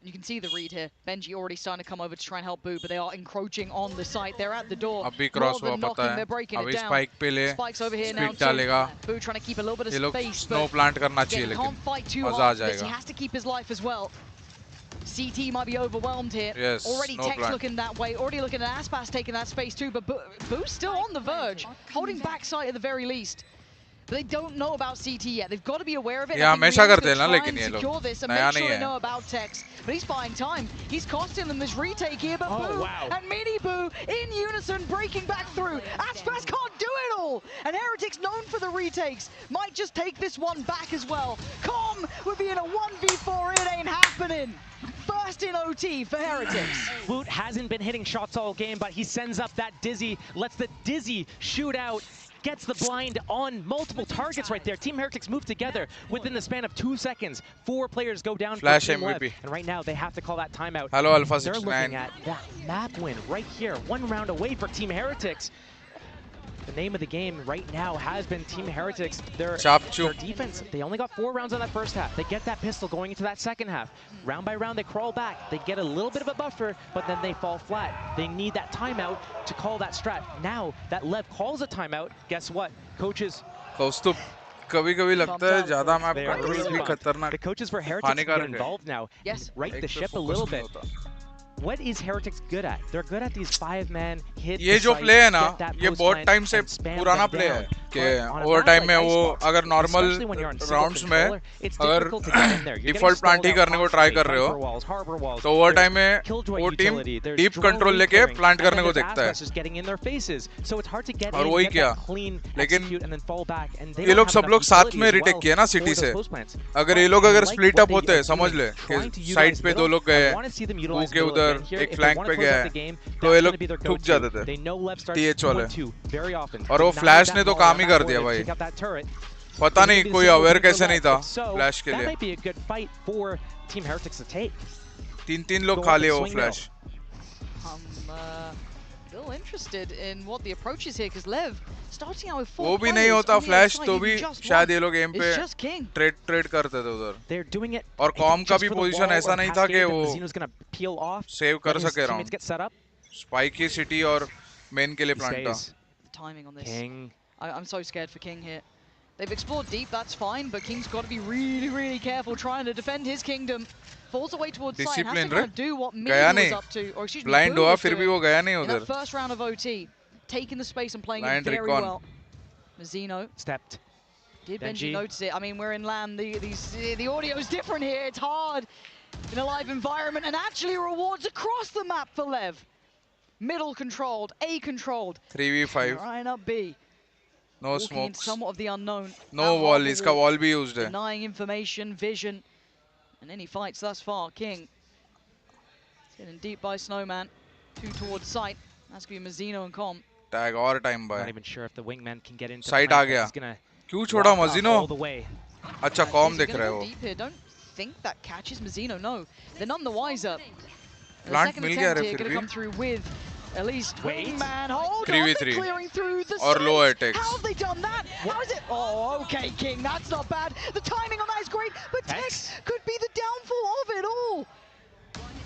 You can see the read here. Benji already starting to come over to try and help Boo, but they are encroaching on the site. They're at the door. Cross More than knocking, they're breaking it down. Spike पे ले. Spike's over here now. Boo trying to keep a little bit of space. Snow plant करना चाहिए, can't fight too hard. He has to keep his life as well. CT might be overwhelmed here. Yes, already Tex looking that way. Already looking at Aspas taking that space too, but Boo's still on the verge, holding back sight at the very least. They don't know about CT yet. They've got to be aware of it. Yeah, हमेशा करते हैं ना, लेकिन ये लोग secure this and make sure they know about Tex. But he's buying time. He's costing them this retake here, but Boo and Mini Boo in unison breaking back through. Aspas can't do it all, and Heretics known for the retakes might just take this one back as well. Com would be in a 1v4. It ain't happening. First in OT for Heretics. Woot hasn't been hitting shots all game, but he sends up that Dizzy, lets the Dizzy shoot out. Gets the blind on multiple targets right there. Team Heretics move together within the span of 2 seconds. 4 players go down Flash for Team MVP. LEV. And right now they have to call that timeout. Hello, Alpha They're 69. looking at that map win right here. 1 round away for Team Heretics. The name of the game right now has been Team Heretics. Their defense, they only got 4 rounds on that first half. They get that pistol going into that second half. Round by round, they crawl back. They get a little bit of a buffer, but then they fall flat. They need that timeout to call that strat. Now that LEV calls a timeout, guess what? Coaches. कभी-कभी लगता है ज़्यादा map control भी खतरनाक. The coaches for Heretics get involved now. Yes. Right the ship a little bit. What is Heretics good at? They're good at these 5-man hit. ये जो play है ना, ये बहुत टाइम से पुराना प्ले है कि ओवर टाइम में वो अगर नॉर्मल राउंड्स में अगर डिफॉल्ट प्लांट ही करने को ट्राई कर रहे हो तो ओवर टाइम में वो टीम डीप कंट्रोल लेके प्लांट करने को देखता है और वही किया. लेकिन ये लोग सब लोग साथ में रिटेक किए ना सिटी से. अगर ये लोग अगर स्प्लिट अप होते समझ ले कि साइड पे 2 लोग गए, वो के उधर एक फ्लैंक पे गया है तो ये लोग ठुक जाते थे TH वाले. और वो फ्लैश ने तो काम ही कर दिया भाई. पता नहीं कोई अवेयर कैसे नहीं था फ्लैश के लिए. 3 लोग खा लिए वो flash. Still interested in what the approach is here because LEV starting out with 4 वो भी नहीं होता फ्लैश तो भी शायद ये लोग गेम पे ट्रेड करते थे उधर. और कॉम का भी पोजीशन ऐसा नहीं था कि वो सेव कर सके राउंड. स्पाइक की सिटी और मेन के लिए प्लांट था. Timing on this. I'm so scared for King here. They've explored deep, that's fine, but King's got to be really, really careful trying to defend his kingdom. Falls away towards side, has to kind of do what Mini was up to, or excuse me, Blind Boo हुआ was फिर भी वो गया नहीं in उधर. that first round of OT, taking the space and playing it very well. Mazzino stepped. Did Benji notice it? I mean, we're in LAN, the audio is different here, it's hard in a live environment, and actually rewards across the map for LEV. Middle controlled, A controlled. 3v5. Right up B. No smokes. Somewhat of the unknown. No wall. इसका wall भी used है. Denying information, vision, and any fights thus far. King getting deep by Snowman. 2 towards site. That's gonna be Mazzino and Com. Tag और time by. Not even sure if the wingman can get into. Side आ गया. क्यों छोड़ा Mazzino? अच्छा Com दिख रहा है वो. Deep here. Don't think that catches Mazzino. No, they're none the wiser. Plant मिल गया है फिर भी. Come through with at least wingman. Hold on, 3v3 clearing through the और low attacks. How have they done that? How is it? Oh, okay, King. That's not bad. The timing on that is great, but Tex could be the downfall of it all.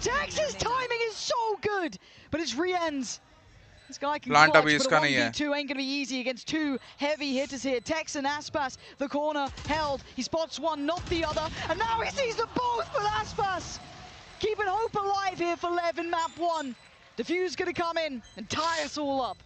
Tex's timing is so good, but it's re-ends. This guy can Plant clutch, अभी but इसका a नहीं है. 1v2 ain't gonna be easy against 2 heavy hitters here. Tex and Aspas, the corner held. He spots one, not the other, and now he sees them both with Aspas. Keeping hope alive here for LEV in map 1. 𝐿EV's gonna come in and tie us all up.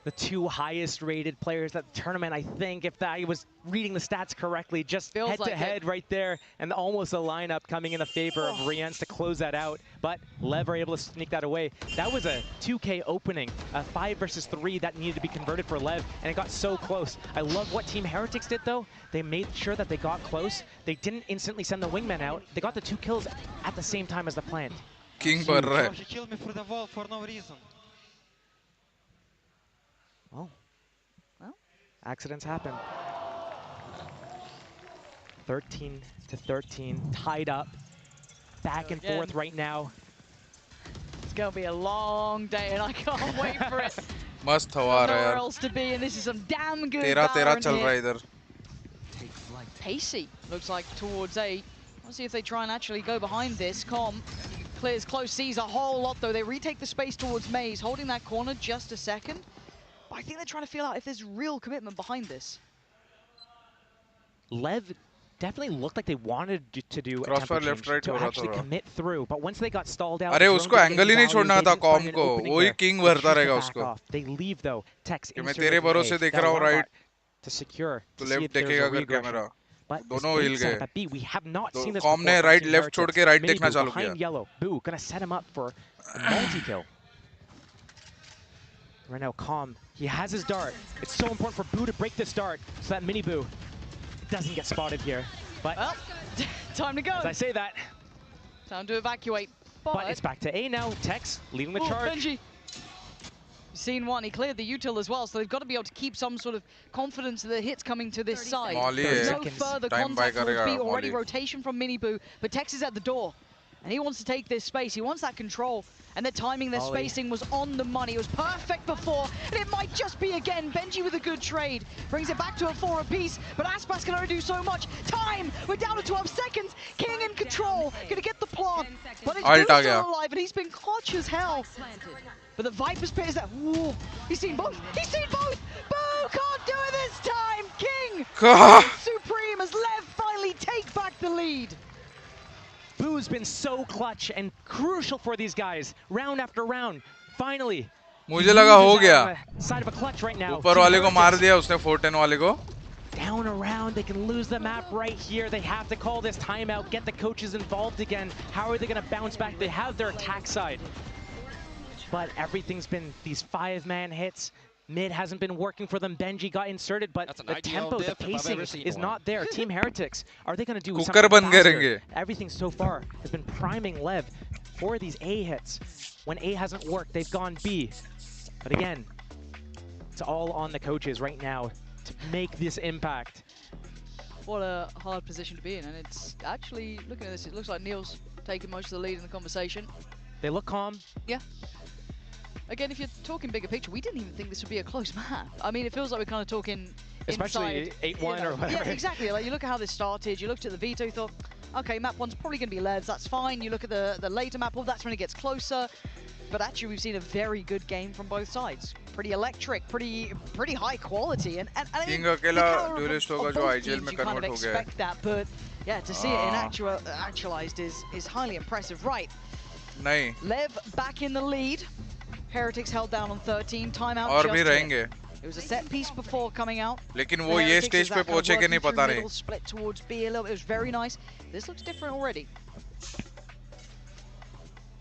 The 2 highest rated players at the tournament, I think, if I was reading the stats correctly, just head to head right there, and almost a lineup coming in the favor of Riens to close that out. But LEV are able to sneak that away. That was a 2K opening, a 5 versus 3 that needed to be converted for LEV, and it got so close. I love what Team Heretics did though. They made sure that they got close. They didn't instantly send the wingman out. They got the 2 kills at the same time as the plant. King बढ़ रहा है. She killed me for the wall for no reason. Well, accidents happen. 13-13, tied up. back and forth right now. It's going to be a long day, and I can't wait for it. मस्त हवा रहा है Nowhere यार. else to be, and this is some damn good 13-13 Valorant चल रहा है here. इधर. Pacey looks like towards A. Let's see if they try and actually go behind this. Com clears close, sees a whole lot though. They retake the space towards Maze, holding that corner just a second. But I think they're trying to feel out if there's real commitment behind this. LEV definitely looked like they wanted to do a Crossfire tempo left, change, right to हो रहा actually था. commit through, but once they got stalled out, अरे उसको angle ही नहीं छोड़ना था com को. वही किंग भरता रहेगा उसको. They leave though. Tex कि मैं तेरे भरोसे देख रहा हूँ राइट. to secure. तो लेफ्ट देखेगा कर कैमरा. दोनों हिल गए. We have not seen this com ने राइट लेफ्ट छोड़ के राइट देखना चालू किया. Yellow, Boo gonna set him up for a multi-kill. Right now, Calm, he has his dart. It's so important for Boo to break this dart so that Mini Boo doesn't get spotted here. But well, time to go. As I say that, time to evacuate. But it's back to A now. Tex leading the charge. Benji. Seen one, he cleared the util as well, so they've got to be able to keep some sort of confidence that the hit's coming to this side. No further contact towards B, already rotation from Mini Boo, but Tex is at the door, and he wants to take this space, he wants that control, and their timing, their spacing was on the money. It was perfect before, and it might just be again. Benji with a good trade, brings it back to a 4 apiece, but aspAS can only do so much. Time, we're down to 12 seconds, King in control, gonna get the plant, but it's still alive, and he's been clutch as hell. But the Viper's pit is that. Whoa, he's seen both. He's seen both. Boo can't do it this time. King supreme as LEV finally take back the lead. Boo's been so clutch and crucial for these guys, round after round. Finally. मुझे लगा हो गया. Side of a clutch right now. ऊपर वाले को मार दिया उसने 410 वाले को. Down around, they can lose the map right here. They have to call this timeout, get the coaches involved again. How are they going to bounce back? They have their attack side. But everything's been these 5-man hits. Mid hasn't been working for them. Benji got inserted, but the tempo, the pacing is not there. Team Heretics, are they going to do something faster? Everything so far has been priming LEV for these A hits. When A hasn't worked, they've gone B. But again, it's all on the coaches right now to make this impact. What a hard position to be in, and it's actually, looking at this, it looks like Neil's taking most of the lead in the conversation. They look calm. Yeah. Again, if you're talking bigger picture, we didn't even think this would be a close map. I mean, it feels like we're kind of talking especially 8-1 or whatever. Yeah, exactly. Like, you look at how this started, you looked at the veto, you thought, okay, map 1's probably going to be LEVs, that's fine. You look at the later map, well, that's when it gets closer. But actually, we've seen a very good game from both sides. Pretty electric, pretty high quality. And I think the caliber of both teams, you kind of expect that. But yeah, to see it in actualized is highly impressive. Right. LEV back in the lead. Heretics held down on 13. Timeout. और भी रहेंगे. It was a set piece before coming out. लेकिन वो ये stage पे पहुंचे कि नहीं पता नहीं. Split towards B a little. It was very nice. This looks different already.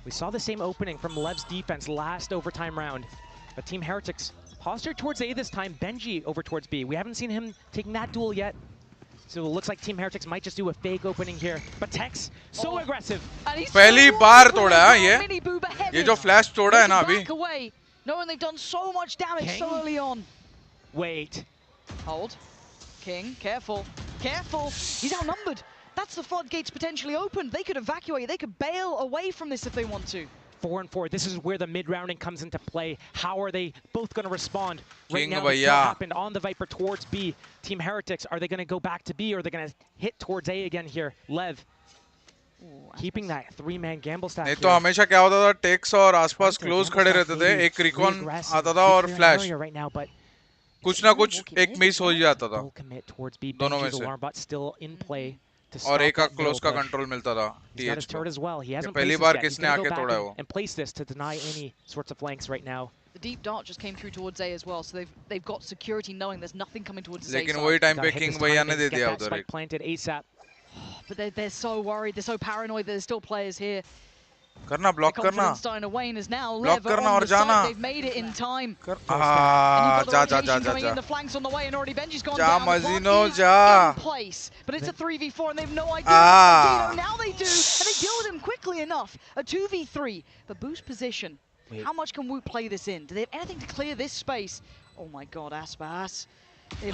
We saw the same opening from LEV's defense last overtime round, but Team Heretics postured towards A this time. Benji over towards B. We haven't seen him taking that duel yet. So it looks like Team Heretics might just do a fake opening here. But Tex, so aggressive. पहली बार तोड़ा है ये जो flash तोड़ा है ना अभी. Away, knowing they've done so much damage so early on. Wait. Hold. King, careful. Careful. He's outnumbered. That's the floodgates potentially opened. They could evacuate. They could bail away from this if they want to. 4-4. This is where the mid-rounding comes into play. How are they both going to respond? Right now, what happened on the Viper towards B. Team Heretics, are they going to go back to B or are they going to hit towards A again here? LEV. Keeping that 3-man gamble stack. नहीं तो हमेशा क्या होता था takes और आसपास close खड़े रहते थे एक रिकॉन आता था और फ्लैश कुछ ना कुछ एक मिस हो जाता था दोनों में से और एक का क्लोज का कंट्रोल मिलता था टीएच को पहली बार किसने आके तोड़ा है वो and place this to deny any sorts of flanks right now. The deep dart just came through towards A as well, so they've got security knowing there's nothing coming towards A. लेकिन वही time पे king भैया ने दे दिया उधर एक. Planted ASAP. But they're so worried, they're so paranoid that there's still players here. करना block करना ब्लॉक करना और जाना जा मजीनो जा but it's a 3v4 and they have no idea now they do and they deal with him quickly enough. A 2v3 but boost position. How much can Woot play this in? Do they have anything to clear this space? Oh my god, aspAS.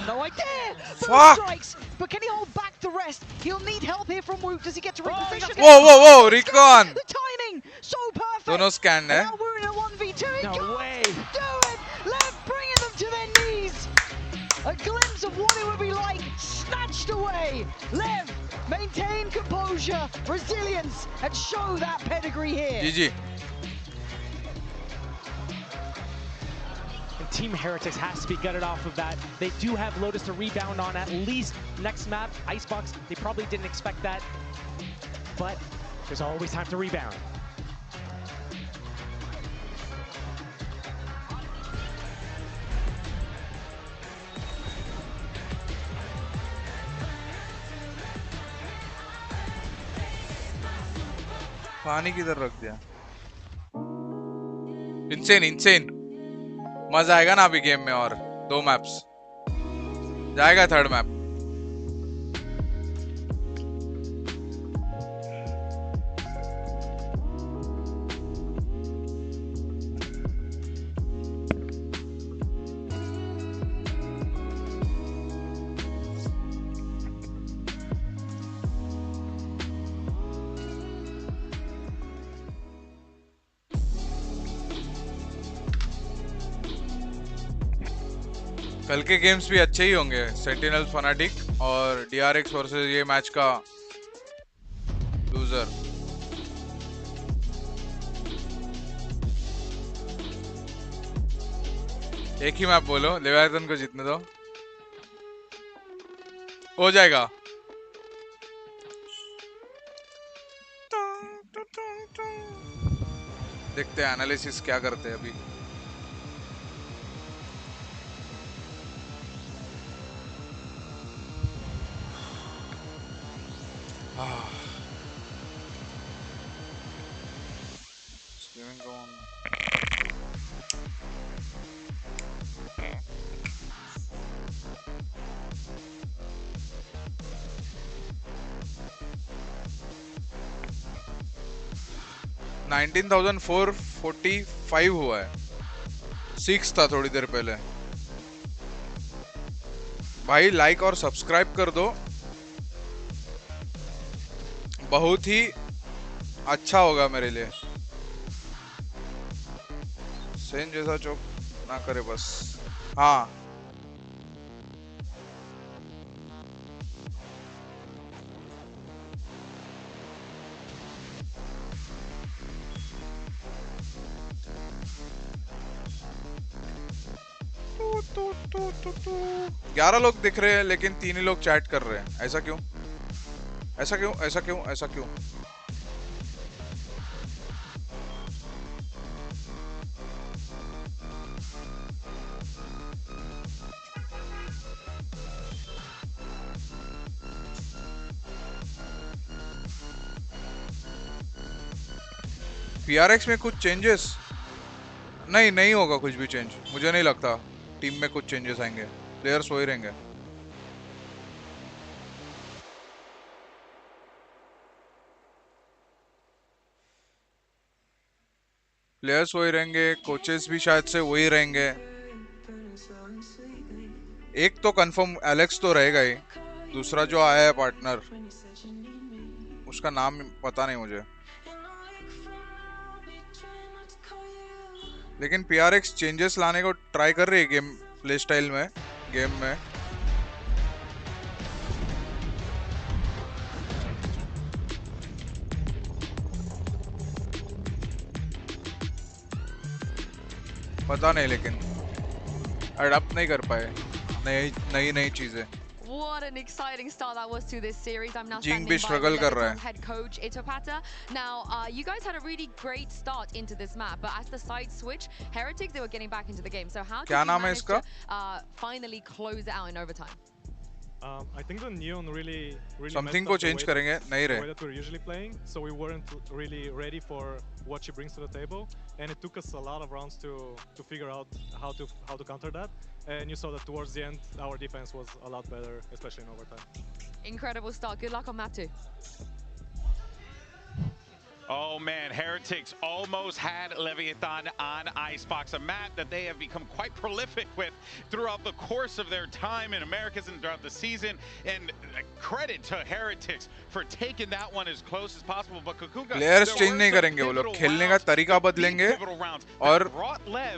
No idea! Fuck! Strikes, but can he hold back the rest? He'll need help here from Woot. Does he get to reposition? Whoa, Recon! The timing, so perfect! Dono scanned hai. Now we're in a 1v2. He No way! do it! LEV bringing them to their knees! A glimpse of what it would be like, snatched away! LEV, maintain composure, resilience, and show that pedigree here. GG. And Team Heretics has to be gutted off of that. They do have Lotus to rebound on at least next map, Icebox. They probably didn't expect that, but there's always time to rebound. पानी किधर रख दिया? Insane मजा आएगा ना अभी game में और 2 मैप्स जाएगा 3rd मैप कल के गेम्स भी अच्छे ही होंगे सेंटिनल्स फनाटिक और DRX वर्सेस ये मैच का लूजर एक ही मैप बोलो लेवियाथन को जीतने दो हो जाएगा देखते हैं एनालिसिस क्या करते हैं अभी $19,445 हुआ है 6 था थोड़ी देर पहले भाई लाइक और सब्सक्राइब कर दो बहुत ही अच्छा होगा मेरे लिए सेन जैसा चौक ना करे बस हाँ तो 11 लोग दिख रहे हैं लेकिन 3 ही लोग चैट कर रहे हैं ऐसा क्यों ऐसा क्यों ऐसा क्यों ऐसा क्यों PRX में कुछ चेंजेस नहीं होगा कुछ भी चेंज मुझे नहीं लगता टीम में कुछ चेंजेस आएंगे प्लेयर्स वही रहेंगे कोचेस भी शायद से वही रहेंगे एक तो कंफर्म एलेक्स तो रहेगा ही दूसरा जो आया है पार्टनर उसका नाम पता नहीं मुझे लेकिन PRX चेंजेस लाने को ट्राई कर रही है गेम प्ले स्टाइल में गेम में पता नहीं लेकिन अडॉप्ट नहीं कर पाए नई चीजें What an exciting start that was to this series. I'm now Jing standing भी by struggle कर रहा है head coach 𝐿𝙊𝐿𝘆𝙁. Now, you guys had a really great start into this map, but as the side switch, Heretics, they were getting back into the game. So how did you manage to finally close it out in overtime? I think the neon really something को change करेंगे नहीं रहे. The way that we're usually playing, so we weren't really ready for what she brings to the table, and it took us a lot of rounds to figure out how to counter that. And you saw that towards the end, our defense was a lot better, especially in overtime. Incredible start. Good luck on map 2. Oh man, Heretics almost had 𝐿𝐿𝐼𝐼𝑐 on Icebox, a map that they have become quite prolific with throughout the course of their time in Americas and throughout the season. And credit to Heretics for taking that one as close as possible. But 𝐾𝐾𝐾, players change नहीं करेंगे, वो लोग खेलने का तरीका बदलेंगे और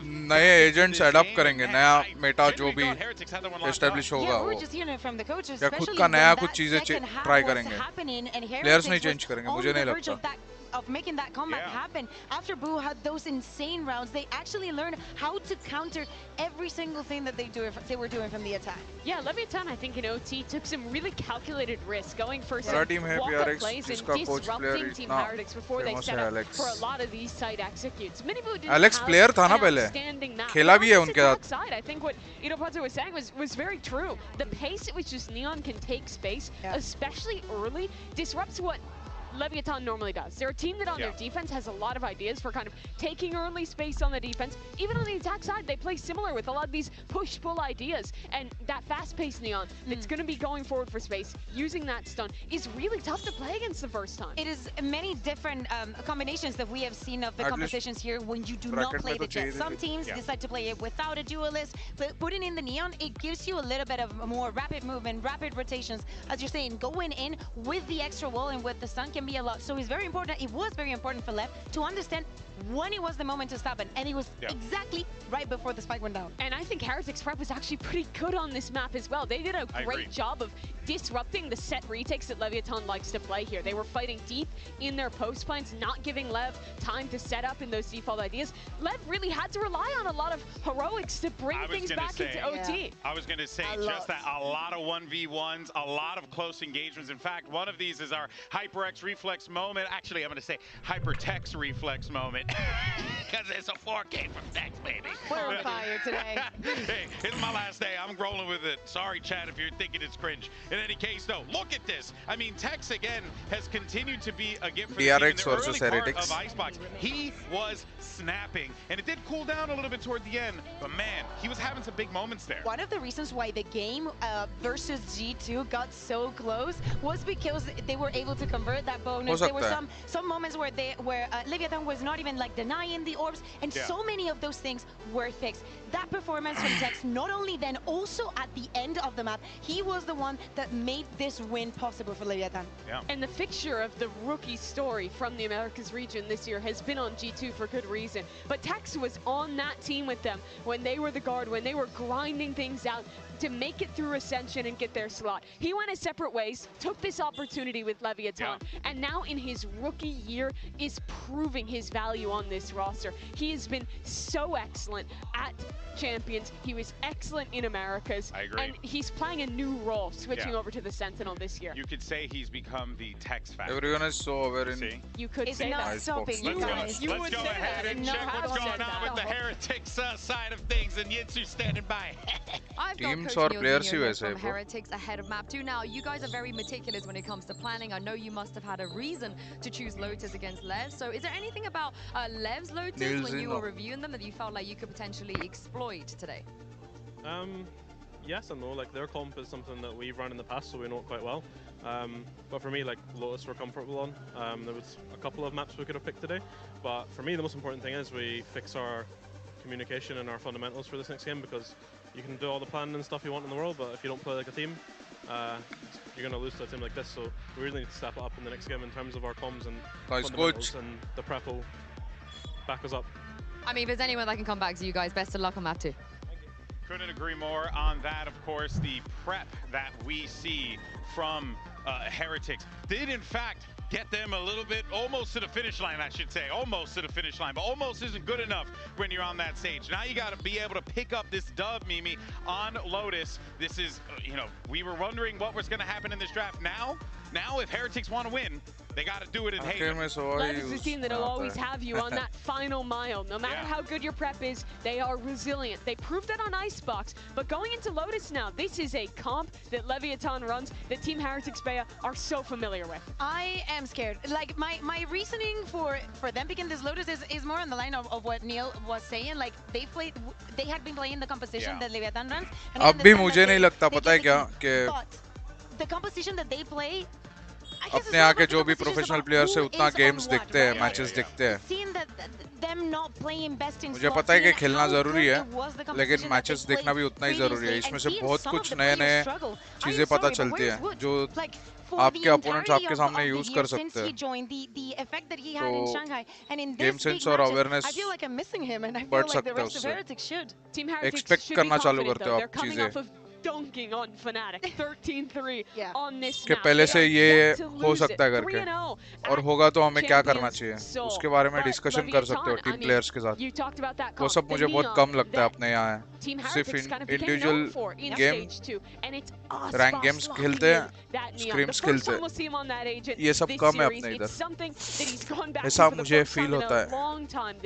नए एजेंट्स अडॉप्ट करेंगे, नया मेटा जो भी एस्टैब्लिश होगा वो या खुद का नया कुछ चीजें ट्राई करेंगे. प्लेयर्स नहीं चेंज करेंगे, मुझे नहीं लगता. Of making that comeback happen. After Boo had those insane rounds, they actually learned how to counter every single thing that they were doing from the attack. Yeah, 𝐿EV think in OT took some really calculated risks, going for some walk-up plays and disrupting Team Heretics before they set up for a lot of these side executes. Miniboo didn't Alex player था ना पहले, खेला भी है उनके साथ. I think what 𝐿EV was saying was very true. The pace at which just Neon can take space, especially early, disrupts what 𝐿EV normally does. They're a team that on their defense has a lot of ideas for kind of taking early space on the defense. Even on the attack side, they play similar with a lot of these push-pull ideas. And that fast-paced Neon that's going to be going forward for space, using that stun, is really tough to play against the first time. It is many different combinations that we have seen of the compositions here when you do not play the Jet. Some teams decide to play it without a duelist, but putting in the Neon, it gives you a little bit of more rapid movement, rapid rotations. As you're saying, going in with the extra wall and with the stun can be a lot. So it's very important. It was very important for LEV to understand when it was the moment to stop it, and it was exactly right before the spike went down. And I think Heretics prep was actually pretty good on this map as well. They did a great job of disrupting the set retakes that 𝐿EV likes to play here. They were fighting deep in their post plans, not giving LEV time to set up in those default ideas. LEV really had to rely on a lot of heroics to bring things back into OT. I was going to say just that, a lot of 1v1s, a lot of close engagements. In fact, one of these is our HyperX reflex moment. Actually, I'm going to say HyperTex reflex moment. Because it's a 4K from Tex, baby. We're on fire today. Hey, it's my last day. I'm rolling with it. Sorry, chat, if you're thinking it's cringe. In any case, though, look at this. I mean, Tex, again, has continued to be a gift for the team in the early part of Icebox. He was snapping, and it did cool down a little bit toward the end, but man, he was having some big moments there. One of the reasons why the game versus G2 got so close was because they were able to convert that bonus. There were some moments where 𝐿EV was not even like denying the orbs, and so many of those things were fixed. That performance from Tex, not only then, also at the end of the map, he was the one that made this win possible for 𝐿EV. And the fixture of the rookie story from the Americas region this year has been on G2 for good reason. But Tex was on that team with them when they were the guard, when they were grinding things out to make it through Ascension and get their slot. He went his separate ways, took this opportunity with 𝐿EV, and now in his rookie year is proving his value on this roster. He has been so excellent at Champions. He was excellent in Americas. I agree. And he's playing a new role, switching over to the Sentinel this year. You could say he's become the Tex factor. Everyone is so aware in. You could say that. Let's go ahead and check what's going on with the Heretics side of things, and Yitsu standing by. I've got Coach Neil here from Heretics ahead of map 2. Now, you guys are very meticulous when it comes to planning. I know you must have had a reason to choose Lotus against LEV. So is there anything about LEV's Lotus when you were reviewing them that you felt like you could potentially exploit today? Yes and no. Like, their comp is something that we've run in the past, so we know it quite well. But for me, like, Lotus we're comfortable on. There was a couple of maps we could have picked today, but for me the most important thing is we fix our communication and our fundamentals for this next game, because you can do all the planning and stuff you want in the world, but if you don't play like a team, you're going to lose to a team like this. So we really need to step it up in the next game in terms of our comms and fundamentals, and the prep will back us up. I mean, if there's anyone that can come back to you guys, best of luck on map 2. Couldn't agree more on that. Of course, the prep that we see from Heretics did in fact get them a little bit almost to the finish line, I should say. Almost to the finish line, but almost isn't good enough when you're on that stage. Now you got to be able to pick up this dub, Mimi, on Lotus. This is, you know, we were wondering what was going to happen in this draft. Now if Heretics want to win, they got to do it in Haven. That is the team that will always have you on that final mile. No matter how good your prep is, they are resilient. They proved that on Icebox, but going into Lotus now, this is a comp that 𝐿EV runs that Team Heretics 𝐵𝐴 are so familiar with. I am scared. Like, my reasoning for them picking this Lotus is more on the line of what Neil was saying. Like, they had been playing the composition that 𝐿EV runs. अब भी मुझे नहीं लगता, पता है क्या, कि the composition that they play अपने यहाँ के जो भी प्रोफेशनल प्लेयर से उतना गेम्स दिखते हैं, मैचेस दिखते हैं। मुझे पता है कि खेलना जरूरी है, लेकिन मैचेस देखना भी उतना ही जरूरी है। इसमें से बहुत कुछ नए-नए चीजें पता चलती हैं जो आपके अपोनेंट्स आपके सामने यूज कर सकते हैं। तो गेम सेंस और अवेयरनेस बढ़ सकता है उससे। एक्सपेक्ट करना चालू करते हो आप चीजें dunking on Fnatic 13-3 on this कि पहले से ये हो सकता है करके, और होगा तो हमें क्या करना चाहिए उसके बारे में डिस्कशन कर सकते हो टीम प्लेयर्स के साथ। वो सब मुझे बहुत कम लगता है अपने यहाँ। सिर्फ इंडिविजुअल गेम, रैंक गेम्स खेलते हैं, स्क्रीम्स खेलते हैं, ये सब कम है अपने इधर। ऐसा मुझे फील होता है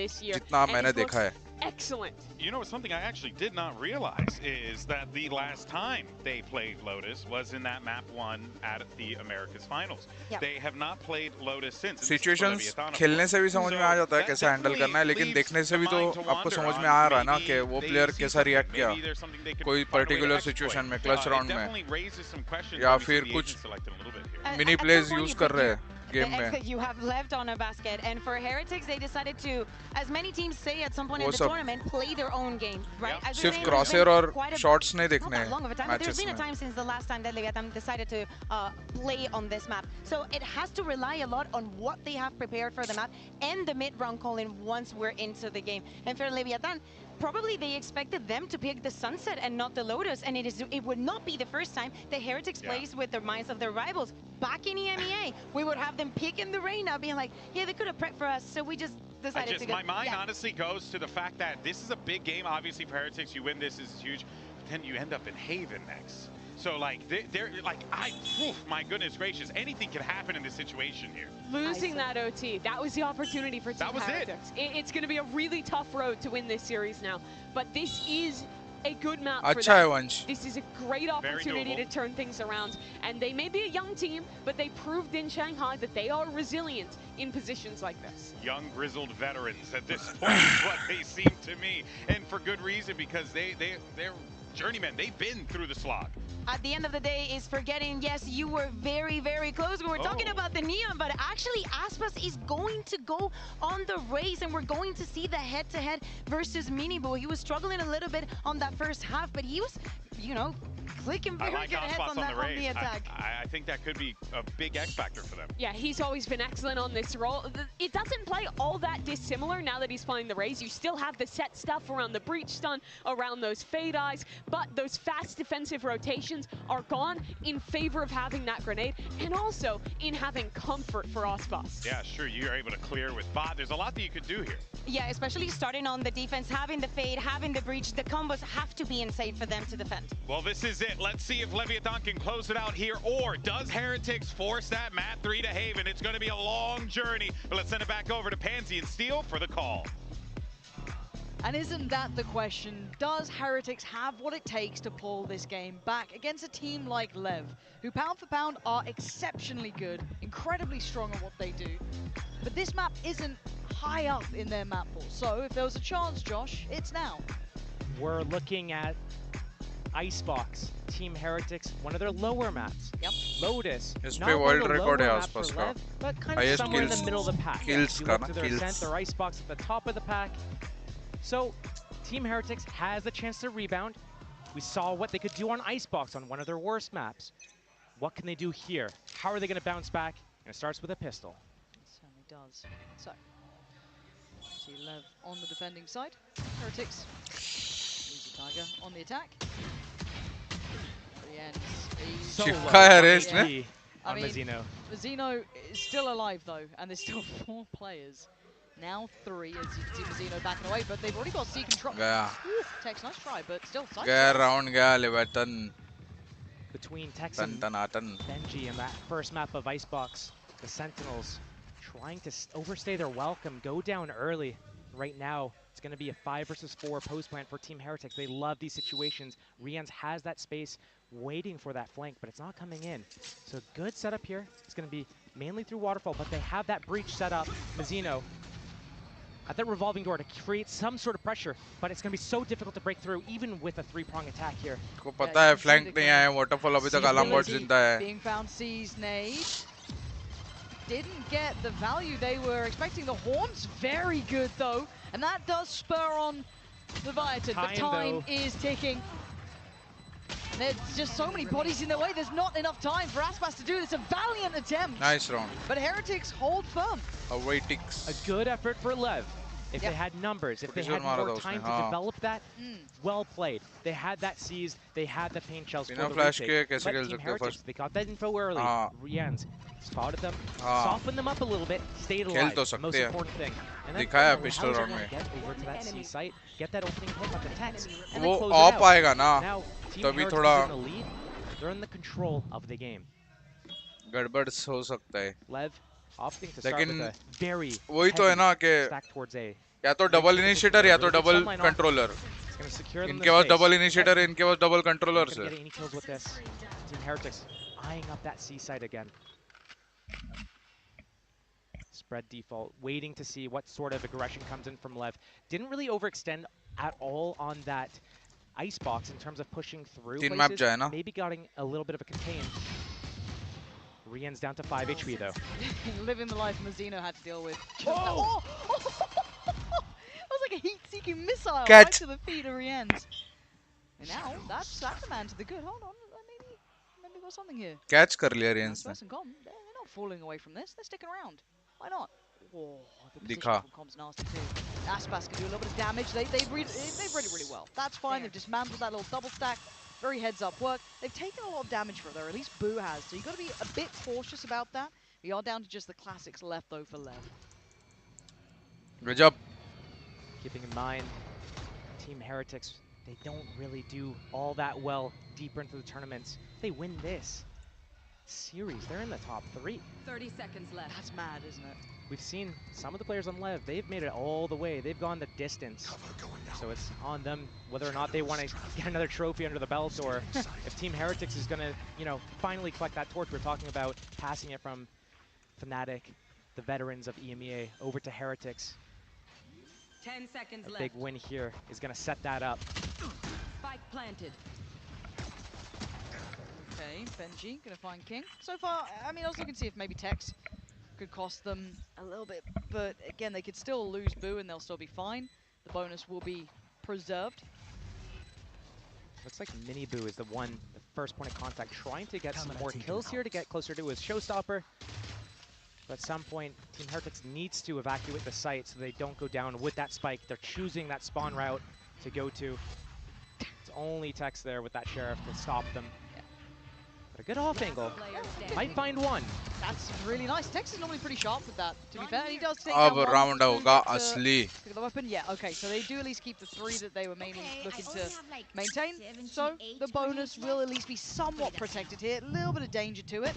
जितना मैंने देखा है। Excellent. You know, something I actually did not realize is that the last time they played Lotus was in that map 1 at the Americas Finals. They have not played Lotus since. Situations खेलने से भी समझ में आ जाता है कैसे handle करना है, लेकिन देखने से भी तो आपको समझ में आ रहा है ना कि वो प्लेयर कैसा रिएक्ट किया कोई पर्टिकुलर सिचुएशन में, क्लच राउंड में, या फिर कुछ मिनी प्लेज यूज कर रहे हैं गेम में। You have left on a basket, and for Heretics, they decided to, as many teams say at some point in the tournament, play their own game, right? सिर्फ क्रॉसर और shots नहीं देखने हैं matches There's been a time since the last time that Leviathan decided to play on this map, so it has to rely a lot on what they have prepared for the map and the mid-round call-in once we're into the game. And for Leviathan, probably they expected them to pick the Sunset and not the Lotus, and it would not be the first time that Heretics plays with the minds of their rivals. Back in EMEA, we would have them pick in the rain now, being like, yeah, they could have prepped for us, so we just decided to go. My mind honestly goes to the fact that this is a big game. Obviously, for Heretics, you win this is huge, but then you end up in Haven next. So like they're like my goodness gracious, anything can happen in this situation here. Losing that OT, that was the opportunity for Team Heretics. It's going to be a really tough road to win this series now, but this is a good map for them. This is a great opportunity to turn things around, and they may be a young team, but they proved in Shanghai that they are resilient in positions like this. Young grizzled veterans at this point is what they seem to me, and for good reason, because they're journeymen. They've been through the slog. At the end of the day is forgetting, yes, you were very, very close. We were talking about the Neon, but actually Aspas is going to go on the race, and we're going to see the head-to-head versus Minibu. He was struggling a little bit on that first half, but he was, you know, clicking very good heads on the attack. I think that could be a big X factor for them. Yeah, he's always been excellent on this role. It doesn't play all that dissimilar now that he's playing the Raze. You still have the set stuff around the breach stun, around those fade eyes, but those fast defensive rotations are gone in favor of having that grenade, and also in having comfort for Aspas. Yeah, sure, you're able to clear with bot. There's a lot that you could do here. Yeah, especially starting on the defense, having the fade, having the breach, the combos have to be insane for them to defend. Well, this is it. Let's see if Leviathan can close it out here, or does Heretics force that Mat 3 to Haven? It's going to be a long journey, but let's send it back over to Pansy and Steel for the call. And isn't that the question? Does Heretics have what it takes to pull this game back against a team like LEV, who pound for pound are exceptionally good, incredibly strong at what they do, but this map isn't high up in their map pool. So if there was a chance, Josh, it's now. We're looking at Icebox, Team Heretics, one of their lower maps. Yep. Lotus, इस not पे one world of the record है lower maps आसपास for का, LEV, but kind of highest somewhere in kills, the middle of the pack. kills You का look ना, to their kills. ascent, their Icebox at the top of the pack. So, Team Heretics has the chance to rebound. We saw what they could do on Icebox on one of their worst maps. What can they do here? How are they going to bounce back? And it starts with a pistol. It certainly does. So, see LEV on the defending side. Heretics, Easy Tiger on the attack. चिपका है रे इसने। I mean, Mazzino is still alive though, and there's still 4 players. Now 3, as you can see Mazzino backing away, but they've already got Seek and Drop. Tex, nice try, but still. गया round गया Leviathan. Between Tex and Benji in that first map of Icebox, the Sentinels trying to overstay their welcome, go down early. Right now, it's going to be a 5 versus 4 post plant for Team Heretics. They love these situations. Rians has that space waiting for that flank, but it's not coming in. So good setup here. It's going to be mainly through Waterfall, but they have that breach set up. Mazzino at that revolving door to create some sort of pressure, but it's going to be so difficult to break through, even with a 3-prong attack here. को पता है flank नहीं आया, Waterfall अभी तक alarm bot जिंदा है. Being found, sees nade. didn't get the value they were expecting. The Horn's very good though, and that does spur on Leviathan, but time is ticking. There's just so many bodies in their way. There's not enough time for Aspas to do this. A valiant attempt. Nice round. But Heretics hold firm. Heretics. A good effort for LEV. If they had numbers, if they had more time to develop that, well played. They had that seized, they had the paint shells for the retake. But Team Heretics, they got that info early. Rians spotted them, softened them up a little bit, stayed alive. Most important thing. And then pistol round में. Get over to that C site, get that opening hit on the text, and वो then close uh it out. पाएगा ना. Now, Team तभी Heretics थोड़ा is in the lead. They're in the control of the game. गड़बड़ हो सकता है. LEV opting to start with a very वही तो है ना कि stack towards A. या तो डबल इनिशिएटर या तो डबल कंट्रोलर. इनके पास डबल इनिशिएटर है, इनके पास डबल कंट्रोलर्स है. Team Heretics eyeing up that C side again. Spread default, waiting to see what sort of aggression comes in from LEV. Didn't really overextend at all on that icebox in terms of pushing through places. Maybe getting a little bit of a contain. Rian's down to 5 HP though. Living the life Mazzino had to deal with. Oh! That was like a heat-seeking missile right to the feet of Rian's. And now that's a man to the good. Hold on, maybe we've got something here. Catch कर लिया Rian's ने. They're not falling away from this. They're sticking around. Why not? Oh, the दिखा. Com's nasty too. Aspas can do a little bit of damage. They've read it really well. That's fine. They've dismantled that little double stack. Very heads-up work. They've taken a lot of damage for it, or at least 𝐵 has. So you've got to be a bit cautious about that. We are down to just the classics left, though, for LEV. Good job. Keeping in mind, Team Heretics, they don't really do all that well deeper into the tournaments. They win this series, they're in the top 3. 30 seconds left. That's mad, isn't it? We've seen some of the players on LEV, they've made it all the way. They've gone the distance. So it's on them whether or not they want to get another trophy under the belt, or if Team Heretics is going to, you know, finally collect that torch. We're talking about passing it from Fnatic, the veterans of EMEA, over to Heretics. 10 seconds left. A big win here is going to set that up. Spike planted. Okay, Benji gonna find King. So far, I mean, I was looking to see if maybe Tex could cost them a little bit, but again, they could still lose 𝐵 and they'll still be fine. The bonus will be preserved. Looks like Mini 𝐵 is the first point of contact, trying to get some more kills here to get closer to his showstopper. But at some point, Team Heretics needs to evacuate the site so they don't go down with that spike. They're choosing that spawn route to go to. It's only Tex there with that Sheriff to stop them. But a good off angle. Might find one. That's really nice. Tex is normally pretty sharp with that, to be fair. He does take अब round होगा असली. The weapon, yeah, okay. So they do at least keep the 3 that they were mainly looking to maintain. So the bonus will at least be somewhat protected here. A little bit of danger to it.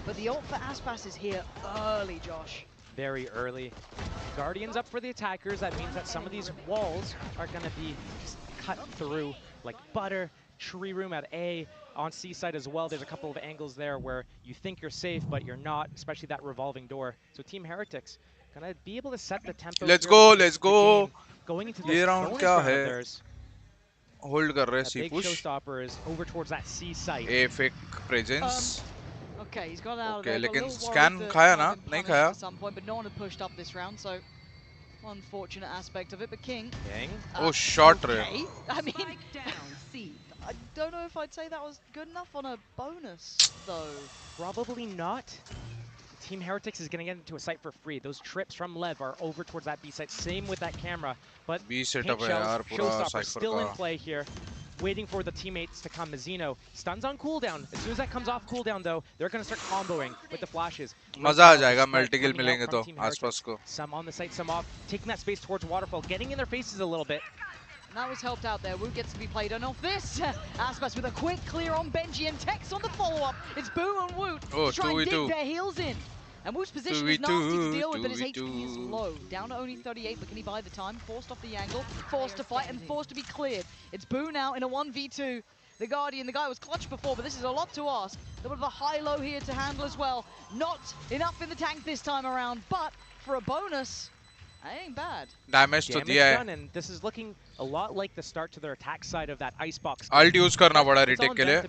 But the ult for Aspas is here early, Josh. Very early. Guardians up for the attackers. That means that some of these walls are going to be cut through like butter. Tree room at A, on C side as well. There's a couple of angles there where you think you're safe, but you're not, especially that revolving door. So Team Heretics gonna be able to set the tempo. Let's go, let's go. Going into this round क्या है? Hold कर रहे C push. Big showstopper is over towards that C site. A fake presence. Okay, he's got out of there. Okay, लेकिन scan खाया ना? नहीं खाया. At some point, but no one had pushed up this round, so unfortunate aspect of it. But King. Oh, shot okay. I mean, I don't know if I'd say that was good enough on a bonus, though. Probably not. Team Heretics is going to get into a site for free. Those trips from LEV are over towards that B site. Same with that camera. But B setup showstopper still in play here. Waiting for the teammates to come. Mazzino stuns on cooldown. As soon as that comes off cooldown, though, they're going to start comboing with the flashes. मजा आ जाएगा multi-kill मिलेंगे तो आसपास को. Some on the site, some off. Taking that space towards Waterfall, getting in their faces a little bit. And that was helped out there. 𝐵 gets to be played on off this. Aspas with a quick clear on Benji and Tex on the follow-up. It's 𝐵 and Woot to try and dig their heels in. And Woot's position is nasty to deal with, but his HP is low. Down to only 38, but can he buy the time? Forced off the angle, forced to fight, and forced to be cleared. It's 𝐵 now in a 1v2. The Guardian, the guy was clutch before, but this is a lot to ask. A little bit of a high-low here to handle as well. Not enough in the tank this time around, but for a bonus, That ain't bad. Damage तो दिया है. Done, and this is looking a lot like the start to their attack side of that icebox. Ult use करना पड़ा retake के लिए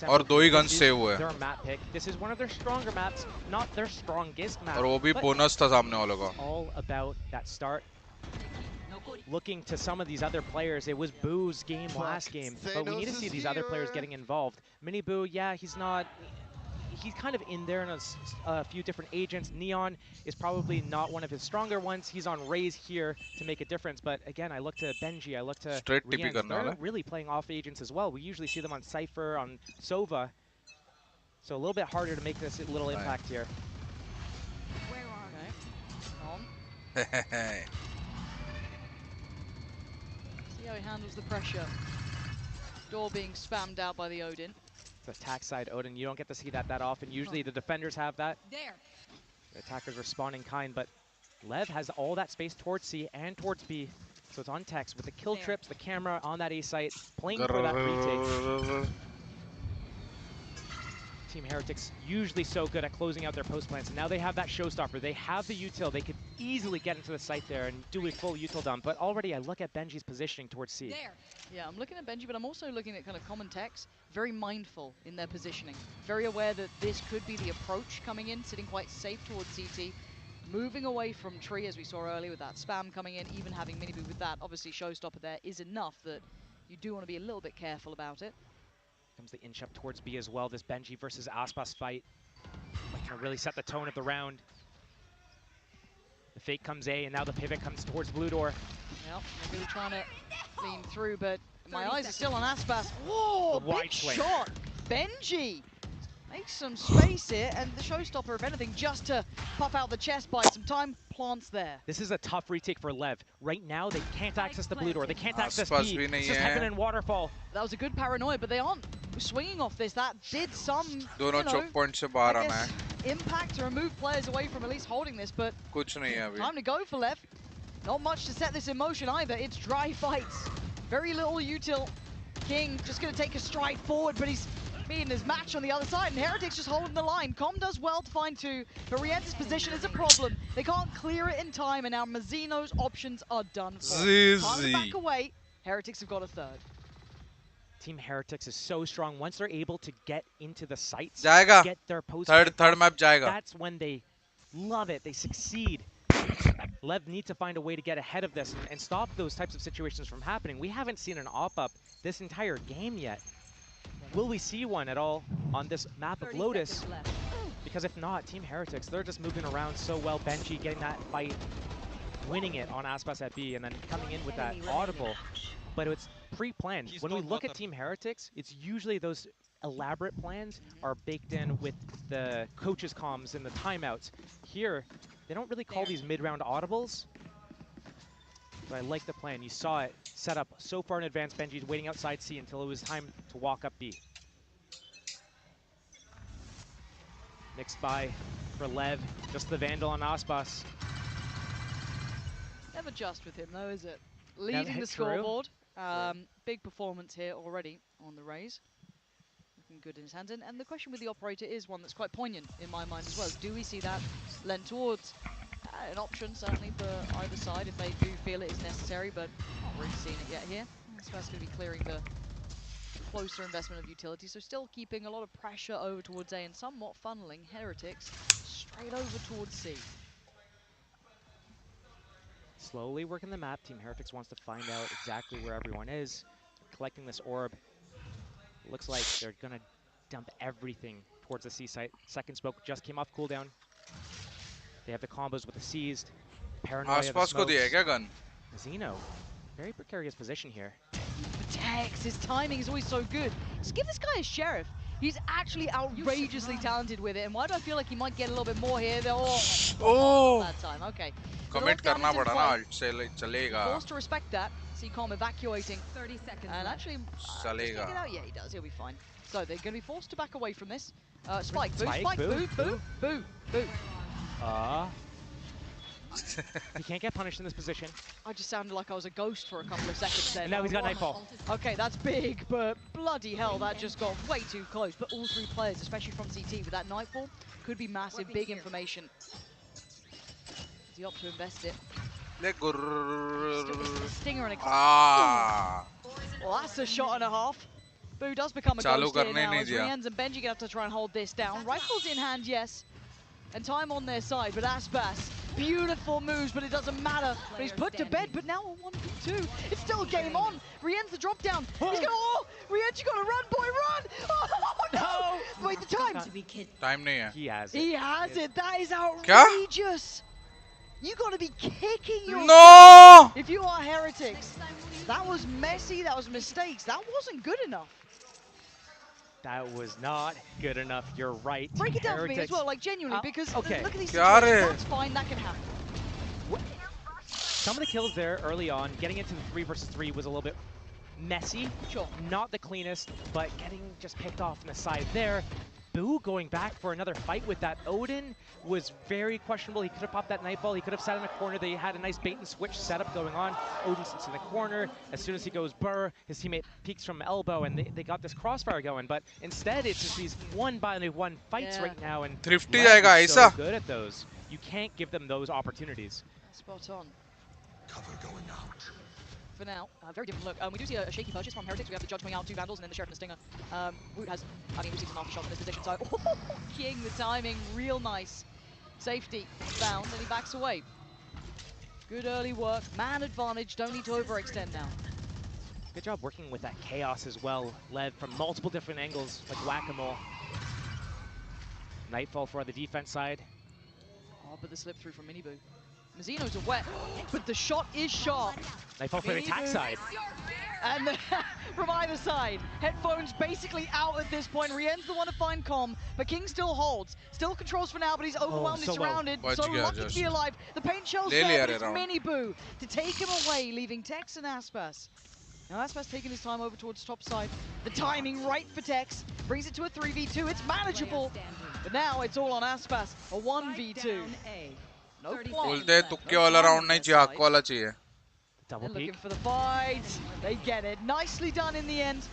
और 2 ही guns save हुए. Their map pick. This is one of their stronger maps, not their strongest map. और वो भी bonus था सामने वालों का. All about that start. Looking to some of these other players, it was Boo's game last game, but we need to see these other players getting involved. Mini Boo, yeah, he's kind of in there in a few different agents. Neon is probably not one of his stronger ones. He's on Raze here to make a difference. But again, I look to Benji, I look to Rian. They're really playing off agents as well. We usually see them on Cypher, on Sova. So a little bit harder to make this little impact here. See how he handles the pressure. Door being spammed out by the Odin. The attack side Odin, you don't get to see that often. Usually the defenders have that. The attackers responding kind, but Lev has all that space towards C and towards B. So it's on text with the kill trips, the camera on that A site, playing for that retake. Team Heretics usually so good at closing out their post plants, and now they have that showstopper. They have the util. They could easily get into the site there and do a full util dump. But already I look at Benji's positioning towards C. Yeah, I'm looking at Benji, but I'm also looking at kind of common techs. Very mindful in their positioning. Very aware that this could be the approach coming in, sitting quite safe towards CT. Moving away from tree, as we saw earlier, with that spam coming in, even having Miniboo with that. Obviously, showstopper there is enough that you do want to be a little bit careful about it. Comes the inch up towards B as well. This Benji versus Aspas fight can really set the tone of the round. The fake comes A, and now the pivot comes towards Blue Door. Yep, they're really trying to lean through, but my eyes are still on Aspas. Whoa, big shot! Benji makes some space here, and the showstopper, if anything, just to pop out the chest, buy some time, plants there. This is a tough retake for Lev. Right now, they can't access the Blue Door. They can't access B. It's just Heaven and Waterfall. That was a good paranoia, but they aren't swinging off this. That did some, दोनों choke points से बाहर आना है. Impact to remove players away from at least holding this, but कुछ नहीं है अभी. Time to go for Lev. Not much to set this in motion either. It's dry fights. Very little util. King just going to take a stride forward, but he's beating his match on the other side, and Heretics just holding the line. Com does well to find two, but Riente's position is a problem. They can't clear it in time, and now Mazzino's options are done for. Time to back away. Heretics have got a third. Team Heretics is so strong. Once they're able to get into the sites, जाएगा. get their post. Third map जाएगा. That's when they love it. They succeed. Lev needs to find a way to get ahead of this and stop those types of situations from happening. We haven't seen an op-up this entire game yet. Will we see one at all on this map of Lotus? Because if not, Team Heretics, they're just moving around so well. Benji getting that fight, winning it on Aspas at B, and then coming in with that audible. But it's pre-planned. When we look at Team Heretics, it's usually those elaborate plans are baked in with the coaches' comms and the timeouts. Here, they don't really call these mid-round audibles. But I like the plan. You saw it set up so far in advance. Benji's waiting outside C until it was time to walk up B. Mixed by for Lev, just the Vandal on Aspas. Never just with him though, is it? Leading the scoreboard. Big performance here already on the Raze. Looking good in his hands. And the question with the operator is one that's quite poignant in my mind as well. Do we see that lend towards an option, certainly, for either side if they do feel it is necessary, but not really seeing it yet here. That's going to be clearing the closer investment of utility, so still keeping a lot of pressure over towards A and somewhat funneling Heretics straight over towards C. Slowly working the map. Team Heretics wants to find out exactly where everyone is. They're collecting this orb. Looks like they're going to dump everything towards the C site. Second smoke just came off cooldown. They have the combos with the seized. Paranoia of the smokes. Zeno, very precarious position here. Protects, his timing is always so good. Just give this guy a sheriff. He's actually outrageously talented with it. And why do I feel like he might get a little bit more here? That time, okay. Commit करना पड़ा ना, ult से चलेगा. Forced to respect that. See Com evacuating. 30 seconds and actually, चलेगा. Yeah, he does. He'll be fine. So they're going to be forced to back away from this. Spike, boo. He can't get punished in this position. I just sounded like I was a ghost for a couple of seconds there. And now he's got Nightfall. Okay, that's big, but bloody hell, that just got way too close. But all three players, especially from CT, with that Nightfall, could be massive, big information. Does he opt to invest it? Stinger and a Ah. Well, that's a shot and a half. 𝘆𝑉 does become a ghost here now as 𝐿𝑒v and Benji have to try and hold this down. Rifles in hand, yes. And time on their side, but Aspas, beautiful moves, but it doesn't matter. But he's put to bed, but now a 1v2. It's still game on. 𝐿𝑒v's the drop down. He's gonna, 𝐿𝑒v, you gotta run, boy, run! Oh, no! Wait, the time. Time nahi hai. He has it. He has it. That is outrageous. You gotta be kicking your if you are Heretics. That was messy, that was mistakes. That wasn't good enough. That was not good enough. You're right. Break it down for me as well, like genuinely, because look at these situations. That's fine, that can happen. Some of the kills there early on, getting into the 3 versus 3 was a little bit messy. Sure. Not the cleanest, but getting just picked off on the side there. 𝑉 going back for another fight with that Odin was very questionable. He could have popped that Nightball. He could have sat in a corner. They had a nice bait and switch setup going on. Odin sits in the corner. As soon as he goes 𝑉, his teammate peeks from elbow, and they got this crossfire going. But instead, it's just these one-by-one fights right now. And Thrifty jayega so good at those. You can't give them those opportunities. Spot on. Cover going out. For now, very different look. We do see a shaky purchase from Heretics. We have the Judge going out, 2 Vandals, and then the Sheriff and the Stinger. 𝐿𝑒v has, we've seen some after shots in this position, so King, the timing, real nice. Safety, found, and he backs away. Good early work, man advantage, don't need to overextend now. Good job working with that chaos as well. 𝐿EV from multiple different angles, like whack-a-mole. Nightfall for the defense side. Oh, but the slip through from 𝑚iniBoo. Mazino's a wet, but the shot is sharp. Nightfall for the attack side. And from either side, Headphones basically out at this point. 𝐿𝑒v's the one to find Comm, but King still holds. Still controls for now, but he's overwhelmed, he's surrounded. So lucky to be alive. The paint shell's there, but it's 𝑚iniBoo to take him away, leaving Tex and Aspas. Now Aspas taking his time over towards top side. The timing right for Tex. Brings it to a 3v2. It's manageable. But now it's all on Aspas. A 1v2. No बोलते तुक्के वाला round नहीं चाहिए, हक वाला चाहिए. Double peek. Looking for the fight. They get it. Nicely done in the end.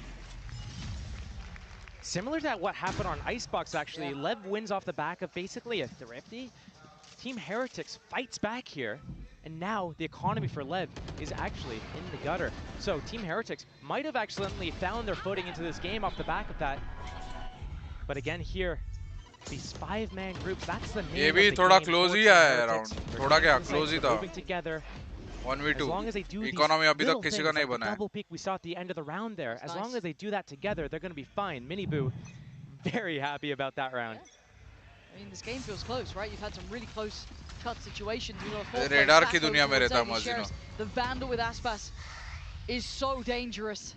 Similar to what happened on 𝐼cebox, actually. 𝐿EV wins off the back of basically a thrifty. Team Heretics fights back here, and now the economy for 𝐿EV is actually in the gutter. So Team Heretics might have accidentally found their footing into this game off the back of that. But again here, these 5-man groups, that's the name ये भी थोड़ा close ही आया round. थोड़ा क्या close ही था. 1v2. As long as they do economy अभी तक किसी का नहीं बना है. Double peek we saw at the end of the round there. As long as they do that together, they're going to be fine. 𝑚iniBoo, very happy about that round. I mean, this game feels close, right? You've had some really close cut situations. Radar की दुनिया में रहता मजीनो. The Vandal with Aspas is so dangerous.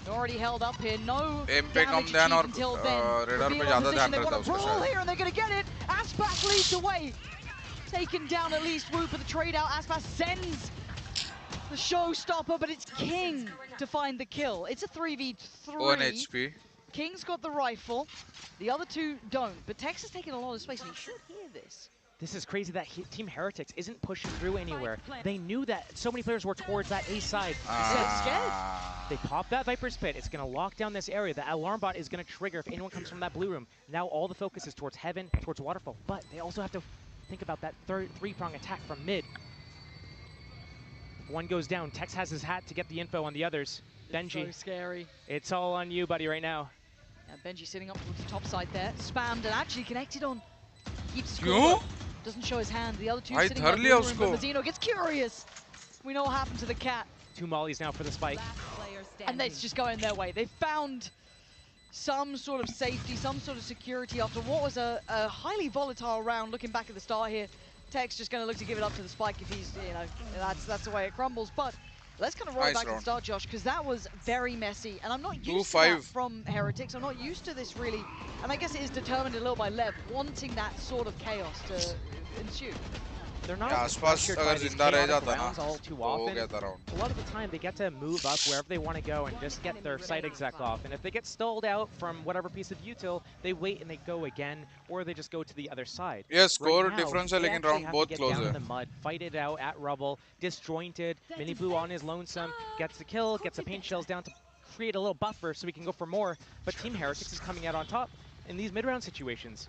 They're already held up here. No damage until then. Radar पे ज़्यादा ध्यान रहता है उसका शायद. Here and they're going to get it. Aspas leads the way. Taken down at least. 𝑉 for the trade out. Aspas sends the showstopper, but it's King to find the kill. It's a 3v3. 1 HP. King's got the rifle. The other two don't. But Tex is taking a lot of space, and he should hear this. This is crazy that Team Heretics isn't pushing through anywhere. They knew that so many players were towards that A side. Scared. They pop that Viper's Pit. It's going to lock down this area. The alarm bot is going to trigger if anyone comes from that blue room. Now all the focus is towards Heaven, towards Waterfall. But they also have to think about that three-prong attack from mid. One goes down. Tex has his hat to get the info on the others. Benji. So scary. It's all on you, buddy, right now. Yeah, Benji sitting up towards the top side there. Spammed and actually connected on. Keeps scoring. Doesn't show his hand. The other two sitting up blue room, but Mazino gets curious. We know what happened to the cat. 2 mollies now for the spike. And it's just going their way. They found some sort of safety, some sort of security after what was a highly volatile round. Looking back at the start here, Tex just going to look to give it up to the spike if he's, you know, that's the way it crumbles. But let's kind of roll back to the start, Josh, because that was very messy. And I'm not used to that from Heretics. I'm not used to this really. And I guess it is determined a little by 𝐿EV, wanting that sort of chaos to ensue. They're not आसपास अगर जिंदा रह जाता ना all too तो often. हो गया था round. A lot of the time they get to move up wherever they want to go and just get their site exec off. And if they get stalled out from whatever piece of util, they wait and they go again, or they just go to the other side. Yeah, score right difference है लेकिन round बहुत close है. The mud, fight it out at rubble, disjointed. 𝑚iniBoo on his lonesome gets the kill, gets the paint shells down to create a little buffer so we can go for more. But Team Heretics is coming out on top in these mid-round situations.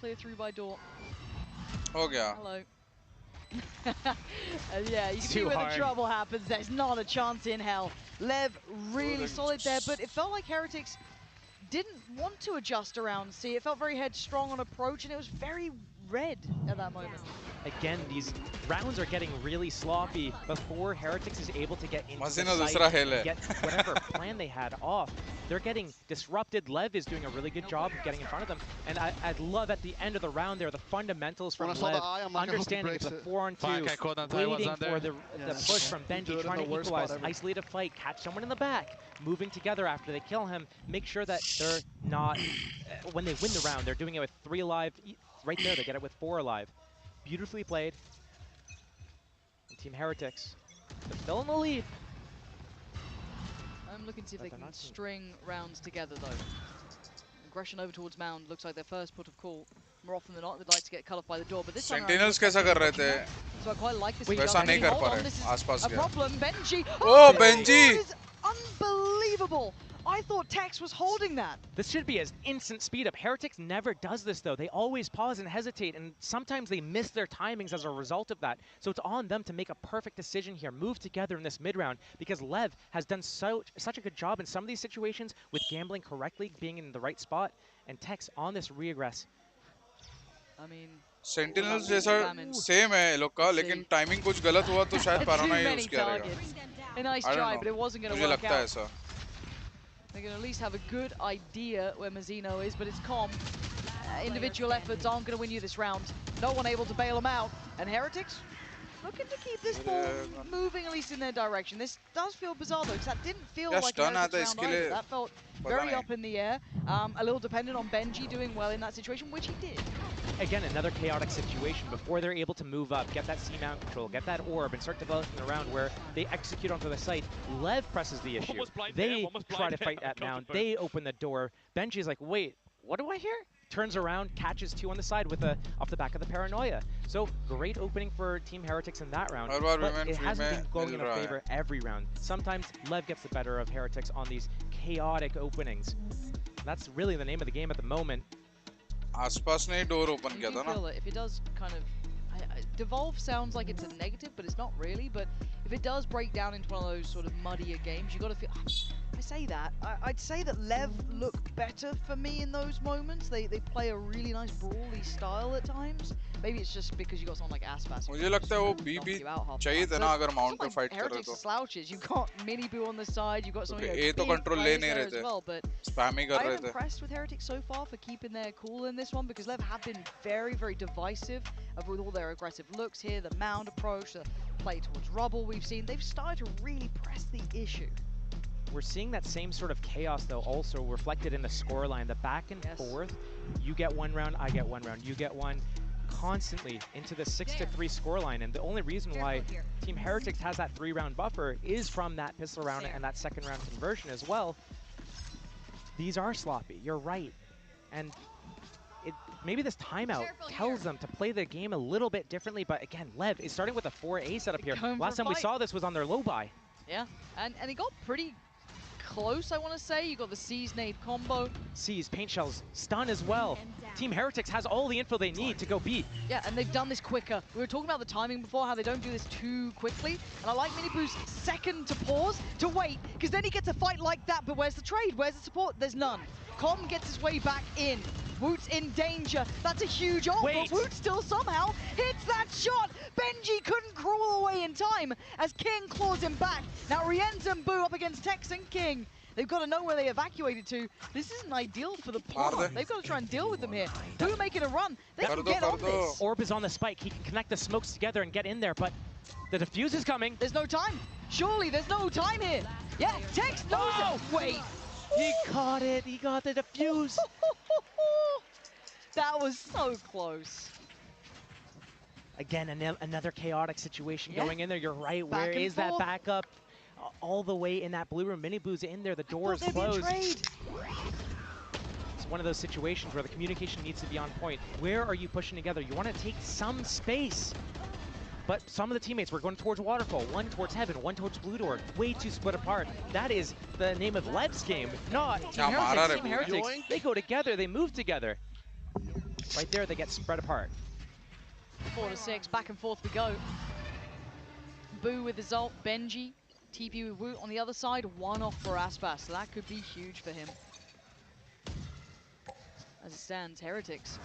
clear through by door. Oh yeah. Hello. Yeah, you can see where the trouble happens. There's not a chance in hell. Lev really solid there, but it felt like Heretics didn't want to adjust around C. It felt very headstrong on approach, and it was very red at that moment. Again, these rounds are getting really sloppy before Heretics is able to get into the site and get whatever plan they had off. They're getting disrupted. Lev is doing a really good job of getting in front of them. And I love at the end of the round there, the fundamentals from Lev, understanding it's a 4-on-2, waiting for the push from 𝐿𝐵enji, trying to equalize, isolate a fight, catch someone in the back, moving together after they kill him, make sure that they're not, when they win the round, they're doing it with 3 alive. Right there, they get it with 4 alive. Beautifully played. And Team Heretics, they're still in the lead. I'm looking to see if they can string rounds together, though. Aggression over towards Mound looks like their first put of call. More often than not, they'd like to get cut off by the door, but this time Sentinels कैसा कर रहे थे? So I quite like this. वैसा नहीं कर पा रहे. आसपास गया. A problem, 𝐿𝐵enji. Oh, 𝐿𝐵enji! That is unbelievable. I thought TeX was holding that. This should be an instant speed up. Heretics never does this though. They always pause and hesitate, and sometimes they miss their timings as a result of that. So it's on them to make a perfect decision here. Move together in this mid-round, because Lev has done such a good job in some of these situations with gambling correctly, being in the right spot, and TeX on this regress. I mean, Sentinels जैसा same है लोग का, लेकिन timing कुछ गलत हुआ तो शायद पैराना ही use किया रहेगा. A nice try, but it wasn't going to work out. मुझे लगता है ऐसा. They're going to at least have a good idea where Mazzino is, but it's calm. Individual efforts aren't going to win you this round. No one able to bail them out. And Heretics looking to keep this ball moving, at least in their direction. This does feel bizarre, though, because that didn't feel like a Heretics round either. That felt very up in the air. A little dependent on 𝐿𝐵enji doing well in that situation, which he did. Again, another chaotic situation. Before they're able to move up, get that C-mount control, get that orb, and start developing the round where they execute onto the site, Lev presses the issue. They try to fight at Mound. They open the door. 𝐿𝐵enji is like, wait, what do I hear? Turns around, catches 2 on the side with off the back of the paranoia. So great opening for Team Heretics in that round. But it hasn't been going in their favor every round. Sometimes Lev gets the better of Heretics on these chaotic openings. That's really the name of the game at the moment. आसपास ने door open किया था ना. If it does kind of devolve sounds like it's a negative, but it's not really. But if it does break down into one of those sort of muddier games, you got to feel. I say that. I'd say that Lev look better for me in those moments. They play a really nice brawly style at times. Maybe it's just because you got someone like Aspas. मुझे लगता है वो BB चाहिए था ना अगर Mount पे fight कर रहे तो. Slouches. You've got Mini Boo on the side. You've got someone. A तो control ले नहीं रहे थे. Well, but spam ही कर रहे थे. I'm impressed with Heretics so far for keeping their cool in this one, because Lev have been very, very divisive with all their aggressive looks here, the Mound approach, the play towards rubble we've seen. They've started to really press the issue. We're seeing that same sort of chaos, though, also reflected in the scoreline. The back and forth. You get 1 round, I get 1 round. You get 1. constantly into the 6-3 scoreline, and the only reason why Team Heretics has that 3-round buffer is from that pistol round and that second round conversion as well. These are sloppy, you're right. And maybe this timeout tells them to play the game a little bit differently, but again, LEV is starting with a 4A setup here. Last time we saw this was on their low buy. Yeah, and it got pretty close, I want to say. You got the C's nade combo. C's, paint shells, stun as well. Team Heretics has all the info they need to go B. Yeah, and they've done this quicker. We were talking about the timing before, how they don't do this too quickly. And I like MiniBoo's second to pause, to wait, because then he gets a fight like that, but where's the trade? Where's the support? There's none. Com gets his way back in. 𝐿𝙊𝐼𝑑𝐿 in danger. That's a huge ult, but 𝐿𝙊𝐼𝑑𝐿 still somehow hits that shot. 𝐵enji couldn't crawl away in time as King claws him back. Now 𝐿𝑒𝑣 and Tex and King. They've got to know where they evacuated to. This isn't ideal for the plant. They've got to try and deal with them here. Boo making a run. They can get on this. Orb is on the spike. He can connect the smokes together and get in there, but the defuse is coming. There's no time. Surely there's no time here. Yeah, Tex knows it. Wait. He caught it. He got the defuse. That was so close. Again, another chaotic situation going in there. You're right. Where is that backup? All the way in that blue room. MiniBoo's in there. The door is closed. It's one of those situations where the communication needs to be on point. Where are you pushing together? You want to take some space. But some of the teammates were going towards Waterfall, one towards Heaven, one towards Blue Door, way too split apart. That is the name of LEV's game, not Team Heretics. Team Heretics, they go together, they move together. Right there, they get spread apart. 4-6, back and forth we go. Boo with his ult, 𝐵enji, TP with 𝐿𝙊𝐼𝑑𝐿 on the other side, one off for aspas, so that could be huge for him. As it stands, Heretics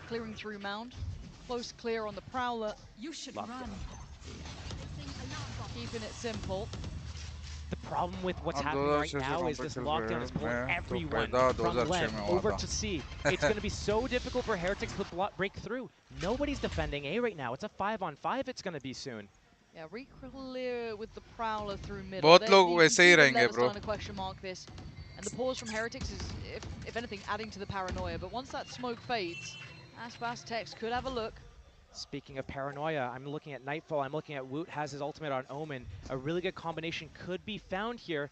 clearing through Mound. Close clear on the Prowler. You should run. Keeping it simple. The problem with what's happening right now is this lockdown is pulling everyone from LEV over to C. It's going to be so difficult for Heretics to break through. Nobody's defending A right now. It's a 5-on-5 it's going to be soon. Yeah, re-clear with the Prowler through middle. Both log वैसे ही रहेंगे, bro. Question mark this. And the pause from Heretics is, if anything, adding to the paranoia. But once that smoke fades, aspas Tex could have a look. Speaking of paranoia, I'm looking at Nightfall. I'm looking at 𝐿𝙊𝐼𝑑𝐿 has his ultimate on Omen. A really good combination could be found here.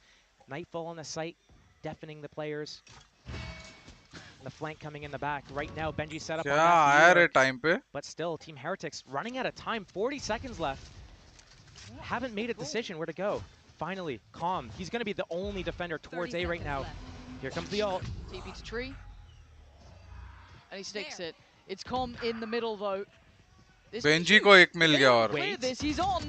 Nightfall on the site, deafening the players. And the flank coming in the back. Right now, 𝐵enji set up on that time pe. But still, Team Heretics running out of time. 40 seconds left. Haven't made a decision where to go. Finally, Calm. He's going to be the only defender towards A right now. Here comes the ult. TP to tree. And he sticks it. It's Calm in the middle, though. 𝐵enji को एक मिल गया और. Clear this, he's on.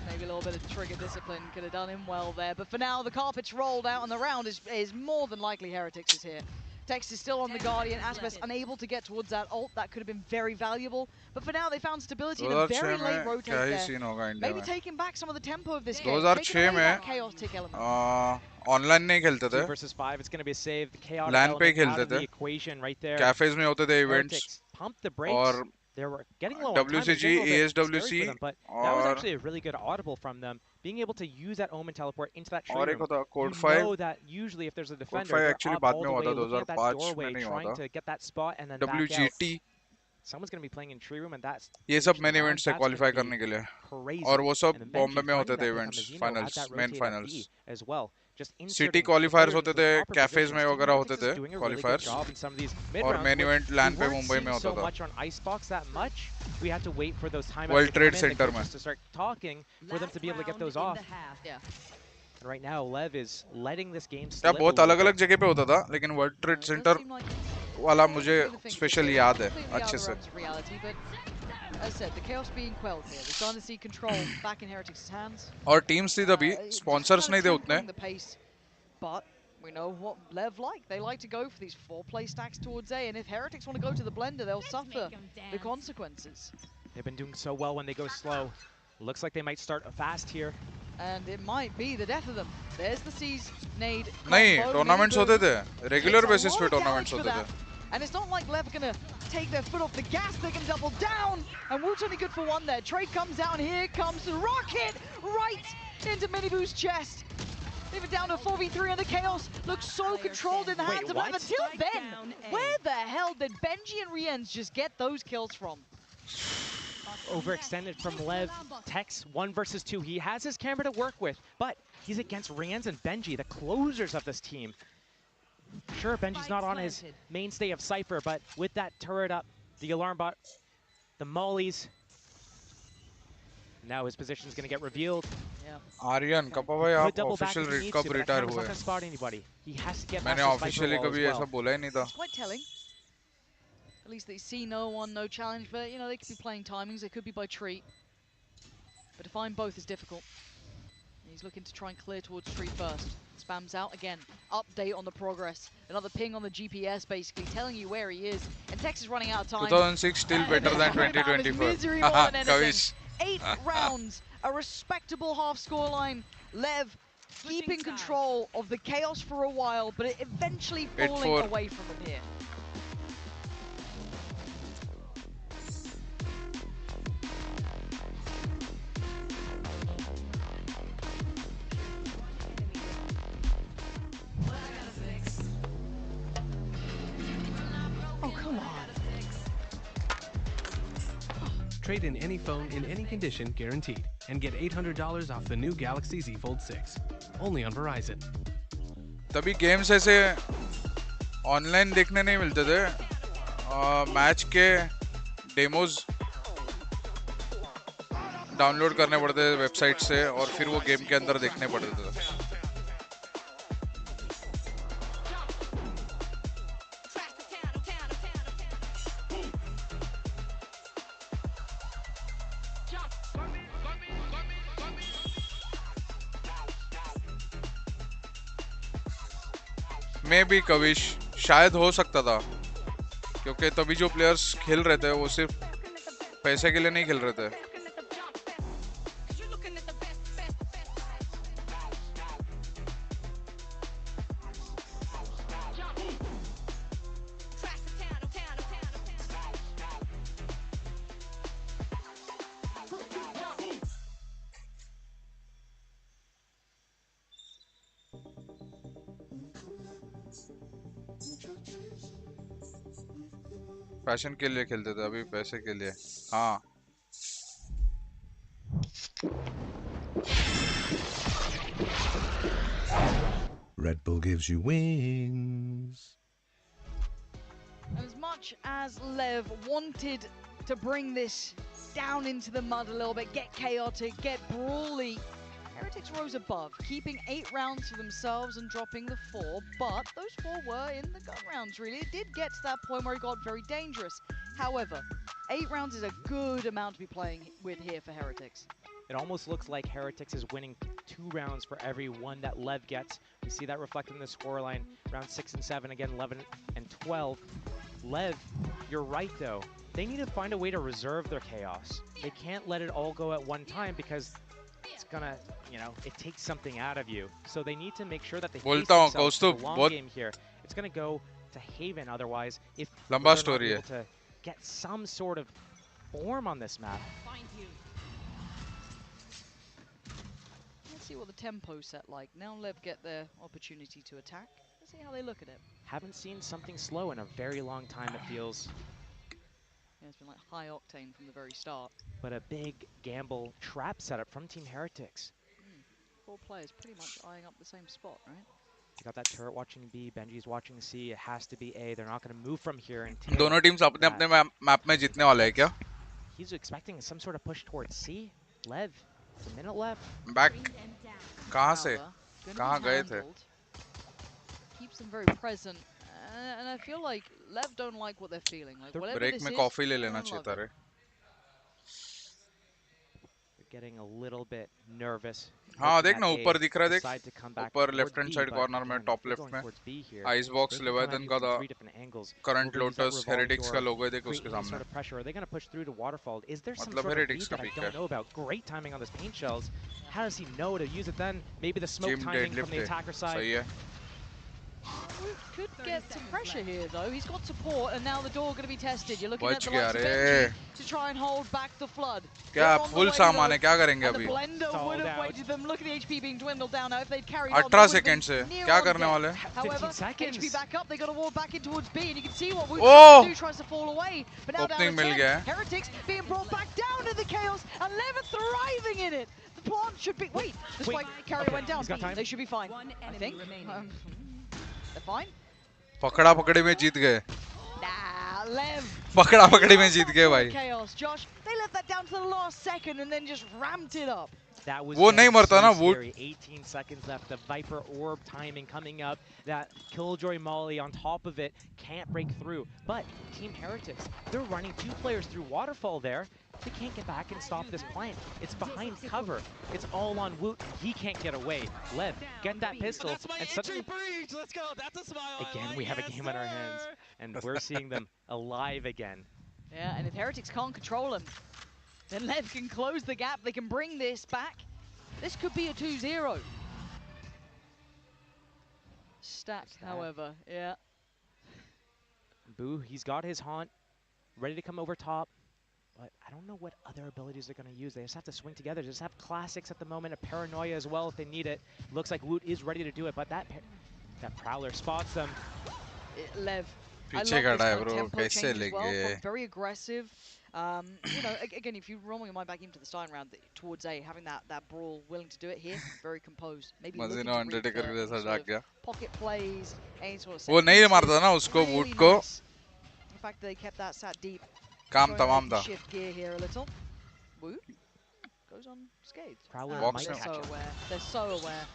Maybe a little bit of trigger discipline could have done him well there. But for now, the carpet's rolled out and the round is more than likely Heretics is here. Tex is still on the Guardian. aspas unable to get towards that ult. That could have been very valuable. But for now, they found stability in a very late rotate there. Maybe taking back some of the tempo of this game. 2006 में chaotic element. Online नहीं खेलते थे. 2 versus 5. It's going to be a save. The chaotic LAN पे element out खेलते of the थे. equation right there. Cafes में होते थे events. Heretics pumped the brakes. और they were getting low on time. WCG, ASWC, them, but that was actually a really good audible from them. Being able to use that Omen teleport into that tree room. You know that usually if there's a defender, they're up all the way looking at that doorway, trying to get that spot and then back out. Someone's going to be playing in tree room and that's ये सब main events से qualify करने के लिए और वो सब बॉम्बे में होते थे events finals main finals as well. Just city qualifiers होते थे cafes में वगैरह होते थे qualifiers और main event LAN पे मुंबई में होता था. much on icebox that much. We had to wait for those timeouts World Trade Center में to start talking for them to be able to get those off. Yeah. And right now 𝐿EV is letting this game slip. बहुत अलग-अलग जगह पे होता था लेकिन World Trade Center वाला मुझे स्पेशली याद है अच्छे से. As I said, the chaos being quelled here. We're starting to see control back in Heretics' hands. और teams थी तभी sponsors नहीं थे उतने. The pace, but we know what LEV like. They like to go for these 4-play stacks towards A, and if Heretics want to go to the blender, they'll suffer the consequences. They've been doing so well when they go slow. Looks like they might start fast here. And it might be the death of them. There's the C's nade. नहीं, tournaments होते थे. Regular basis पे tournaments होते थे. And it's not like LEV are going to take their foot off the gas. They're going to double down. And 𝐿𝙊𝐼𝑑𝐿's only good for one there. Trade comes out, and here comes the rocket right into MiniBoo's chest. Even down to 4v3, and the chaos looks so controlled in the hands of Lev. Until then, where the hell did Benji and Riens just get those kills from? Overextended from Lev. Tex 1 versus 2. He has his camera to work with, but he's against Riens and Benji, the closers of this team. Sure, Benji's not on his mainstay of Cypher, but with that turret up, the alarm bot, the mollies, now his position is going to get revealed. Aryan KappA भाई आप official कब retire हुए? मैंने officially कभी ऐसा बोला ही नहीं था. Quite telling. At least they see no one, no challenge, but you know they could be playing timings. They could be by tree, but to find both is difficult. He's looking to try and clear towards tree first. Spams out again. Update on the progress. Another ping on the GPS, basically telling you where he is. And Tex is running out of time. 2006 still better than 2024. Kavish. 8 rounds, a respectable half scoreline. Lev keeping control of the chaos for a while, but it eventually falling away from him here. Oh, come on. Trade in any phone in any condition guaranteed and get $800 off the new Galaxy Z Fold 6. Only on Verizon. तभी games ऐसे online देखने नहीं मिलते थे. Match के demos download करने पड़ते थे वेबसाइट से और फिर वो गेम के अंदर देखने पड़ते थे. मैं भी कविश शायद हो सकता था क्योंकि तभी जो प्लेयर्स खेल रहे थे वो सिर्फ पैसे के लिए नहीं खेल रहे थे. पैशन के लिए खेलते थे, अभी पैसे के लिए. हाँ Red Bull gives you wings. As much as Lev wanted to bring this down into the mud a little bit, get chaotic, get brawly, Heretics rose above, keeping 8 rounds for themselves and dropping the 4, but those 4 were in the gun rounds, really. It did get to that point where it got very dangerous. However, 8 rounds is a good amount to be playing with here for Heretics. It almost looks like Heretics is winning 2 rounds for every 1 that Lev gets. We see that reflected in the scoreline. Round 6 and 7, again 11 and 12. Lev, you're right though. They need to find a way to reserve their chaos. They can't let it all go at one time because it's gonna, you know, it takes something out of you. So they need to make sure that they face themselves to the long game here. It's gonna go to Haven otherwise if they're not able to get some sort of form on this map. Let's see what the tempo's set like. Now Lev get their opportunity to attack. Let's see how they look at it. Haven't seen something slow in a very long time, it feels. Yeah, it's been like high octane from the very start. But a big gamble trap setup from Team Heretics. 4 players pretty much eyeing up the same spot, right? You got that turret watching B, Benji's watching C. It has to be A. They're not going to move from here. दोनों teams अपने-अपने map में जीतने वाले हैं क्या? He's expecting some sort of push towards C. Lev, it's a minute left. Back. कहाँ से? कहाँ गए थे? Keeps them very present. And I feel like Lev don't like what they're feeling. Like whatever break this में is, coffee ले लेना चाहिए था रे. Getting a little bit nervous. हाँ देख ना ऊपर दिख रहा है देख. ऊपर लेफ्ट हैंड साइड कॉर्नर में टॉप लेफ्ट में आइसबॉक्स लेवाइथन का था. करंट लोटस हेरिटिक्स का लोगो है देख उसके सामने. मतलब हेरिटिक्स का पिक है. Great timing on this paint shells. How does he know to use it then? Maybe the smoke timing from the attacker side. सही है. Could get some pressure here, though. He's got support, and now the door going to be tested. You're looking at the likes of EDG to try and hold back the flood. क्या full सामान है क्या करेंगे अभी? The blender would have waited them. Look at the HP being dwindled down now. If they'd carried on, 18 seconds से क्या करने वाले? However, HP back up. They got a wall back in towards B, and you can see what Woot tries to fall away. But now down to 10. Heretics being brought back down to the chaos, and LEV thriving in it. The plant should be. Wait, the spike carrier went down. They should be fine. I think. They're fine. पकड़ा पकड़ी में जीत गए. Nah, LEV. पकड़ा पकड़ी में जीत गए भाई. Chaos, Josh. They let that down to the last second and then just ramped it up. That was वो नहीं मरता ना वो. 18 seconds left. The Viper orb timing coming up. That Killjoy Molly on top of it can't break through. But Team Heretics, they're running 2 players through waterfall there. They can't get back and stop this plant. It's behind cover. It's all on Woot. He can't get away. LEV, get that pistol. That's my entry breach. Let's go. That's a smile. Again, we have a game on our hands, and we're seeing them alive again. Yeah, and if Heretics can't control him, then LEV can close the gap. They can bring this back. This could be a 2-0. Stacked, however, yeah. Boo, he's got his haunt, ready to come over top. But I don't know what other abilities they're going to use. They just have to swing together. They just have classics at the moment, a paranoia as well if they need it. Looks like Woot is ready to do it, but that Prowler spots them. LEV. पीछे खड़ा है bro, कैसे लेंगे? Very aggressive. You know, again, if you roll your mind back into the starting round towards A, having that brawl, willing to do it here, very composed. Maybe looking to read the sort of pocket plays, any sort of. वो नहीं मारता ना उसको Woot को. The fact that they kept that sat deep. काम तमाम था. Shift gear here a little. Woot goes on scathed. They're so aware.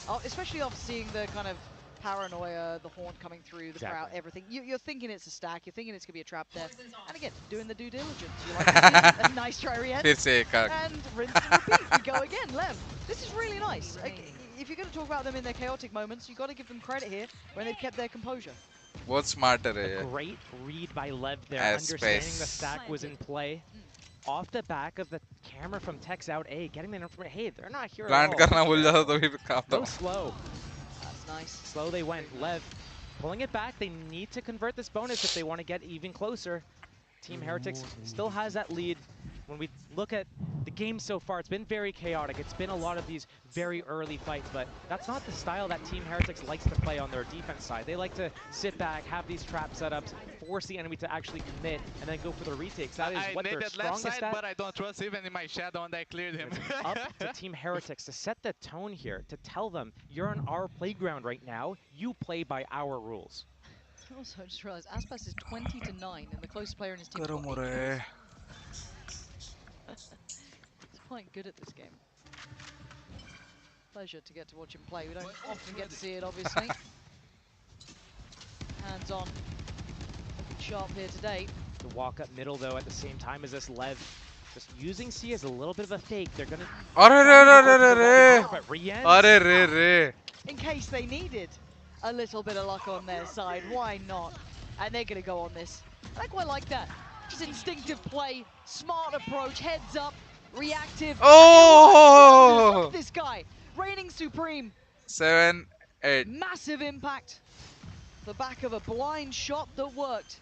Oh, especially after seeing the kind of paranoia, the haunt coming through, the crowd, everything. You're thinking it's a stack. You're thinking it's gonna be a trap there. And again, doing the due diligence. You like to see a nice try Rian. And rinse and repeat. We go again, LEV. This is really nice. If you're gonna talk about them in their chaotic moments, you got to give them credit here when they've kept their composure. What's smarter है? Great read by LEV there, understanding the stack was in play. Off the back of the camera from Tex out A, getting the information. Hey, they're not here Plant at all. करना भूल जाता तो भी काम था. Go slow. That's nice. Slow they went. LEV pulling it back. They need to convert this bonus if they want to get even closer. Team Heretics still has that lead. When we look at the game so far, it's been very chaotic. It's been a lot of these very early fights, but that's not the style that Team Heretics likes to play on their defense side. They like to sit back, have these trap setups, force the enemy to actually commit, and then go for the retakes. That is what they're strongest left side, at. But I don't trust even in my shadow, and I cleared him. It's up to Team Heretics to set the tone here, to tell them, you're on our playground right now, you play by our rules. Also, I just realized Aspas is 20-9, and the closest player in his team. He's quite good at this game. Pleasure to get to watch him play. We don't often get to see it, obviously. Hands on. Looking sharp here today. The walk up middle, though, at the same time as this LEV. Just using C as a little bit of a fake. They're going to... In case they needed a little bit of luck on their side, why not? And they're going to go on this. I quite like that. Just instinctive play, smart approach, heads up, reactive. Oh! Look at this guy, reigning supreme. 7-8. Massive impact. The back of a blind shot that worked.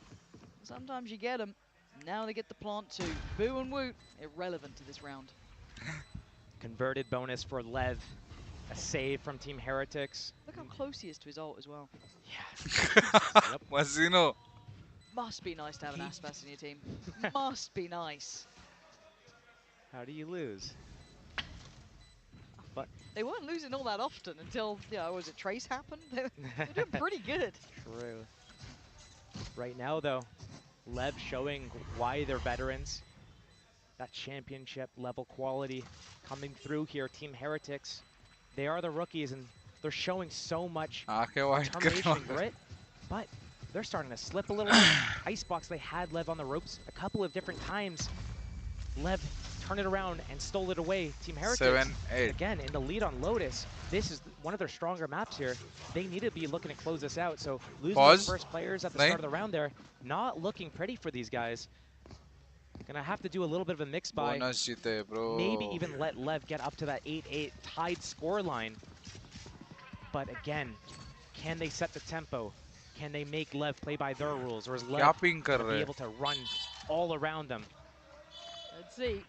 Sometimes you get them. Now they get the plant too. Boo and Woot, irrelevant to this round. Converted bonus for LEV. A save from Team Heretics. Look how close he is to his ult as well. Yeah. Mazino. Must be nice to have an Aspas in your team. Must be nice. How do you lose? But they weren't losing all that often until, was it Trace happened? They're doing pretty good. True. Right now, though, LEV showing why they're veterans. That championship level quality coming through here. Team Heretics, they are the rookies, and they're showing so much determination and grit. But they're starting to slip a little. Icebox, they had LEV on the ropes a couple of different times. LEV turned it around and stole it away. Team Heretics, 7-8. again, in the lead on Lotus. This is one of their stronger maps here. They need to be looking to close this out. So losing the first players at the start of the round there, not looking pretty for these guys. Gonna have to do a little bit of a mix by maybe even let LEV get up to that 8-8 tied score line. But again, can they set the tempo? Can they make LEV play by their rules, or is LEV be able to run all around them? Let's see.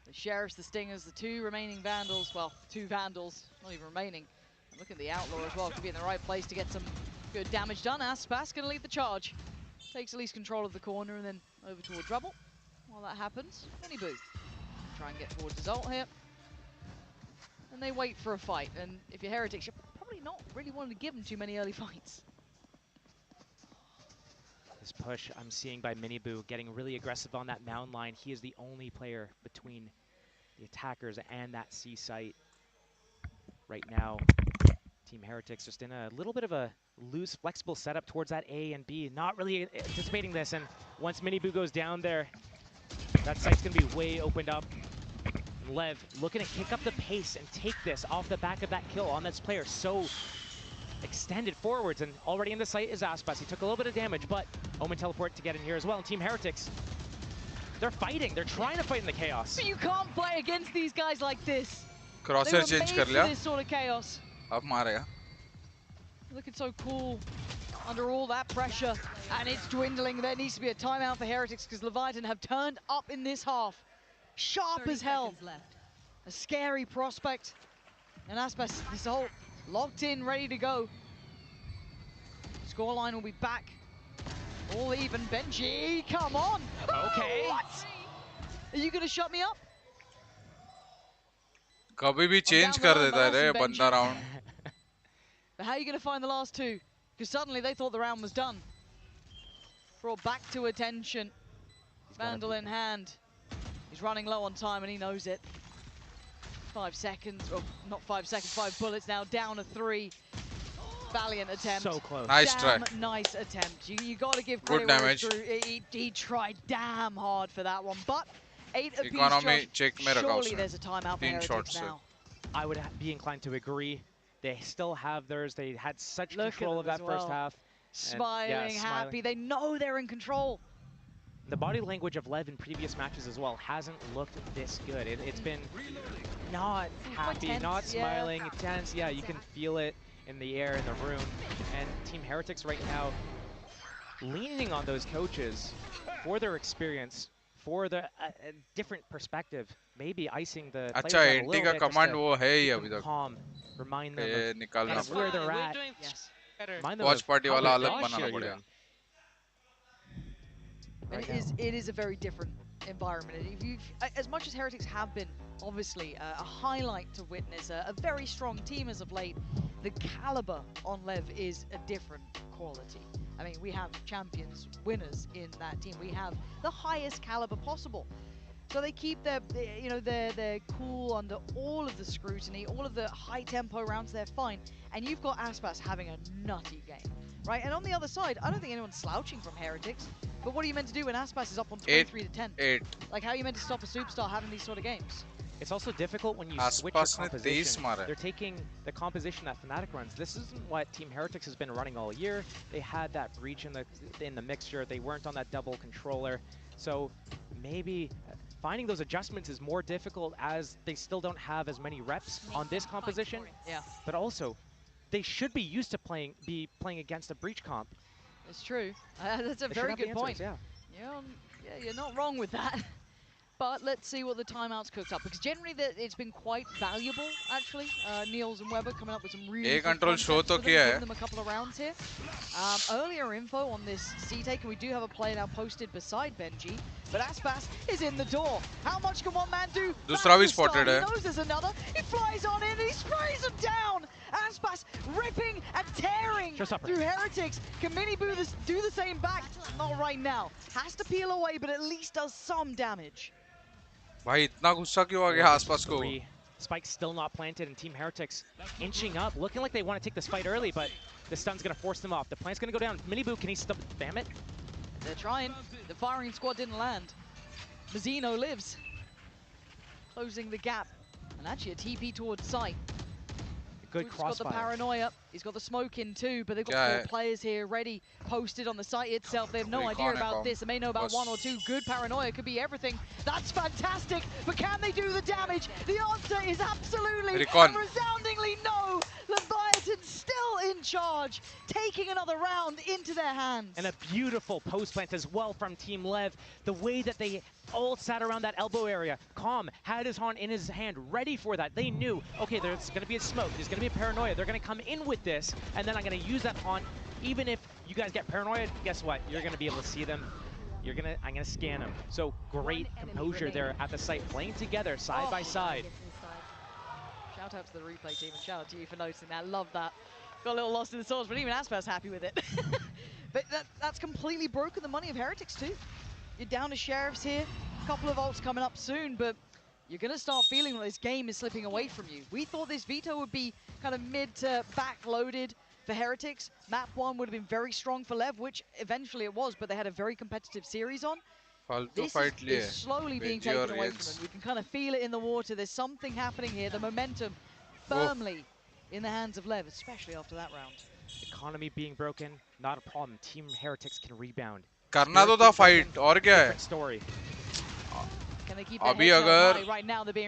The Sheriffs, the Stingers, the two remaining Vandals, well, two Vandals, not even remaining. And look at the Outlaw as well, could be in the right place to get some good damage done. aspas going to lead the charge. Takes at least control of the corner and then over towards Rubble. While that happens, MxB try and get towards his ult here. And they wait for a fight, and if you're Heretics, you're probably not really wanting to give them too many early fights. This push I'm seeing by MxB getting really aggressive on that mound line. He is the only player between the attackers and that C site right now. Team Heretics just in a little bit of a loose, flexible setup towards that A and B. Not really anticipating this, and once MxB goes down there, that site's going to be way opened up. LEV looking to kick up the pace and take this off the back of that kill on this player. So extended forwards, and already in the site is aspas. He took a little bit of damage, but Omen teleport to get in here as well. And Team Heretics, they're fighting. They're trying to fight in the chaos. But you can't play against these guys like this. Crosshair change कर लिया. This sort of chaos. अब मारेगा. Looking so cool under all that pressure, and it's dwindling. There needs to be a timeout for Heretics because Leviathan have turned up in this half. Sharp as hell. A scary prospect. And aspas, this whole locked in, ready to go. Scoreline will be back. All even. 𝐿𝙊𝐼𝙆, come on. Okay. Oh, what? Are you going to shut me up? कभी भी change कर देता है रे बंदा round. But how are you going to find the last two? Because suddenly they thought the round was done. Brought back to attention. Vandal in hand. He's running low on time and he knows it. 5 seconds, or not 5 seconds, 5 bullets now, down to 3. Valiant attempt. So close. Nice try. Nice attempt. You got to give credit Good damage. He tried damn hard for that one, but 8 apiece. Economy check में रखा Surely उसने. there's a timeout for Heretics now. I would be inclined to agree. They still have theirs. They had such control of that first half. Smiling, happy. They know they're in control. The body language of LEV in previous matches as well hasn't looked this good. It's been not happy, tense, not smiling, tense. Yeah, you can feel it in the air, in the room. And Team Heretics right now leaning on those coaches for their experience, for the different perspective, maybe icing the players अच्छा a little anti का bit command वो है ही keep अभी them तक. calm, remind them of निकालना where they're at. Yes. Remind them Watch of party how वाला they're अलग lost banana here पड़ेगा. even. And it is a very different environment. If you've, as much as Heretics have been, obviously, a highlight to witness, a very strong team as of late, the caliber on LEV is a different quality. I mean, we have champions, winners in that team. We have the highest caliber possible. So they keep their cool under all of the scrutiny, all of the high tempo rounds, they're fine. And you've got aspas having a nutty game, right? And on the other side, I don't think anyone's slouching from Heretics. But what are you meant to do when aspas is up on 23 to 10? 8. Like, how are you meant to stop a superstar having these sort of games? It's also difficult when you switch your composition. They're taking the composition that Fnatic runs. This isn't what Team Heretics has been running all year. They had that breach in the mixture. They weren't on that double controller. So maybe finding those adjustments is more difficult as they still don't have as many reps on this composition. Yeah. But also, they should be used to playing against a breach comp. It's true. That's a very good point. Yeah, you're not wrong with that. But let's see what the timeouts cooked up, because generally it's been quite valuable, actually. Niels and Weber coming up with some really good control show to giving them a couple of rounds here. Earlier info on this C-Take, and we do have a play now posted beside 𝐿𝙊𝐼𝙆, but aspas is in the door. How much can one man do? दूसरा भी spotted He है. knows there's another. He flies on in, he sprays him down. aspas ripping and tearing through Heretics. Can MxB do the same back? Not right now. Has to peel away, but at least does some damage. भाई इतना गुस्सा क्यों आ गया आसपास को? Spike's still not planted, and Team Heretics inching up, looking like they want to take this fight early, but the stun's going to force them off. The plant's going to go down. MxB, can he spam it? They're trying. The firing squad didn't land. Mazzino lives. Closing the gap. And actually a TP towards site. Good crossfire. He's got the paranoia. He's got the smoke in too, but they've got 4 players here ready, posted on the site itself. They have no idea about this. They may know about 1 or 2. Good paranoia could be everything. That's fantastic, but can they do the damage? The answer is absolutely and resoundingly no. Leviathan still in charge, taking another round into their hands. And a beautiful post plant as well from Team LEV. The way that they all sat around that elbow area. Calm had his horn in his hand, ready for that. They knew, okay, there's going to be a smoke, there's going to be a paranoia. They're going to come in with this, and then I'm going to use that haunt. Even if you guys get paranoid, guess what? You're going to be able to see them. I'm gonna scan them. So great composure there at the site, playing together side by side. Shout out to the replay team and shout out to you for noticing that. Love that. Got a little lost in the sauce, but even Asper's happy with it. But that's completely broken the money of Heretics too. You're down to Sheriffs here. A couple of ults coming up soon, but you're gonna start feeling that this game is slipping away from you. We thought this veto would be kind of mid to back loaded for Heretics. Map 1 would have been very strong for LEV, which eventually it was, but they had a very competitive series on. This is slowly being taken away from them. You can kind of feel it in the water. There's something happening here. The momentum firmly in the hands of LEV, especially after that round. Economy being broken, not a problem. Team Heretics can rebound. करना तो था fight, और क्या है? Story. अभी अगर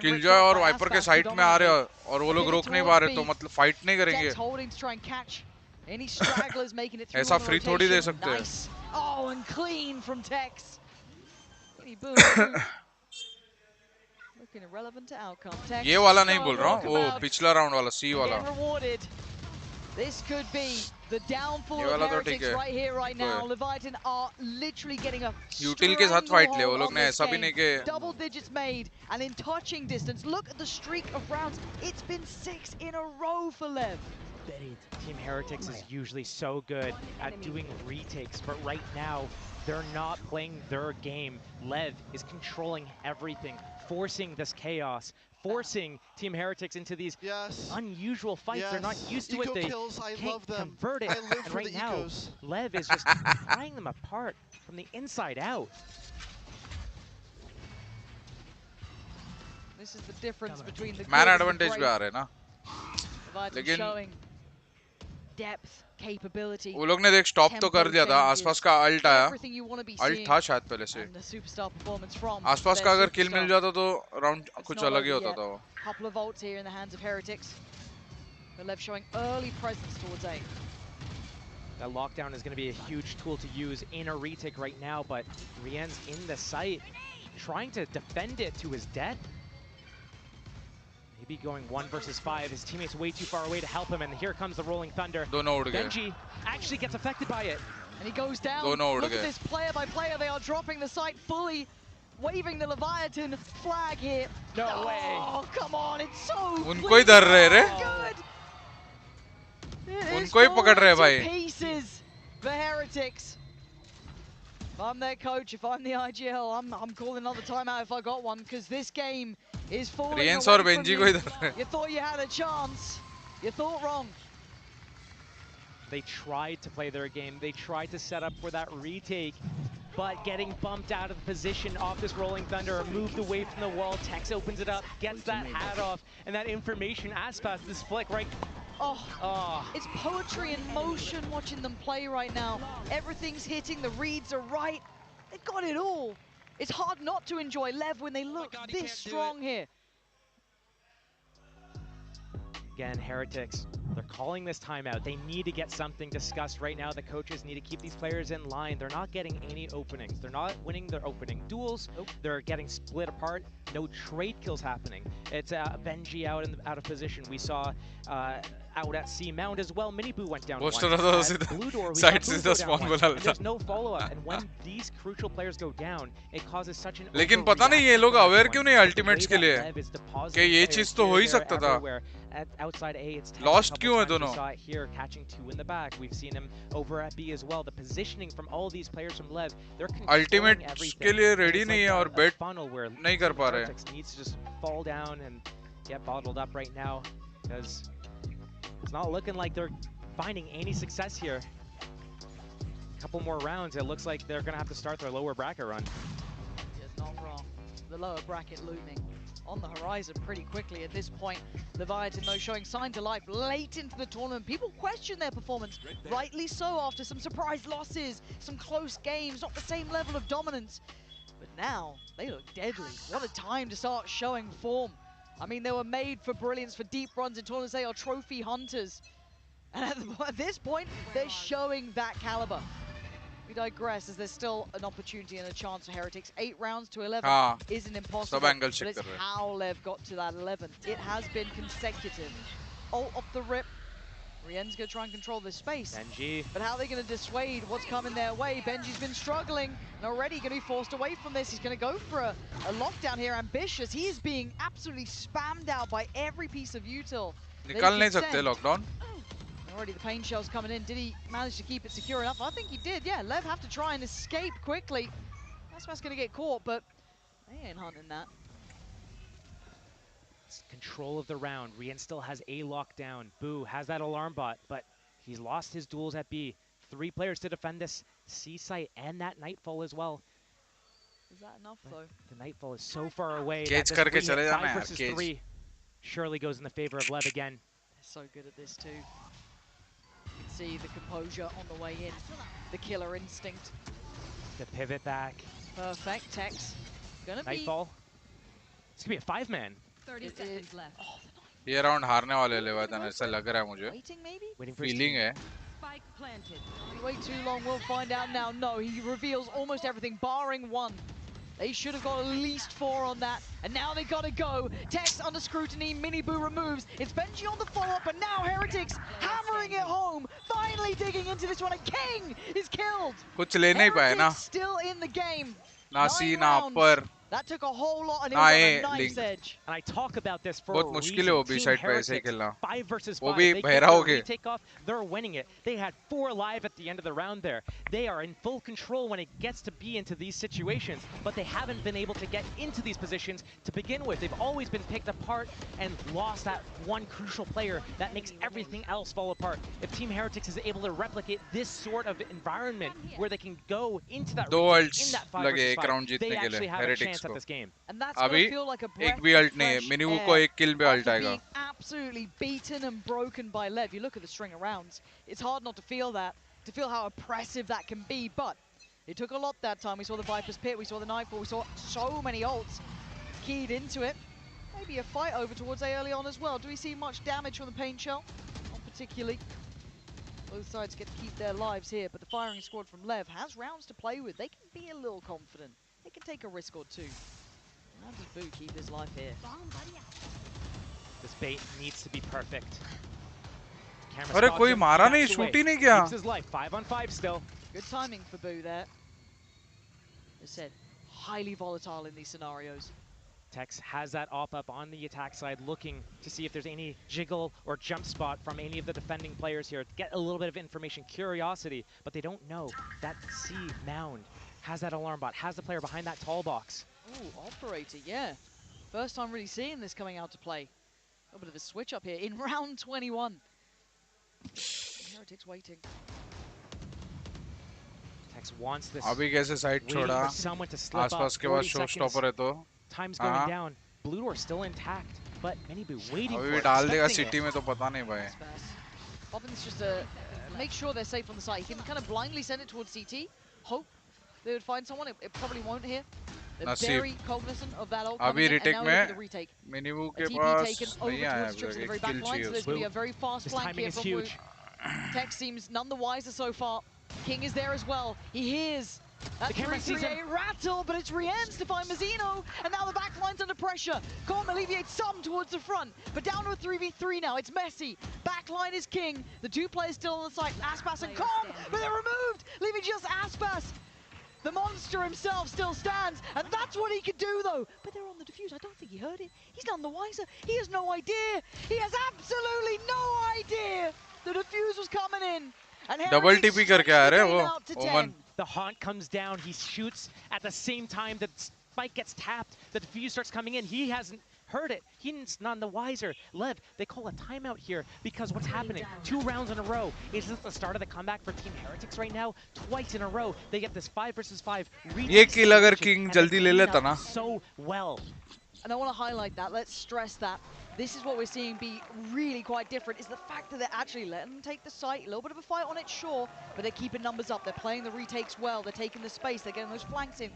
killjoy और wiper के साइड में आ रहे हो और वो लोग रोक नहीं पा रहे तो मतलब फाइट नहीं करेंगे। ऐसा फ्री थोड़ी दे सकते हैं। ये वाला नहीं बोल रहा हूँ, वो पिछला राउंड वाला सी वाला। This could be the downfall of Heretics right here, right now. Leviathan are literally getting a Util के साथ fight ले, वो लोग ने ऐसा भी नहीं कि double digits made and in touching distance. Look at the streak of rounds. It's been 6 in a row for LEV. Team Heretics is usually so good at doing retakes, but right now they're not playing their game. LEV is controlling everything, forcing this chaos, forcing Team Heretics into these unusual fights. They're not used to it. They can't convert it. And right now, LEV is just prying them apart from the inside out. This is the difference between the man advantage भी आ रहे हैं ना, लेकिन depth, capability. वो लोग ने देख stop तो कर दिया था, आसपास का अल्ट आया, अल्ट था शायद पहले से। आसपास का अगर किल मिल जाता तो राउंड कुछ अलग ही होता था वो। Couple of ults here in the hands of Heretics. The LEV showing early presence towards A. That lockdown is going to be a huge tool to use in a retake right now, but Rien's in the site, trying to defend it to his death. Maybe going 1 versus 5. His teammate's way too far away to help him, and here comes the Rolling Thunder. 𝐿𝐿𝐿𝐿𝐿𝐿𝐿𝐿𝐿𝐿 actually gets affected by it. And he goes down. Look at this player by player. They are dropping the site fully, waving the Leviathan flag here. No way. Oh, come on. It's so उनको ही डर रहे रे। good. उनको ही पकड़ रहे भाई। Pieces for Heretics. If I'm their coach, if I'm the IGL, I'm calling another timeout if I got one, because this game is falling away from you. You thought you had a chance. You thought wrong. They tried to play their game. They tried to set up for that retake, but getting bumped out of the position off this Rolling Thunder, moved away from the wall. Tex opens it up, gets that hat off, and that information Aspas, this flick right. It's poetry in motion watching them play right now. Everything's hitting, the reads are right. They've got it all. It's hard not to enjoy LEV when they look this strong here. Again, Heretics, they're calling this timeout. They need to get something discussed right now. The coaches need to keep these players in line. They're not getting any openings. They're not winning their opening duels. They're getting split apart. No trade kills happening. It's 𝐿𝐿𝐿𝐿𝐿 out of position. We saw out at C Mount as well. Miniboo went down. Blue Door, we saw there's no follow-up. And when these crucial players go down, it causes such an लेकिन पता नहीं ये लोग aware क्यों नहीं ultimates के लिए कि ये चीज तो हो ही सकता था। Outside A, it's lost क्यों है दोनों? We saw it here, catching 2 in the back. We've seen him over at B as well. The positioning from all these players from LEV, they're controlling everything. के लिए ready नहीं है और bet funnel where नहीं कर पा रहे। Needs to just fall down and get bottled up right now, because it's not looking like they're finding any success here. A couple more rounds, it looks like they're gonna have to start their lower bracket run. You're not wrong. The lower bracket looming on the horizon pretty quickly at this point. Leviathan, though, showing signs of life late into the tournament. People question their performance, rightly so, after some surprise losses, some close games, not the same level of dominance. But now, they look deadly. What a time to start showing form. I mean, they were made for brilliance, for deep runs in tournaments. They are trophy hunters. And at this point, they're showing that caliber. We digress, as there's still an opportunity and a chance for Heretics. 8 rounds to 11 isn't impossible, but it's how LEV got to that 11. It has been consecutive. Ult off the rip. Rien's going to try and control this space. Benji. But how are they going to dissuade what's coming their way? Benji's been struggling and already going to be forced away from this. He's going to go for a lockdown here. Ambitious. He is being absolutely spammed out by every piece of util. निकाल नहीं सकते lockdown. Already the pain shell's coming in. Did he manage to keep it secure enough? I think he did, yeah. LEV have to try and escape quickly. That's going to get caught, but they ain't hunting that. Control of the round. Rien still has A lockdown. Boo has that alarm bot, but he's lost his duels at B. 3 players to defend this C site and that Nightfall as well. Is that enough, though? The Nightfall is so far away. Cage करके चले जाना 5 versus 3 surely goes in the favor of LEV again. They're so good at this, too. You can see the composure on the way in. The killer instinct. The pivot back. Perfect. Tex. Gonna Nightfall. It's gonna be a 5-man. 30 seconds left. ये round हारने वाले Leviathan ऐसा लग रहा है मुझे. Feeling है. Spike planted. Wait too long, we'll find out now. No, he reveals almost everything, barring 1. They should have got at least 4 on that, and now they gotta go. Tex under scrutiny, Miniboo removes. It's Benji on the follow-up, but now Heretics hammering it home, finally digging into this one, and King is killed. कुछ ले नहीं पाए ना. Still in the game. ना सी ना ऊपर. That took a whole lot, and it was on a knife's edge. And I talk about this for बहुत a मुश्किल है वो भी reason. साइड Team पे ऐसे ही Heretics, खेलना. 5 versus 5. वो भी They बहरा get हो the गए. retake off. They're winning it. They had 4 live at the end of the round there. They are in full control when it gets to be into these situations, but they haven't been able to get into these positions to begin with. They've always been picked apart and lost that one crucial player that makes everything else fall apart. If Team Heretics is able to replicate this sort of environment where they can go into that retake in that 5 versus 5, they actually have a chance at this game. And that's going to feel like a breath एक भी alt नहीं है. मिनीवू को एक किल पे alt आएगा. Absolutely beaten and broken by LEV. You look at the string of rounds. It's hard not to feel that, to feel how oppressive that can be. But it took a lot that time. We saw the Viper's Pit, we saw the Nightfall, we saw so many ults keyed into it. Maybe a fight over towards A early on as well. Do we see much damage from the Pain Shell? Not particularly. Both sides get to keep their lives here, but the firing squad from LEV has rounds to play with. They can be a little confident. They can take a risk or two. How does Boo keep his life here? This bait needs to be perfect. अरे कोई मारा नहीं, shoot ही नहीं किया. Keeps his life 5 on 5 still. Good timing for Boo there. As said, highly volatile in these scenarios. Tex has that op up on the attack side, looking to see if there's any jiggle or jump spot from any of the defending players here. Get a little bit of information, curiosity, but they don't know. That C mound has that alarm bot, has the player behind that tall box. Ooh, operator, yeah. First time really seeing this coming out to play. A little bit of a switch up here in round 21. Heretics waiting. Tex wants this. अभी कैसे side छोड़ा? आसपास के बाद show stopper है तो. Time's going down. Blue door still intact, but Miniboo waiting for it. अभी डाल देगा सिटी में तो पता नहीं भाई. Often it's just to make sure they're safe on the side. He can kind of blindly send it towards CT. Hope they would find someone. It probably won't here. They're very cognizant of that ult coming in, and now we the retake. Miniboo के TP pass taken over towards the trips to the very back line, so there's going to be a very fast flank here from Blue. Tex seems none the wiser so far. King is there as well. He hears that 3-3-8 rattle, but it's Rien's to find Mazzino, and now the back line's under pressure. Calm alleviates some towards the front, but down to a 3v3 now. It's messy. Back line is King. The 2 players still on the site, Aspas and Calm, but they're removed, leaving just Aspas. The monster himself still stands, and that's what he could do, though. But they're on the defuse. I don't think he heard it. He's none the wiser. He has no idea. He has absolutely no idea the defuse was coming in. And double TP करके आ रहे हैं वो. Omen. The haunt comes down. He shoots at the same time that Spike gets tapped. The defuse starts coming in. He hasn't heard it. He's none the wiser. LEV, they call a timeout here because what's happening? 2 rounds in a row. Is this the start of the comeback for Team Heretics right now? Twice in a row, they get this 5 versus 5. ये kill अगर King जल्दी ले लेता ना. So well. And I want to highlight that. Let's stress that. This is what we're seeing be really quite different, is the fact that they're actually letting them take the site. A little bit of a fight on it, sure, but they're keeping numbers up. They're playing the retakes well. They're taking the space. They're getting those flanks in.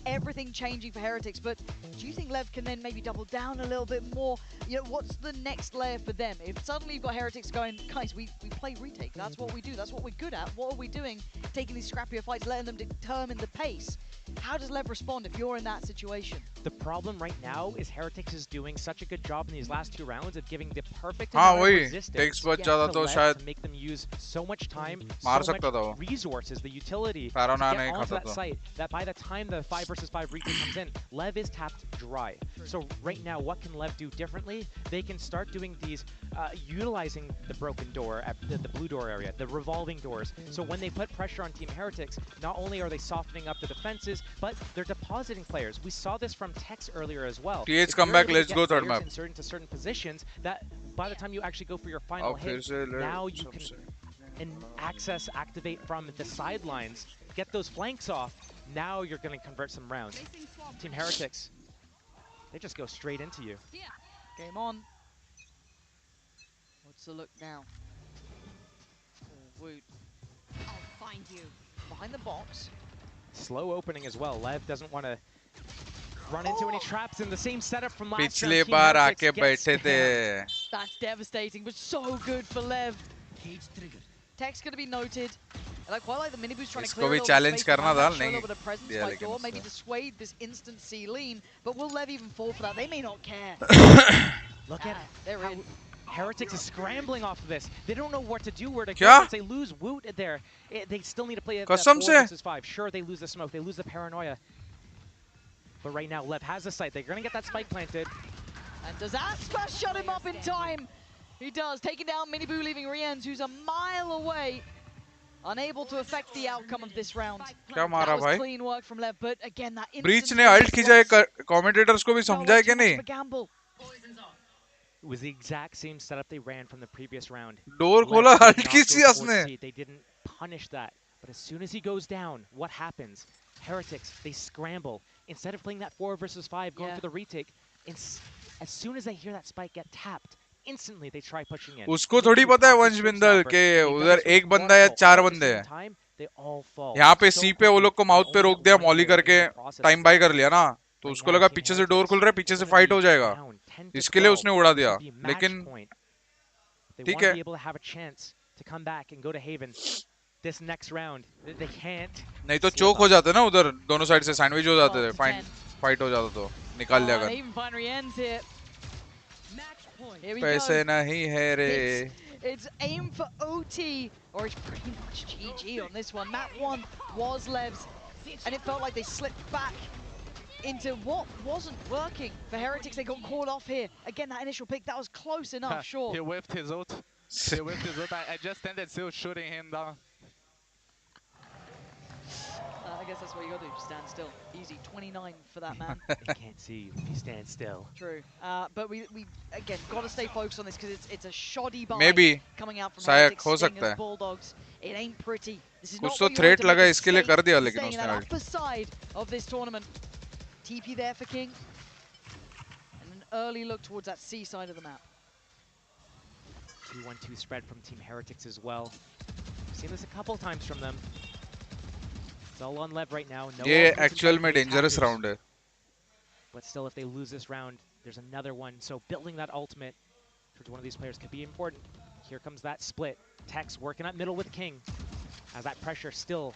everything changing for Heretics, but do you think LEV can then maybe double down a little bit more? You know, what's the next layer for them? If suddenly you've got Heretics going, guys, we play retake, that's what we do, that's what we're good at, what are we doing? Taking these scrappier fights, letting them determine the pace. How does LEV respond if you're in that situation? The problem right now is Heretics is doing such a good job in these last 2 rounds of giving the perfect amount of resistance to make them use so much time, so much resources, the utility to get onto that site, that by the time the 5 versus 5 retake comes in, LEV is tapped dry. So right now, what can LEV do differently? They can start doing these, utilizing the broken door at the blue door area, the revolving doors. So when they put pressure on Team Heretics, not only are they softening up the defenses, but they're depositing players. We saw this from Tex earlier as well. TH come back, let's go third map. Into certain positions that by the time you actually go for your final hit, now you can activate from the sidelines, get those flanks off. Now you're going to convert some rounds. Team Heretics, they just go straight into you. Game on. What's the look now? Woot. I'll find you. Behind the box. Slow opening as well. LEV doesn't want to run into any traps in the same setup from last पिछले बार आके बैठे थे. That's devastating, but so good for LEV. Tech's going to be noted. And I quite like the mini boost trying to clear a little challenge space करना था, show a नहीं little bit of presence by door, maybe dissuade this instant C lean. But will LEV even fall for that? They may not care. Look at they're in. Heretics is scrambling off of this. They don't know what to do, where to go. Once they lose Woot there, they still need to play at 4 versus 5. Sure, they lose the smoke, they lose the paranoia. But right now, LEV has the site. They're going to get that spike planted. And does Aspas shut him up in time? He does, taking down Miniboo, leaving Riens, who's a mile away. Unable to affect the outcome of this round. क्या मारा भाई? Clean work from LEV, but again, that Breach ने alt की जाए commentators को भी समझाया कि नहीं? It was the exact same setup they ran from the previous round. Door खोला अल्ट की सी उसने. They didn't punish that, but as soon as he goes down, what happens? Heretics, they scramble. Instead of playing that 4 versus 5, going for the retake, as soon as they hear that spike get tapped, instantly they try pushing in. उसको थोड़ी पता है वंश बिंदल के उधर एक बंदा या 4 बंदे हैं. यहाँ पे सी पे वो लोग को माउथ पे रोक दिया मॉली करके टाइम बाय कर लिया ना. तो उसको लगा पीछे से डोर खुल रहा है, पीछे से फाइट हो जाएगा. इसके लिए उसने उड़ा दिया. लेकिन ठीक है. This next round, they can't. नहीं तो चोक हो जाते ना उधर दोनों साइड से सैंडविच हो जाते थे. फाइट हो जाता तो निकाल लिया कर. पैसे नहीं है रे. It's aim for OT, or it's pretty much GG on this one. That one was LEV's, and it felt like they slipped back into what wasn't working for Heretics. They got caught off here. Again, that initial pick, that was close enough, sure. He whipped his ult. He whipped his ult. I just ended still shooting him down. I guess that's what you got to do, stand still. Easy, 29 for that man. He can't see you if you stand still. True, but we again, got to stay focused on this because it's a shoddy buy coming out from Heretics, Stingers, Bulldogs. It ain't pretty. This is not what you want to लगा इसके लिए कर दिया लेकिन उसने on the upper side of this tournament. TP there for King. And an early look towards that C side of the map. 2-1-2 spread from Team Heretics as well. We've seen this a couple times from them. It's all on LEV right now. ये actual में dangerous round है. But still, if they lose this round, there's another one. So building that ultimate towards one of these players could be important. Here comes that split. Tex working up middle with King. As that pressure still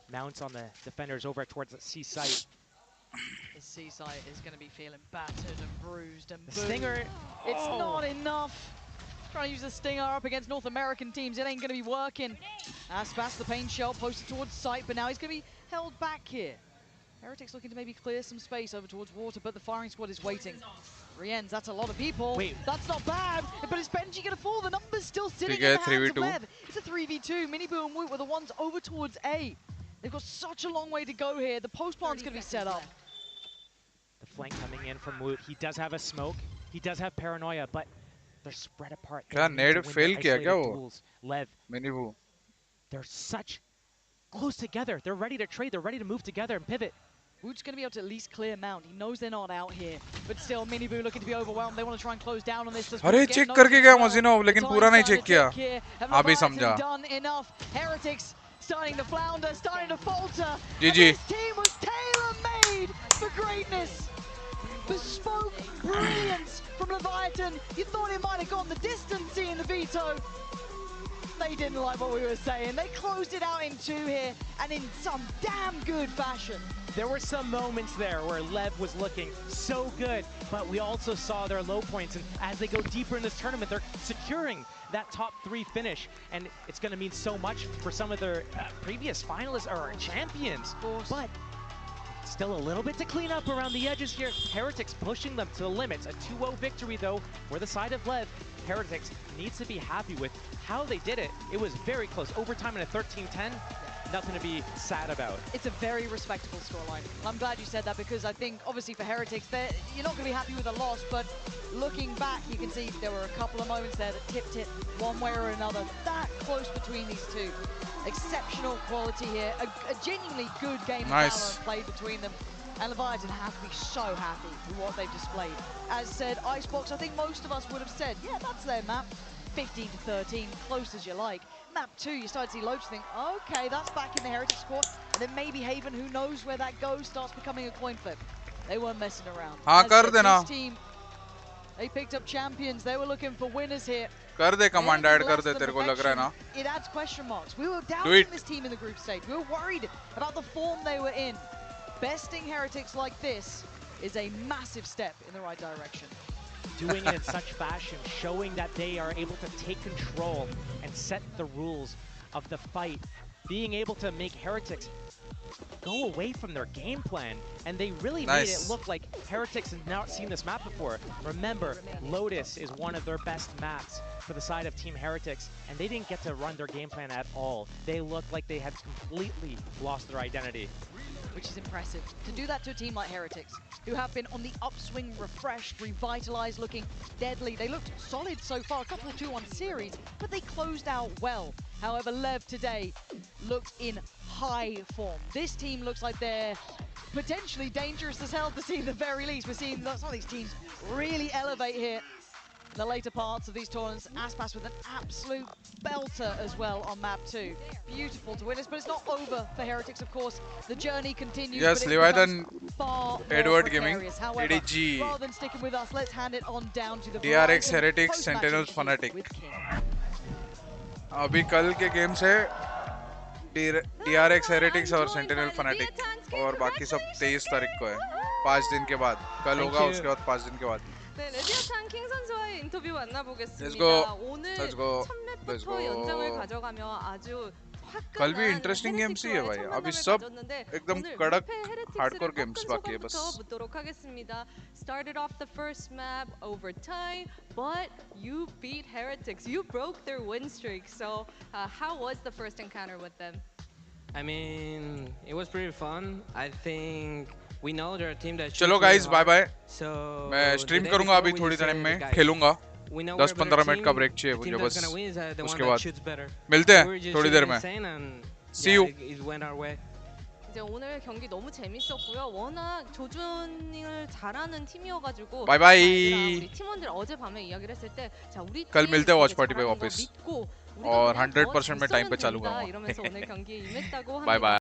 mounts on the defenders over towards the C site. The C site is going to be feeling battered and bruised and the Stinger. It's not enough. Trying to use the Stinger up against North American teams. It ain't going to be working. Aspas, the pain shell, posted towards sight, but now he's going to be held back here. Heretics looking to maybe clear some space over towards water, but the firing squad is waiting. Riens, that's a lot of people. Wait. That's not bad, but is Benji going to fall? The number's still sitting in the hands of LEV. It's a 3v2. Miniboo and Woot were the ones over towards A. They've got such a long way to go here. The post plan's going to be set up. The flank coming in from Woot. He does have a smoke. He does have paranoia, but they're spread apart. क्या नेड fail किया क्या वो? LEV. Miniboo. They're such close together. They're ready to trade. They're ready to move together and pivot. Woot's going to be able to at least clear Mount. He knows they're not out here. But still, Miniboo looking to be overwhelmed. They want to try and close down on this. अरे check करके गया मजीनोव लेकिन पूरा नहीं check किया. अभी समझा. Done enough. Heretics starting to flounder, starting to falter. GG. This team was tailor-made for greatness. Bespoke brilliance from Leviathan. You thought it might have gone the distance, seeing the veto. They didn't like what we were saying. They closed it out in 2 here, and in some damn good fashion. There were some moments there where LEV was looking so good, but we also saw their low points, and as they go deeper in this tournament, they're securing that top 3 finish, and it's going to mean so much for some of their previous finalists or champions. But still a little bit to clean up around the edges here. Heretics pushing them to the limits. A 2-0 victory, though, for the side of LEV. Heretics needs to be happy with how they did it. It was very close. Overtime in a 13-10. Nothing to be sad about. It's a very respectable scoreline. I'm glad you said that, because I think, obviously, for Heretics, you're not going to be happy with a loss, but looking back, you can see there were a couple of moments there that tipped it one way or another. That close between these two. Exceptional quality here. A genuinely good game of Valorant played between them. And Leviathan have to be so happy with what they've displayed. As said, Icebox, I think most of us would have said, yeah, that's their map. 15-13, close as you like. Map 2, you start to see loads, think, okay, that's back in the Heritage squad. And then maybe Haven, who knows where that goes, starts becoming a coin flip. They weren't messing around. This team, they picked up champions. They were looking for winners here. कर दे command add कर दे तेरे को लग रहा है ना. It adds question marks. We were doubting this team in the group stage. We were worried about the form they were in. Besting Heretics like this is a massive step in the right direction. Doing it in such fashion, showing that they are able to take control and set the rules of the fight. Being able to make Heretics go away from their game plan, and they really made it look like Heretics have not seen this map before. Remember, Lotus is one of their best maps for the side of Team Heretics, and they didn't get to run their game plan at all. They looked like they had completely lost their identity. Which is impressive. To do that to a team like Heretics, who have been on the upswing, refreshed, revitalized, looking deadly. They looked solid so far, a couple of 2-1 series, but they closed out well. However, LEV today looked in high form. This team looks like they're potentially dangerous as hell to see at the very least. We're seeing some of these teams really elevate here. The later parts of these tournaments, Aspas with an absolute belter as well on map 2. Beautiful to witness, but it's not over for Heretics, of course. The journey continues. Yes, Leviathan, Edward Gaming, EDG, rather than sticking with us, let's hand it on down to the DRX Heretics, Sentinels Fnatic. अभी कल के game से DRX Heretics और Sentinel Fnatic और बाकी सब 23 तारीख को है. 5 दिन के बाद. कल होगा, उसके बाद 5 दिन के बाद. 네, 레디아탄 킹 선수와의 인터뷰 만나보겠습니다. Let's go. 오늘 Let's go. 첫 연장을 가져가며 아주 कल भी इंटरेस्टिंग गेम्स ही है भाई. अभी सब एकदम कड़क हार्डकोर गेम्स बाकी है बस. 붙도록 하겠습니다. Started off the first map overtime, but you beat Heretics. You broke their win streak. So how was the first encounter with them? I mean, it was pretty fun. I think we know they're a team that. चलो guys, bye bye. So मैं stream करूँगा अभी थोड़ी time में, खेलूँगा. 10-15 minute का break चाहिए मुझे बस. उसके बाद मिलते हैं थोड़ी देर में. See you. 이제 오늘 경기 너무 재밌었고요. 워낙 조준을 잘하는 팀이어가지고. Bye bye. 우리 팀원들 어제 밤에 이야기를 했을 때, 자 우리 कल मिलते हैं वॉच पार्टी पे वापस. और 100% में टाइम पे चालूंगा. 이러면서 오늘 경기에 임했다고 Bye bye.